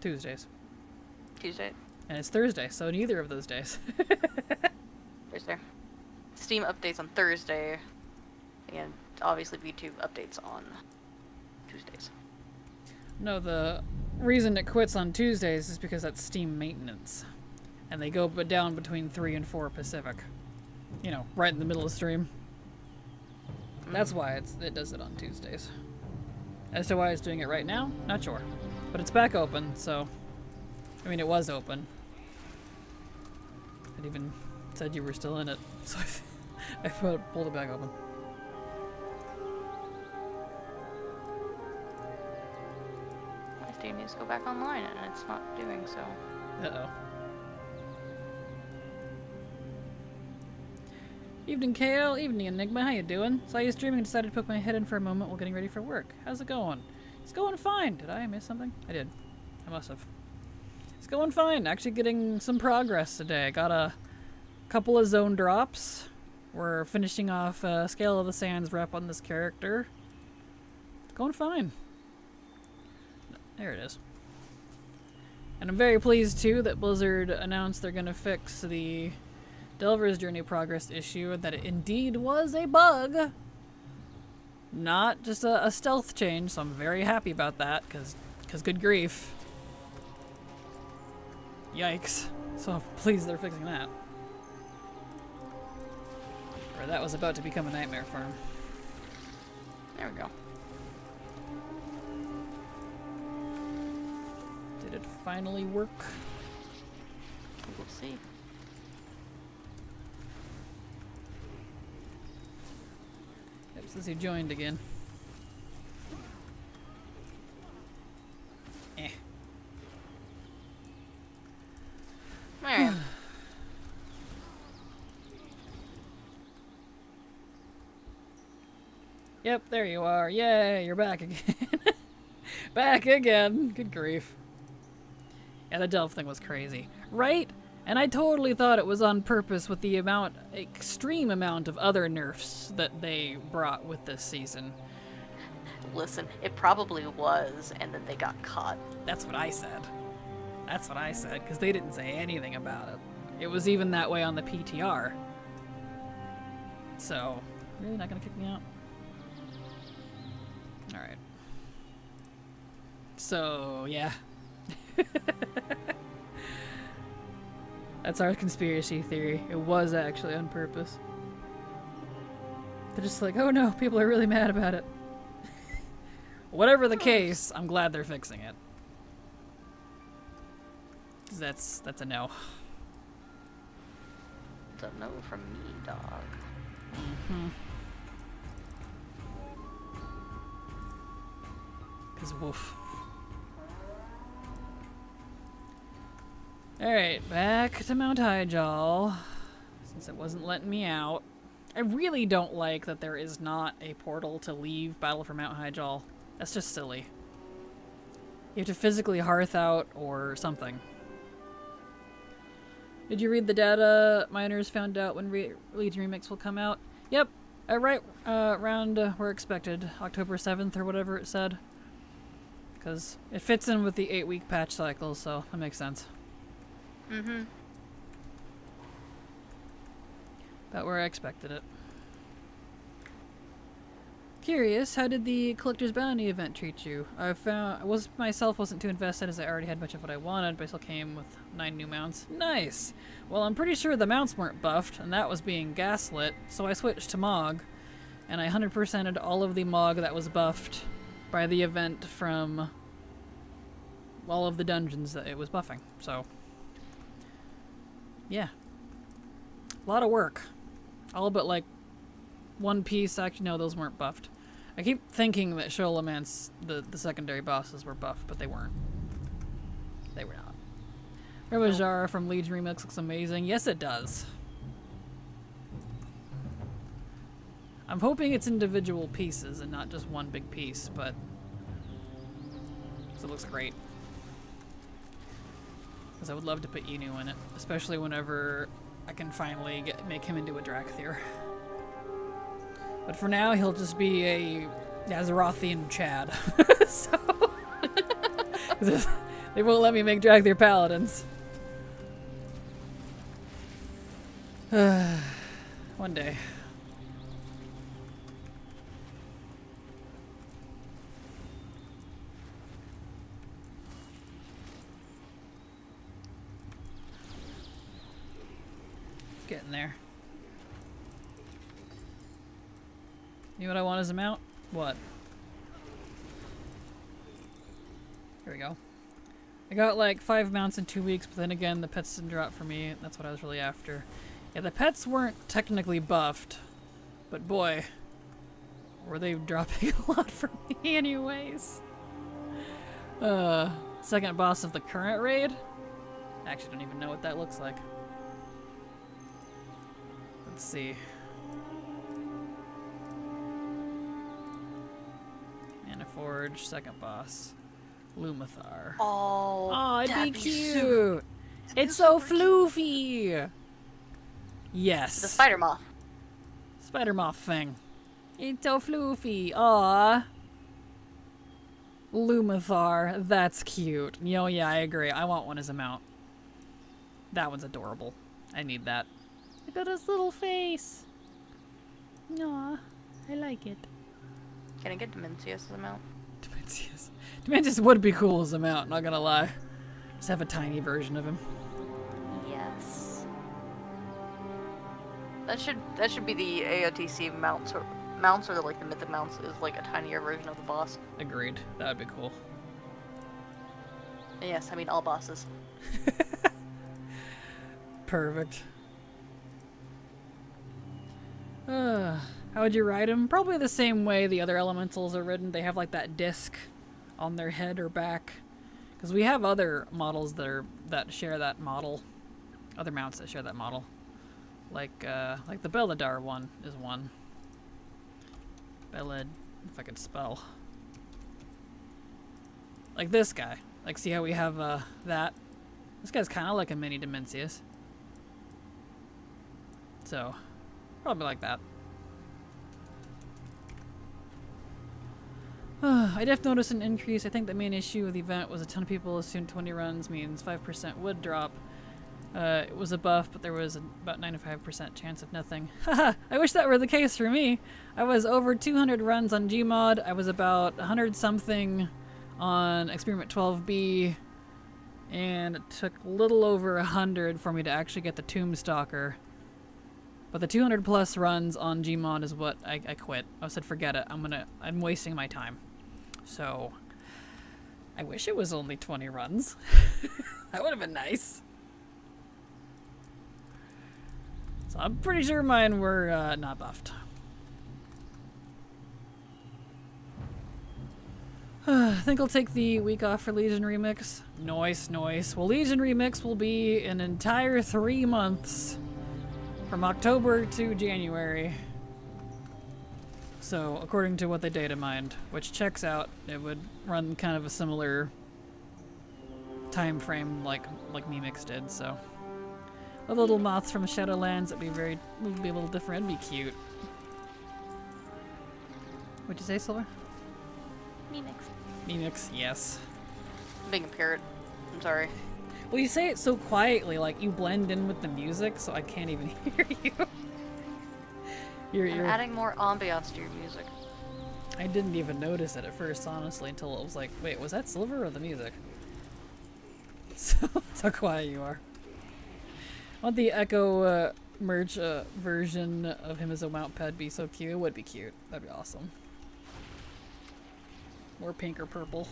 Tuesdays. Tuesday? And it's Thursday, so neither of those days. Thursday. Steam updates on Thursday, and obviously VTube updates on Tuesdays. No, the reason it quits on Tuesdays is because that's Steam maintenance. And they go down between 3 and 4 Pacific. You know, right in the middle of stream. That's why it does it on Tuesdays. As to why it's doing it right now, not sure. But it's back open, so... I mean, it was open. It even said you were still in it, so I pulled it back open. My Steam needs to go back online, and it's not doing so. Uh-oh. Evening, Kale. Evening, Enigma. How you doing? Saw you streaming and decided to poke my head in for a moment while getting ready for work. How's it going? It's going fine. Did I miss something? I did. I must have. It's going fine. Actually getting some progress today. Got a couple of zone drops. We're finishing off Scale of the Sands rep on this character. It's going fine. There it is. And I'm very pleased, too, that Blizzard announced they're going to fix the Delver's Journey Progress issue that it indeed was a bug. Not just a stealth change, so I'm very happy about that, because good grief. Yikes. So please they're fixing that. Or that was about to become a nightmare farm. There we go. Did it finally work? We'll see. Yep, since he joined again. Eh. Alright. Yep, there you are. Yay, you're back again. Back again. Good grief. Yeah, the Delph thing was crazy. Right? And I totally thought it was on purpose with the extreme amount of other nerfs that they brought with this season. Listen, it probably was, and then they got caught. That's what I said. That's what I said, because they didn't say anything about it. It was even that way on the PTR. So, really not gonna kick me out? Alright. So, yeah. That's our conspiracy theory. It was actually on purpose. They're just like, oh no, people are really mad about it. Whatever the case, I'm glad they're fixing it. 'Cause that's a no. It's a no from me, dog. Mm-hmm. 'Cause woof. Alright, back to Mount Highjall, since it wasn't letting me out. I really don't like that there is not a portal to leave Battle for Mount Highjall. That's just silly. You have to physically hearth out or something. Did you read the data miners found out when Legion Remix will come out? Yep, right around where expected, October 7th or whatever it said. Because it fits in with the 8-week patch cycle, so that makes sense. Mm-hmm. About where I expected it. Curious, how did the Collector's Bounty event treat you? I wasn't too invested as I already had much of what I wanted, but I still came with 9 new mounts. Nice! Well, I'm pretty sure the mounts weren't buffed, and that was being gaslit, so I switched to Mog, and I 100%ed all of the Mog that was buffed by the event from all of the dungeons that it was buffing, so... yeah. A lot of work. All but like one piece. Actually, no, those weren't buffed. I keep thinking that Sholomance, the secondary bosses were buffed, but they weren't. They were not. Rebajara from Legion Remix looks amazing. Yes, it does. I'm hoping it's individual pieces and not just one big piece, but it looks great. Because I would love to put Inu in it, especially whenever I can finally make him into a Drakthir. But for now, he'll just be a Azerothian Chad. So they won't let me make Drakthir Paladins. One day. Getting there. You know what I want as a mount? What? Here we go. I got like 5 mounts in 2 weeks, but then again, the pets didn't drop for me. That's what I was really after. Yeah, the pets weren't technically buffed, but boy, were they dropping a lot for me anyways. Second boss of the current raid? I actually don't even know what that looks like. Let's see. Forge, second boss. Lumathar. Oh, it'd be cute. It's so floofy. Yes. The spider moth. Spider moth thing. It's so floofy. Aw. Lumathar. That's cute. Yo, yeah, I agree. I want one as a mount. That one's adorable. I need that. Look at his little face. Aw, I like it. Can I get Dimensius as a mount? Dimensius. Dimensius would be cool as a mount, not gonna lie. Just have a tiny version of him. Yes. That should be the AOTC mounts or like the mythic mounts is like a tinier version of the boss. Agreed. That would be cool. And yes, I mean all bosses. Perfect. How would you ride them? Probably the same way the other elementals are ridden. They have like that disc on their head or back. Because we have other models that share that model. Other mounts that share that model. Like the Belladar one is one. Bellad, if I could spell. Like this guy. Like, see how we have that? This guy's kind of like a mini Dimensius. So, probably like that. I def noticed an increase. I think the main issue with the event was a ton of people assumed 20 runs means 5% would drop. It was a buff, but there was about 95% chance of nothing. Haha, I wish that were the case for me. I was over 200 runs on Gmod. I was about 100 something on Experiment 12B. And it took a little over 100 for me to actually get the Tombstalker. But the 200 plus runs on Gmod is what I quit. I said, forget it. I'm wasting my time. So, I wish it was only 20 runs. That would have been nice. So I'm pretty sure mine were not buffed. I think I'll take the week off for Legion Remix. Nice. Well, Legion Remix will be an entire 3 months. From October to January. So, according to what they data mined, which checks out, it would run kind of a similar time frame like Memix did, so. The little moths from Shadowlands would be a little different. It'd be cute. What'd you say, Silver? Memix, yes. I'm being a parrot. I'm sorry. Well, you say it so quietly, like you blend in with the music, so I can't even hear you. I'm adding more ambiance to your music. I didn't even notice it at first, honestly, until it was like, wait, was that Silver or the music? So, that's how quiet you are. I want the Echo merge version of him as a mount pet be so cute. It would be cute. That'd be awesome. More pink or purple.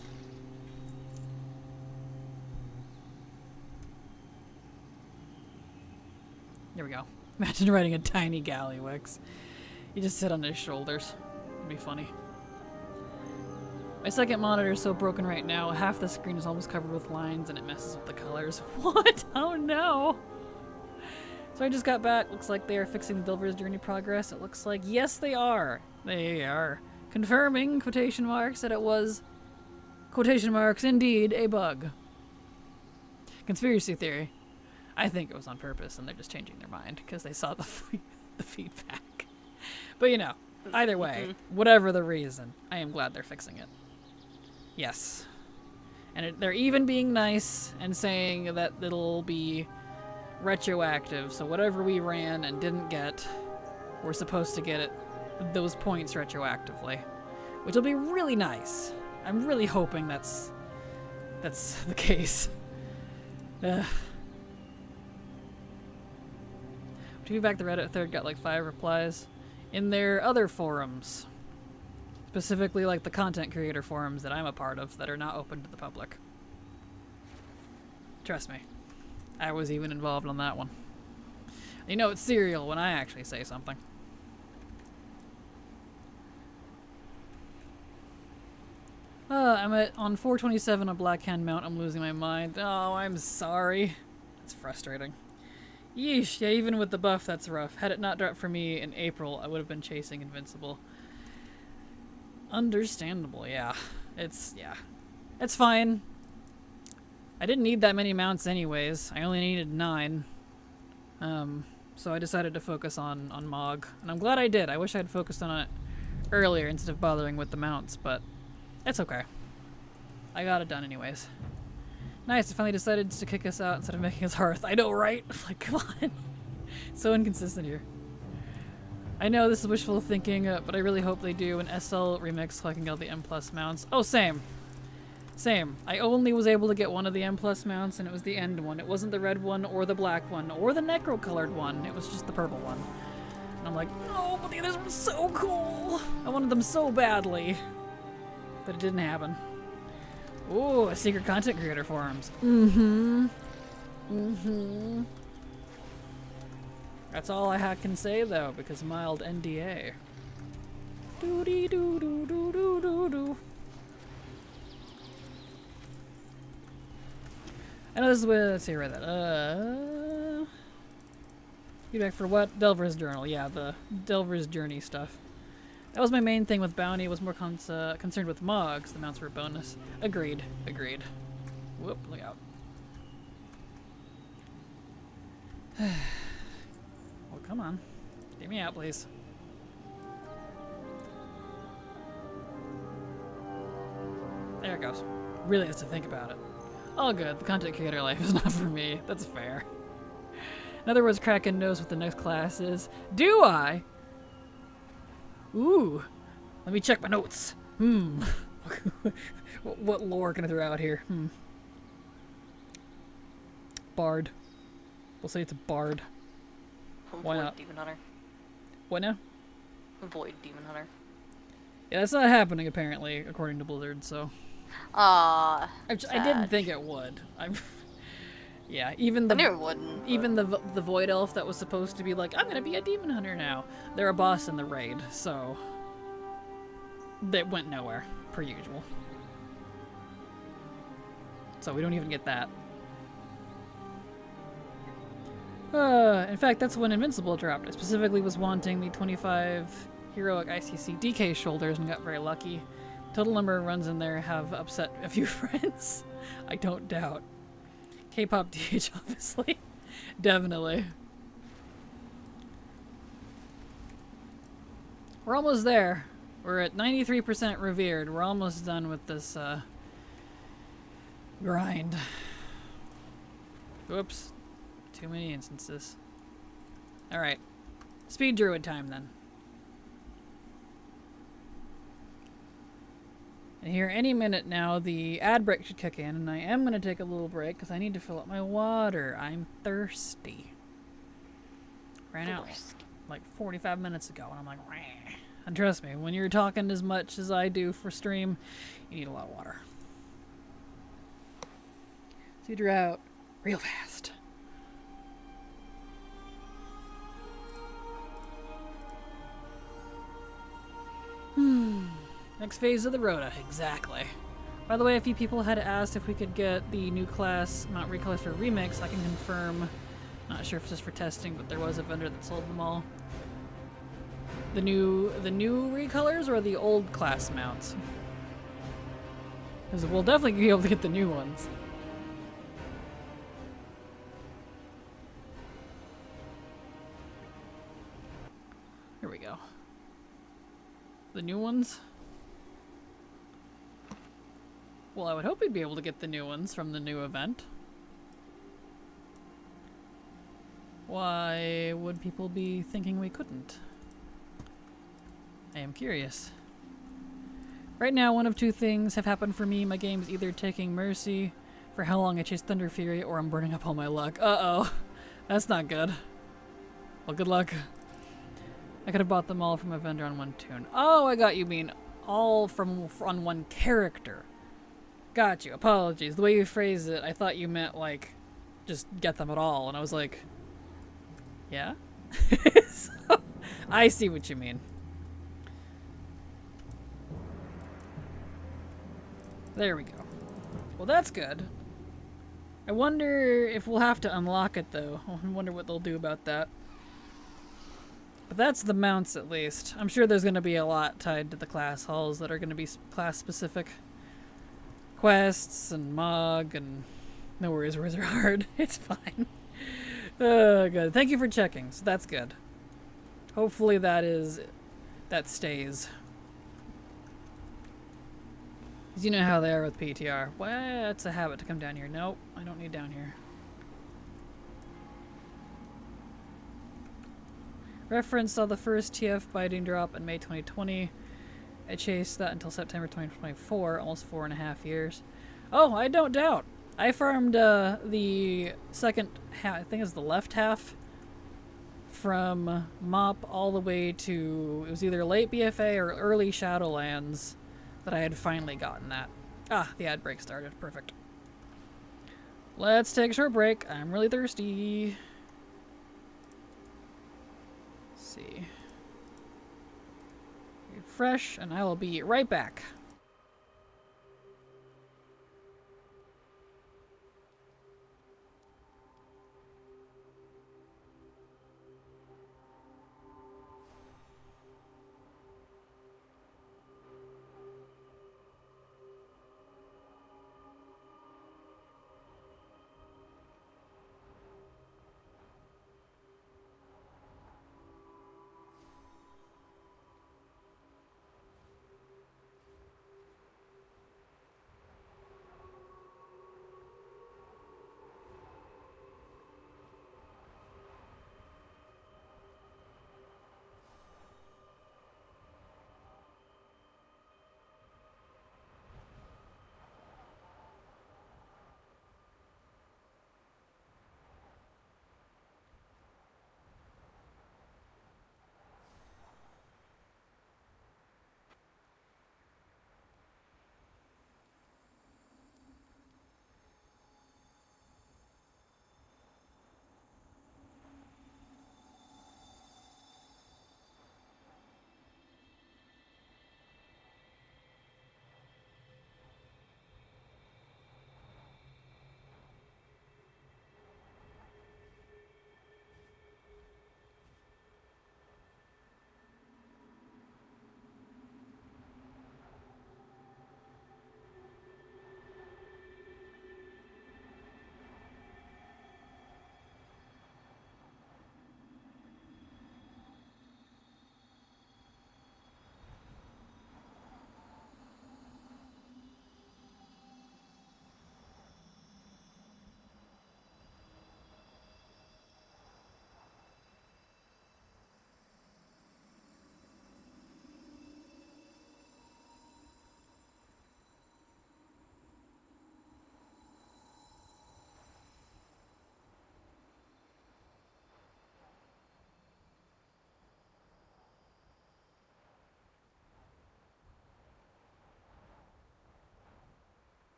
There we go. Imagine riding a tiny Gallywix. You just sit on his shoulders. It'd be funny. My second monitor is so broken right now. Half the screen is almost covered with lines and it messes with the colors. What? Oh no! So I just got back. Looks like they are fixing the Delver's Journey progress. It looks like, yes they are. They are. Confirming, quotation marks, that it was, quotation marks, indeed, a bug. Conspiracy theory. I think it was on purpose and they're just changing their mind because they saw the feedback. But you know, either way, whatever the reason, I am glad they're fixing it. Yes. And they're even being nice and saying that it'll be retroactive, so whatever we ran and didn't get, we're supposed to get it, those points retroactively. Which will be really nice. I'm really hoping that's the case. To be back, the Reddit thread got like 5 replies. In their other forums, specifically like the content creator forums that I'm a part of that are not open to the public. Trust me, I was even involved on that one. You know it's serial when I actually say something. I'm on 427 on Black Hand Mount. I'm losing my mind. Oh, I'm sorry. It's frustrating. Yeesh, yeah, even with the buff, that's rough. Had it not dropped for me in April, I would have been chasing Invincible. Understandable, yeah. It's fine. I didn't need that many mounts anyways. I only needed 9. So I decided to focus on Mog. And I'm glad I did. I wish I had focused on it earlier instead of bothering with the mounts, but it's okay. I got it done anyways. Nice, I finally decided to kick us out instead of making us hearth. I know, right? Like, come on. So inconsistent here. I know this is wishful thinking, but I really hope they do an SL remix so I can get all the M plus mounts. Oh, same. Same. I only was able to get one of the M plus mounts, and it was the end one. It wasn't the red one, or the black one, or the necro colored one. It was just the purple one. And I'm like, no, but the others were so cool. I wanted them so badly. But it didn't happen. Ooh, a secret content creator forums. Mm-hmm. Mm-hmm. That's all I can say, though, because mild NDA. Doo-dee-doo-doo-doo-doo-doo-doo. I know this is where, let's see, right that. Feedback for what? Delver's Journal. Yeah, the Delver's Journey stuff. That was my main thing with Bounty, was more concerned with Mogs. The mounts were a bonus. Agreed. Agreed. Whoop, look out. Well, come on. Get me out, please. There it goes. Really has to think about it. All good. The content creator life is not for me. That's fair. In other words, Kraken knows what the next class is. Do I? Ooh. Let me check my notes. What lore can I throw out here? Bard. We'll say it's a bard. Why not? Demon Hunter. What now? Avoid Demon Hunter. Yeah, that's not happening apparently, according to Blizzard, so. I didn't think it would. Yeah, even the I knew it wouldn't. Even the Void Elf that was supposed to be like, I'm gonna be a demon hunter now. They're a boss in the raid, so they went nowhere, per usual. So we don't even get that. In fact, that's when Invincible dropped. I specifically was wanting the 25 heroic ICC DK shoulders and got very lucky. Total number of runs in there have upset a few friends. I don't doubt. K-pop DH, obviously. Definitely. We're almost there. We're at 93% revered. We're almost done with this grind. Whoops. Too many instances. Alright. Speed druid time then. And here, any minute now, the ad break should kick in, and I am going to take a little break because I need to fill up my water. I'm thirsty. Ran out like 45 minutes ago, and I'm like, Rah. And trust me, when you're talking as much as I do for stream, you need a lot of water. So you draw out real fast. Next phase of the Rota, exactly. By the way, a few people had asked if we could get the new class mount recolors for Remix. I can confirm, not sure if it's just for testing, but there was a vendor that sold them all. The new recolors or the old class mounts? Because we'll definitely be able to get the new ones. Here we go. The new ones? Well, I would hope we'd be able to get the new ones from the new event. Why would people be thinking we couldn't? I am curious. Right now, one of two things have happened for me. My game's either taking Mercy for how long I chase Thunder Fury, or I'm burning up all my luck. Uh-oh. That's not good. Well, good luck. I could have bought them all from a vendor on one tune. Oh, I got you mean all on one character. Got you. Apologies. The way you phrased it, I thought you meant, like, just get them at all. And I was like, yeah? So, I see what you mean. There we go. Well, that's good. I wonder if we'll have to unlock it, though. I wonder what they'll do about that. But that's the mounts, at least. I'm sure there's going to be a lot tied to the class halls that are going to be class-specific. Quests and Mog and... No worries, words are hard. It's fine. Oh, good. Thank you for checking. So that's good. Hopefully that stays. Because you know how they are with PTR. Well, it's a habit to come down here. Nope, I don't need down here. Reference saw the first TF binding drop in May 2020. I chased that until September 2024, almost 4.5 years. Oh, I don't doubt. I farmed the second half, I think it's the left half, from Mop all the way to, it was either late BFA or early Shadowlands that I had finally gotten that. Ah, the ad break started. Perfect. Let's take a short break. I'm really thirsty. Let's see. Refresh, and I will be right back.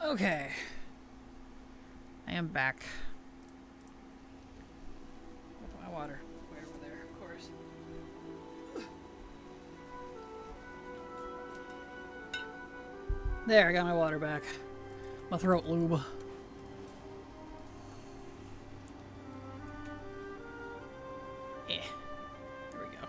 Okay. I am back. I'll put my water way over there, of course. There, I got my water back. My throat lube. Yeah. There we go.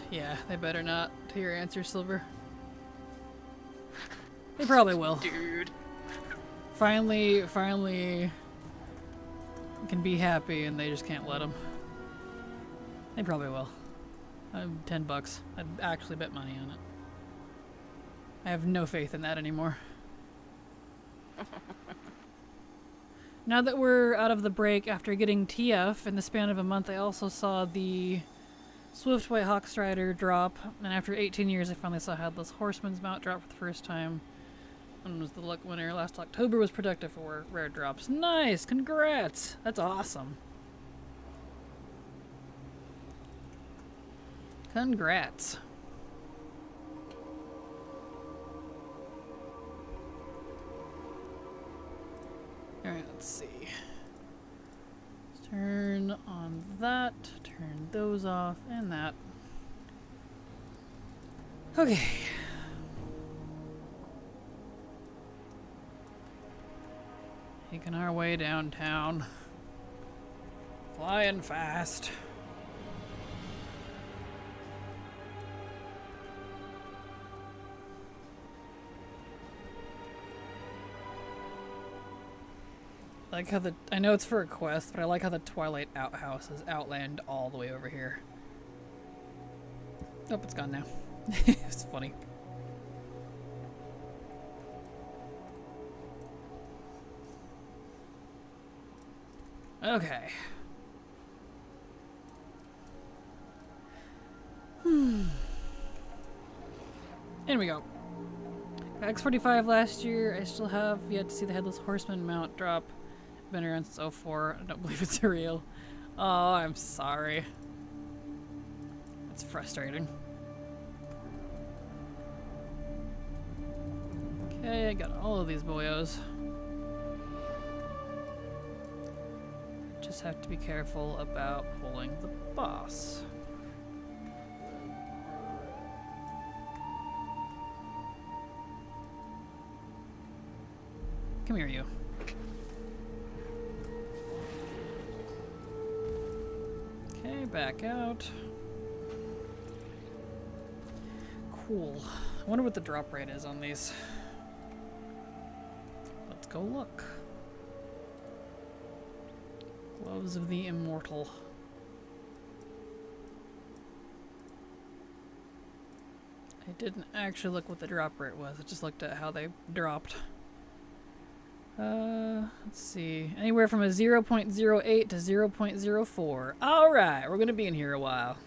Yeah, they better not to your answer, Silver. They probably will. Dude. Finally can be happy and they just can't let them. They probably will. $10. I'd actually bet money on it. I have no faith in that anymore. Now that we're out of the break after getting TF in the span of a month, I also saw the Swift White Hawk Strider drop, and after 18 years I finally saw Headless Horseman's mount drop for the first time. One was the luck winner. Last October was productive for rare drops. Nice! Congrats! That's awesome. Congrats. Alright, let's see. Turn on that, turn those off, and that. Okay. Making our way downtown. Flying fast. Like how I know it's for a quest, but I like how the Twilight outhouse is outland all the way over here. Oh, it's gone now. It's funny. Okay. In we go. X45 last year. I still have yet to see the Headless Horseman mount drop. Been around since 04. I don't believe it's real. Oh, I'm sorry. It's frustrating. Okay, I got all of these boyos. Just have to be careful about pulling the boss. Come here, you. Okay, back out. Cool. I wonder what the drop rate is on these. Let's go look. Gloves of the Immortal. I didn't actually look what the drop rate was. I just looked at how they dropped. Let's see. Anywhere from a 0.08 to 0.04. Alright, we're gonna be in here a while.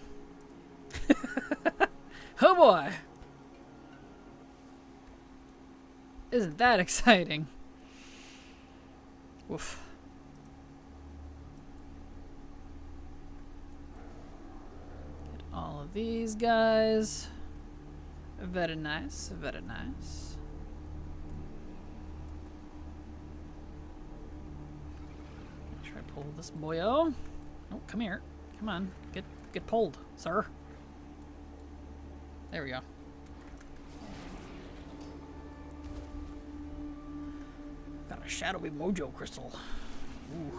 Oh boy! Isn't that exciting? Woof. Get all of these guys. Very nice, very nice. Try to pull this boyo. Oh, come here. Come on. Get pulled, sir. There we go. Got a shadowy mojo crystal. Ooh.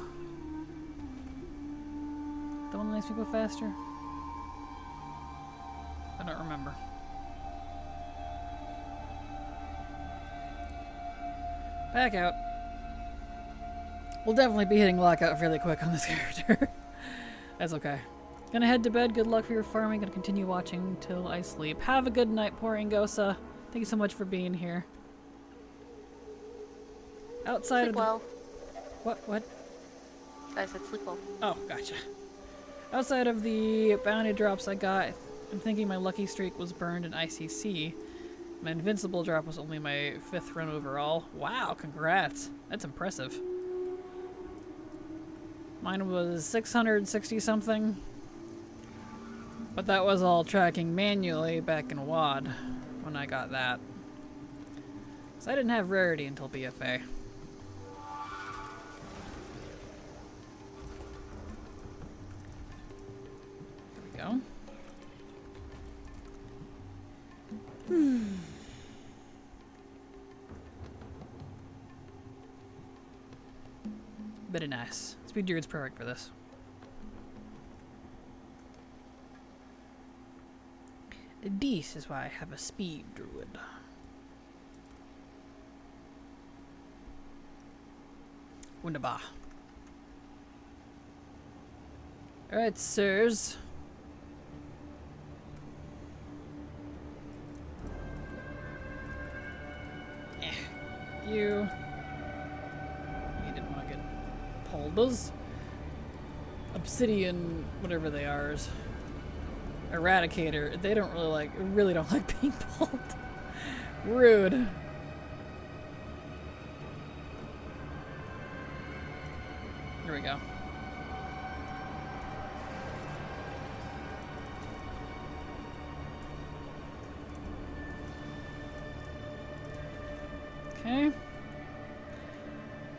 The one that makes me go faster? I don't remember. Back out. We'll definitely be hitting lockout fairly quick on this character. That's okay. Gonna head to bed. Good luck for your farming. Gonna continue watching till I sleep. Have a good night, poor Ingosa. Thank you so much for being here. Outside Sleep of the... well. What? I said sleep well. Oh, gotcha. Outside of the bounty drops I got, I'm thinking my lucky streak was burned in ICC. My invincible drop was only my 5th run overall. Wow, congrats. That's impressive. Mine was 660 something. But that was all tracking manually back in WAD when I got that. So I didn't have rarity until BFA. There we go. Very nice. Speed Druid's perfect for this. This is why I have a Speed Druid. Wunderbar. Alright, sirs. You didn't want to get pulled. Those obsidian, whatever they are, Eradicator, they don't really don't like being pulled. Rude. Here we go. Okay.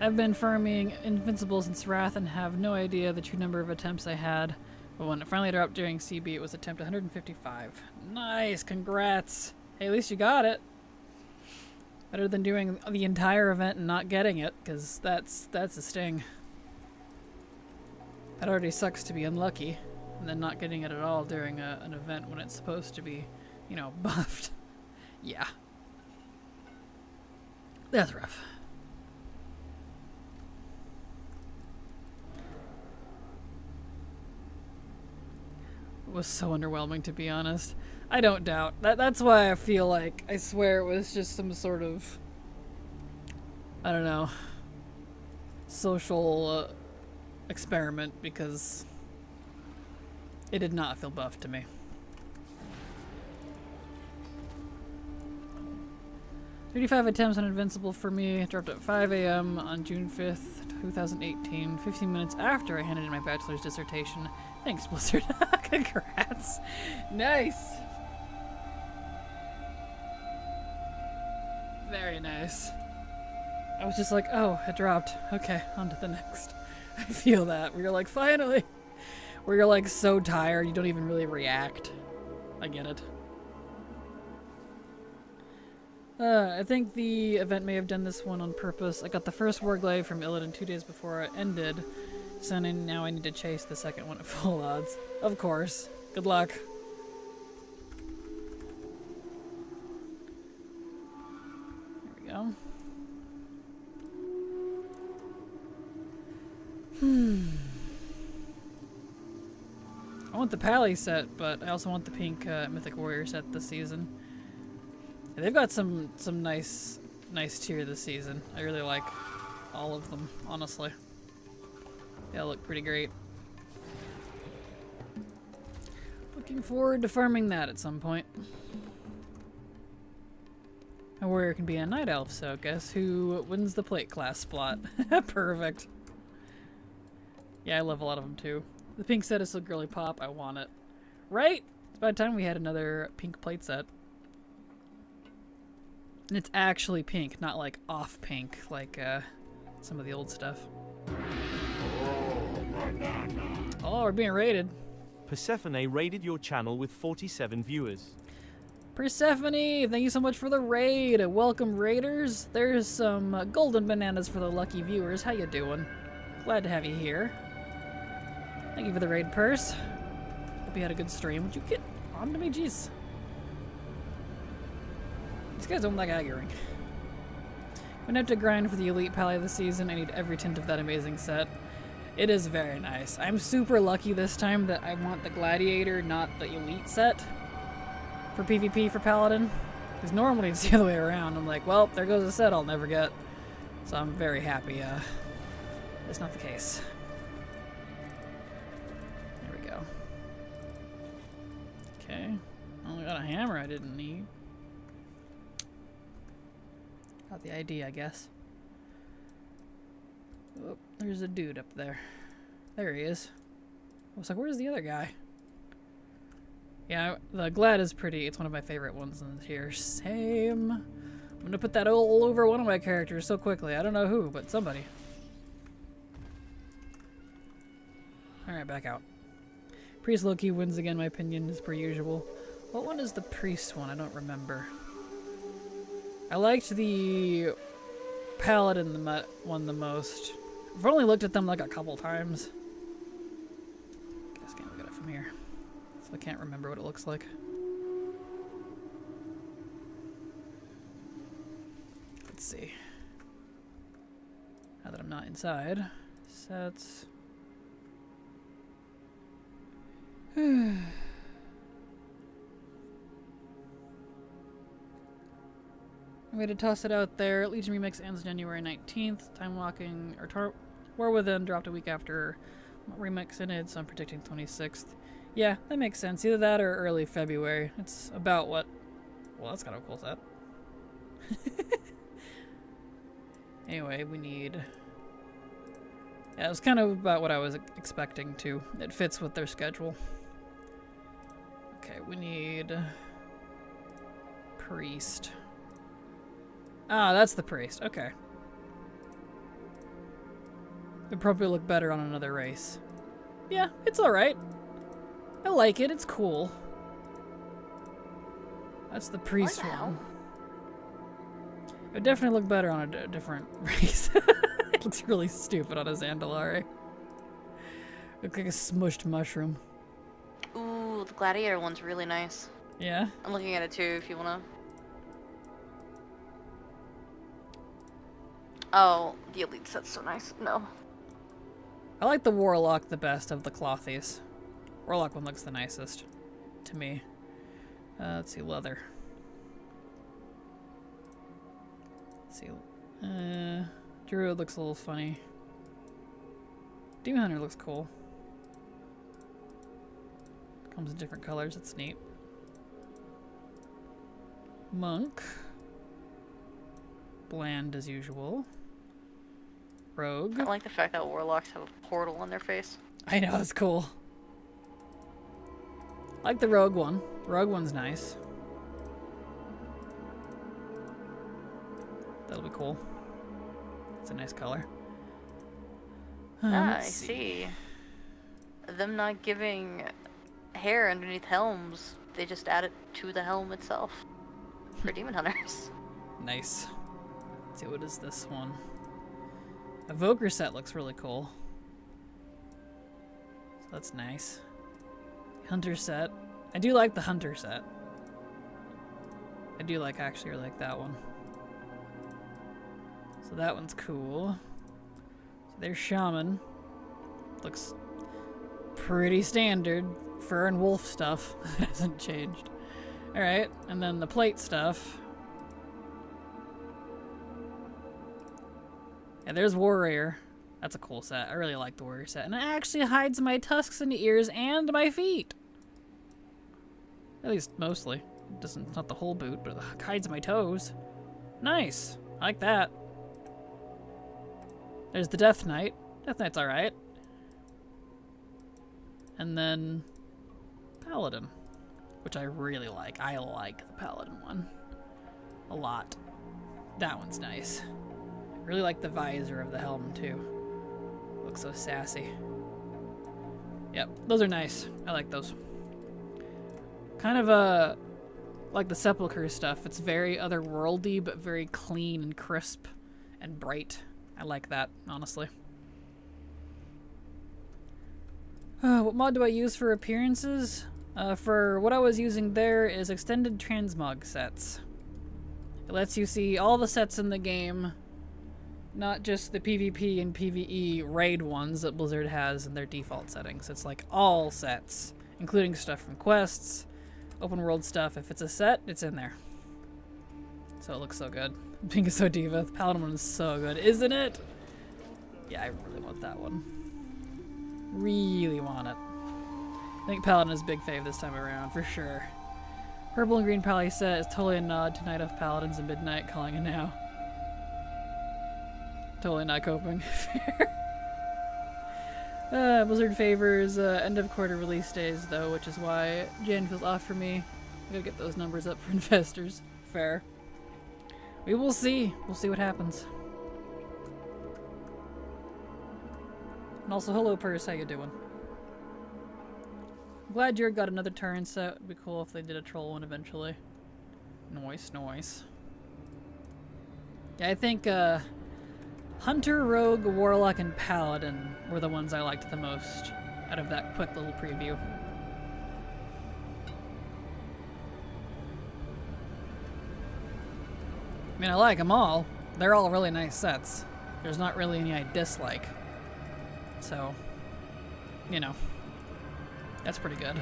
I've been farming Invincible since Wrath and have no idea the true number of attempts I had. But when it finally dropped during CB, it was attempt 155. Nice, congrats. Hey, at least you got it. Better than doing the entire event and not getting it, because that's a sting. It already sucks to be unlucky, and then not getting it at all during an event when it's supposed to be, you know, buffed. Yeah. That's rough. It was so underwhelming, to be honest. I don't doubt. That's why I feel like, I swear it was just some sort of, I don't know, social experiment, because it did not feel buffed to me. 35 attempts on Invincible for me. Dropped at 5 a.m. on June 5th, 2018, 15 minutes after I handed in my bachelor's dissertation. Thanks, Blizzard. Congrats. Nice. Very nice. I was just like, oh, it dropped. Okay, on to the next. I feel that. Where you're like, finally. Where you're like so tired you don't even really react. I get it. I think the event may have done this one on purpose. I got the first Warglaive from Illidan 2 days before it ended, so now I need to chase the second one at full odds. Of course. Good luck. There we go. I want the Pally set, but I also want the pink Mythic Warrior set this season. Yeah, they've got some nice tier this season. I really like all of them, honestly. They all look pretty great. Looking forward to farming that at some point. A warrior can be a night elf, so guess who wins the plate class spot? Perfect. Yeah, I love a lot of them too. The pink set is so girly pop, I want it. Right? It's about time we had another pink plate set. And it's actually pink, not like off pink, like some of the old stuff. Oh, we're being raided. Persephone raided your channel with 47 viewers. Persephone, thank you so much for the raid. Welcome, raiders. There's some golden bananas for the lucky viewers. How you doing? Glad to have you here. Thank you for the raid, Purse. Hope you had a good stream. Would you get on to me? Jeez. These guys don't like aggroing. When I have to grind for the Elite Pally this season, I need every tint of that amazing set. It is very nice. I'm super lucky this time that I want the Gladiator, not the Elite set for PvP for Paladin. Because normally it's the other way around. I'm like, well, there goes a set I'll never get. So I'm very happy it's not the case. There we go. Okay. Only got a hammer I didn't need. Got the ID, I guess. Oh, there's a dude up there. There he is. I was like, where's the other guy? Yeah, the Glad is pretty. It's one of my favorite ones in here. Same. I'm gonna put that all over one of my characters so quickly. I don't know who, but somebody. Alright, back out. Priest Loki wins again, my opinion, as per usual. What one is the priest one? I don't remember. I liked the Paladin one the most. I've only looked at them like a couple times. Guess I can't look at it from here. So I can't remember what it looks like. Let's see. Now that I'm not inside. Sets. I'm going to toss it out there. Legion Remix ends January 19th. Time Walking, or War Within dropped a week after Remix ended, so I'm predicting 26th. Yeah, that makes sense. Either that or early February. It's about what... Well, that's kind of a cool set. Anyway, we need... Yeah, it was kind of about what I was expecting, too. It fits with their schedule. Okay, we need... Priest. Ah, that's the priest. Okay. It'd probably look better on another race. Yeah, it's alright. I like it, it's cool. That's the priest one. It would definitely look better on a different race. It looks really stupid on a Zandalari. Look like a smushed mushroom. Ooh, the gladiator one's really nice. Yeah? I'm looking at it too if you wanna. Oh, the elite set's so nice. No. I like the warlock the best of the clothies. Warlock one looks the nicest to me. Let's see, leather. Let's see. Druid looks a little funny. Demon Hunter looks cool. Comes in different colors, it's neat. Monk. Bland as usual. Rogue. I like the fact that warlocks have a portal on their face. I know, it's cool. I like the rogue one. The rogue one's nice. That'll be cool. It's a nice color. I see. Them not giving hair underneath helms, they just add it to the helm itself. For demon hunters. Nice. Let's see, what is this one? Evoker set looks really cool. So that's nice. Hunter set. I do like the hunter set. I do like, actually like that one. So that one's cool. So there's shaman. Looks pretty standard. Fur and wolf stuff. Hasn't changed. Alright, and then the plate stuff. Yeah, there's warrior. That's a cool set. I really like the warrior set. And it actually hides my tusks and ears and my feet. At least mostly. It doesn't, it's not the whole boot, but it hides my toes. Nice. I like that. There's the Death Knight. Death Knight's alright. And then Paladin, which I really like. I like the Paladin one a lot. That one's nice. I really like the visor of the helm too. Looks so sassy. Yep, those are nice. I like those. Kind of like the Sepulchre stuff. It's very otherworldly, but very clean and crisp and bright. I like that, honestly. What mod do I use for appearances? For what I was using there is extended transmog sets. It lets you see all the sets in the game, not just the PvP and PvE raid ones that Blizzard has in their default settings. It's like all sets, including stuff from quests, open world stuff. If it's a set, it's in there. So it looks so good. Being so diva, the Paladin one is so good, isn't it? Yeah, I really want that one. Really want it. I think Paladin is big fave this time around, for sure. Purple and green pally set is totally a nod to Night of Paladins and Midnight, calling it now. Totally not coping. Fair. Blizzard favors end of quarter release days, though, which is why Jan feels off for me. I gotta get those numbers up for investors. Fair. We will see. We'll see what happens. And also, hello, Purse. How you doing? I'm glad Jared got another turn set. It'd be cool if they did a troll one eventually. Nice, nice. Yeah, I think Hunter, Rogue, Warlock, and Paladin were the ones I liked the most out of that quick little preview. I mean, I like them all. They're all really nice sets. There's not really any I dislike. So, you know, that's pretty good.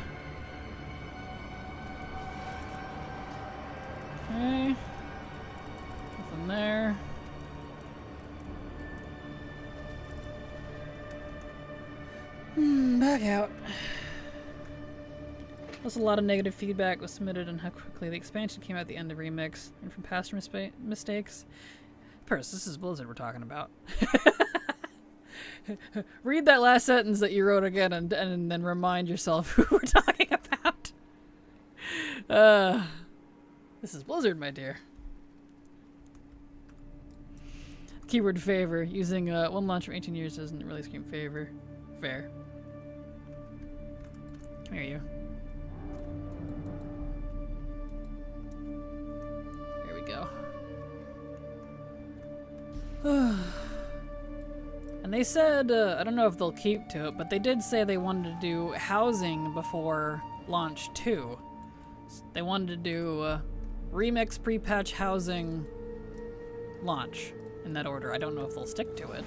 Okay. Nothing there. Back out. Plus, a lot of negative feedback was submitted on how quickly the expansion came out at the end of Remix and from past mistakes. Purse, this is Blizzard we're talking about. Read that last sentence that you wrote again and then remind yourself who we're talking about. This is Blizzard, my dear. Keyword favor. Using one launch for 18 years doesn't really scream favor. Fair. Come here, you. There we go. And they said, I don't know if they'll keep to it, but they did say they wanted to do housing before launch 2. They wanted to do remix, pre-patch, housing, launch, in that order. I don't know if they'll stick to it.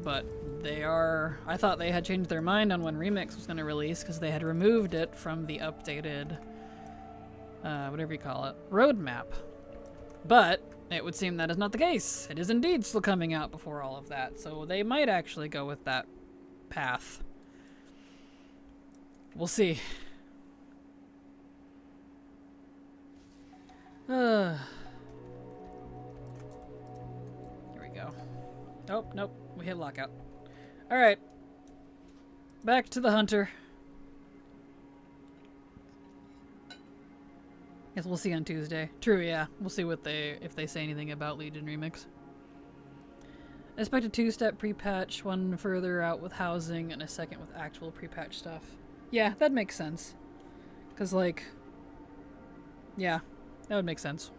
But they are... I thought they had changed their mind on when remix was going to release because they had removed it from the updated, whatever you call it, roadmap. But it would seem that is not the case. It is indeed still coming out before all of that, so they might actually go with that path. We'll see. Here we go. Oh, nope. We hit lockout. Alright. Back to the hunter. Guess we'll see on Tuesday. True, yeah. We'll see what if they say anything about Legion Remix. I expect a 2-step pre-patch, one further out with housing, and a second with actual pre-patch stuff. Yeah, that makes sense. 'Cause, like... yeah, that would make sense.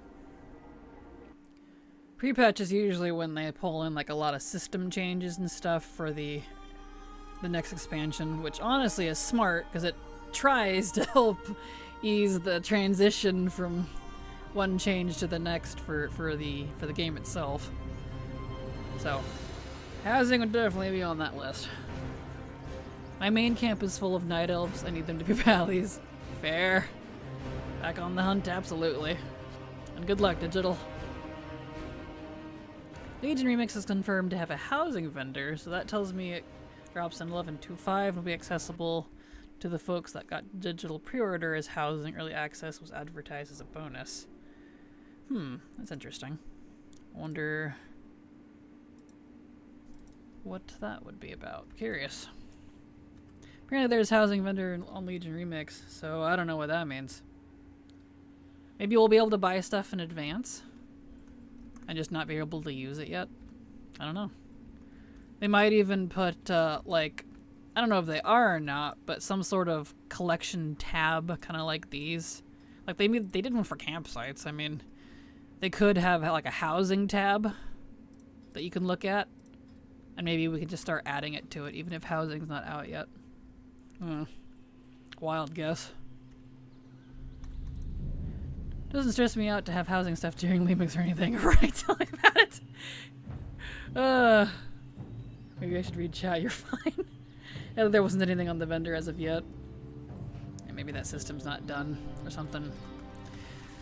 Pre-patch is usually when they pull in, like, a lot of system changes and stuff for the next expansion, which honestly is smart, because it tries to help ease the transition from one change to the next for the game itself. So, housing would definitely be on that list. My main camp is full of night elves. I need them to be valleys. Fair. Back on the hunt, absolutely. And good luck, Digital. Legion Remix is confirmed to have a housing vendor, so that tells me it drops in 11.25 and will be accessible to the folks that got digital pre-order as housing early access was advertised as a bonus. That's interesting. I wonder what that would be about. Curious. Apparently there's housing vendor on Legion Remix, so I don't know what that means. Maybe we'll be able to buy stuff in advance and just not be able to use it yet. I don't know. They might even put, like, I don't know if they are or not, but some sort of collection tab, kind of like these. Like, they did one for campsites. I mean, they could have, like, a housing tab that you can look at, and maybe we could just start adding it to it, even if housing's not out yet. Wild guess. Doesn't stress me out to have housing stuff during Lemix or anything. Right, tell me about it. Maybe I should read chat, you're fine. Yeah, there wasn't anything on the vendor as of yet. And maybe that system's not done or something.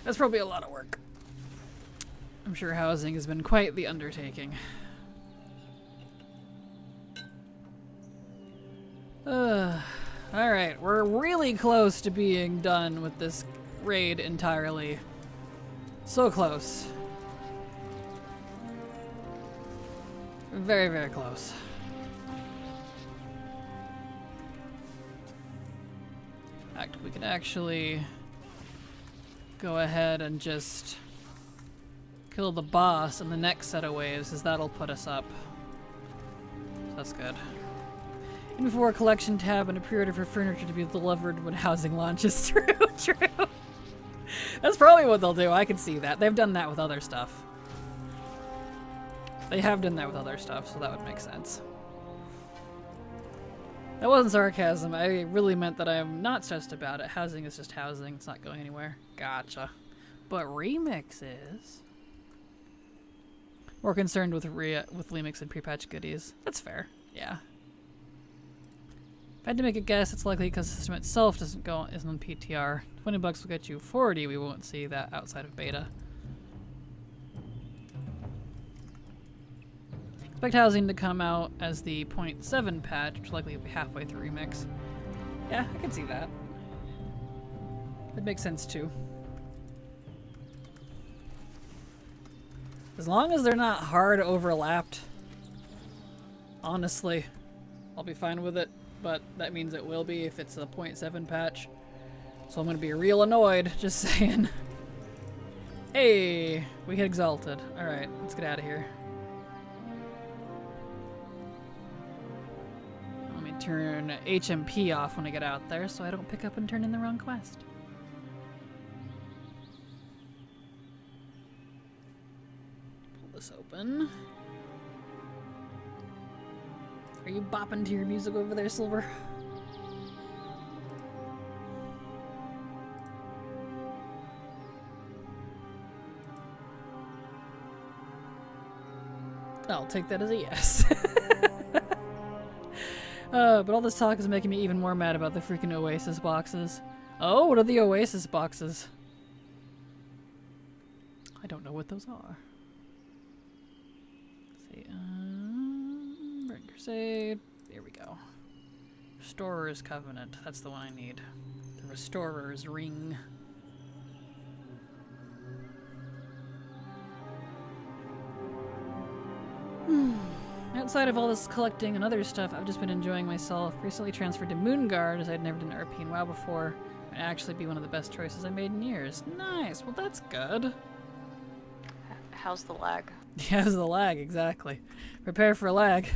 That's probably a lot of work. I'm sure housing has been quite the undertaking. Alright, we're really close to being done with this raid entirely. So close. Very, very close. In fact, we can actually go ahead and just kill the boss in the next set of waves, as that'll put us up. So that's good. And before a collection tab and a pre-order for furniture to be delivered when housing launches. True, true. That's probably what they'll do. I can see that. They've done that with other stuff. They have done that with other stuff, so that would make sense. That wasn't sarcasm. I really meant that I'm not stressed about it. Housing is just housing. It's not going anywhere. Gotcha. But Remix is more concerned with Remix and pre-patch goodies. That's fair. Yeah. If I had to make a guess, it's likely because the system itself isn't on PTR. $20 will get you 40. We won't see that outside of beta. Expect housing to come out as the 0.7 patch, which likely will be halfway through Remix. Yeah, I can see that. That makes sense too. As long as they're not hard overlapped, honestly, I'll be fine with it. But that means it will be if it's a 0.7 patch. So I'm gonna be real annoyed, just saying. Hey, we hit Exalted. Alright, let's get out of here. turn HMP off when I get out there so I don't pick up and turn in the wrong quest. Pull this open. Are you bopping to your music over there, Silver? I'll take that as a yes. But all this talk is making me even more mad about the freaking Oasis boxes. Oh, what are the Oasis boxes? I don't know what those are. Let's see. Burning Crusade. There we go. Restorer's Covenant. That's the one I need. The Restorer's Ring. Outside of all this collecting and other stuff, I've just been enjoying myself. Recently transferred to Moonguard, as I'd never done RP in WoW before. It'd actually be one of the best choices I made in years. Nice, well that's good. How's the lag? Yeah, how's the lag, exactly. Prepare for lag.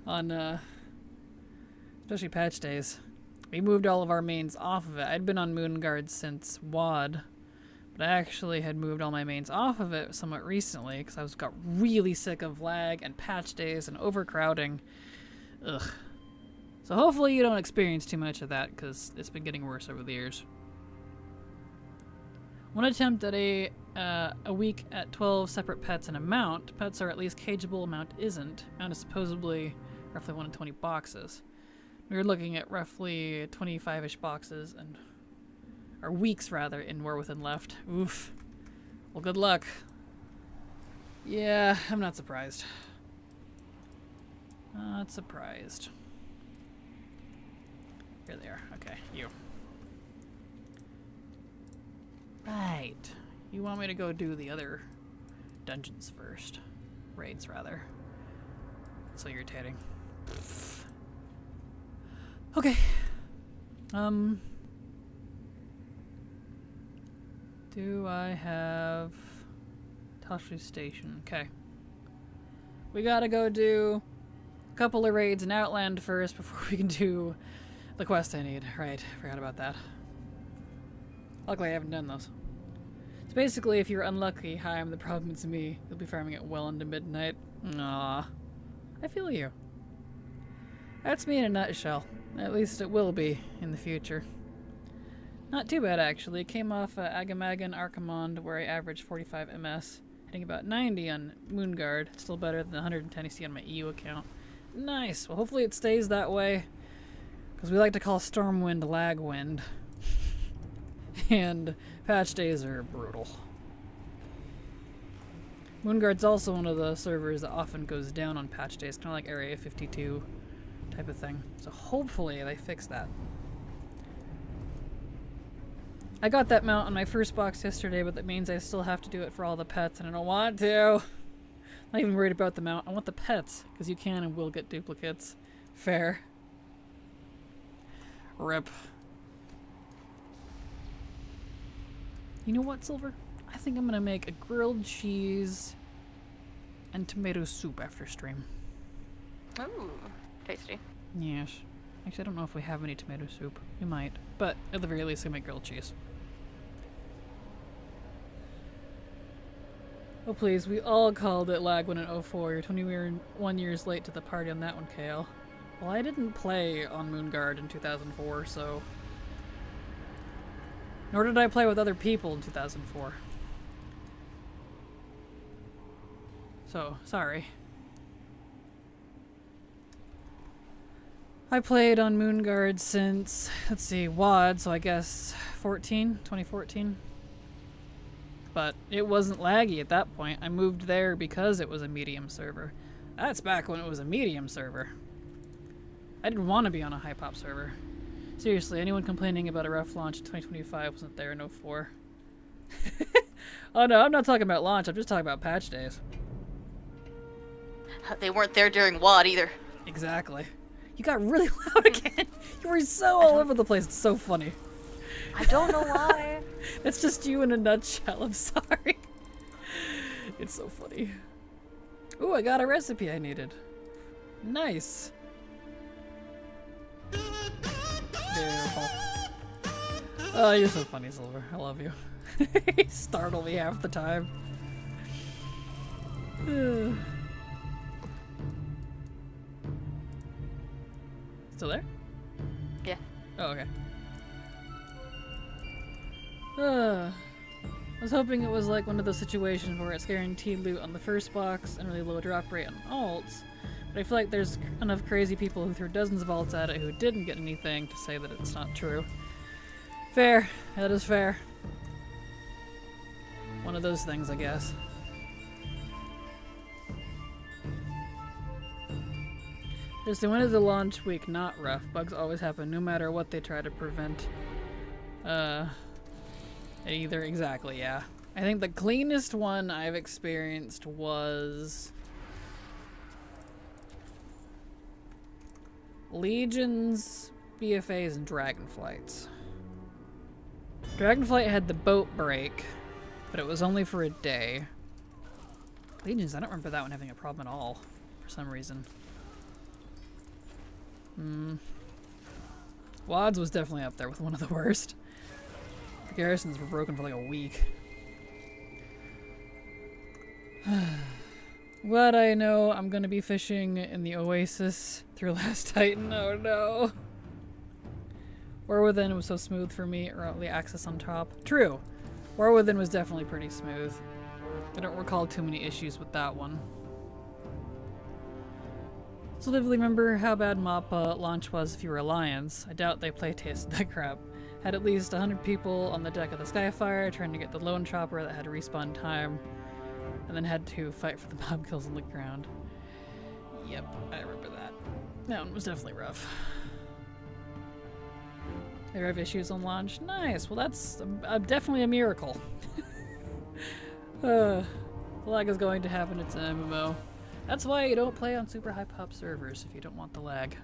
On, especially patch days. We moved all of our mains off of it. I'd been on Moonguard since WoD. But I actually had moved all my mains off of it somewhat recently because I got really sick of lag and patch days and overcrowding. Ugh. So hopefully you don't experience too much of that because it's been getting worse over the years. One attempt at a week at 12 separate pets and a mount. Pets are at least cageable, mount isn't. Mount is supposedly roughly 1 in 20 boxes. We were looking at roughly 25-ish boxes and... or weeks, rather, in War Within left. Oof. Well, good luck. Yeah, I'm not surprised. Not surprised. Here they are. Okay, you. Right. You want me to go do the other dungeons first. Raids, rather. So irritating. Okay. Do I have Toshri Station? Okay. We gotta go do a couple of raids in Outland first before we can do the quest I need. Right, forgot about that. Luckily I haven't done those. So basically, if you're unlucky, hi, I'm the problem, it's me. You'll be farming it well into midnight. Aww. I feel you. That's me in a nutshell. At least it will be in the future. Not too bad, actually. It came off Agamagan Archimond, where I averaged 45 MS, hitting about 90 on Moonguard. It's still better than the 110 you see on my EU account. Nice. Well, hopefully it stays that way, because we like to call Stormwind lag wind. And patch days are brutal. Moonguard's also one of the servers that often goes down on patch days, kind of like Area 52 type of thing. So hopefully they fix that. I got that mount on my first box yesterday, but that means I still have to do it for all the pets, and I don't want to. I'm not even worried about the mount. I want the pets, because you can and will get duplicates. Fair. RIP. You know what, Silver? I think I'm gonna make a grilled cheese and tomato soup after stream. Ooh, tasty. Yes. Actually, I don't know if we have any tomato soup. We might. But at the very least, we make grilled cheese. Oh please, we all called it lag when in 04. You're 21 years late to the party on that one, KL. Well, I didn't play on Moonguard in 2004, so... Nor did I play with other people in 2004. So, sorry. I played on Moonguard since, let's see, WoD, so I guess 2014. But it wasn't laggy at that point. I moved there because it was a medium server. That's back when it was a medium server. I didn't want to be on a high pop server. Seriously, anyone complaining about a rough launch in 2025 wasn't there in 04. Oh no, I'm not talking about launch, I'm just talking about patch days. They weren't there during WoD either. Exactly. You got really loud again. You were so all over the place. It's so funny. I don't know why. That's just you in a nutshell. I'm sorry. It's so funny. Ooh, I got a recipe I needed. Nice. Beautiful. Oh, you're so funny, Silver. I love you. You startle me half the time. Still there? Yeah. Oh, okay. I was hoping it was like one of those situations where it's guaranteed loot on the first box and really low drop rate on alts, but I feel like there's enough crazy people who threw dozens of alts at it who didn't get anything to say that it's not true. Fair. That is fair. One of those things, I guess. Just when is the launch week not rough? Bugs always happen no matter what they try to prevent. Either exactly, yeah. I think the cleanest one I've experienced was Legions, BFAs, and Dragonflights. Dragonflight had the boat break, but it was only for a day. Legions, I don't remember that one having a problem at all, for some reason. WADS was definitely up there with one of the worst. The garrisons were broken for like a week. Glad I know I'm gonna be fishing in the Oasis through Last Titan. Oh no. War Within was so smooth for me, or early access on top. True. War Within was definitely pretty smooth. I don't recall too many issues with that one. So vividly remember how bad MAPPA launch was if you were Alliance. I doubt they playtested that crap. Had at least 100 people on the deck of the Skyfire trying to get the lone chopper that had a respawn time, and then had to fight for the mob kills on the ground. Yep, I remember that. That one was definitely rough. They have issues on launch? Nice, well that's definitely a miracle. The lag is going to happen, it's an MMO. That's why you don't play on super high pop servers, if you don't want the lag.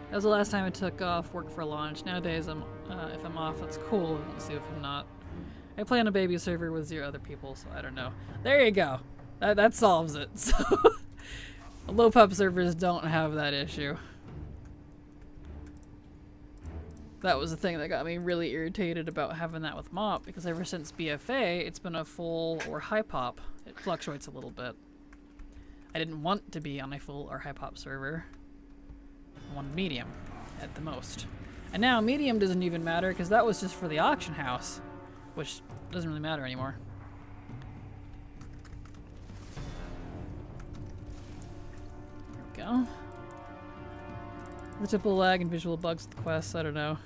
That was the last time I took off work for launch. Nowadays, if I'm off, that's cool. I won't see if I'm not. I play on a baby server with 0 other people, so I don't know. There you go. That solves it. So low pop servers don't have that issue. That was the thing that got me really irritated about having that with MOP, because ever since BFA, it's been a full or high pop. It fluctuates a little bit. I didn't want to be on a full or high pop server. I wanted medium, at the most. And now medium doesn't even matter, because that was just for the auction house, which doesn't really matter anymore. There we go. The typical lag and visual bugs with the quests, I don't know.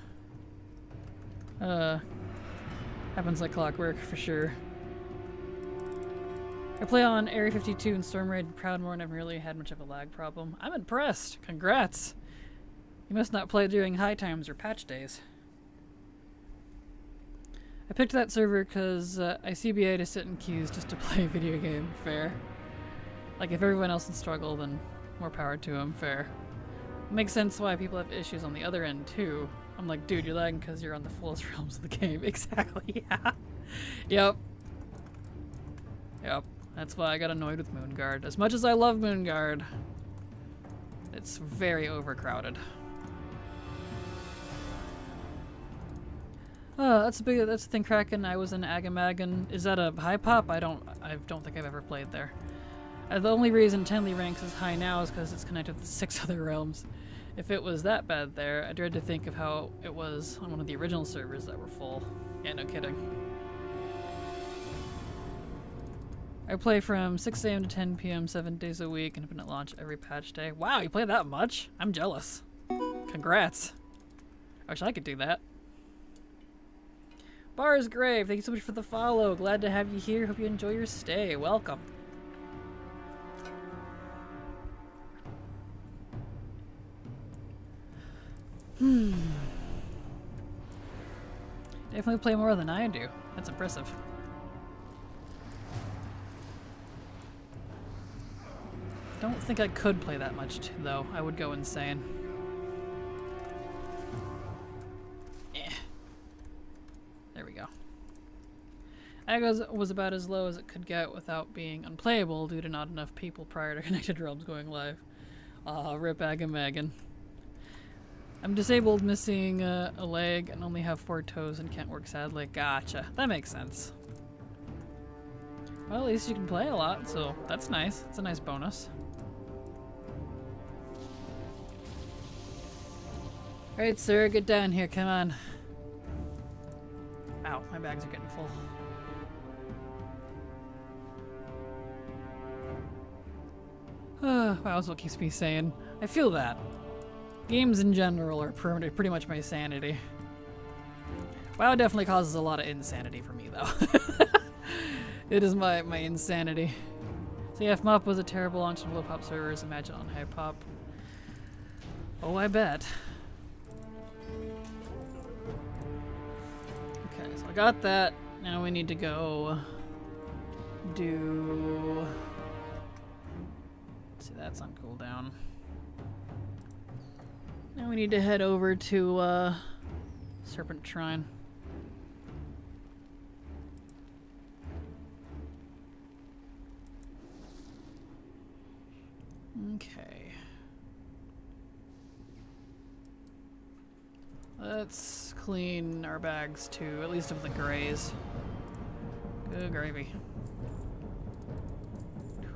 Happens like clockwork, for sure. I play on Area 52 and Storm Raid and Proudmoore and I've really had much of a lag problem. I'm impressed! Congrats! You must not play during high times or patch days. I picked that server because I CBA to sit in queues just to play a video game. Fair. Like, if everyone else can struggle, then more power to them. Fair. Makes sense why people have issues on the other end, too. I'm like, dude, you're lagging because you're on the fullest realms of the game. Exactly, yeah. Yep. Yep. That's why I got annoyed with Moonguard. As much as I love Moonguard, it's very overcrowded. Oh, that's the thing, Kraken. I was in Agamagan. Is that a high pop? I don't think I've ever played there. The only reason Tenley ranks is high now is because it's connected with 6 other realms. If it was that bad there, I dread to think of how it was on one of the original servers that were full. Yeah, no kidding. I play from 6 AM to 10 PM 7 days a week and have been at launch every patch day. Wow, you play that much? I'm jealous. Congrats. I wish I could do that. Bar's Grave, thank you so much for the follow. Glad to have you here. Hope you enjoy your stay. Welcome. Definitely play more than I do. That's impressive. Don't think I could play that much, though. I would go insane. Eh. There we go. Agos was about as low as it could get without being unplayable due to not enough people prior to Connected Realms going live. Rip Agamegan. I'm disabled, missing a leg, and only have 4 toes and can't work sadly. Gotcha. That makes sense. Well, at least you can play a lot, so that's nice. It's a nice bonus. Alright, sir, get down here, come on. Ow, my bags are getting full. Wow, that's what keeps me sane. I feel that. Games in general are pretty much my sanity. WoW definitely causes a lot of insanity for me, though. It is my insanity. So yeah, if MOP was a terrible launch on low-pop servers, imagine on high-pop. Oh, I bet. Okay, so I got that. Now we need to go do... Let's see, that's on cooldown. Now we need to head over to Serpent Shrine. Okay. Let's clean our bags too, at least of the grays. Good gravy.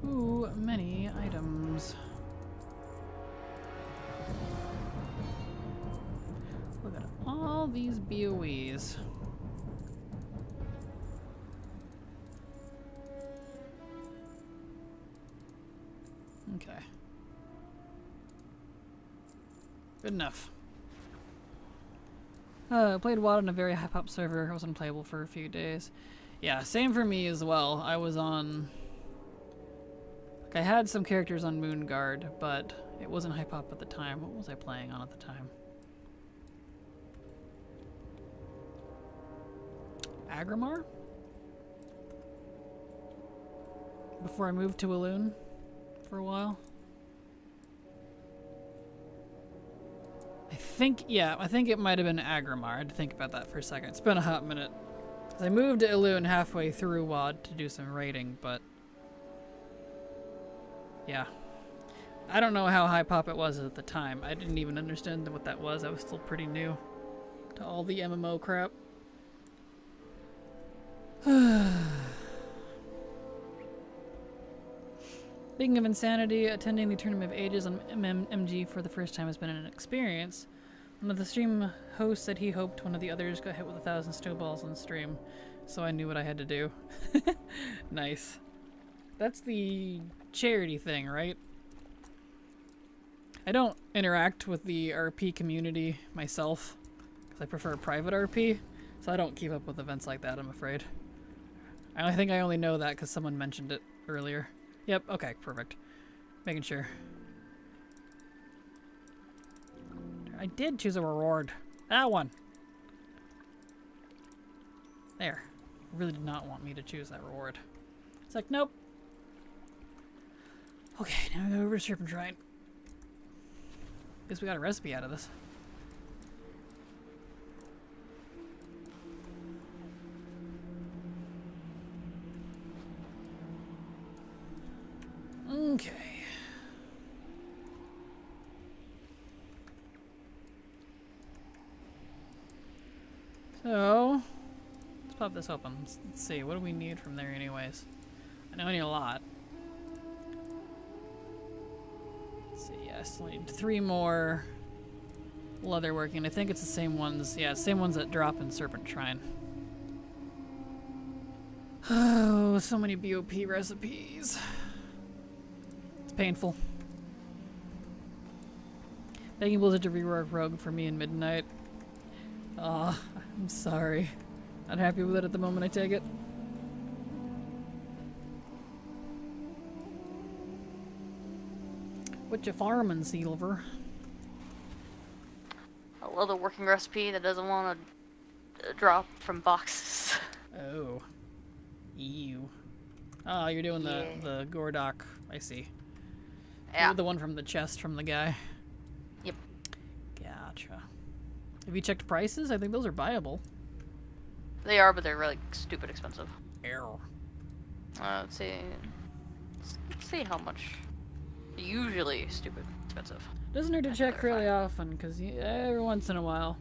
Too many items. Look at all these BOEs. Okay. Good enough. Played WoD on a very high-pop server. I was unplayable for a few days. Yeah, same for me as well. I was on... Like, I had some characters on Moonguard, but it wasn't high-pop at the time. What was I playing on at the time? Agrimar? Before I moved to Walloon for a while. I think it might have been Agrimar. I had to think about that for a second. It's been a hot minute. 'Cause I moved to Illuin halfway through WoD to do some raiding, but... Yeah. I don't know how high pop it was at the time. I didn't even understand what that was. I was still pretty new to all the MMO crap. Speaking of insanity, attending the Tournament of Ages on MMG for the first time has been an experience. One of the stream hosts said he hoped one of the others got hit with 1,000 snowballs on stream, so I knew what I had to do. Nice. That's the charity thing, right? I don't interact with the RP community myself, because I prefer private RP, so I don't keep up with events like that, I'm afraid. I think I only know that because someone mentioned it earlier. Yep, okay, perfect. Making sure. I did choose a reward. That one! There. Really did not want me to choose that reward. It's like, nope. Okay, now we go over to Serpent Shrine. Guess we got a recipe out of this. Okay. So, let's pop this open. Let's see, what do we need from there anyways? I know I need a lot. Let's see, yeah, I still need 3 more leatherworking. I think it's the same ones, yeah, same ones that drop in Serpent Shrine. Oh, so many BOP recipes. It's painful. Begging Blizzard to rework Rogue for me in Midnight. Aw, I'm sorry. Not happy with it at the moment, I take it. What you farming, Silver? I love the working recipe that doesn't want to drop from boxes. Oh. Ew. Oh, you're doing the Gordok. I see. Yeah. The one from the chest from the guy. Yep. Gotcha. Have you checked prices? I think those are buyable. They are, but they're really stupid expensive. Error. Let's see. Let's see how much. Usually stupid. expensive. Doesn't hurt to I'd check really clarify. often, because every once in a while,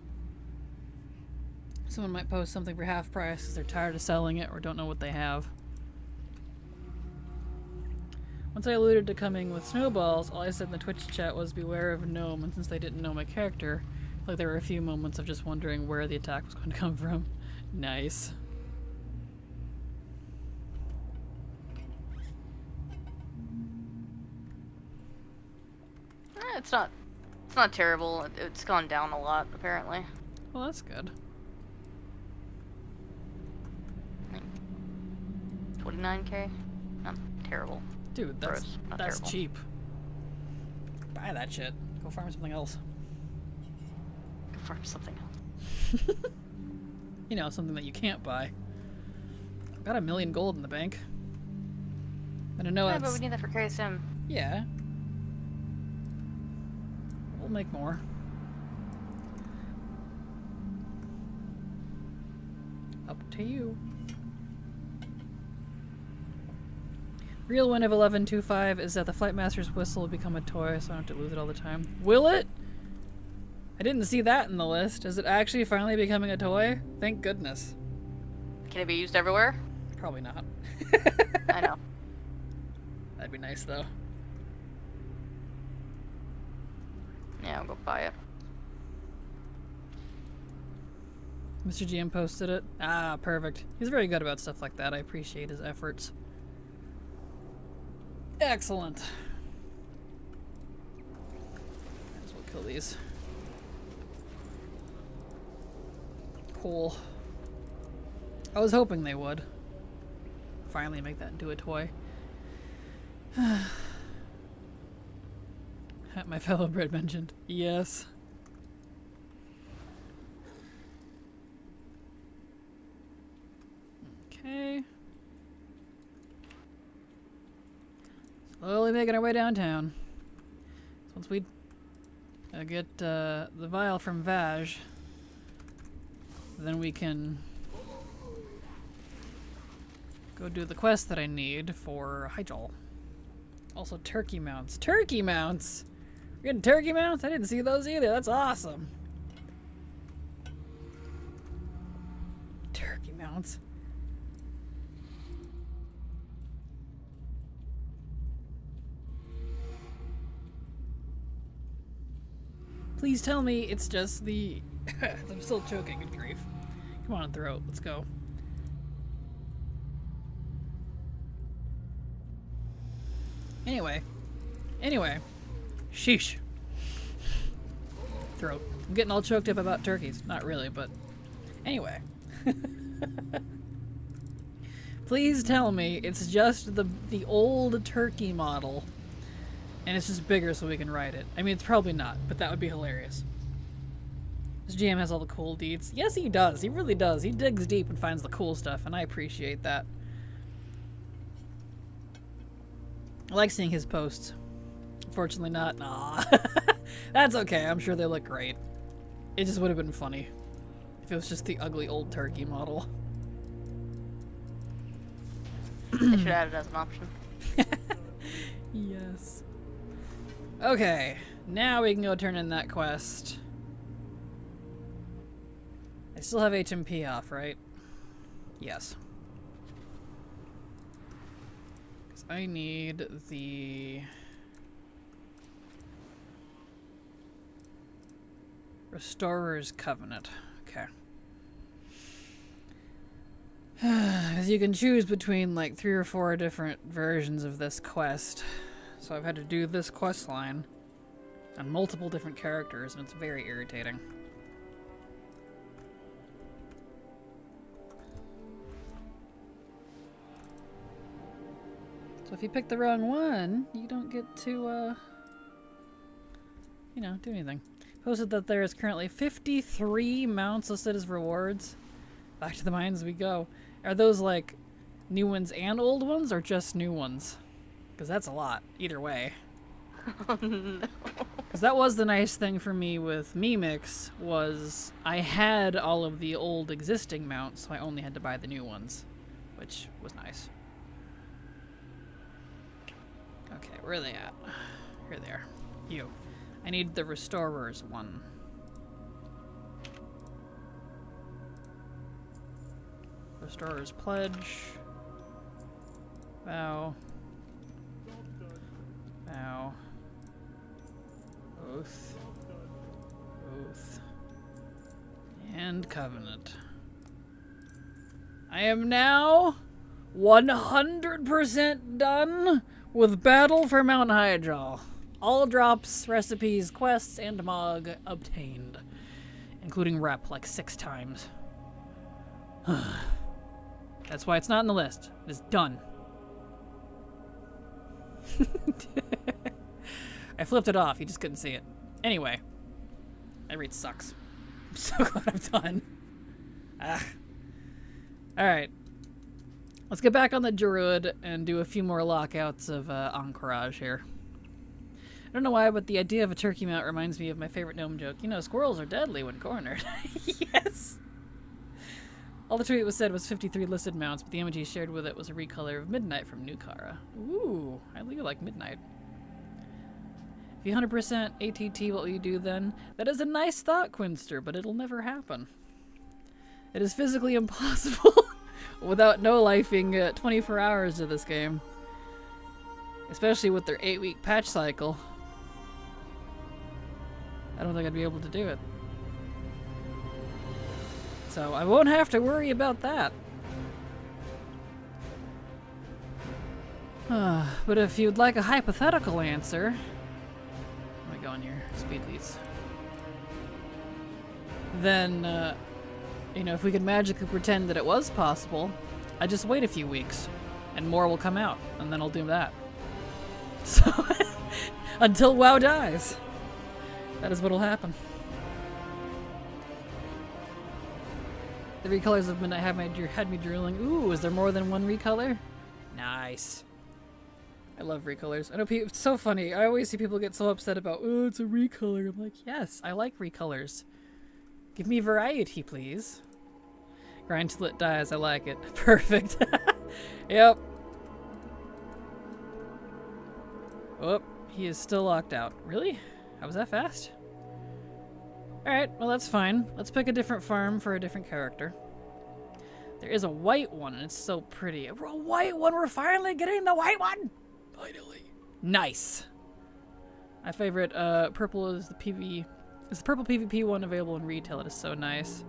someone might post something for half price because they're tired of selling it or don't know what they have. Once I alluded to coming with snowballs, all I said in the Twitch chat was beware of gnome, and since they didn't know my character, like there were a few moments of just wondering where the attack was going to come from. Nice. It's not terrible. It's gone down a lot apparently. Well, that's good. 29k. Not terrible. Dude, Gross, not that's terrible. cheap. Buy that shit. Go farm something else. Confirm something else. You know, something that you can't buy. I've got 1 million gold in the bank. I don't know. Yeah, but we need that for KSM. Yeah. We'll make more. Up to you. Real win of 11.25 is that the Flightmaster's whistle will become a toy, so I don't have to lose it all the time. Will it? I didn't see that in the list. Is it actually finally becoming a toy? Thank goodness. Can it be used everywhere? Probably not. I know. That'd be nice, though. Yeah, I'll go buy it. Mr. GM posted it. Ah, perfect. He's very good about stuff like that. I appreciate his efforts. Excellent. Might as well kill these. Cool. I was hoping they would. Finally make that into a toy. My fellow Brit mentioned. Yes. Okay. Slowly making our way downtown. So once we get the vial from Vaj, then we can go do the quest that I need for Hyjal. Also turkey mounts. Turkey mounts! We're getting turkey mounts? I didn't see those either. That's awesome. Turkey mounts. Please tell me it's just the... I'm still choking, good grief. Come on, throat. Let's go. Anyway. Sheesh. Throat. I'm getting all choked up about turkeys. Not really, but... Anyway. Please tell me it's just the old turkey model. And it's just bigger so we can ride it. I mean, it's probably not, but that would be hilarious. This GM has all the cool deeds. Yes, he does. He really does. He digs deep and finds the cool stuff, and I appreciate that. I like seeing his posts. Unfortunately not. Nah. That's okay. I'm sure they look great. It just would have been funny if it was just the ugly old turkey model. They should add it as an option. Yes. Okay, now we can go turn in that quest. I still have HMP off, right? Yes. 'Cause I need the... Restorer's Covenant. Okay. As you can choose between like 3 or 4 different versions of this quest. So I've had to do this quest line on multiple different characters, and it's very irritating. So if you pick the wrong one, you don't get to, you know, do anything. Posted that there is currently 53 mounts listed as rewards. Back to the mines we go. Are those like new ones and old ones, or just new ones? Because that's a lot, either way. Oh no. Because that was the nice thing for me with Mimix, was I had all of the old existing mounts, so I only had to buy the new ones, which was nice. Okay, where are they at? Here they are. You. I need the Restorer's one. Restorer's Pledge. Vow. Vow. Oath. Oath. And Covenant. I am now 100% done with Battle for Mount Hyjal. All drops, recipes, quests, and Mog obtained. Including rep like 6 times. That's why it's not on the list. It is done. I flipped it off, you just couldn't see it. Anyway. That read sucks. I'm so glad I'm done. Alright. Let's get back on the Druid and do a few more lockouts of Encourage here. I don't know why, but the idea of a turkey mount reminds me of my favorite gnome joke. You know, squirrels are deadly when cornered. Yes! All the tweet was said was 53 listed mounts, but the image he shared with it was a recolor of Midnight from New Kara. Ooh, I really like Midnight. If you 100% ATT, what will you do then? That is a nice thought, Quinster, but it'll never happen. It is physically impossible without no-lifing 24 hours to this game. Especially with their 8-week patch cycle. I don't think I'd be able to do it. So I won't have to worry about that. But if you'd like a hypothetical answer... Let me go on your speed leads. Then, you know, if we could magically pretend that it was possible, I'd just wait a few weeks, and more will come out, and then I'll do that. So, until WoW dies. That is what'll happen. The recolors of Midnight had me drooling. Ooh, is there more than one recolor? Nice. I love recolors. I know people, it's so funny. I always see people get so upset about, oh, it's a recolor. I'm like, yes, I like recolors. Give me variety, please. Grind till it dies. I like it. Perfect. Yep. Oh, he is still locked out. Really? How was that fast? Alright, well that's fine. Let's pick a different farm for a different character. There is a white one, and it's so pretty. A white one! We're finally getting the white one! Finally. Nice! My favorite, purple is the PV... Is the purple PvP one available in retail? It is so nice.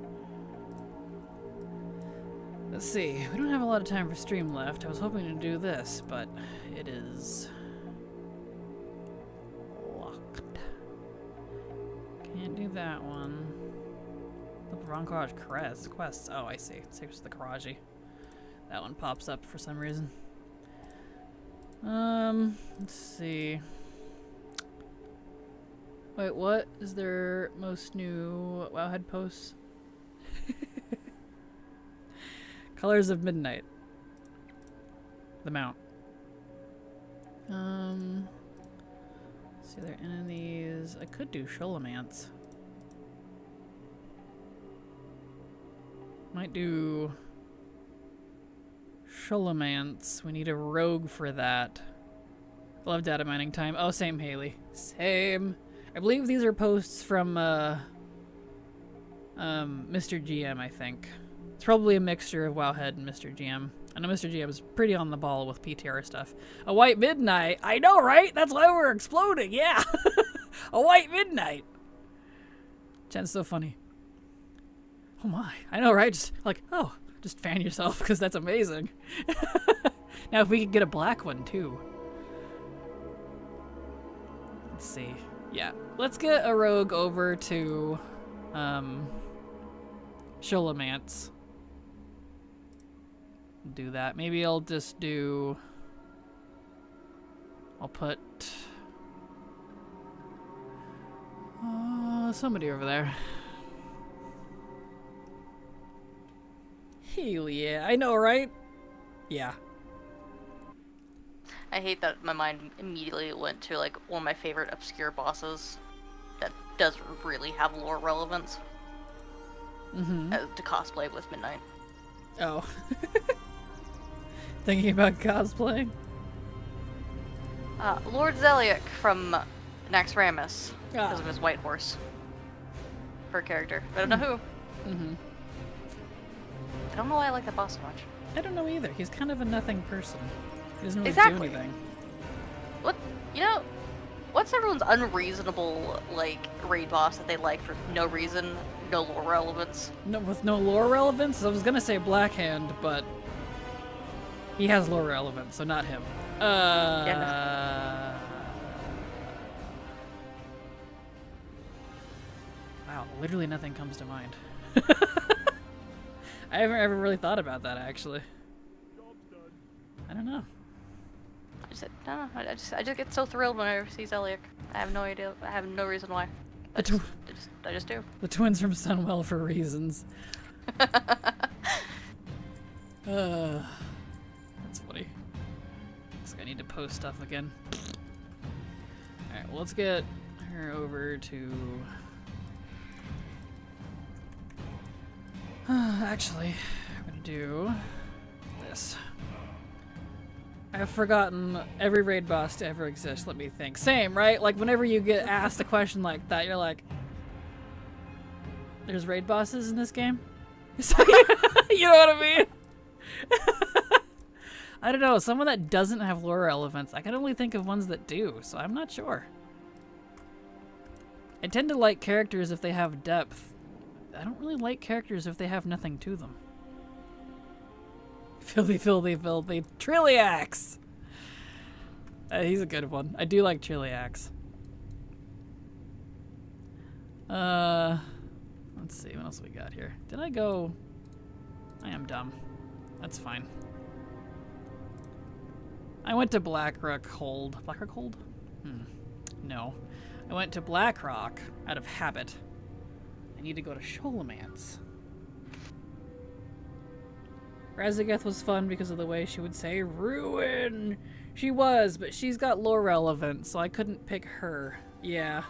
Let's see. We don't have a lot of time for stream left. I was hoping to do this, but it is... Can't do that one. The Encourage quests. Oh, I see. It's just the Karaji. That one pops up for some reason. Let's see. Wait, what is their most new Wowhead posts? Colors of Midnight. The mount. See, are there any of these? I could do Sholomance. Might do Sholomance. We need a rogue for that. I love data mining time. Oh, same, Haley. Same. I believe these are posts from Mr. GM, I think. It's probably a mixture of Wowhead and Mr. GM. I know Mr. GM is pretty on the ball with PTR stuff. A white midnight. I know, right? That's why we're exploding. Yeah. A white midnight. Jen's so funny. Oh my. I know, right? Just like, oh, just fan yourself because that's amazing. Now if we could get a black one too. Let's see. Yeah. Let's get a rogue over to Sholomance. Do that. Maybe I'll just do... I'll put... somebody over there. Hell yeah. I know, right? Yeah. I hate that my mind immediately went to like one of my favorite obscure bosses that doesn't really have lore relevance. To cosplay with Midnight. Oh. Thinking about cosplaying? Lord Zeliek from Naxxramas because of his white horse. Per character. But I don't know who. Mm-hmm. I don't know why I like that boss so much. I don't know either. He's kind of a nothing person. He doesn't really Exactly. do anything. What, you know, what's everyone's unreasonable, like, raid boss that they like for no reason, no lore relevance? No, with no lore relevance? I was gonna say Blackhand, but he has lore relevance, so not him. Yeah, Wow, literally nothing comes to mind. I haven't ever really thought about that, actually. I don't know. I just get so thrilled whenever I see Zeliek. I have no idea. I have no reason why. I just do. The twins from Sunwell for reasons. That's funny. Looks like I need to post stuff again. Alright, well, let's get her over to... Actually, I'm gonna do this. I have forgotten every raid boss to ever exist. Let me think. Same, right? Like, whenever you get asked a question like that, you're like, there's raid bosses in this game? You know what I mean? I don't know. Someone that doesn't have lore relevance, I can only think of ones that do, so I'm not sure. I tend to like characters if they have depth. I don't really like characters if they have nothing to them. Filthy, filthy, filthy. Trilliax! He's a good one. I do like Trilliax. Let's see, what else we got here? Did I go... I am dumb. That's fine. I went to Blackrock Hold. Blackrock Hold? No. I went to Blackrock out of habit. I need to go to Sholomance. Razageth was fun because of the way she would say ruin. She was, but she's got lore relevance, so I couldn't pick her. Yeah.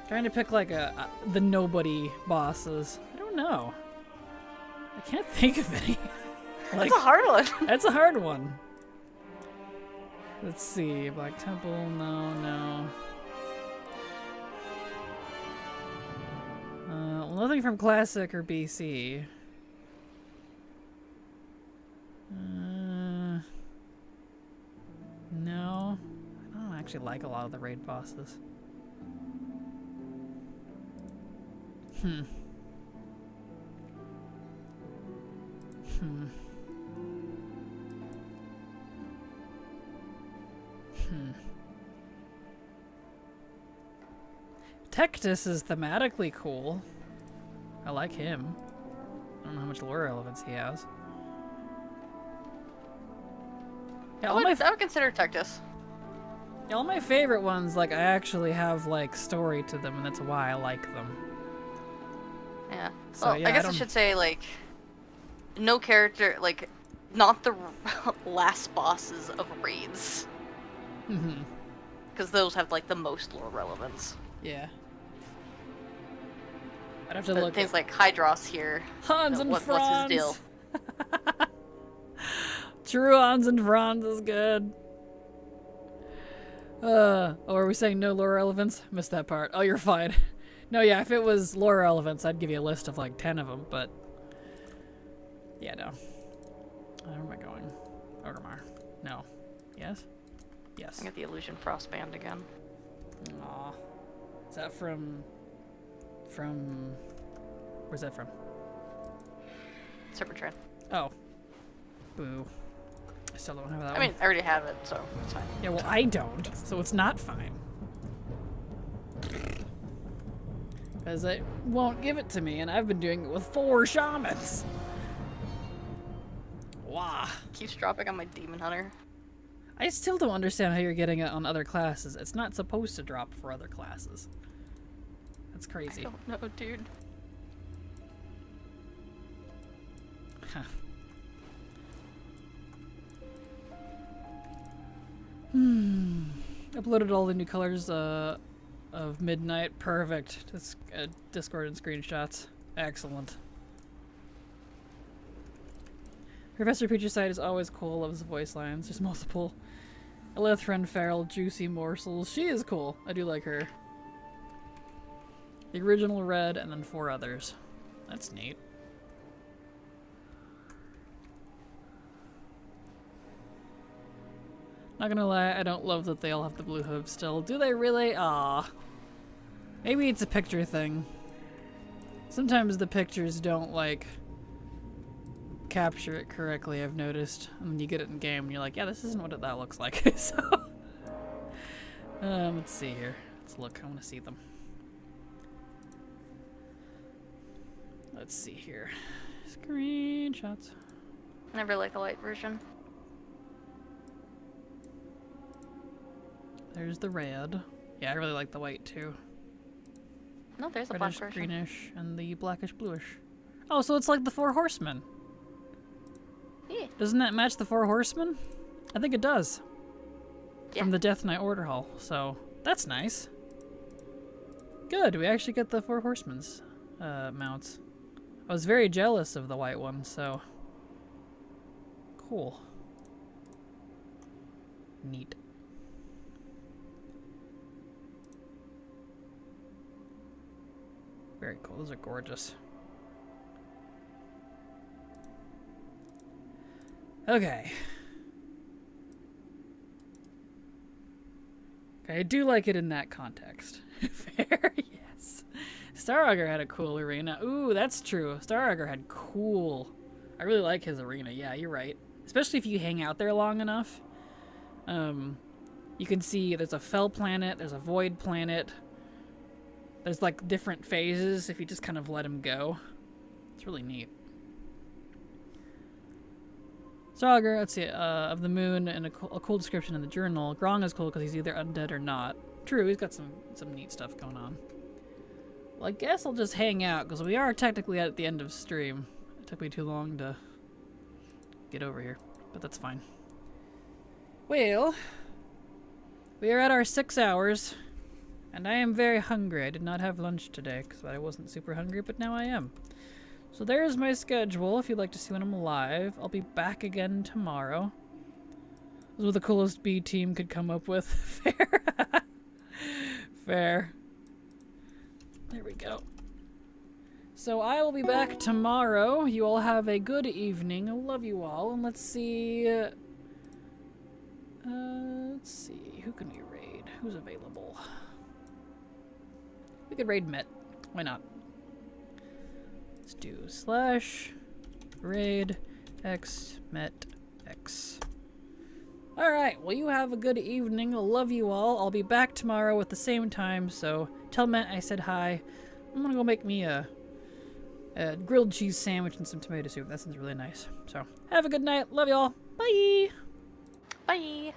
Trying to pick like the nobody bosses. I don't know. I can't think of any. Like, that's a hard one. That's a hard one. Let's see. Black Temple, no. Well, nothing from Classic or BC. No. I don't actually like a lot of the raid bosses. Tectus is thematically cool. I like him. I don't know how much lore relevance he has. Yeah, I would consider Tectus. All my favorite ones, like, I actually have, like, story to them, and that's why I like them. Yeah. So, well, yeah, I guess I should say, like, no character, like, not the last bosses of raids. Because those have, like, the most lore relevance. Yeah. I'd have to But look things at like Hydros here. Hans and what's Franz. his deal? True Hans and Franz is good. Oh, are we saying no lore relevance? Missed that part. Oh, you're fine. No, yeah, if it was lore relevance, I'd give you a list of like 10 of them, but... Yeah, no. Where am I going? Orgrimmar. No. Yes? Yes. I got the Illusion Frostband again. Aw. Is that from... Where's that from? Serpentine. Oh. Boo. I still don't have that I one. mean, I already have it, so it's fine. Yeah, well, I don't, so it's not fine. Because it won't give it to me, and I've been doing it with 4 shamans. Wah. Keeps dropping on my Demon Hunter. I still don't understand how you're getting it on other classes. It's not supposed to drop for other classes. That's crazy. I don't know, dude. Huh. Uploaded all the new colors of Midnight. Perfect. Discord and screenshots. Excellent. Professor Peach's side is always cool. Loves the voice lines. There's multiple. Elithran Feral, Juicy Morsels. She is cool. I do like her. The original red, and then 4 others. That's neat. Not gonna lie, I don't love that they all have the blue hooves still. Do they really? Ah. Maybe it's a picture thing. Sometimes the pictures don't, like, capture it correctly, I've noticed. And when you get it in game, you're like, yeah, this isn't what that looks like. So, let's see here. Let's look. I want to see them. Let's see here. Screenshots. Never like the white version. There's the red. Yeah, I really like the white too. No, there's a black Reddish, version. greenish, and the blackish bluish. Oh, so it's like the 4 horsemen. Yeah. Doesn't that match the 4 horsemen? I think it does. Yeah. From the Death Knight Order Hall. So that's nice. Good. We actually get the 4 horsemen's mounts. I was very jealous of the white one, so cool. Neat. Very cool. Those are gorgeous. Okay. Okay, I do like it in that context. Fair, yes. Starauger had a cool arena. Ooh, that's true. Starauger had cool. I really like his arena. Yeah, you're right. Especially if you hang out there long enough. You can see there's a fell planet, there's a void planet. There's like different phases if you just kind of let him go. It's really neat. Starauger, let's see, of the moon and a cool description in the journal. Grong is cool because he's either undead or not. True, he's got some neat stuff going on. Well, I guess I'll just hang out because we are technically at the end of stream. It took me too long to get over here, but that's fine. Well, we are at our 6 hours, and I am very hungry. I did not have lunch today because I wasn't super hungry, but now I am. So there's my schedule if you'd like to see when I'm live. I'll be back again tomorrow. This is what the coolest B team could come up with. Fair. Fair. There we go. So I will be back tomorrow. You all have a good evening. I love you all. And let's see. Let's see. Who can we raid? Who's available? We could raid Met. Why not? Let's do /raid x met x. Alright, well you have a good evening. I love you all. I'll be back tomorrow at the same time, so tell Matt I said hi. I'm gonna go make me a grilled cheese sandwich and some tomato soup. That sounds really nice. So, have a good night. Love y'all. Bye! Bye!